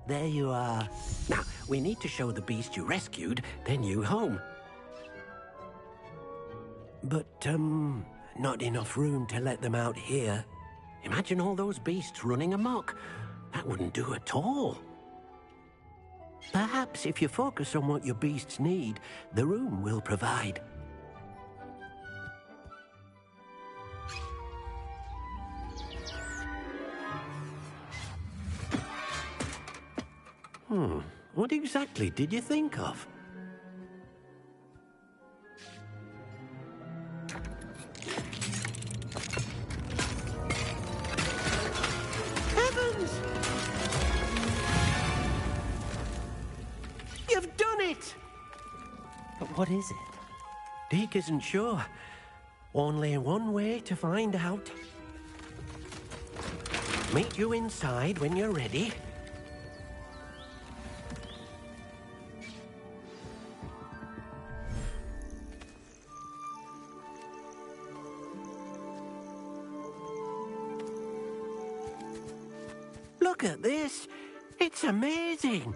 There you are. Now, we need to show the beast you rescued their new home. But, not enough room to let them out here. Imagine all those beasts running amok. That wouldn't do at all. Perhaps if you focus on what your beasts need, the room will provide. What exactly did you think of? Heavens! You've done it! But what is it? Deke isn't sure. Only one way to find out. Meet you inside when you're ready. Look at this. It's amazing.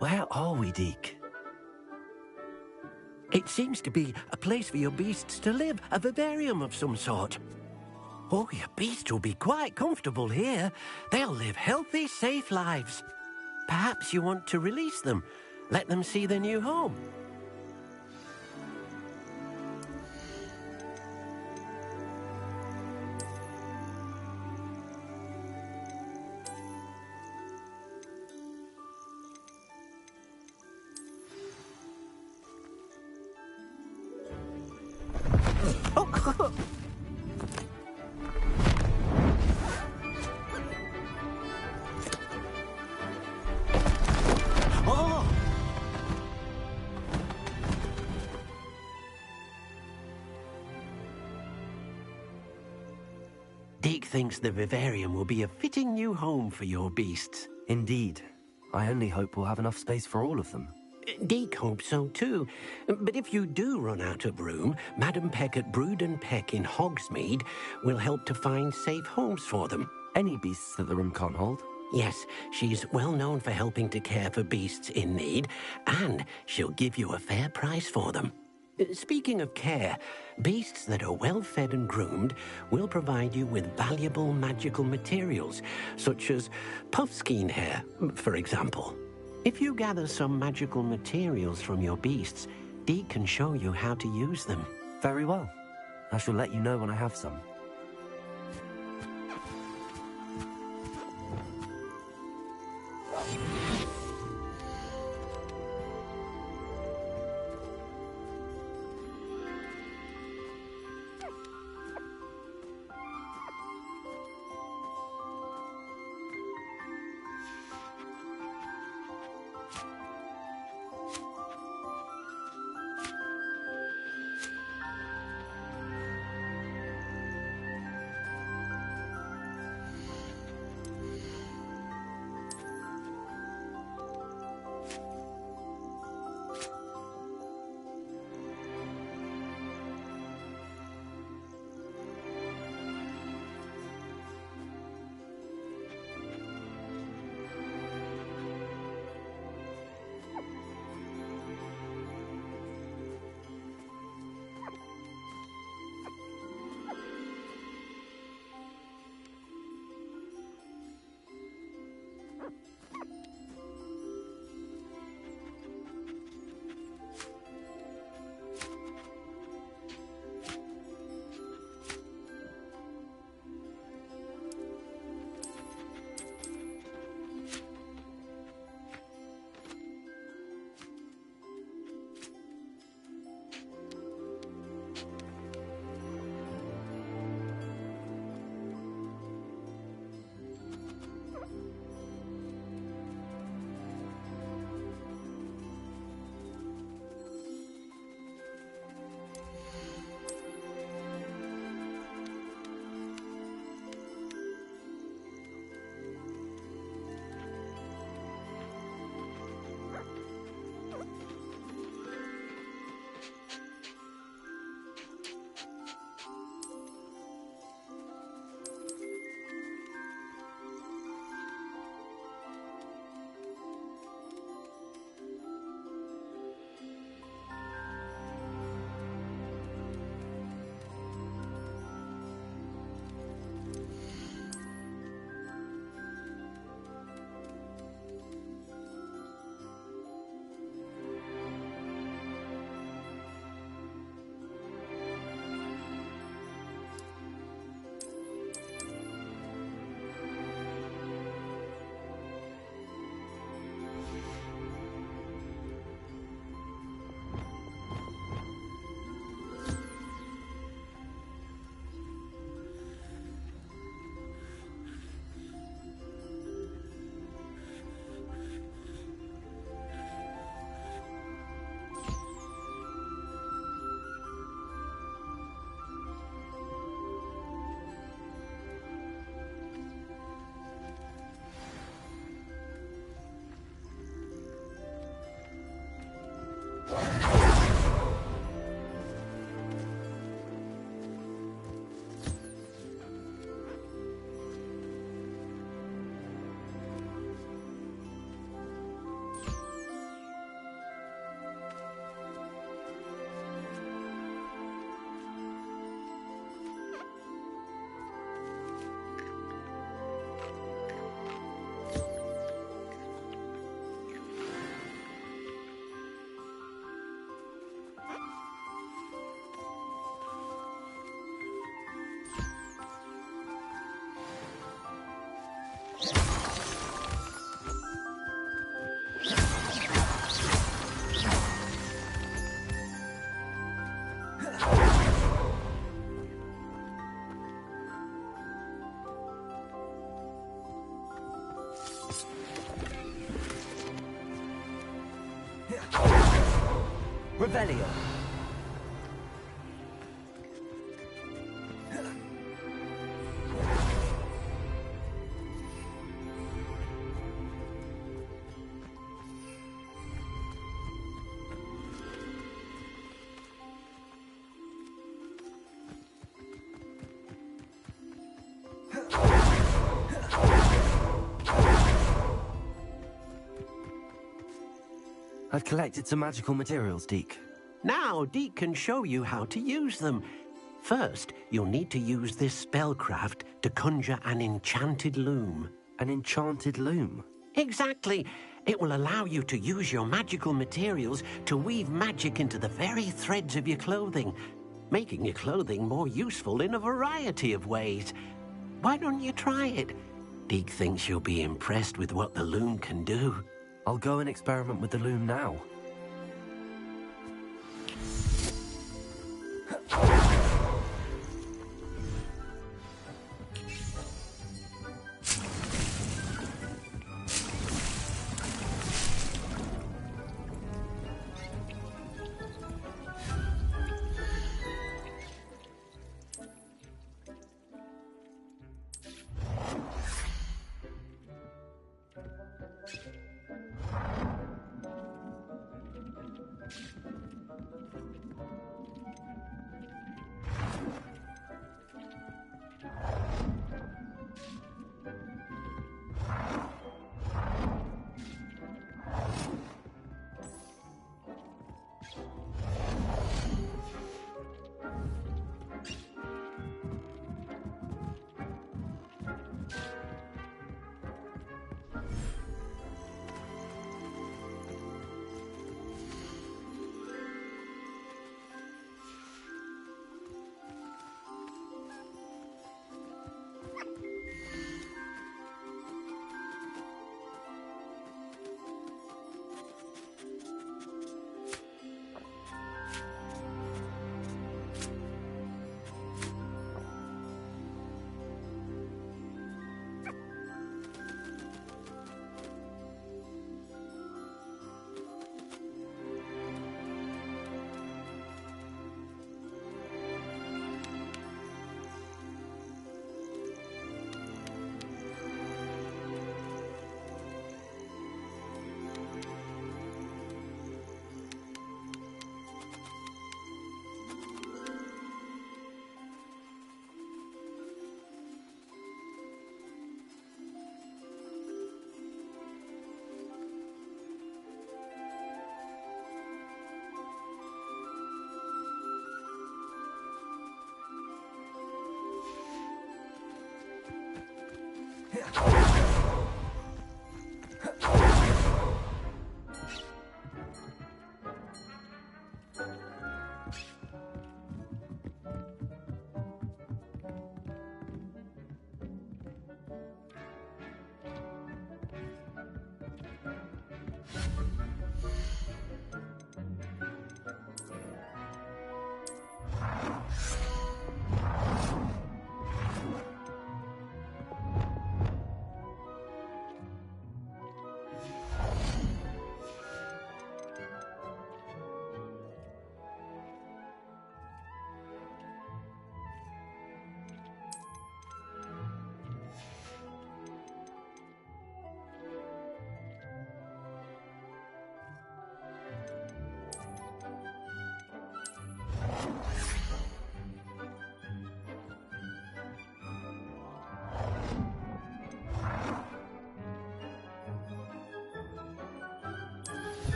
Where are we, Deke? It seems to be a place for your beasts to live, a vivarium of some sort. Oh, your beasts will be quite comfortable here. They'll live healthy, safe lives. Perhaps you want to release them, let them see their new home. Deke thinks the vivarium will be a fitting new home for your beasts. Indeed. I only hope we'll have enough space for all of them. Deke hopes so too. But if you do run out of room, Madam Peck at Brood and Peck in Hogsmeade will help to find safe homes for them. Any beasts that the room can't hold? Yes, she's well known for helping to care for beasts in need, and she'll give you a fair price for them. Speaking of care, beasts that are well fed and groomed will provide you with valuable magical materials, such as puffskein hair, for example. If you gather some magical materials from your beasts, Deke can show you how to use them. Very well. I shall let you know when I have some. Revelio. I've collected some magical materials, Deke. Now, Deke can show you how to use them. First, you'll need to use this spellcraft to conjure an enchanted loom. An enchanted loom? Exactly. It will allow you to use your magical materials to weave magic into the very threads of your clothing, making your clothing more useful in a variety of ways. Why don't you try it? Deke thinks you'll be impressed with what the loom can do. I'll go and experiment with the loom now.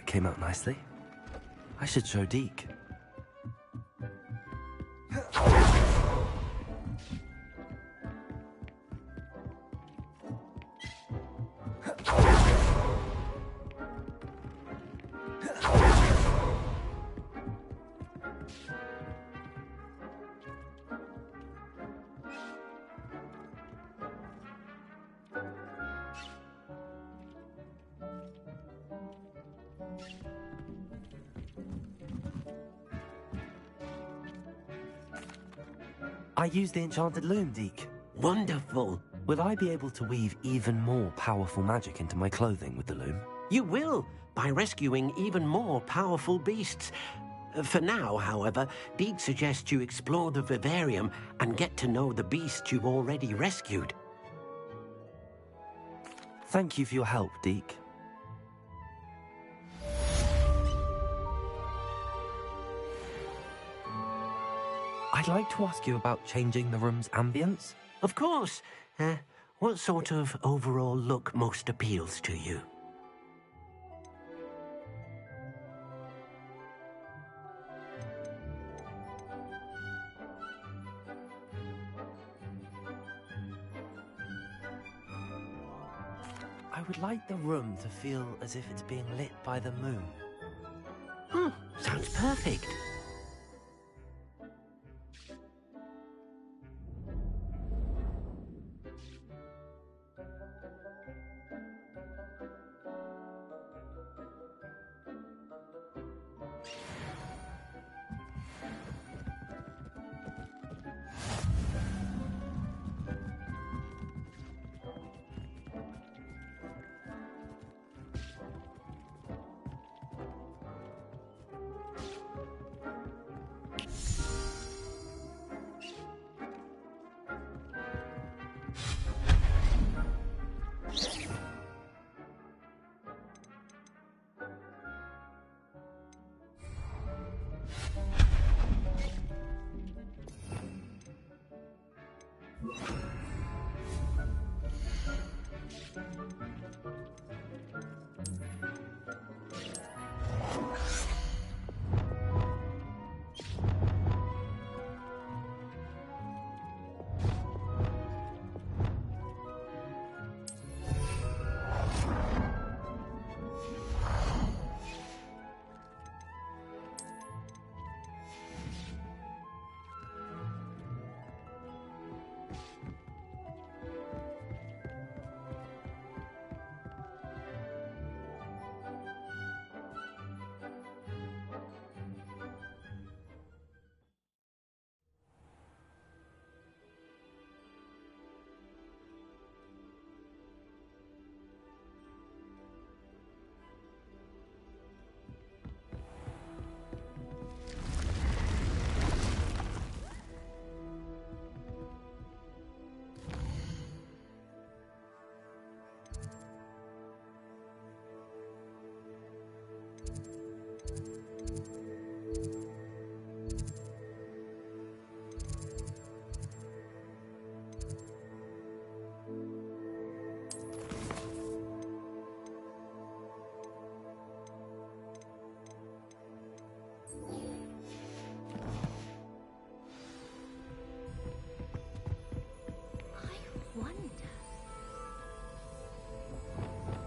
came out nicely. I should show Deke. I used the enchanted loom, Deke. Wonderful. Will I be able to weave even more powerful magic into my clothing with the loom? You will, by rescuing even more powerful beasts. For now, however, Deke suggests you explore the vivarium and get to know the beasts you've already rescued. Thank you for your help, Deke. I'd like to ask you about changing the room's ambience. Of course. What sort of overall look most appeals to you? I would like the room to feel as if it's being lit by the moon. Sounds perfect.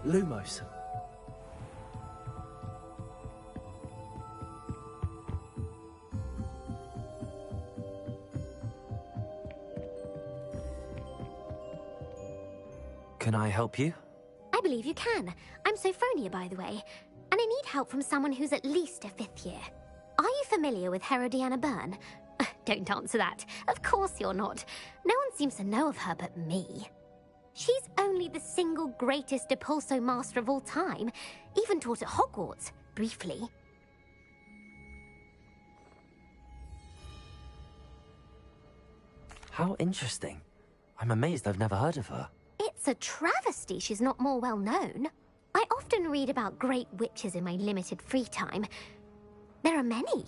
Lumos. Can I help you? I believe you can. I'm Sophronia, by the way, and I need help from someone who's at least a 5th year. Are you familiar with Herodiana Byrne? Don't answer that. Of course you're not. No one seems to know of her but me. She's only the single greatest Depulso master of all time, even taught at Hogwarts, briefly. How interesting. I'm amazed I've never heard of her. It's a travesty she's not more well known. I often read about great witches in my limited free time. There are many.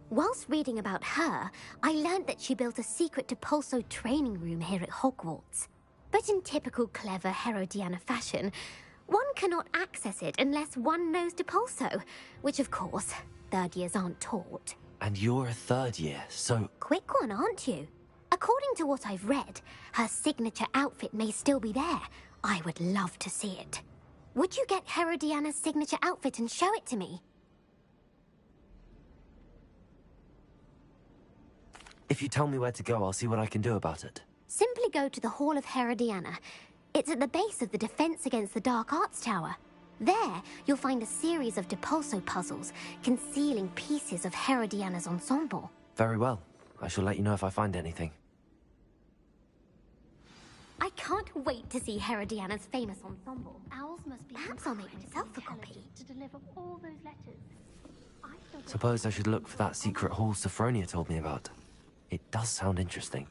Whilst reading about her, I learned that she built a secret Depulso training room here at Hogwarts. But in typical clever Herodiana fashion, One cannot access it unless one knows Depulso, which of course, third years aren't taught. And you're a third year, so... Quick one, aren't you? According to what I've read, her signature outfit may still be there. I would love to see it. Would you get Herodiana's signature outfit and show it to me? If you tell me where to go, I'll see what I can do about it. Simply go to the Hall of Herodiana. It's at the base of the Defense Against the Dark Arts Tower. There, you'll find a series of Depulso puzzles concealing pieces of Herodiana's ensemble. Very well. I shall let you know if I find anything. I can't wait to see Herodiana's famous ensemble. Owls must be. Perhaps I'll make myself a copy. To deliver all those letters. Suppose I should look for that secret hall Sophronia told me about. It does sound interesting.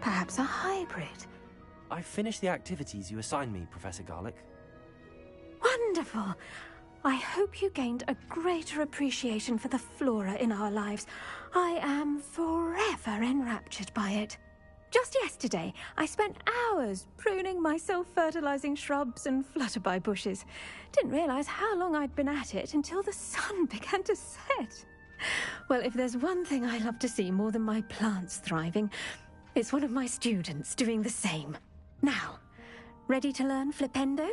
Perhaps a hybrid. I've finished the activities you assigned me, Professor Garlick. Wonderful. I hope you gained a greater appreciation for the flora in our lives. I am forever enraptured by it. Just yesterday, I spent hours pruning my self-fertilizing shrubs and flutterby bushes. Didn't realize how long I'd been at it until the sun began to set. Well, if there's one thing I love to see more than my plants thriving, it's one of my students doing the same. Now, ready to learn Flipendo?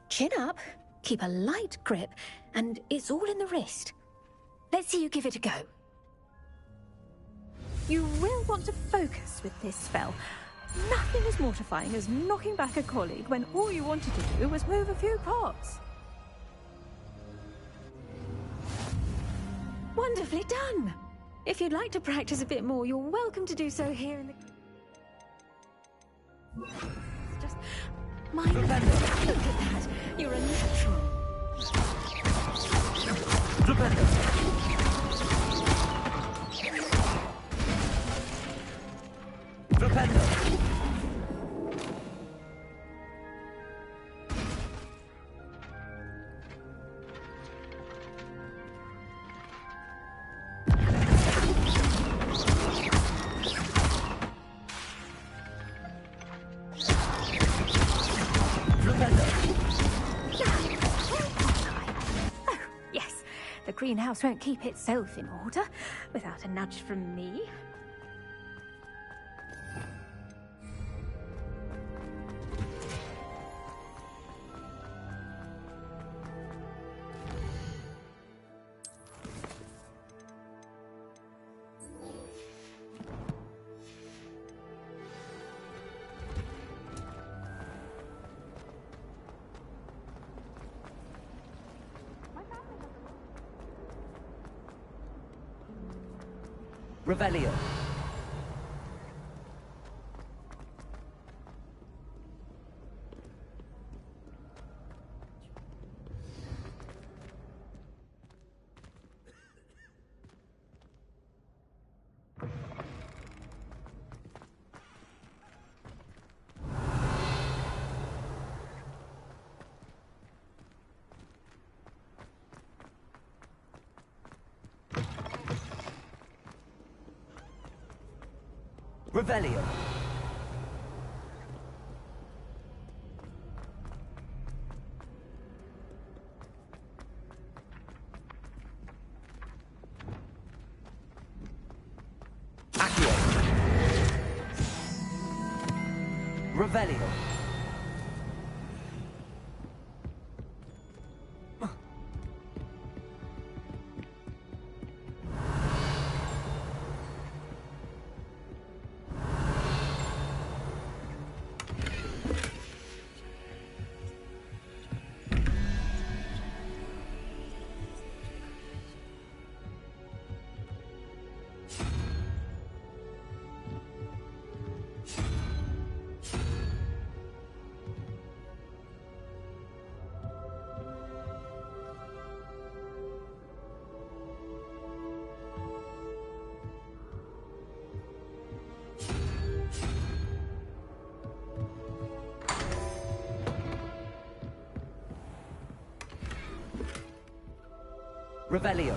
Chin up, keep a light grip, and it's all in the wrist. Let's see you give it a go. You will want to focus with this spell. Nothing as mortifying as knocking back a colleague when all you wanted to do was move a few pots. Wonderfully done! If you'd like to practice a bit more, you're welcome to do so here in the... It's just... My look at that! You're a natural. Greenhouse won't keep itself in order without a nudge from me. Revelio. Revelio. Revelio. Revelio.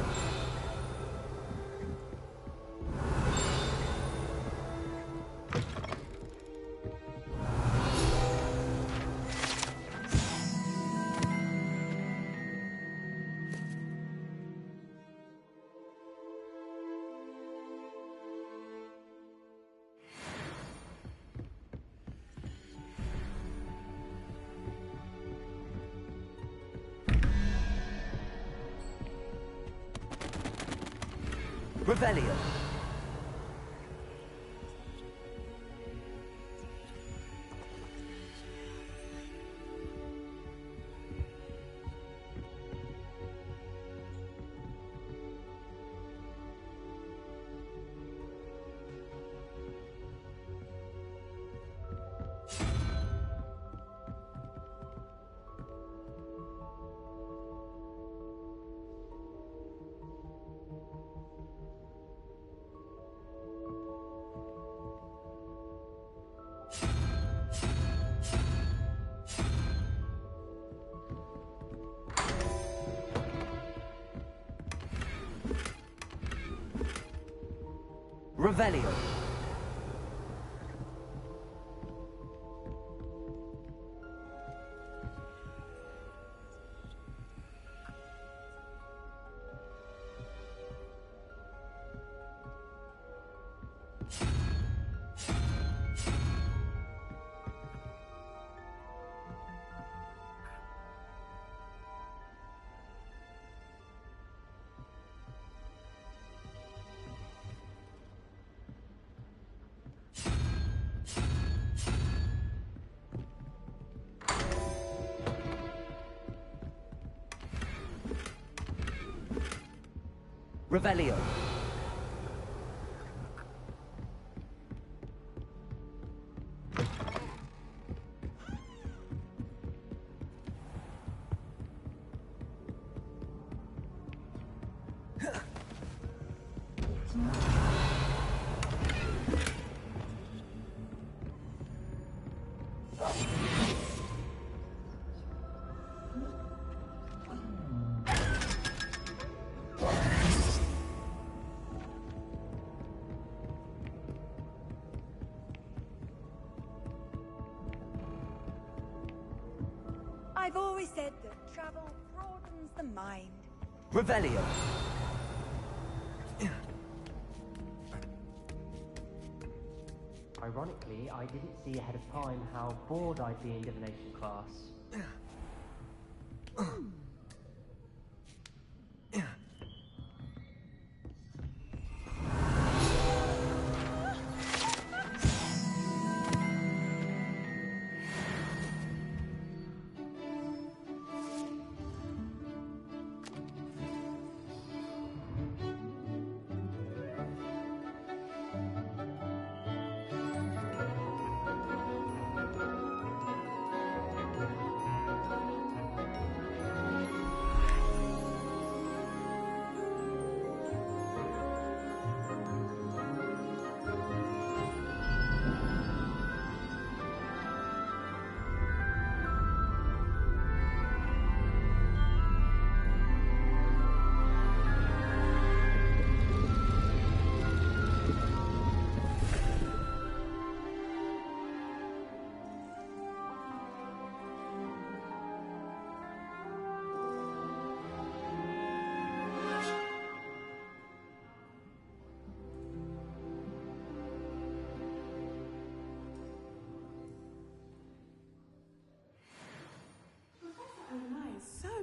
Revelio. Revelio. Revelio. I've always said that travel broadens the mind. Revelio. Ironically, I didn't see ahead of time how bored I'd be in divination class.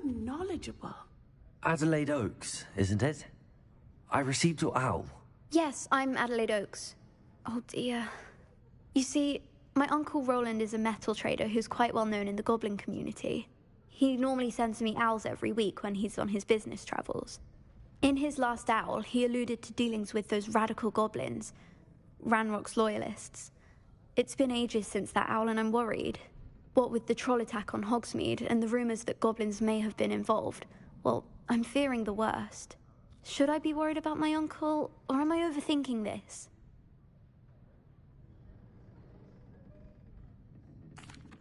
knowledgeable. Adelaide Oaks, isn't it? I received your owl. Yes, I'm Adelaide Oaks. Oh dear. You see, my Uncle Roland is a metal trader who's quite well known in the goblin community. He normally sends me owls every week when he's on his business travels. In his last owl, he alluded to dealings with those radical goblins, Ranrock's loyalists. It's been ages since that owl and I'm worried. What with the troll attack on Hogsmeade and the rumours that goblins may have been involved, well, I'm fearing the worst. Should I be worried about my uncle, or am I overthinking this?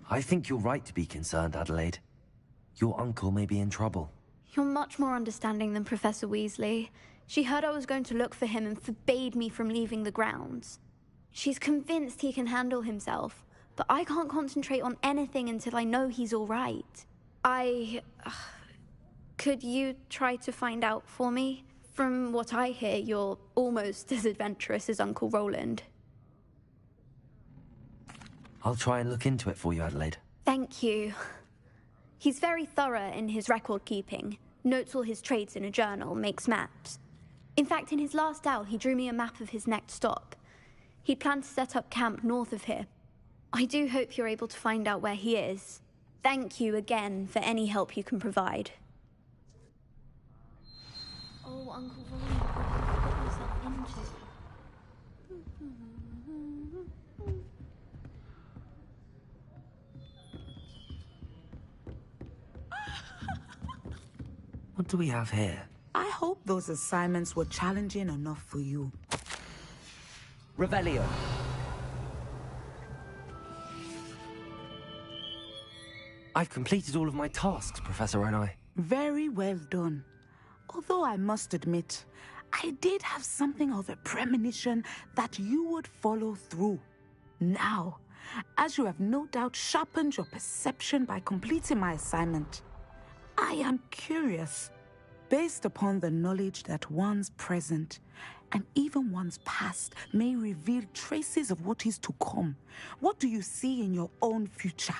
I think you're right to be concerned, Adelaide. Your uncle may be in trouble. You're much more understanding than Professor Weasley. She heard I was going to look for him and forbade me from leaving the grounds. She's convinced he can handle himself, but I can't concentrate on anything until I know he's all right. Could you try to find out for me? From what I hear, you're almost as adventurous as Uncle Roland. I'll try and look into it for you, Adelaide. Thank you. He's very thorough in his record keeping, notes all his trades in a journal, makes maps. In fact, in his last owl, he drew me a map of his next stop. He planned to set up camp north of here. I do hope you're able to find out where he is. Thank you again for any help you can provide. Oh, Uncle Roland, what have you got yourself into? What do we have here? I hope those assignments were challenging enough for you. Revelio. I've completed all of my tasks, Professor Onai. Very well done. Although I must admit, I did have something of a premonition that you would follow through. Now, as you have no doubt sharpened your perception by completing my assignment, I am curious, based upon the knowledge that one's present and even one's past may reveal traces of what is to come. What do you see in your own future?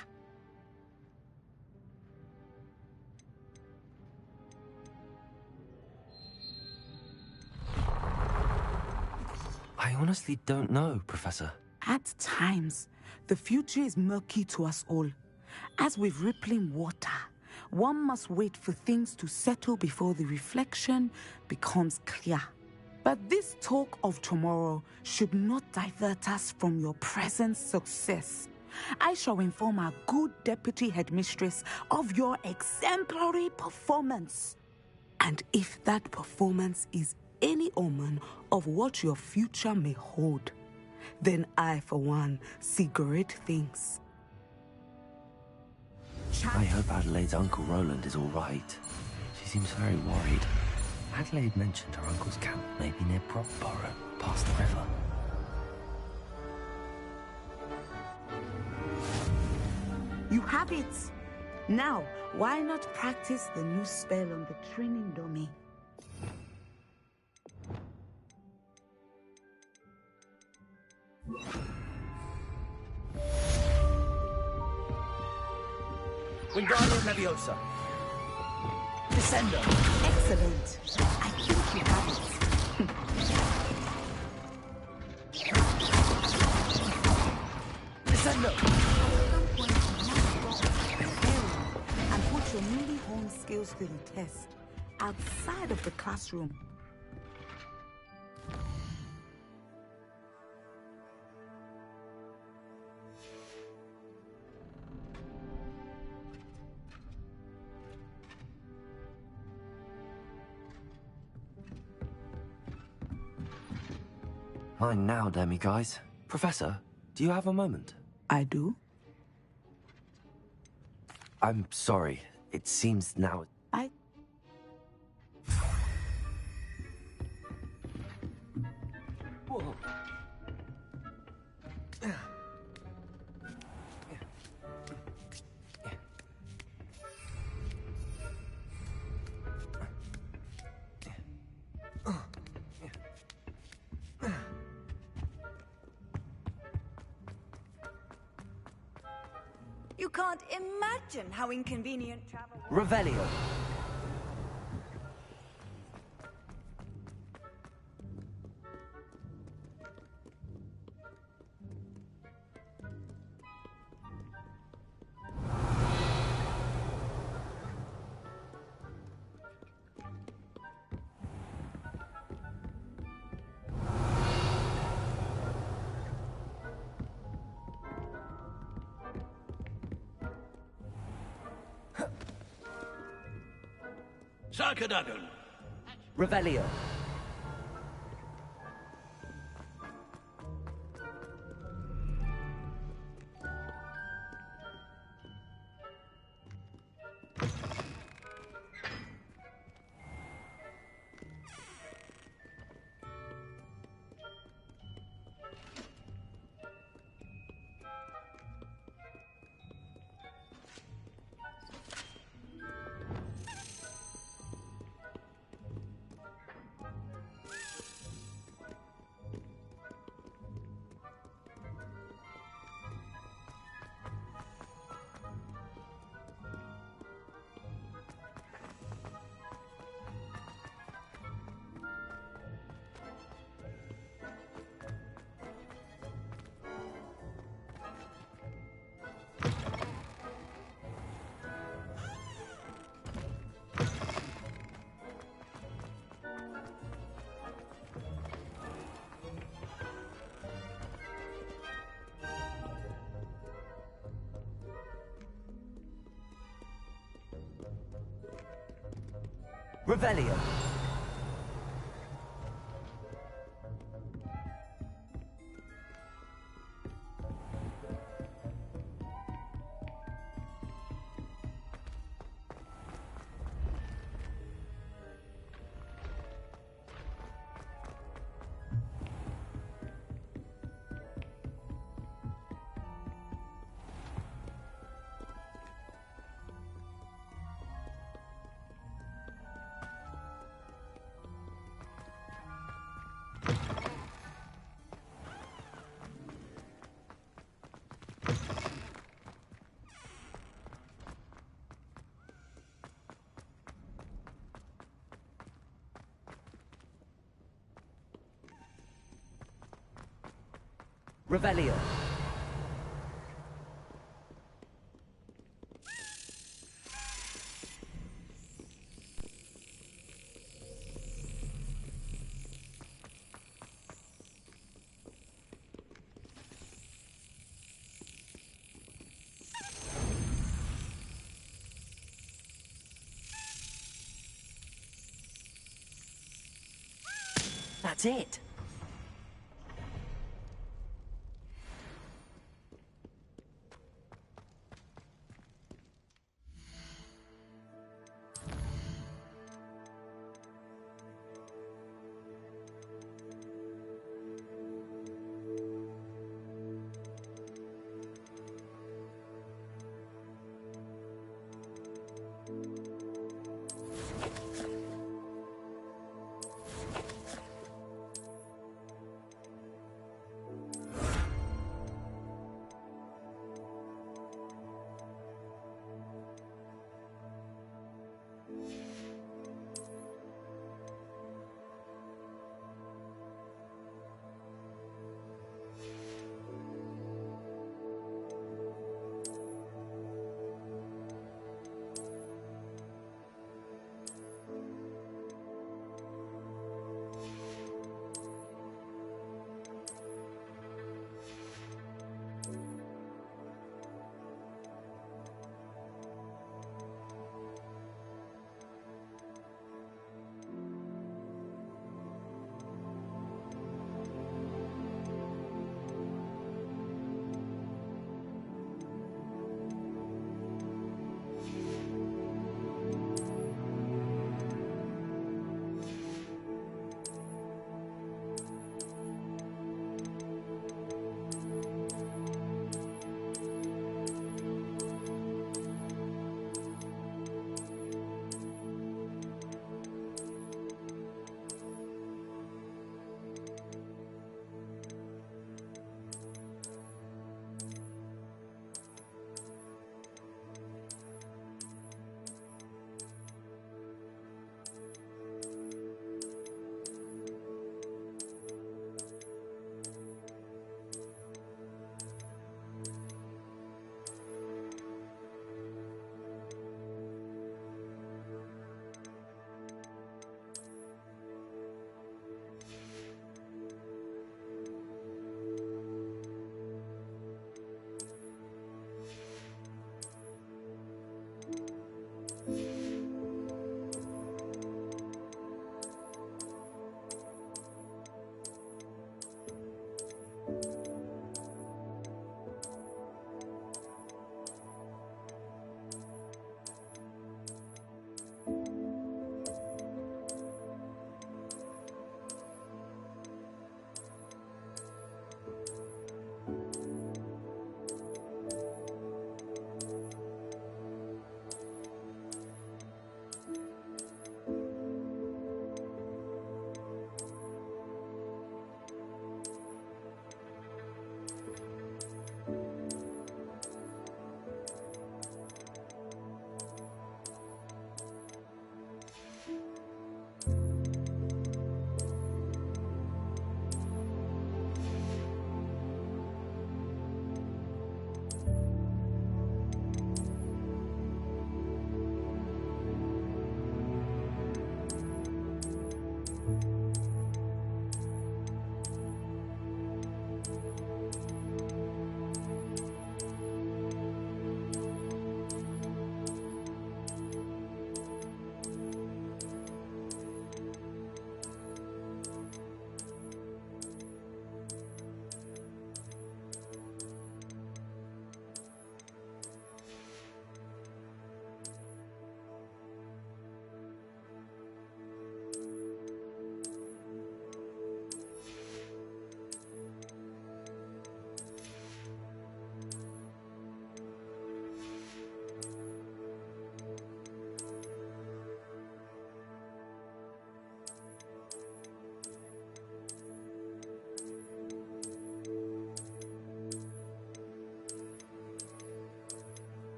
I honestly don't know, Professor. At times, the future is murky to us all. As with rippling water, one must wait for things to settle before the reflection becomes clear. But this talk of tomorrow should not divert us from your present success. I shall inform our good deputy headmistress of your exemplary performance. And if that performance is any omen of what your future may hold, then I, for one, see great things. I hope Adelaide's Uncle Roland is all right. She seems very worried. Adelaide mentioned her uncle's camp may be near Brockborough, past the river. You have it! Now, why not practice the new spell on the training dummy? Wingardium Leviosa. Descendo. Excellent. I think you have it. Descendo. And put your newly honed skills to the test outside of the classroom. Fine now, Demi-guys. Professor, do you have a moment? I do. I'm sorry. It seems now... Whoa. You can't imagine how inconvenient travel was. Revelio. Sarkadadun. Revelio. Revelio. Revelio. That's it.